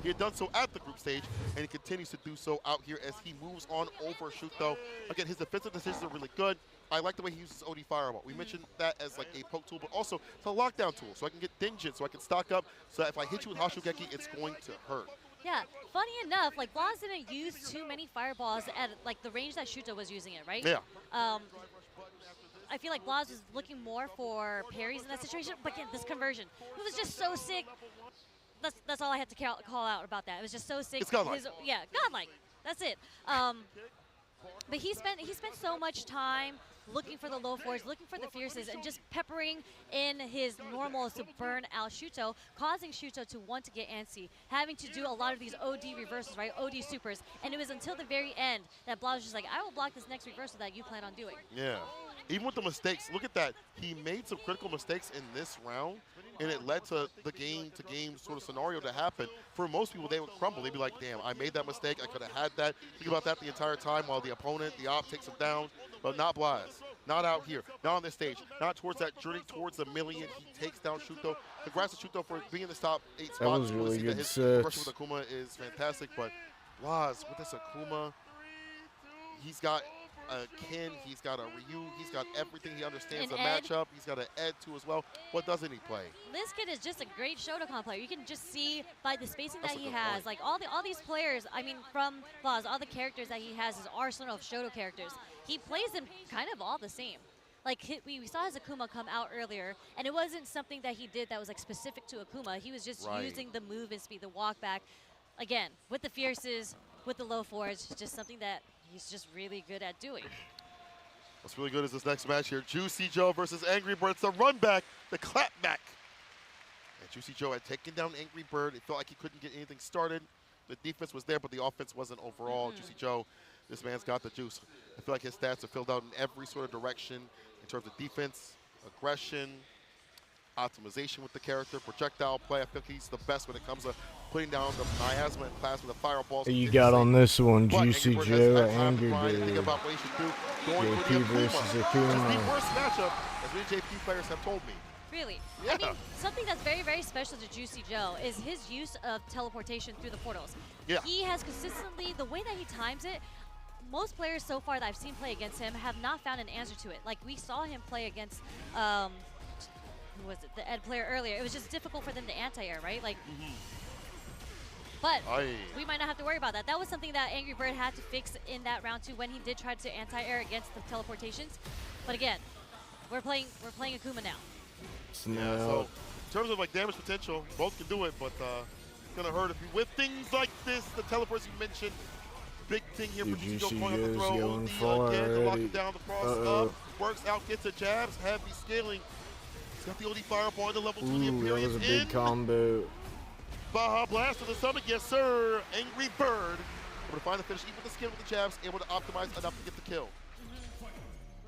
He had done so at the group stage, and he continues to do so out here as he moves on over Shuto. Again, his defensive decisions are really good. I like the way he uses OD Fireball. We mentioned that as like a poke tool, but also it's a lockdown tool, so I can get Dinjin, so I can stock up, so that if I hit you with Hashugeki, it's going to hurt. Yeah, funny enough, like Blaz didn't use too many fireballs at like the range that Shuto was using it, right? Yeah. I feel like Blaz was looking more for parries in that situation, but again, this conversion, it was just so sick. That's all I had to call out about that. It was just so sick. It's godlike. Yeah, godlike. That's it. But he spent so much time looking for the low fours, looking for the fierces, and just peppering in his normals to burn out Shuto, causing Shuto to want to get antsy, having to do a lot of these OD reversals, right? OD supers. And it was until the very end that Blaz was just like, I will block this next reversal that you plan on doing. Yeah. Even with the mistakes, look at that. He made some critical mistakes in this round, and it led to the game-to-game sort of scenario to happen. For most people, they would crumble. They'd be like, damn, I made that mistake. I could have had that. Think about that the entire time while the opponent, the op, takes him down. But not Blaz. Not out here. Not on this stage. Not towards that journey towards the million. He takes down Shuto. Congrats to Shuto for being in the top 8 spots. That was really good his set. progression with Akuma is fantastic. But Blaz, with this Akuma, he's got a Ken, he's got a Ryu, he's got everything. He understands the matchup. He's got an Ed too as well. What doesn't he play? This kid is just a great Shotokan player. You can just see by the spacing that he has, like all these players, I mean, from Blaz, all the characters that he has, his arsenal of Shoto characters, he plays them kind of all the same. Like we saw his Akuma come out earlier, and it wasn't something that he did that was like specific to Akuma. He was just using the move and speed, the walk back. Again, with the fierces, with the low fours, just something that he's just really good at doing. What's really good is this next match here. Juicy Joe versus Angry Bird. It's the run back, the clap back. And Juicy Joe had taken down Angry Bird. It felt like he couldn't get anything started. The defense was there, but the offense wasn't overall. Juicy Joe, this man's got the juice. I feel like his stats are filled out in every sort of direction in terms of defense, aggression, optimization with the character, projectile play. I feel like he's the best when it comes to putting down the miasma and class with the fireballs. You got on this one, But Juicy Angry Bird Joe, has had time to Angry grind and Bird. think about what he should do. Going JP for the versus Akuma. Akuma. It's the worst matchup, as many JP players have told me. Really? Yeah. I mean, something that's very, very special to Juicy Joe is his use of teleportation through the portals. Yeah. He has consistently, the way that he times it, most players so far that I've seen play against him have not found an answer to it. Like, we saw him play against, who was it, the Ed player earlier. It was just difficult for them to anti-air, right? Like, but we might not have to worry about that. That was something that Angry Bird had to fix in that round 2 when he did try to anti-air against the teleportations. But again, we're playing Akuma now. Yeah, so in terms of like damage potential, both can do it, but it's gonna hurt if you with things like this. The teleports you mentioned, big thing here for Juicy Joe going on the throw. The again to lock him down, the cross up, works out, gets the jabs, heavy scaling. He's got the OD fireball in the level 2. The Ooh, that was a big combo. Baja Blast to the stomach, yes sir. Angry Bird able to find the finish, even with the skill with the jabs, able to optimize enough to get the kill.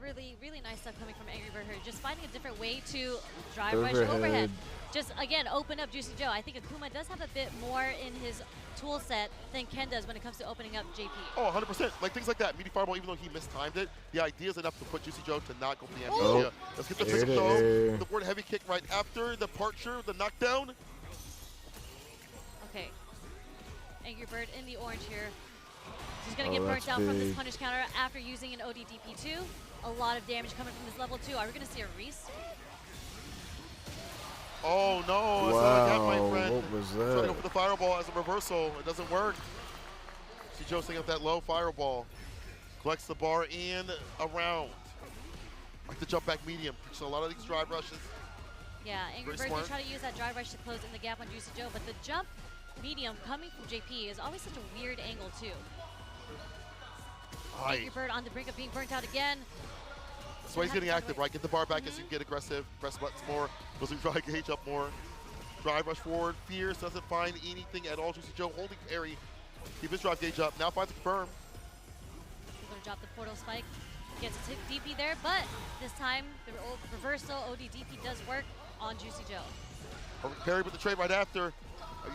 really, really nice stuff coming from Angry Bird here. Just finding a different way to drive rush overhead. Just, again, open up Juicy Joe. I think Akuma does have a bit more in his tool set than Ken does when it comes to opening up JP. Oh, 100%. Like things like that. Meaty Fireball, even though he mistimed it, the idea is enough to put Juicy Joe to not go for the amnesia. Let's get the physical though. The board heavy kick right after the departure, the knockdown. Okay. Angry Bird in the orange here. He's going to get burnt out from this punish counter after using an ODDP2. A lot of damage coming from this level 2. Are we going to see a Reese? Oh no, wow, my friend. What was that? Trying to go for the fireball as a reversal. It doesn't work. See Joe setting up that low fireball. Collects the bar and around. Like the jump back medium. So a lot of these drive rushes. Yeah, Angry Bird did try to use that drive rush to close in the gap on Juicy Joe, but the jump medium coming from JP is always such a weird angle too. Angry Bird on the brink of being burnt out again. That's why he's getting active, right? Get the bar back as you get aggressive. Press buttons more. Goes to try to gauge up more. Drive rush forward. Fierce doesn't find anything at all. Juicy Joe holding parry. Keep his drive gauge up. Now finds a confirm. He's going to drop the portal spike. Gets a DP there, but this time the reversal ODDP does work on Juicy Joe. Perfect parry with the trade right after.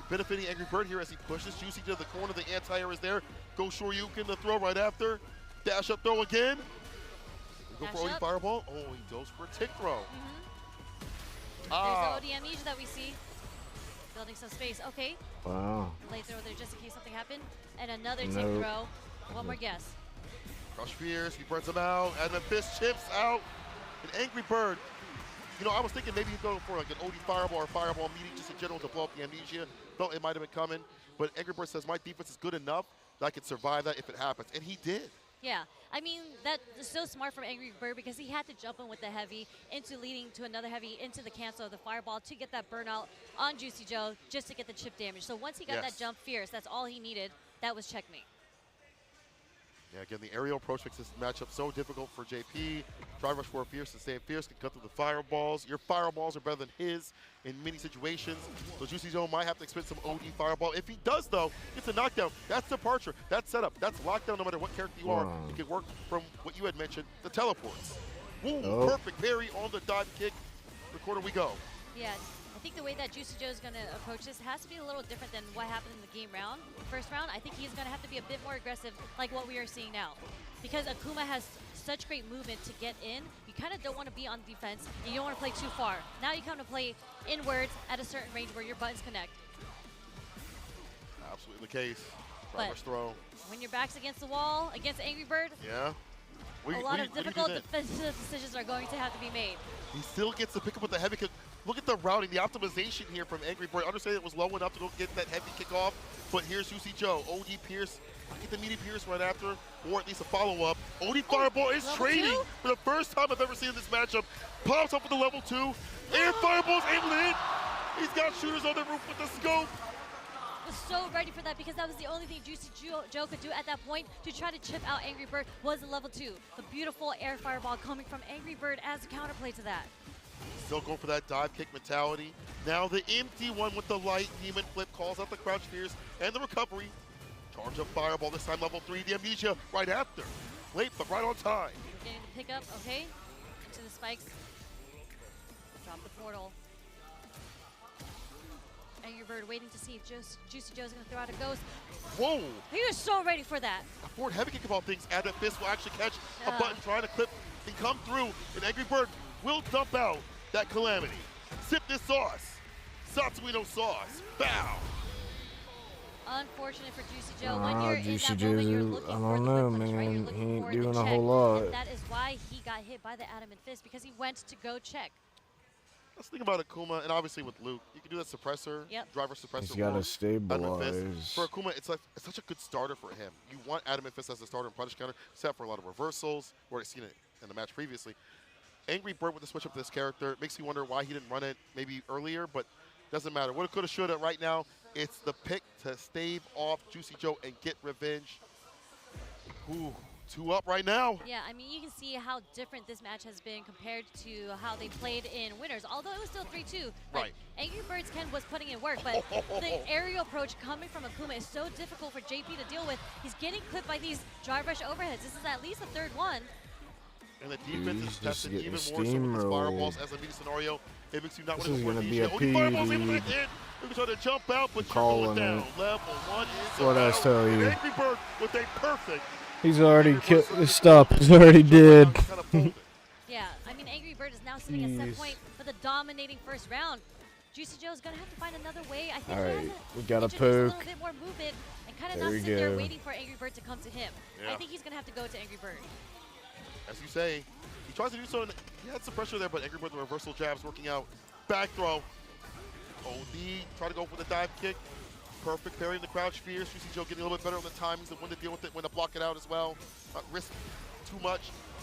Benefiting Angry Bird here as he pushes Juicy to the corner. The anti-air is there. Go Shoryuken the throw right after. Dash up throw again. Go for OD fireball. Oh, he goes for a tick throw. There's the OD amnesia that we see. Building some space. Okay. Wow. Late throw there just in case something happened. And another tick throw. One more guess. Crush Fierce. He burns him out. And the fist chips out. An Angry Bird. You know, I was thinking maybe he'd go for like an OD fireball or fireball meeting just in general to blow up the amnesia. Felt it might have been coming. But Angry Bird says my defense is good enough that I could survive that if it happens. And he did. Yeah, I mean, that is so smart from Angry Bird because he had to jump in with the heavy into leading to another heavy into the cancel of the fireball to get that burnout on Juicy Joe just to get the chip damage. So once he got that jump Fierce, that's all he needed. That was checkmate. Yeah, again, the aerial approach makes this matchup so difficult for JP. Drive rush for Fierce to stay Fierce, can cut through the fireballs. Your fireballs are better than his in many situations. So Juicy Joe might have to expend some OD fireball. If he does, though, it's a knockdown. That's departure. That's setup. That's lockdown no matter what character you are. It can work from what you had mentioned, the teleports. Woo, perfect parry on the dive kick. The corner we go. Yeah. I think the way that Juicy Joe is going to approach this has to be a little different than what happened in the game round. First round, I think he's going to have to be a bit more aggressive like what we are seeing now. Because Akuma has such great movement to get in, you kind of don't want to be on defense, and you don't want to play too far. Now you come to play inwards at a certain range where your buttons connect. Absolutely the case. But throw. When your back's against the wall, against Angry Bird, a lot of difficult defensive decisions are going to have to be made. He still gets to pick up with the heavy kick. Look at the routing, the optimization here from Angry Bird. I understand it was low enough to go get that heavy kick off, but here's Juicy Joe. OD Pierce, get the meaty Pierce right after, or at least a follow-up. OD Fireball is trading for the first time I've ever seen in this matchup. Pops up with the level 2. Air Fireball's able to hit. He's got shooters on the roof with the scope. Was so ready for that because that was the only thing Juicy Joe could do at that point to try to chip out Angry Bird was a level 2. The beautiful air fireball coming from Angry Bird as a counterplay to that. Still going for that dive kick mentality. Now the empty one with the light demon flip calls out the crouch fierce and the recovery. Charge up fireball, this time level 3, the amnesia right after. Late, but right on time. Getting the pickup, okay. Into the spikes. Drop the portal. Angry Bird waiting to see if Juicy Joe's going to throw out a ghost. Whoa! He was so ready for that. A forward heavy kick of all things. Add that fist will actually catch a button trying to clip and come through. And Angry Bird will dump out that calamity. Sip this sauce. Satsuino sauce. Bow. Unfortunate for Juicy Joe. When you're in that moment, you're looking I for don't the know, quick punch, right? man. You're looking He ain't for doing the a check. whole lot. And that is why he got hit by the adamant fist, because he went to go check. Let's think about Akuma, and obviously with Luke, you can do that suppressor, driver suppressor. He's got to stabilize. For Akuma, it's such a good starter for him. You want Adamant Fist as a starter and punish counter, except for a lot of reversals. We've already seen it in the match previously. Angry Bird with the switch up to this character makes me wonder why he didn't run it maybe earlier, but doesn't matter. Woulda, coulda, shoulda. Right now, it's the pick to stave off Juicy Joe and get revenge. Ooh, 2 up right now. Yeah, I mean, you can see how different this match has been compared to how they played in Winners, although it was still 3-2. Like, Angry Birds Ken was putting in work, but the aerial approach coming from Akuma is so difficult for JP to deal with. He's getting clipped by these drive rush overheads. This is at least the 3rd one. And the defense is tested even more so with these steamrolled. fireballs as a media scenario. It makes you not This want is to gonna be a fireballs able to PD. hit. We're trying to jump out, but you're Calling going down. it. Level 1 is What I allowed. tell you. And Angry Bird with a perfect. He's already killed. Stop. He's already dead. Yeah, I mean, Angry Bird is now sitting at set Jeez. point for the dominating first round. Juicy Joe's going to have to find another way. I think All he right, has to we got a introduce a little poke. bit more movement and kind of There not we sit there go. waiting for Angry Bird to come to him. Yeah. I think he's going to have to go to Angry Bird. As you say, he tries to do so. He had some pressure there, but Angry Bird, the reversal jabs working out. Back throw. OD, try to go for the dive kick. Perfect parry in the crouch fears. Juicy Joe getting a little bit better on the timings of when to deal with it, when to block it out as well. Not risk too much.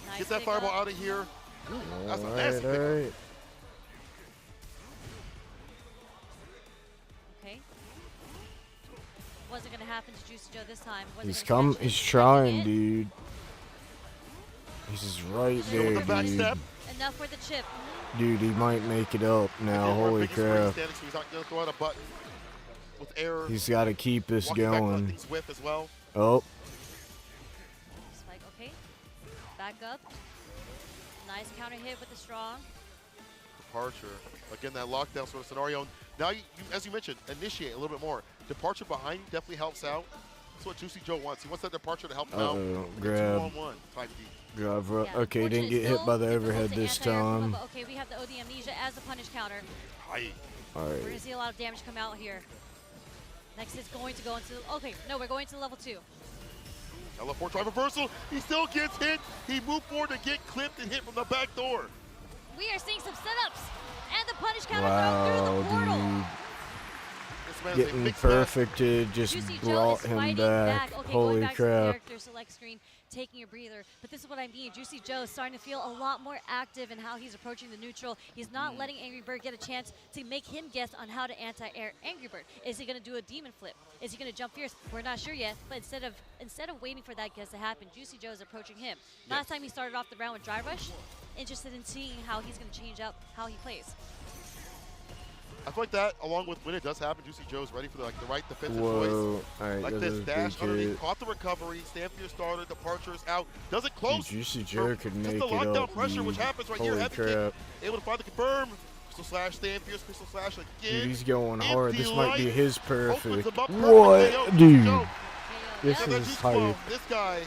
Nice Get that pick fireball up. out of here. That's a All nasty pick. right. Okay. Wasn't going to happen to Juicy Joe this time. He's come. He's trying, dude. He's just right there, dude. Enough for the chip. Dude, he might make it up now. Holy crap. So he's not going to throw out a button with error. He's got to keep this Walking back, let going. things whiff as well. Oh. Spike, okay. Back up. Nice counter hit with the strong. Departure. Again, that lockdown sort of scenario. Now, you, as you mentioned, initiate a little bit more. Departure behind you definitely helps out. That's what Juicy Joe wants. He wants that departure to help him out. Grab. 2-on-1 type D. Grab. Yeah, Okay, didn't get hit by the overhead this time. Okay, we have the OD Amnesia as the punish counter. Aye. All We're right. going to see a lot of damage come out here. Next is going to go into, okay, no, we're going to level 2. Teleport drive reversal. He still gets hit. He moved forward to get clipped and hit from the back door. We are seeing some setups. And the punish counter Wow, thrown through the portal. dude. This man is a Getting big perfected just Juicy Joe brought is him fighting back. Okay, Holy going back to the crap. character select screen, taking a breather. But this is what I mean. Juicy Joe is starting to feel a lot more active in how he's approaching the neutral. He's not letting Angry Bird get a chance to make him guess on how to anti-air Angry Bird. Is he going to do a demon flip? Is he going to jump fierce? We're not sure yet. But instead of waiting for that guess to happen, Juicy Joe is approaching him. Last time he started off the round with Dry Rush. Interested in seeing how he's going to change up how he plays. I feel like that, along with when it does happen, Juicy Joe's ready for the right defensive Whoa. choice. All right, Like that this was a dash big underneath, hit. caught the recovery, stand for your starter, departure is out, doesn't Dude, close. Juicy Joe could make Just it the lockdown up, pressure, dude. which happens right here. Holy Heavy kick, crap. able to find the confirm. Crystal slash, stand fierce, crystal slash again. Dude, he's going hard. Empty This might be light. his Opens perfect. him up perfect. What? KO, Dude. Joe. This And then is juice hype. flow. This guy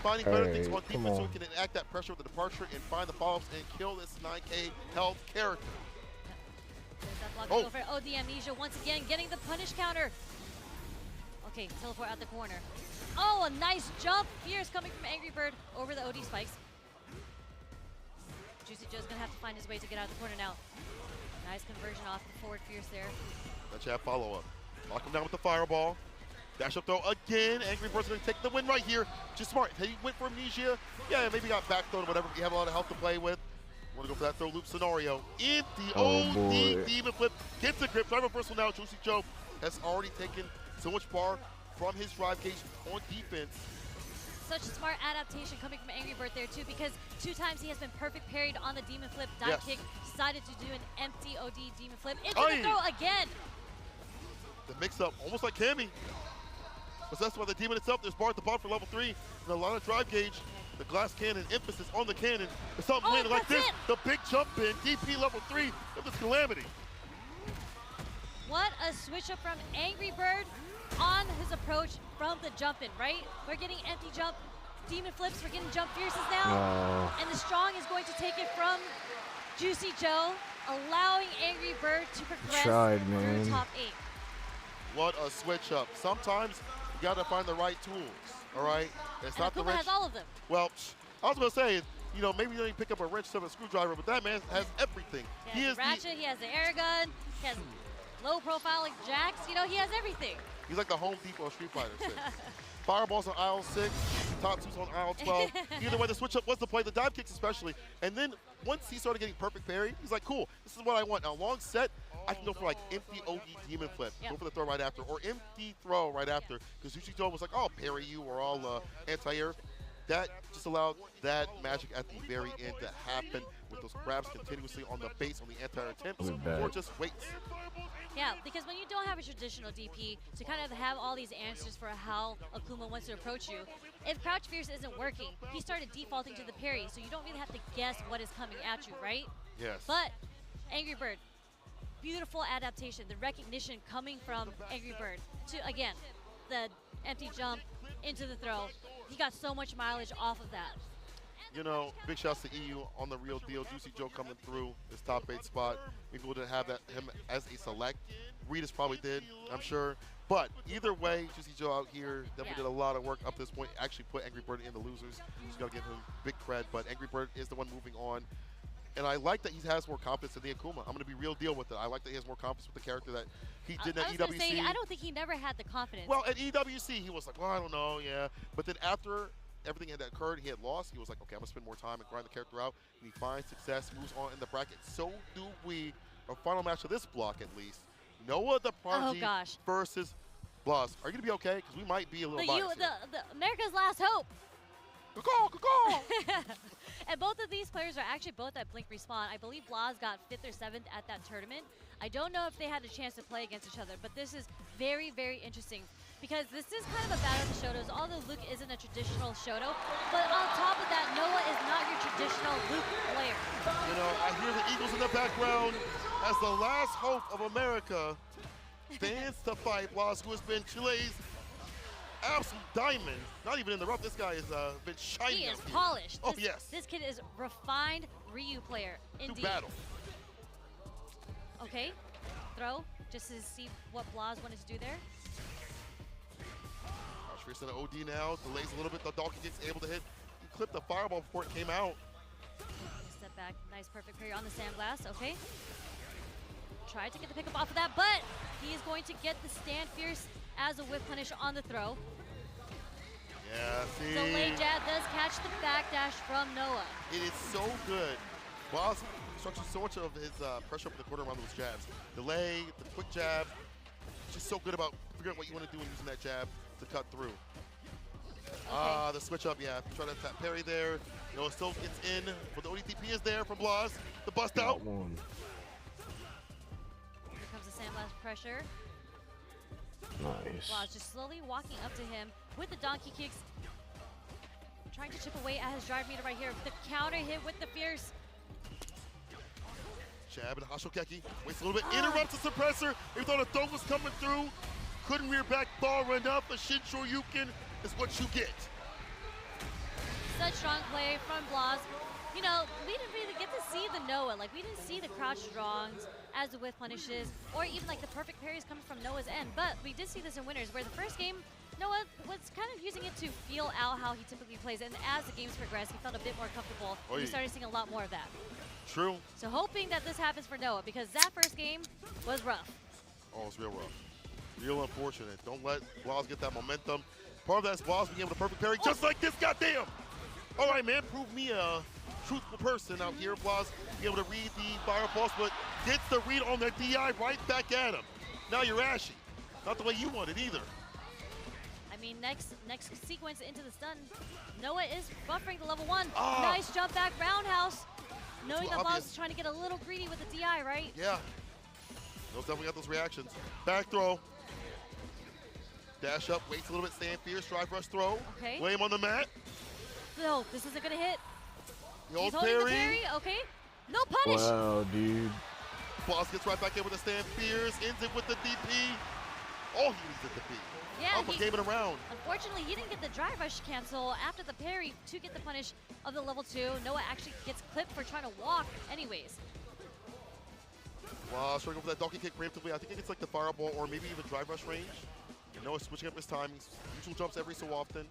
finding better things Alright, on come defense so on. he can enact that pressure with the departure and find the follow-ups and kill this 9K health character. There's that block Oh. over OD Amnesia once again getting the punish counter. Okay, teleport out the corner. Oh, a nice jump. Fierce coming from Angry Bird over the OD spikes. Juicy Joe's gonna have to find his way to get out of the corner now. Nice conversion off the forward Fierce there. Let's have follow-up. Lock him down with the fireball. Dash up throw again. Angry Bird's going to take the win right here. Just smart. He went for Amnesia. Yeah, maybe got back thrown or whatever. You have a lot of health to play with. Want to go for that throw loop scenario. Empty OD boy. demon flip. Gets a grip. Drive reversal now. Juicy Joe has already taken so much bar from his drive gauge on defense. Such a smart adaptation coming from Angry Bird there too, because 2 times he has been perfect parried on the demon flip. Dive Yes. kick, decided to do an empty OD demon flip into Aye. the throw again. The mix-up, almost like Cammy. Possessed by the demon itself, there's bar at the bottom for level 3. And a lot of drive gauge. The glass cannon, emphasis on the cannon. It's something landed like this. that's The big jump in, DP level 3 of this calamity. What a switch up from Angry Bird on his approach from the jump in, right? We're getting empty jump, demon flips, we're getting jump fierces now. No. And the strong is going to take it from Juicy Joe, allowing Angry Bird to progress Tried, through man. top 8. What a switch up. Sometimes you gotta find the right tools, all right? It's And not the Akuma wrench. has all of them. Well, I was gonna say, you know, maybe you don't even pick up a wrench instead of a screwdriver, but that man has everything. He has the ratchet, he has the air gun, he has low profile like Jax, you know, he has everything. He's like the Home Depot of Street Fighter 6. Fireballs on aisle 6, top 2's on aisle 12. Either way, the switch up was the play, the dive kicks especially. And then once he started getting perfect parry, he's like, cool, this is what I want. Now, long set, I can go for like empty OD demon flip, go for the throw right after, or empty throw right after. Because Ushito was like, oh, I'll parry you, or I'll anti-air. That just allowed that magic at the very end to happen with those grabs continuously on the base on the anti-air attempts, or just waits. Yeah, because when you don't have a traditional DP to kind of have all these answers for how Akuma wants to approach you, if Crouch Fierce isn't working, he started defaulting to the parry, so you don't really have to guess what is coming at you, right? Yes. But Angry Bird, beautiful adaptation, the recognition coming from Angry Bird to, again, the empty jump into the throw. He got so much mileage off of that. You know, big shouts to EU on the real deal. Juicy Joe coming through his top 8 spot. Maybe we didn't have him as a select. Regis probably did, I'm sure. But either way, Juicy Joe out here definitely did a lot of work up to this point. Actually put Angry Bird in the losers. Just got to give him big cred. But Angry Bird is the one moving on. And I like that he has more confidence in the Akuma. I'm going to be real deal with it. I like that he has more confidence with the character that he did at EWC. Say, I don't think he never had the confidence. Well, at EWC, he was like, well, I don't know, yeah. But then after everything that occurred, he had lost. He was like, okay, I'm going to spend more time and grind the character out. And he finds success, moves on in the bracket. So do we. Our final match of this block, at least. Noah the Prodigy versus Blas. Are you going to be okay? Because we might be a little biased here. The America's Last Hope. And both of these players are actually both at Blink Respawn. I believe Blas got 5th or 7th at that tournament. I don't know if they had a chance to play against each other, but this is very, very interesting because this is kind of a battle of the Shotos, although Luke isn't a traditional Shoto. But on top of that, Noah is not your traditional Luke player. You know, I hear the Eagles in the background as the last hope of America stands to fight Blas, who has been Chile's absolute diamond. Not even in the rough. This guy has been shiny. He is polished. Oh, yes. This kid is refined Ryu player, indeed. To battle. Okay, throw, just to see what Blas wanted to do there. Fierce in the OD now, delays a little bit. The donkey gets able to hit. He clipped the fireball before it came out. Step back, nice perfect parry on the sandblast, okay. Tried to get the pickup off of that, but he is going to get the stand fierce as a whip punish on the throw. Yeah, see. So late jab does catch the backdash from Noah. It is so good. Blas structures so much of his pressure up in the corner around those jabs. Delay, the quick jab. Just so good about figuring out what you want to do when using that jab to cut through. Okay. The switch up, yeah. Try to tap parry there. Noah still gets in, but the ODTP is there from Blas. The bust out. Here comes the sandblast pressure. Nice. Blas just slowly walking up to him with the donkey kicks. Trying to chip away at his drive meter right here. The counter hit with the fierce. Jab and Hashokeki. Waits a little bit. Interrupts the suppressor. He thought a throw was coming through. Couldn't rear back bar run up. A Shin Shoryuken is what you get. Such strong play from Blas. You know, we didn't really get to see the Noah. Like, we didn't see the crouch strongs as the whiff punishes, or even like the perfect parries coming from Noah's end. But we did see this in winners, where the first game, Noah was kind of using it to feel out how he typically plays. And as the games progressed, he felt a bit more comfortable. We started seeing a lot more of that. True. So hoping that this happens for Noah, because that first game was rough. Oh, it's real rough. Real unfortunate. Don't let Blas get that momentum. Part of that is Blas being able to perfect parry just like this, goddamn! All right, man, prove me a truthful person out here. Blas being able to read the fireballs, but gets the read on the DI right back at him. Now you're ashy. Not the way you want it either. I mean, next sequence into the stun, Noah is buffering the level 1. Nice jump back roundhouse. Knowing that Blas is trying to get a little greedy with the DI, right? Yeah. Those definitely got those reactions. Back throw. Dash up, waits a little bit, stand fierce, drive rush throw. Okay. Lay him on the mat. No, this isn't gonna hit. He's holding the parry, okay. No punish. Wow, dude. Blas gets right back in with a stand fierce, ends it with the DP. Oh, he needs the DP. Yeah, Alpha gave it around. Unfortunately, he didn't get the drive rush cancel after the parry to get the punish of the level 2. Noah actually gets clipped for trying to walk anyways. Wow, trying to go for that donkey kick preemptively. I think it gets like the fireball or maybe even drive rush range. And Noah switching up his timings. Usual jumps every so often.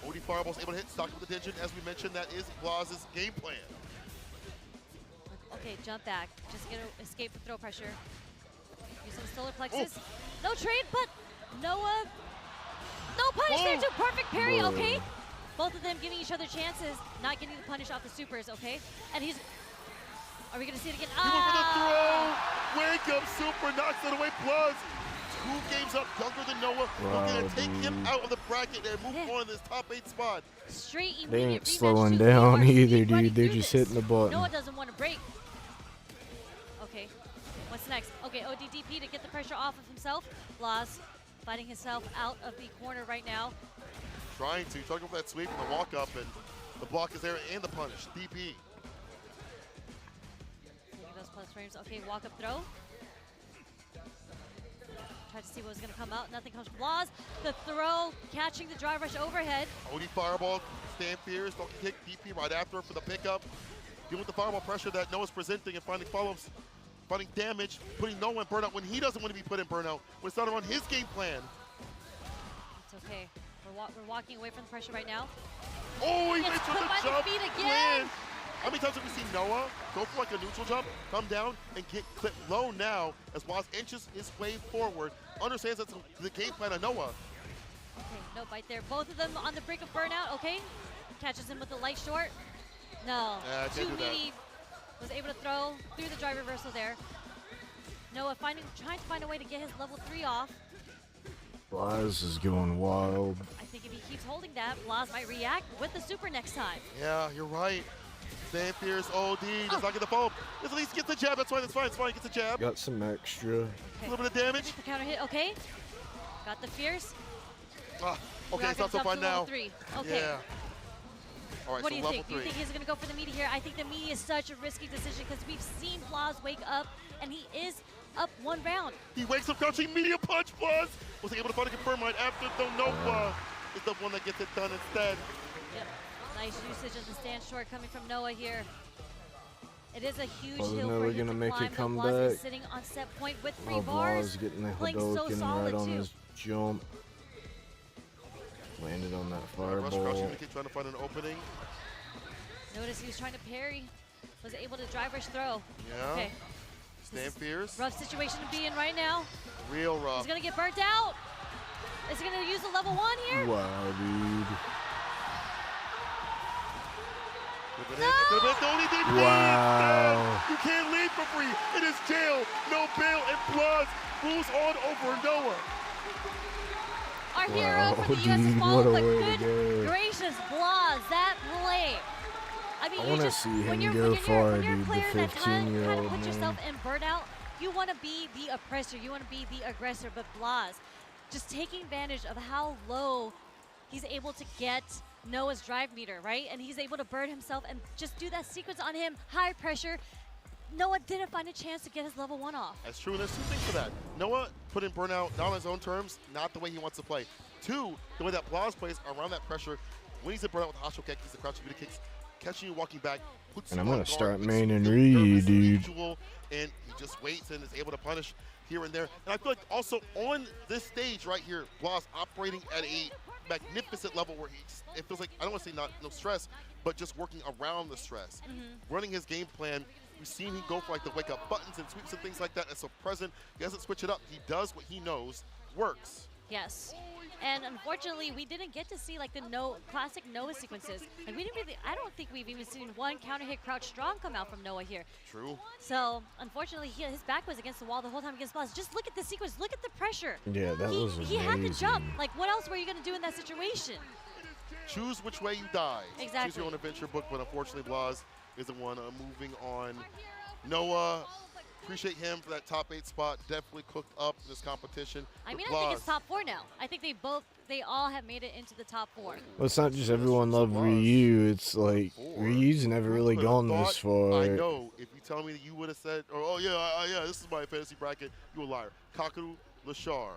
OD fireball's able to hit, stock with the digit. As we mentioned, that is Blas's game plan. Okay, jump back. Just get escape the throw pressure. Use some solar plexus. No trade, but Noah. No punish there too. Perfect parry, okay. Both of them giving each other chances, not getting the punish off the supers, okay. And he's. Are we gonna see it again? He went for the throw. Wake up super, knocks it away. Blas 2 games up, younger than Noah. We're gonna take him out of the bracket and move on to this top 8 spot. Straight immediate. They ain't slowing down either, dude. They're just hitting the button. Noah doesn't want to break. Okay. What's next? Okay, ODDP to get the pressure off of himself. Blas fighting himself out of the corner right now. Trying to go for that sweep and the walk up, and the block is there and the punish. DP. Taking those plus frames. Okay, walk up throw. Tried to see what was going to come out. Nothing comes from Blas. The throw, catching the drive rush overhead. OD fireball, stand fierce, don't kick DP right after for the pickup. Dealing with the fireball pressure that Noah's presenting and finding follow-ups, finding damage, putting Noah in burnout when he doesn't want to be put in burnout. When it's not around his game plan. It's okay. We're walking away from the pressure right now. Oh, he gets makes put the by the jump. feet again. How many times have we seen Noah go for like a neutral jump, come down, and get clipped low now as Blas inches his way forward, understands that's the game plan of Noah. Okay, no bite there. Both of them on the brink of burnout, okay. Catches him with the light short. No, too meaty. Was able to throw through the drive reversal there. Noah trying to find a way to get his level 3 off. Blas is going wild. I think if he keeps holding that, Blas might react with the super next time. Yeah, you're right. Stand fierce, OD, does not get the follow-up. At least gets the jab, that's fine, it's fine, he gets the jab. Got some extra. Okay. A little bit of damage. The counter hit, okay. Got the fierce. Okay, it's not so fun now. 3. Okay. Yeah. All right, What so do you level think? 3. Do you think he's going to go for the meaty here? I think the meaty is such a risky decision because we've seen Blas wake up, and he is up 1 round. He wakes up crouching, media punch, Blas. Was able to find a confirm right after, though Noah is the one that gets it done instead. Yep. Nice usage of the stand short coming from Noah here. It is a huge Well, hill Noah for him gonna to make climb. it come Blas is back. sitting on set point with 3 Oh, bars. Blas getting the Playing so Hadouken solid right on too. his jump. Landed on that Rush fireball. crouching, keep trying to find an opening. Notice he was trying to parry. Was able to drive rush throw. Yeah. Okay. Stand fierce. Rough situation to be in right now. Real rough. He's going to get burnt out. Is he going to use the level 1 here? Wow, dude. Wow. You can't leave for free. It is jail, no bail, and Blas moves on over Noah. Our hero from the US is dude, followed, what but a way to good go. gracious, Blas, that play. I mean, I you wanna just, see when him you're, go when far, you're a dude, the player that kind of 15-year-old put yourself man. in burnout, you want to be the oppressor, you want to be the aggressor, but Blas, just taking advantage of how low he's able to get Noah's drive meter, right? And he's able to burn himself and just do that sequence on him, high pressure. Noah didn't find a chance to get his level 1 off. That's true, and there's 2 things for that. Noah put in burnout, not on his own terms, not the way he wants to play. 2, the way that Blas plays around that pressure. When he's in burnout with the hostile kicks, the crouching meter kicks, catching you walking back, puts And you I'm on gonna guard, start makes you maining feel Reed, nervous, dude. usual, and he just waits and is able to punish here and there. And I feel like also on this stage right here, Blas operating at a magnificent level where it feels like, I don't want to say no stress, but just working around the stress. Running his game plan. We've seen him go for like the wake up buttons and sweeps and things like that. And so present, he doesn't switch it up. He does what he knows works. Yes. And unfortunately, we didn't get to see like the classic Noah sequences. Like we didn't really, I don't think we've even seen 1 counter hit crouch strong come out from Noah here. True. So unfortunately, his back was against the wall the whole time against Blas. Just look at the sequence. Look at the pressure. Yeah, that was He had to jump. amazing. Like what else were you going to do in that situation? Choose which way you die. Exactly. Choose your own adventure book, but unfortunately, Blas is the one moving on. Noah, appreciate him for that top 8 spot. Definitely cooked up in this competition. I mean, But I think it's top 4 now. I think they all have made it into the top 4. Well, it's not just everyone love Ryu. It's like Ryu's never really gone this far. I know. If you tell me that you would have said, oh yeah, this is my fantasy bracket, you a liar. Kakeru, Lashar.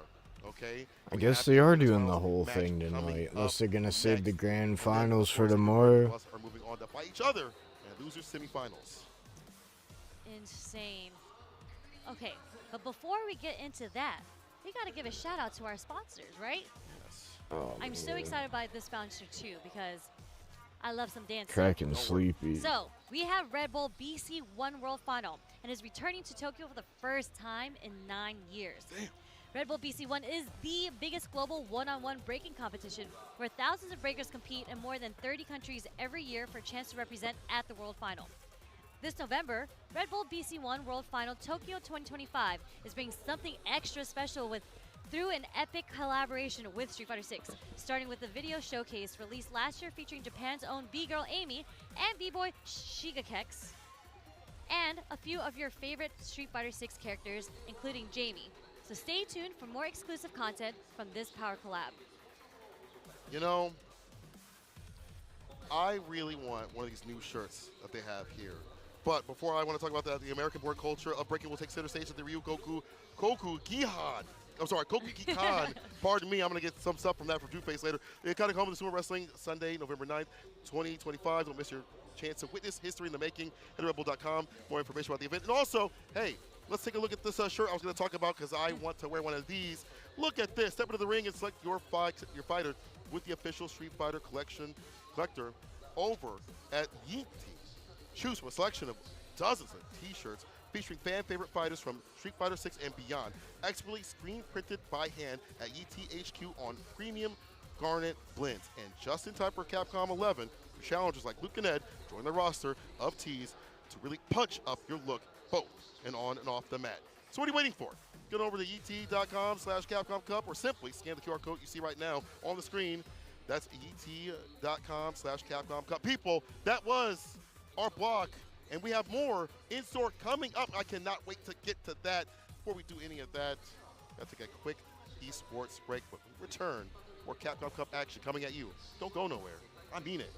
Okay. I guess they are doing the whole thing tonight, unless they're gonna save the grand finals for tomorrow. Plus are moving on to fight each other and losers semifinals. Insane. Okay, but before we get into that, we got to give a shout out to our sponsors, right? Yes. Oh, I'm so excited by this sponsor too because I love some dancing. Cracking sleepy. So we have Red Bull BC One World Final and is returning to Tokyo for the first time in 9 years. Damn. Red Bull BC One is the biggest global one-on-one breaking competition where thousands of breakers compete in more than 30 countries every year for a chance to represent at the World Final. This November, Red Bull BC One World Final Tokyo 2025 is bringing something extra special through an epic collaboration with Street Fighter 6, starting with the video showcase released last year featuring Japan's own B-Girl Amy and B-Boy Shigekex. and a few of your favorite Street Fighter 6 characters, including Jamie. So stay tuned for more exclusive content from this Power Collab. You know, I really want one of these new shirts that they have here. But before I want to talk about that, the American board culture of breaking will take center stage at the Koku Gikan. Pardon me, I'm going to get some stuff from that from Two-Face later. The Iconic Home of the Sumo Wrestling, Sunday, November 9th, 2025. Don't miss your chance to witness history in the making. Head to Rebel.com. More information about the event. And also, hey, let's take a look at this shirt I was going to talk about because I want to wear one of these. Look at this. Step into the ring and select your fighter with the official Street Fighter collector over at Yeet. Choose from a selection of dozens of t-shirts featuring fan favorite fighters from Street Fighter 6 and beyond, expertly screen printed by hand at ETHQ on premium garnet blends. And just in time for Capcom 11, for challengers like Luke and Ed join the roster of tees to really punch up your look both and on and off the mat. So what are you waiting for? Get over to et.com/Capcom Cup or simply scan the QR code you see right now on the screen. That's et.com/Capcom Cup. People, that was our block, and we have more in store coming up. I cannot wait to get to that. Before we do any of that, let's take a quick esports break. But when we return, more Capcom Cup action coming at you. Don't go nowhere. I mean it.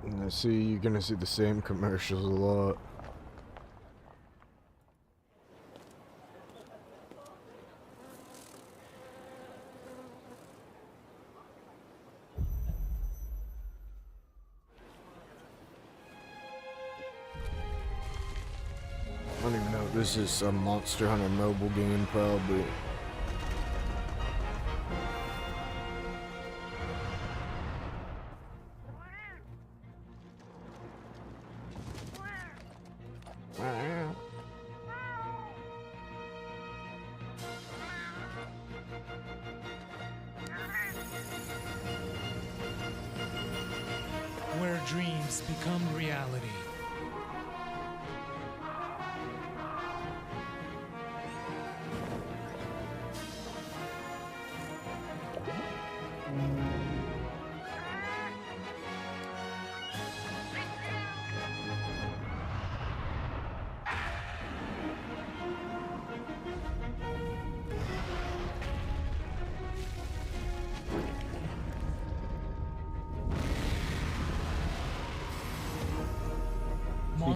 And I see you're gonna see the same commercials a lot. I don't even know if this is some Monster Hunter mobile game, probably. Where dreams become reality.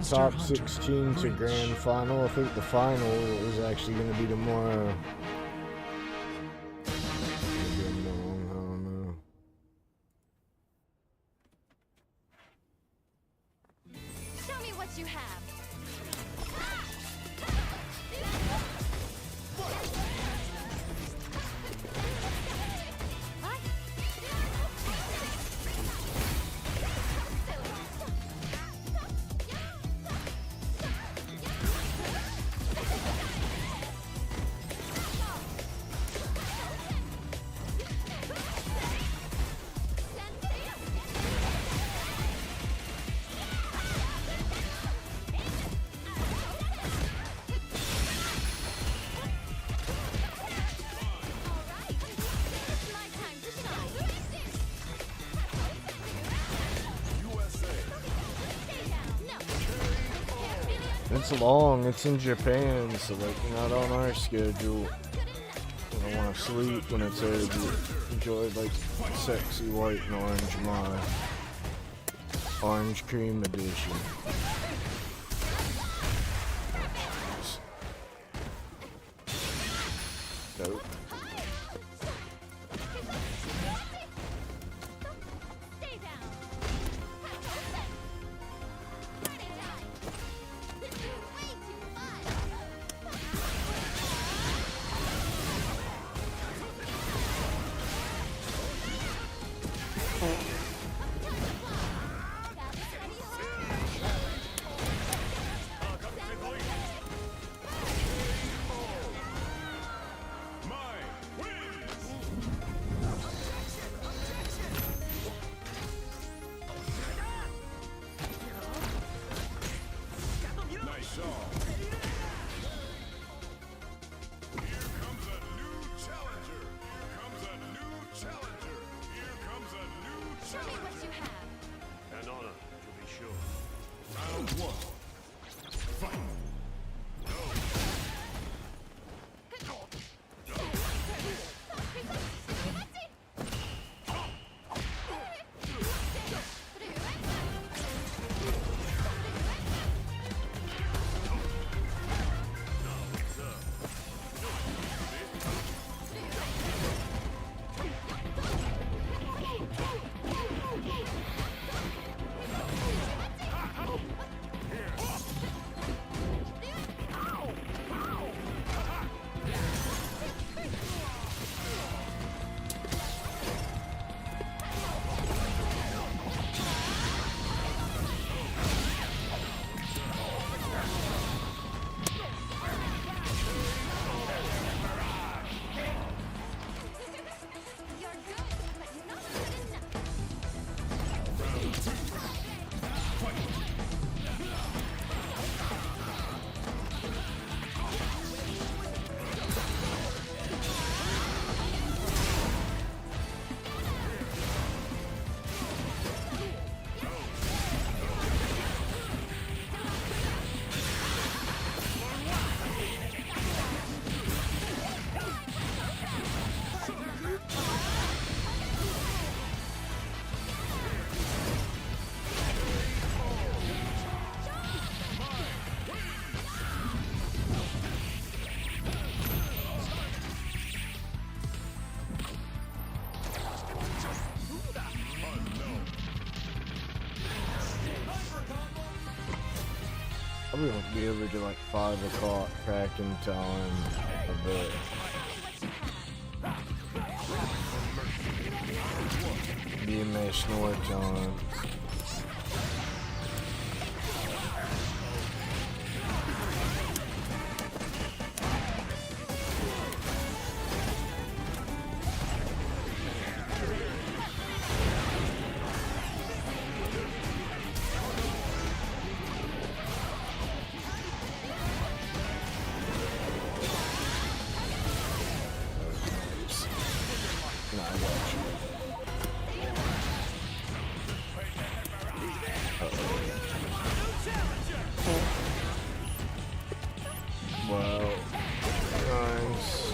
Top 16 to grand final. I think the final is actually going to be tomorrow. I don't know. Show me what you have. It's long, it's in Japan, so like not on our schedule. I don't want to sleep when it's over. Enjoy like sexy white and orange my orange cream edition. Dope. probably won't be able to like 5 o'clock cracking time, but BMA snore time. Wow. Nice.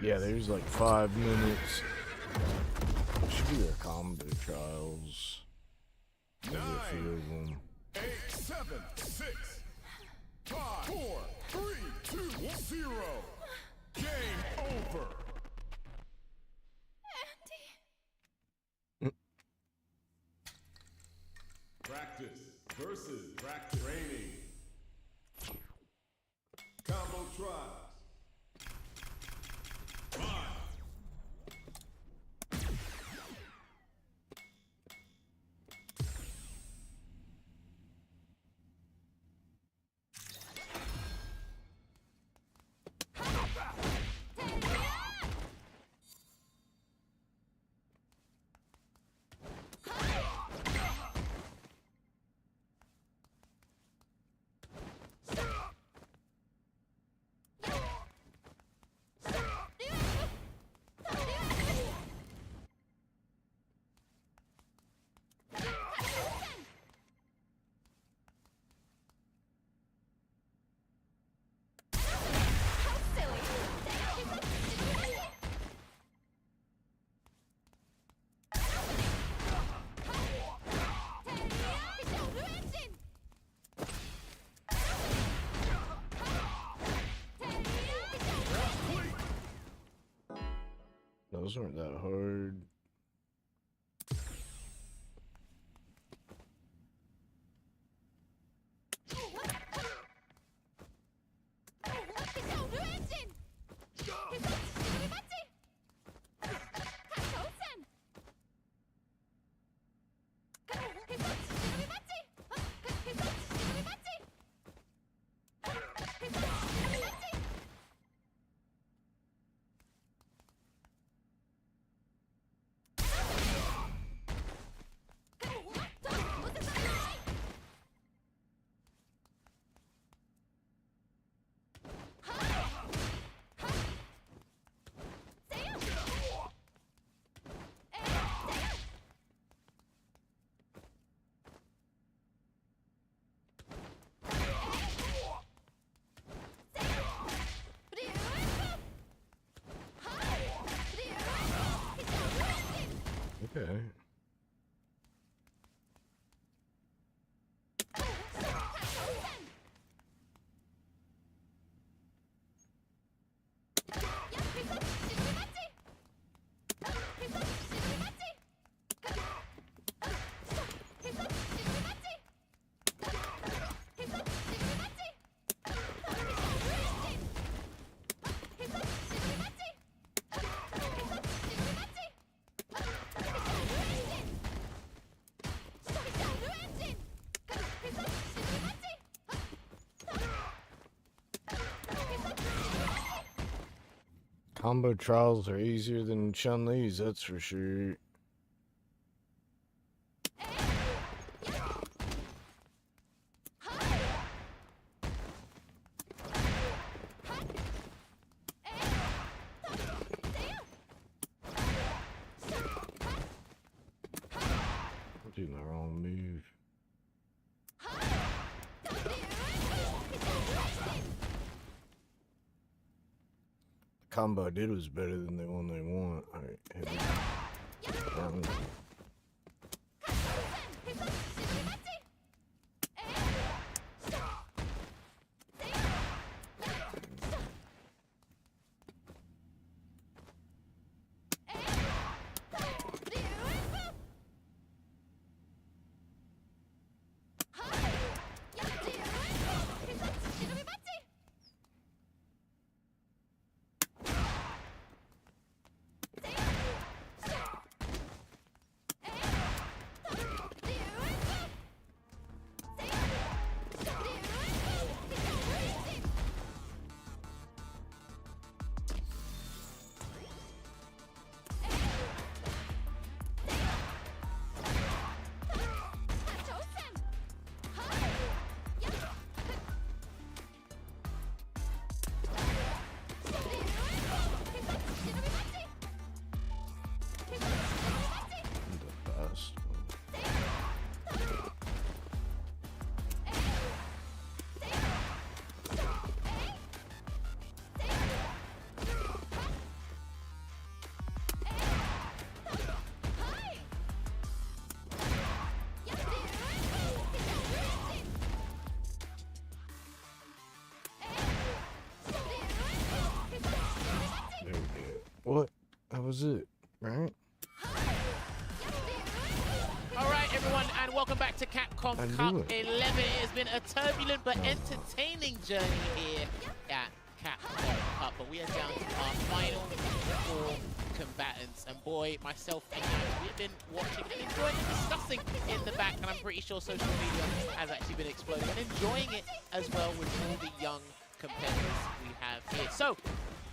Yeah, there's like 5 minutes. Should be their combo trials. Maybe a few of them. 8, 7, 6, 5, 4, 3, 2, 0. Game over. Practice versus practice training. Combo trials. Those aren't that hard. Combo trials are easier than Chun-Li's, that's for sure. I'm doing the wrong move. The combo I did was better than the one they want. Alright, what? That was it, right? All right, everyone, and welcome back to Capcom Cup 11. It has been a turbulent but entertaining journey here at Capcom Cup, but we are down to our final 4 combatants. And boy, myself and Yams, we have been watching and enjoying and discussing in the back, and I'm pretty sure social media has actually been exploding and enjoying it as well with all the young competitors we have here. So,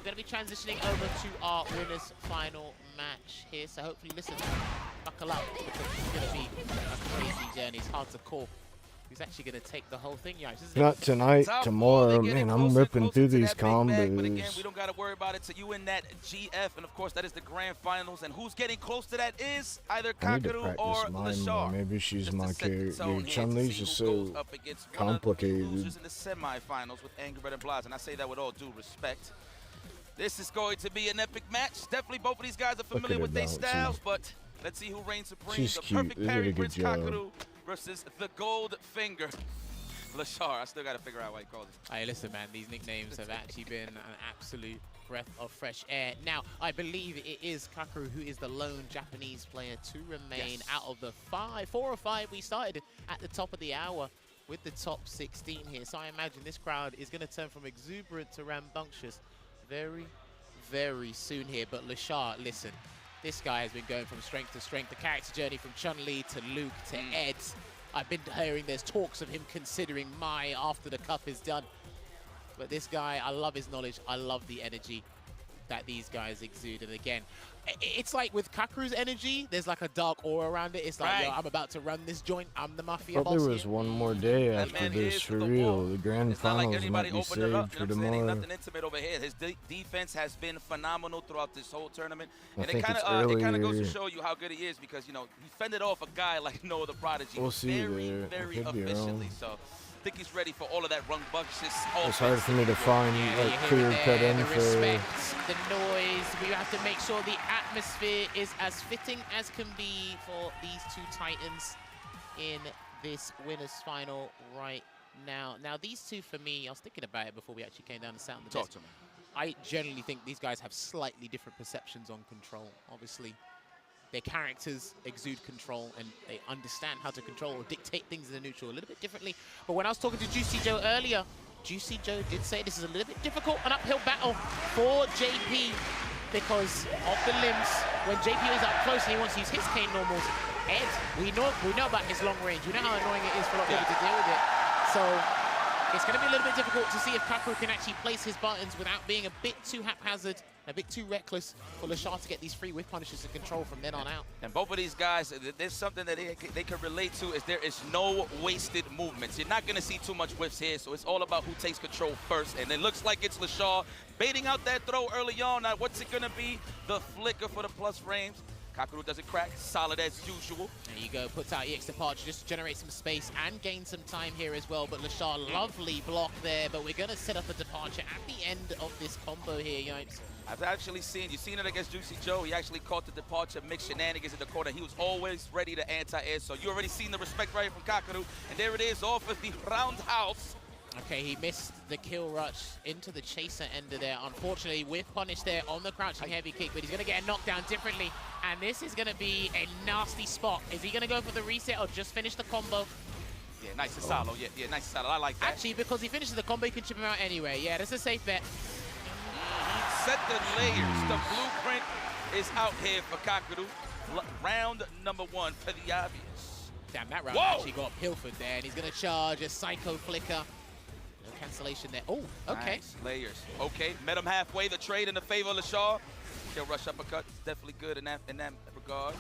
we're going to be transitioning over to our winners final match here. So hopefully, listen, buckle up, because it's going to be a crazy journey. It's hard to call who's actually going to take the whole thing, guys. Not tonight, tomorrow. Man, I'm ripping through these combos. But again, we don't got to worry about it. So you win that GF, and of course, that is the grand finals. And who's getting close to that is either Kakaru or Lashar. Maybe she's my character. Chun-Li's just so complicated. Losers in the semifinals with Angry Bird and Blaz, and I say that with all due respect. This is going to be an epic match. Definitely both of these guys are familiar with their styles, but let's see who reigns supreme. She's the cute. perfect parry Prince Kakaru versus the Gold Finger. Lashar, I still got to figure out why he called it. Hey, listen, man, these nicknames have actually been an absolute breath of fresh air. Now, I believe it is Kakaru who is the lone Japanese player to remain out of the 4 or 5 we started at the top of the hour with the top 16 here. So I imagine this crowd is going to turn from exuberant to rambunctious very, very soon here. But Lashar, listen, this guy has been going from strength to strength. The character journey from Chun-Li to Luke to Ed. I've been hearing there's talks of him considering Mai after the cup is done. But this guy, I love his knowledge. I love the energy that these guys exude. And again, it's like with Kakaru's energy, there's like a dark aura around it. It's like, yo, I'm about to run this joint. I'm the mafia boss. There was one more day after this for real. The grand finals might be saved for tomorrow. Nothing intimate over here. His defense has been phenomenal throughout this whole tournament. And it kind of goes to show you how good he is, because, you know, he fended off a guy like no other prodigy. We'll see there. Very efficiently. So I think he's ready for all of that rambunctious offense. It's hard for me to find like clear-cut info. The respect, the noise. We have to make sure the atmosphere is as fitting as can be for these two titans in this winners final right now. Now, these two, for me, I was thinking about it before we actually came down and sat on the desk. Talk to me. I generally think these guys have slightly different perceptions on control. Obviously, their characters exude control, and they understand how to control or dictate things in the neutral a little bit differently. But when I was talking to Juicy Joe earlier, Juicy Joe did say this is a little bit difficult, an uphill battle for JP because of the limbs. When JP is up close and he wants to use his cane normals, Ed, we know about his long range. We know how annoying it is for a lot of people to deal with it. So It's going to be a little bit difficult to see if Kakaroo can actually place his buttons without being a bit too haphazard, a bit too reckless for Lashar to get these free whiff punishes to control from then on out. And both of these guys, there's something that they can relate to is there is no wasted movements. You're not going to see too much whiffs here, so it's all about who takes control first. And it looks like it's Lashar baiting out that throw early on. Now, what's it going to be? The flicker for the plus frames. Kakaroo doesn't crack, solid as usual. There you go, puts out EX Departure just to generate some space and gain some time here as well. But Lashar, lovely block there, but we're going to set up a Departure at the end of this combo here, Yipes. I've actually seen, you've seen it against Juicy Joe. He actually caught the Departure mix shenanigans in the corner. He was always ready to anti-air, so you already seen the respect right from Kakaroo. And there it is, off of the roundhouse. Okay, he missed the kill rush into the chaser ender there. Unfortunately, with punish there on the crouching heavy kick, but he's going to get a knockdown differently. And this is going to be a nasty spot. Is he going to go for the reset or just finish the combo? Yeah, nice and solo. Yeah, nice and solo. I like that. Actually, because he finishes the combo, you can chip him out anyway. Yeah, that's a safe bet. Set the layers. The blueprint is out here for Kakaroo. Round number 1 for the obvious. Damn, that round actually got pilfered there, and he's going to charge a Psycho Flicker. No cancellation there. Oh, okay. Nice. Layers. Okay, met him halfway. The trade in the favor of Lashar. Kill rush uppercut. It's definitely good in that regard.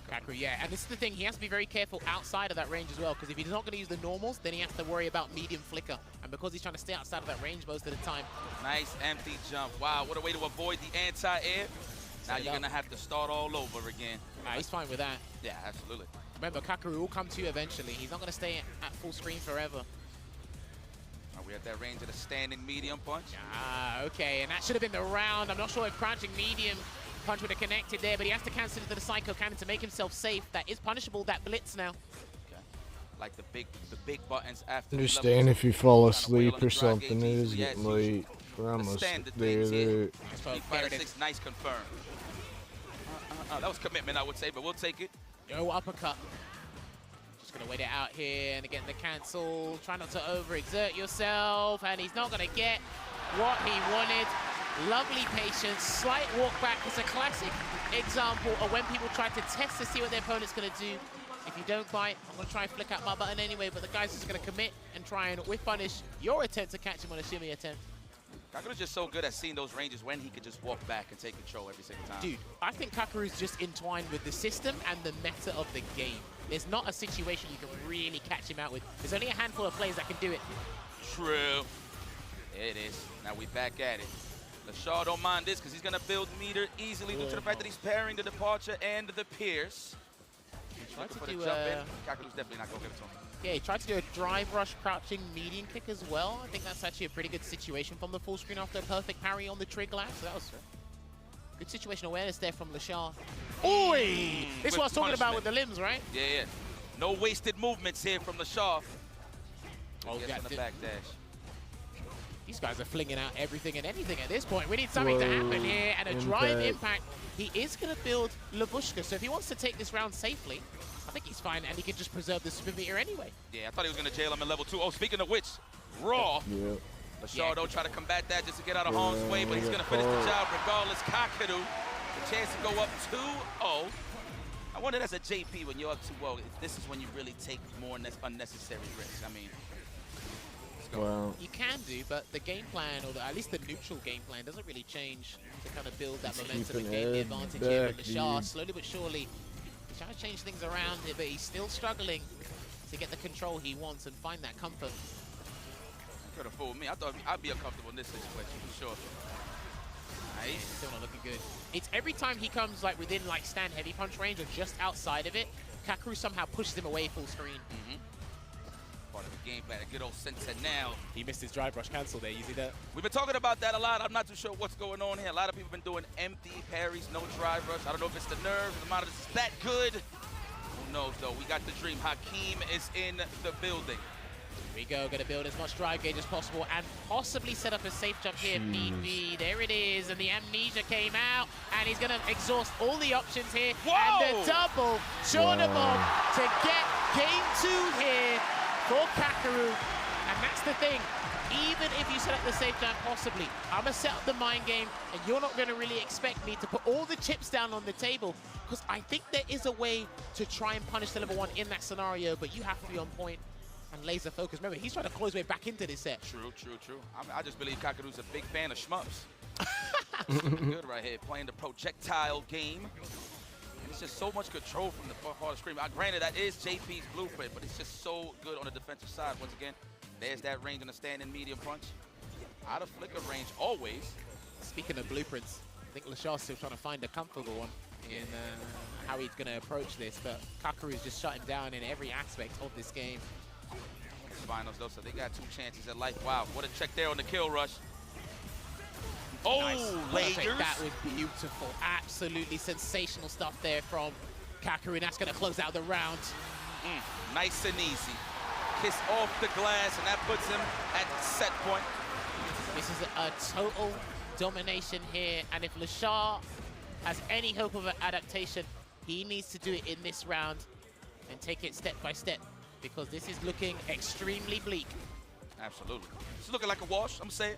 Kakaroo, yeah, and this is the thing, he has to be very careful outside of that range as well, because if he's not going to use the normals, then he has to worry about medium flicker, and because he's trying to stay outside of that range most of the time. Nice empty jump. Wow, what a way to avoid the anti-air. Now you're going to have to start all over again. He's fine with that. Yeah, absolutely. Remember, Kakaroo will come to you eventually. He's not going to stay at full screen forever. Are we at that range of the standing medium punch? Okay, and that should have been the round. I'm not sure if crouching medium punch would have connected there, but he has to cancel into the Psycho Cannon to make himself safe. That is punishable, that blitz now. Okay. Like the big buttons after. Understand if you fall asleep or something, it is getting late. We're almost there. Nice confirm. That was commitment, I would say, but we'll take it. No uppercut. Just going to wait it out here and again the cancel. Try not to overexert yourself, and he's not going to get what he wanted. Lovely patience, slight walk back. It's a classic example of when people try to test to see what their opponent's going to do. If you don't bite, I'm going to try and flick out my button anyway, but the guy's just going to commit and try and whiff punish your attempt to catch him on a shimmy attempt. Kakaroo's just so good at seeing those ranges when he could just walk back and take control every single time. Dude, I think Kakaroo's just entwined with the system and the meta of the game. There's not a situation you can really catch him out with. There's only a handful of players that can do it. True. It is. Now we back at it. Lashar don't mind this because he's going to build meter easily due to the fact that he's pairing the Departure and the Pierce. He's tried to for do the jump in. Kakaroo's definitely not going to give it to him. Yeah, he tried to do a drive rush crouching median kick as well. I think that's actually a pretty good situation from the full screen after a perfect parry on the trigger lap. So that was good situation awareness there from Lashar. Oi! This is what I was talking about with the limbs, right? Yeah. No wasted movements here from Lashar. Oh, yeah, the back dash. These guys are flinging out everything and anything at this point. We need something to happen here, and a drive impact. He is going to build Labushka, so if he wants to take this round safely, I think he's fine, and he can just preserve the spin meter anyway. Yeah, I thought he was going to jail him in level 2. Oh, speaking of which, Raw. Yeah. Lashar don't try to combat that just to get out of harm's way, but he's going to finish the job regardless. Kakaroo, the chance to go up 2-0. I wonder as a JP, when you're up 2-0, if this is when you really take more unnecessary risks. I mean, well, you can do, but the game plan, or at least the neutral game plan, doesn't really change to kind of build that momentum and gain the advantage here. But Lashar, slowly but surely, he's trying to change things around here, but he's still struggling to get the control he wants and find that comfort. Could have fooled me. I thought I'd be uncomfortable in this situation for sure. Nice. Still not looking good. It's every time he comes like within like stand heavy punch range or just outside of it, Kakaroo somehow pushes him away full screen. Part of the game plan, a good old sensei now. He missed his drive rush cancel there, you see that? We've been talking about that a lot. I'm not too sure what's going on here. A lot of people have been doing empty parries, no drive rush. I don't know if it's the nerves, the monitor is that good. Who knows though? We got the dream. Hakeem is in the building. Here we go, gonna build as much drive gauge as possible and possibly set up a safe jump here if need be. There it is, and the amnesia came out, and he's gonna exhaust all the options here. Whoa! And the double Shaunabomb to get game 2 here for Kakaroo. And that's the thing, even if you set up the safe jump possibly, I'm gonna set up the mind game, and you're not gonna really expect me to put all the chips down on the table, because I think there is a way to try and punish the level 1 in that scenario, but you have to be on point. and laser focus. Remember, he's trying to claw his way back into this set. True. I just believe Kakaru's a big fan of shmups. Good right here, playing the projectile game. And it's just so much control from the far part of the screen. Granted, that is JP's blueprint, but it's just so good on the defensive side. Once again, there's that range on the standing medium punch. Out of flicker range, always. Speaking of blueprints, I think Lashar's still trying to find a comfortable one in how he's going to approach this, but Kakaru's just shut him down in every aspect of this game. Finals though, so they got 2 chances at life. Wow, what a check there on the kill rush. Oh, nice. layers. That was beautiful. Absolutely sensational stuff there from Kakaru, and that's going to close out the round. Nice and easy. Kiss off the glass, and that puts him at set point. This is a total domination here, and if Lashar has any hope of an adaptation, he needs to do it in this round and take it step by step, because this is looking extremely bleak. Absolutely. It's looking like a wash, I'm saying.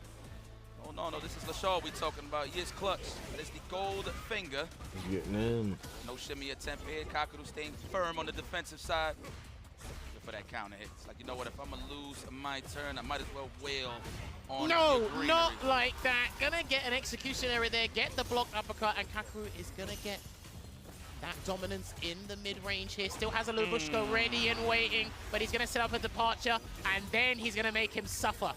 Oh, no, this is Lashar we talking about. He is clutch. That is the gold finger. He's getting in. No shimmy attempt here. Kakaru staying firm on the defensive side. Good for that counter hit. It's like, you know what, if I'm going to lose my turn, I might as well wail on No, the greenery. not like that. Gonna get an execution error there, get the blocked uppercut, and Kakaru is gonna get that dominance in the mid-range here. Still has a Lubushka ready and waiting, but he's gonna set up a departure, and then he's gonna make him suffer.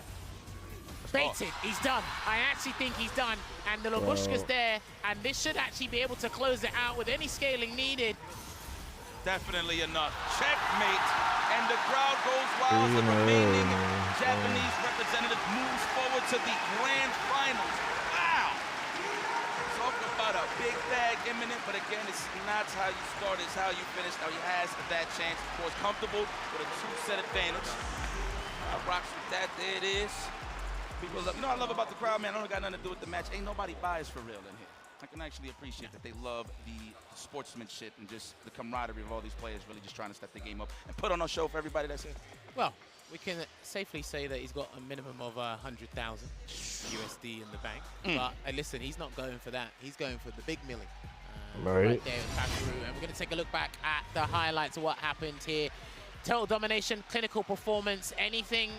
Baited, he's done. I actually think he's done, and the Lubushka's there, and this should actually be able to close it out with any scaling needed. Definitely enough. Checkmate. And the crowd goes wild. The remaining Japanese representative moves forward to the grand finals. Wow. Talk about a big bag imminent, but again, it's not how you start, it's how you finish. Now he has that chance, of course, comfortable with a 2-set advantage. Rocks with that, there it is. People love, you know what I love about the crowd, man? I don't got nothing to do with the match. Ain't nobody biased for real in here. I can actually appreciate that they love the sportsmanship and just the camaraderie of all these players really just trying to step the game up and put on a show for everybody that's here. Well, we can safely say that he's got a minimum of 100,000 USD in the bank. But listen, he's not going for that. He's going for the big milling. Right there with Kakaru. And we're going to take a look back at the highlights of what happened here. Total domination, clinical performance, anything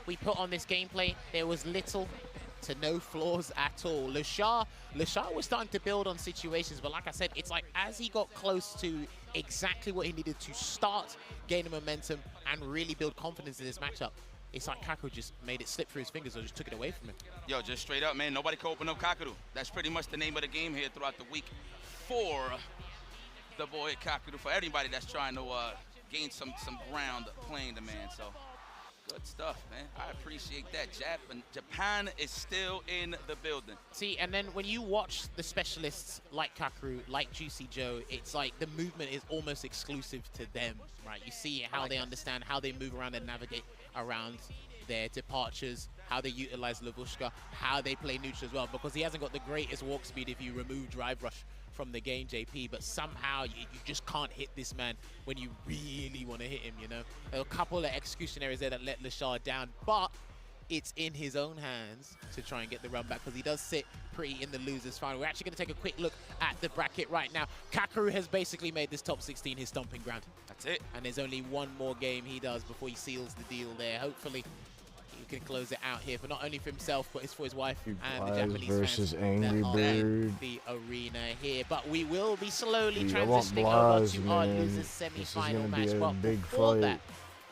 we put on this gameplay, there was little to no flaws at all. Lashar was starting to build on situations, but like I said, it's like as he got close to exactly what he needed to start gaining momentum and really build confidence in this matchup, it's like Kakaru just made it slip through his fingers or just took it away from him. Yo, just straight up, man, nobody can open up Kakaru. That's pretty much the name of the game here throughout the week for the boy Kakaru, for everybody that's trying to gain some ground playing the man. So good stuff, man. I appreciate that. Japan is still in the building. See, and then when you watch the specialists like Kakaru, like Juicy Joe, it's like the movement is almost exclusive to them, right? You see how they understand, how they move around and navigate around their departures, how they utilize Lubushka, how they play neutral as well, because he hasn't got the greatest walk speed if you remove drive rush from the game, JP, but somehow you just can't hit this man when you really want to hit him, you know? There are a couple of execution areas there that let Lashar down, but it's in his own hands to try and get the run back, because he does sit pretty in the loser's final. We're actually going to take a quick look at the bracket right now. Kakaru has basically made this top 16 his stomping ground. That's it. And there's only one more game he does before he seals the deal there. Hopefully he can close it out here, but not only for himself, but it's for his wife and the Japanese versus fans Angry that are Bird. in the arena here. But we will be slowly Dude, I want transitioning Blaz, over to our man. losers This is semi-final gonna be match. a But big before fight. that, I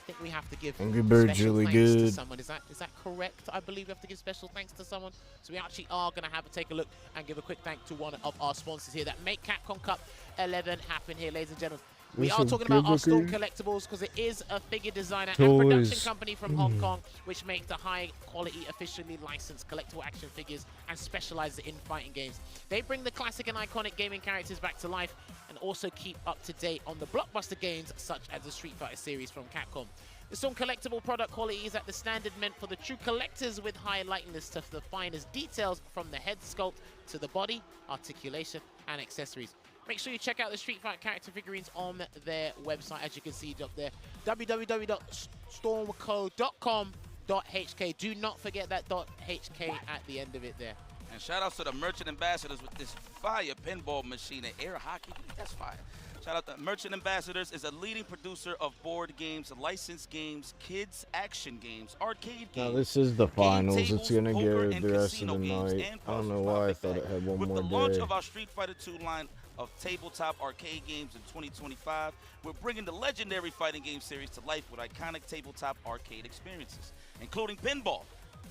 think we have to give Angry Bird's special really thanks to good. someone. Is that correct? I believe we have to give special thanks to someone. So we actually are going to have to take a look and give a quick thank to one of our sponsors here that make Capcom Cup 11 happen here, ladies and gentlemen. We are talking about our Storm Collectibles, because it is a figure designer and production company from Hong Kong, which makes the high-quality, officially licensed collectible action figures and specializes in fighting games. They bring the classic and iconic gaming characters back to life and also keep up to date on the blockbuster games such as the Street Fighter series from Capcom. The Storm Collectible product quality is at the standard meant for the true collectors, with high likeness to the finest details from the head sculpt to the body, articulation, and accessories. Make sure you check out the Street Fighter character figurines on their website, as you can see up there, www.stormco.com.hk. Do not forget that .hk at the end of it there. And shout outs to the merchant ambassadors with this fire pinball machine and air hockey. That's fire. Shout out to Merchant Ambassadors is a leading producer of board games, licensed games, kids action games, arcade games. Now this is the finals. It's gonna poker, go and the rest of the casino games, night. and I don't know puzzles. why I Perfect thought day. it had one With more the launch day. of our Street Fighter II line of tabletop arcade games in 2025, we're bringing the legendary fighting game series to life with iconic tabletop arcade experiences, including pinball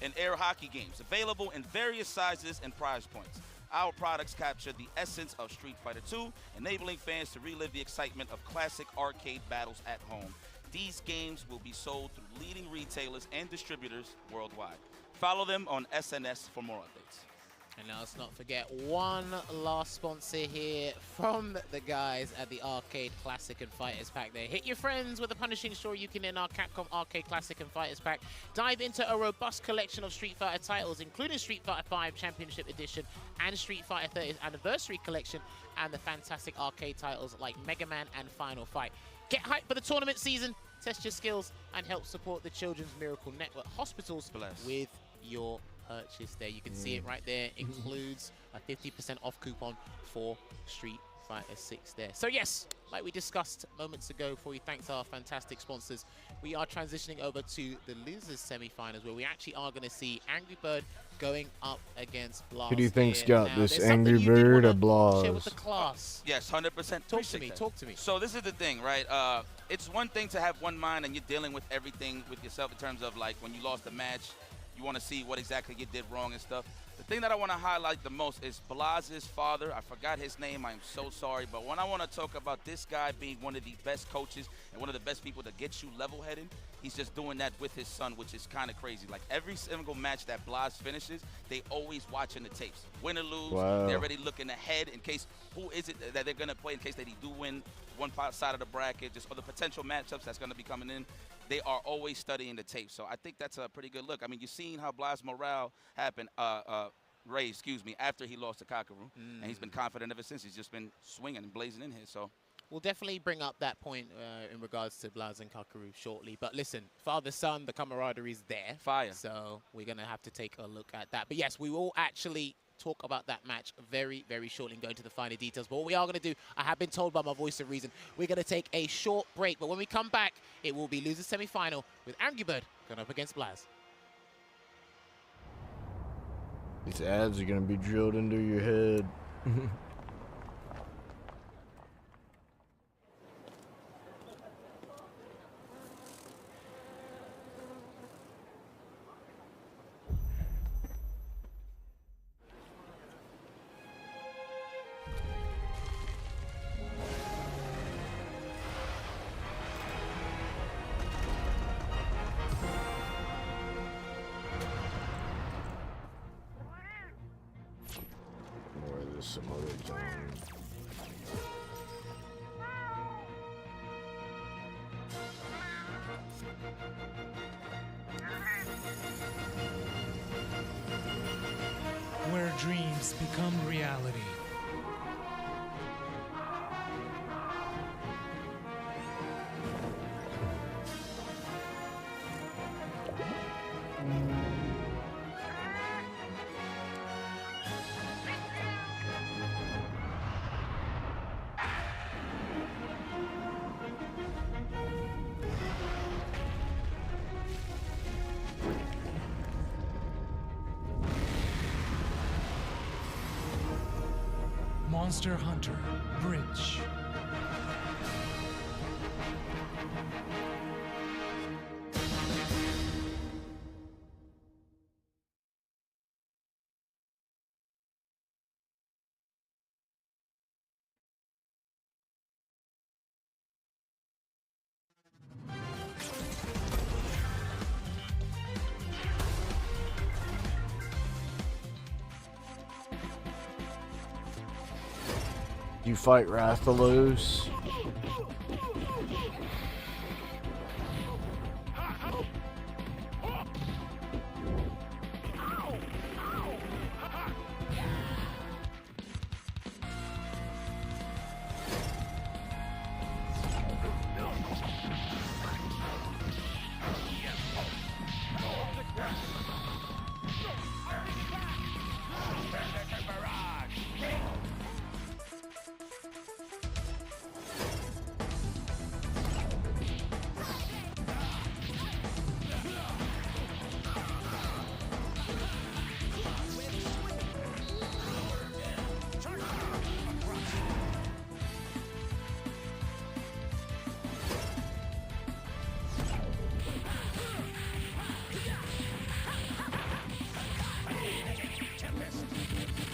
and air hockey games, available in various sizes and price points. Our products capture the essence of Street Fighter II, enabling fans to relive the excitement of classic arcade battles at home. These games will be sold through leading retailers and distributors worldwide. Follow them on SNS for more updates. And now let's not forget one last sponsor here from the guys at the Arcade Classic and Fighters Pack. There, hit your friends with a punishing story you can in our Capcom Arcade Classic and Fighters Pack. Dive into a robust collection of Street Fighter titles, including Street Fighter V Championship Edition and Street Fighter 30th Anniversary Collection, and the fantastic arcade titles like Mega Man and Final Fight. Get hyped for the tournament season, test your skills, and help support the Children's Miracle Network hospitals with your purchase there. You can see it right there. Includes a 50% off coupon for Street Fighter 6 there. So yes, like we discussed moments ago before we thanked our fantastic sponsors, we are transitioning over to the losers semi-finals, where we actually are going to see Angry Bird going up against Blast. Who do you think's here. got Now, this there's Angry something you did Bird or wanna Blast? share with the class. Yes, 100%. Talk to me. So this is the thing, right? It's one thing to have one mind and you're dealing with everything with yourself in terms of like when you lost a match, you want to see what exactly you did wrong and stuff. The thing that I want to highlight the most is Blas's father. I forgot his name. I'm so sorry. But when I want to talk about this guy being one of the best coaches and one of the best people to get you level-headed, he's just doing that with his son, which is kind of crazy. Like every single match that Blas finishes, they always watching the tapes. Win or lose, they're already looking ahead in case who is it that they're going to play in case they do win one side of the bracket, just other potential matchups that's going to be coming in. They are always studying the tape. So I think that's a pretty good look. I mean, you've seen how Blas' morale happened, after he lost to Kakaru. And he's been confident ever since. He's just been swinging and blazing in here. So we'll definitely bring up that point in regards to Blas and Kakaru shortly. But listen, father-son, the camaraderie is there. Fire. So we're going to have to take a look at that. But yes, we will actually talk about that match very, very shortly and go into the finer details. But what we are going to do, I have been told by my voice of reason, we're going to take a short break. But when we come back, it will be losers semi-final with Angry Bird going up against Blas. These ads are gonna be drilled into your head. Some other time. Where dreams become reality. Monster Hunter Bridge. You fight Rathalos.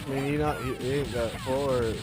I mean, he ain't that far.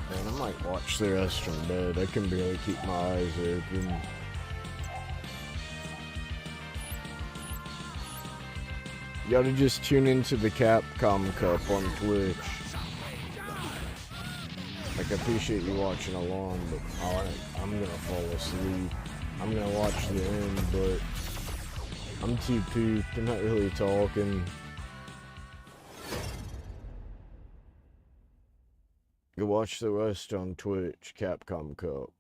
Man, I might watch the rest from bed. I can barely keep my eyes open. You gotta just tune into the Capcom Cup on Twitch. Like, I appreciate you watching along, but I'm gonna fall asleep. I'm gonna watch the end, but I'm too pooped. I'm not really talking. Go watch the rest on Twitch, Capcom Cup.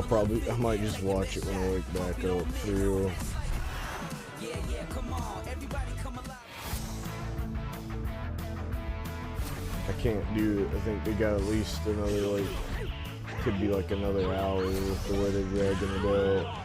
I might just watch it when I wake back up for real. I can't do it. I think they got at least another, like, could be like another hour with the way they're dragging it out.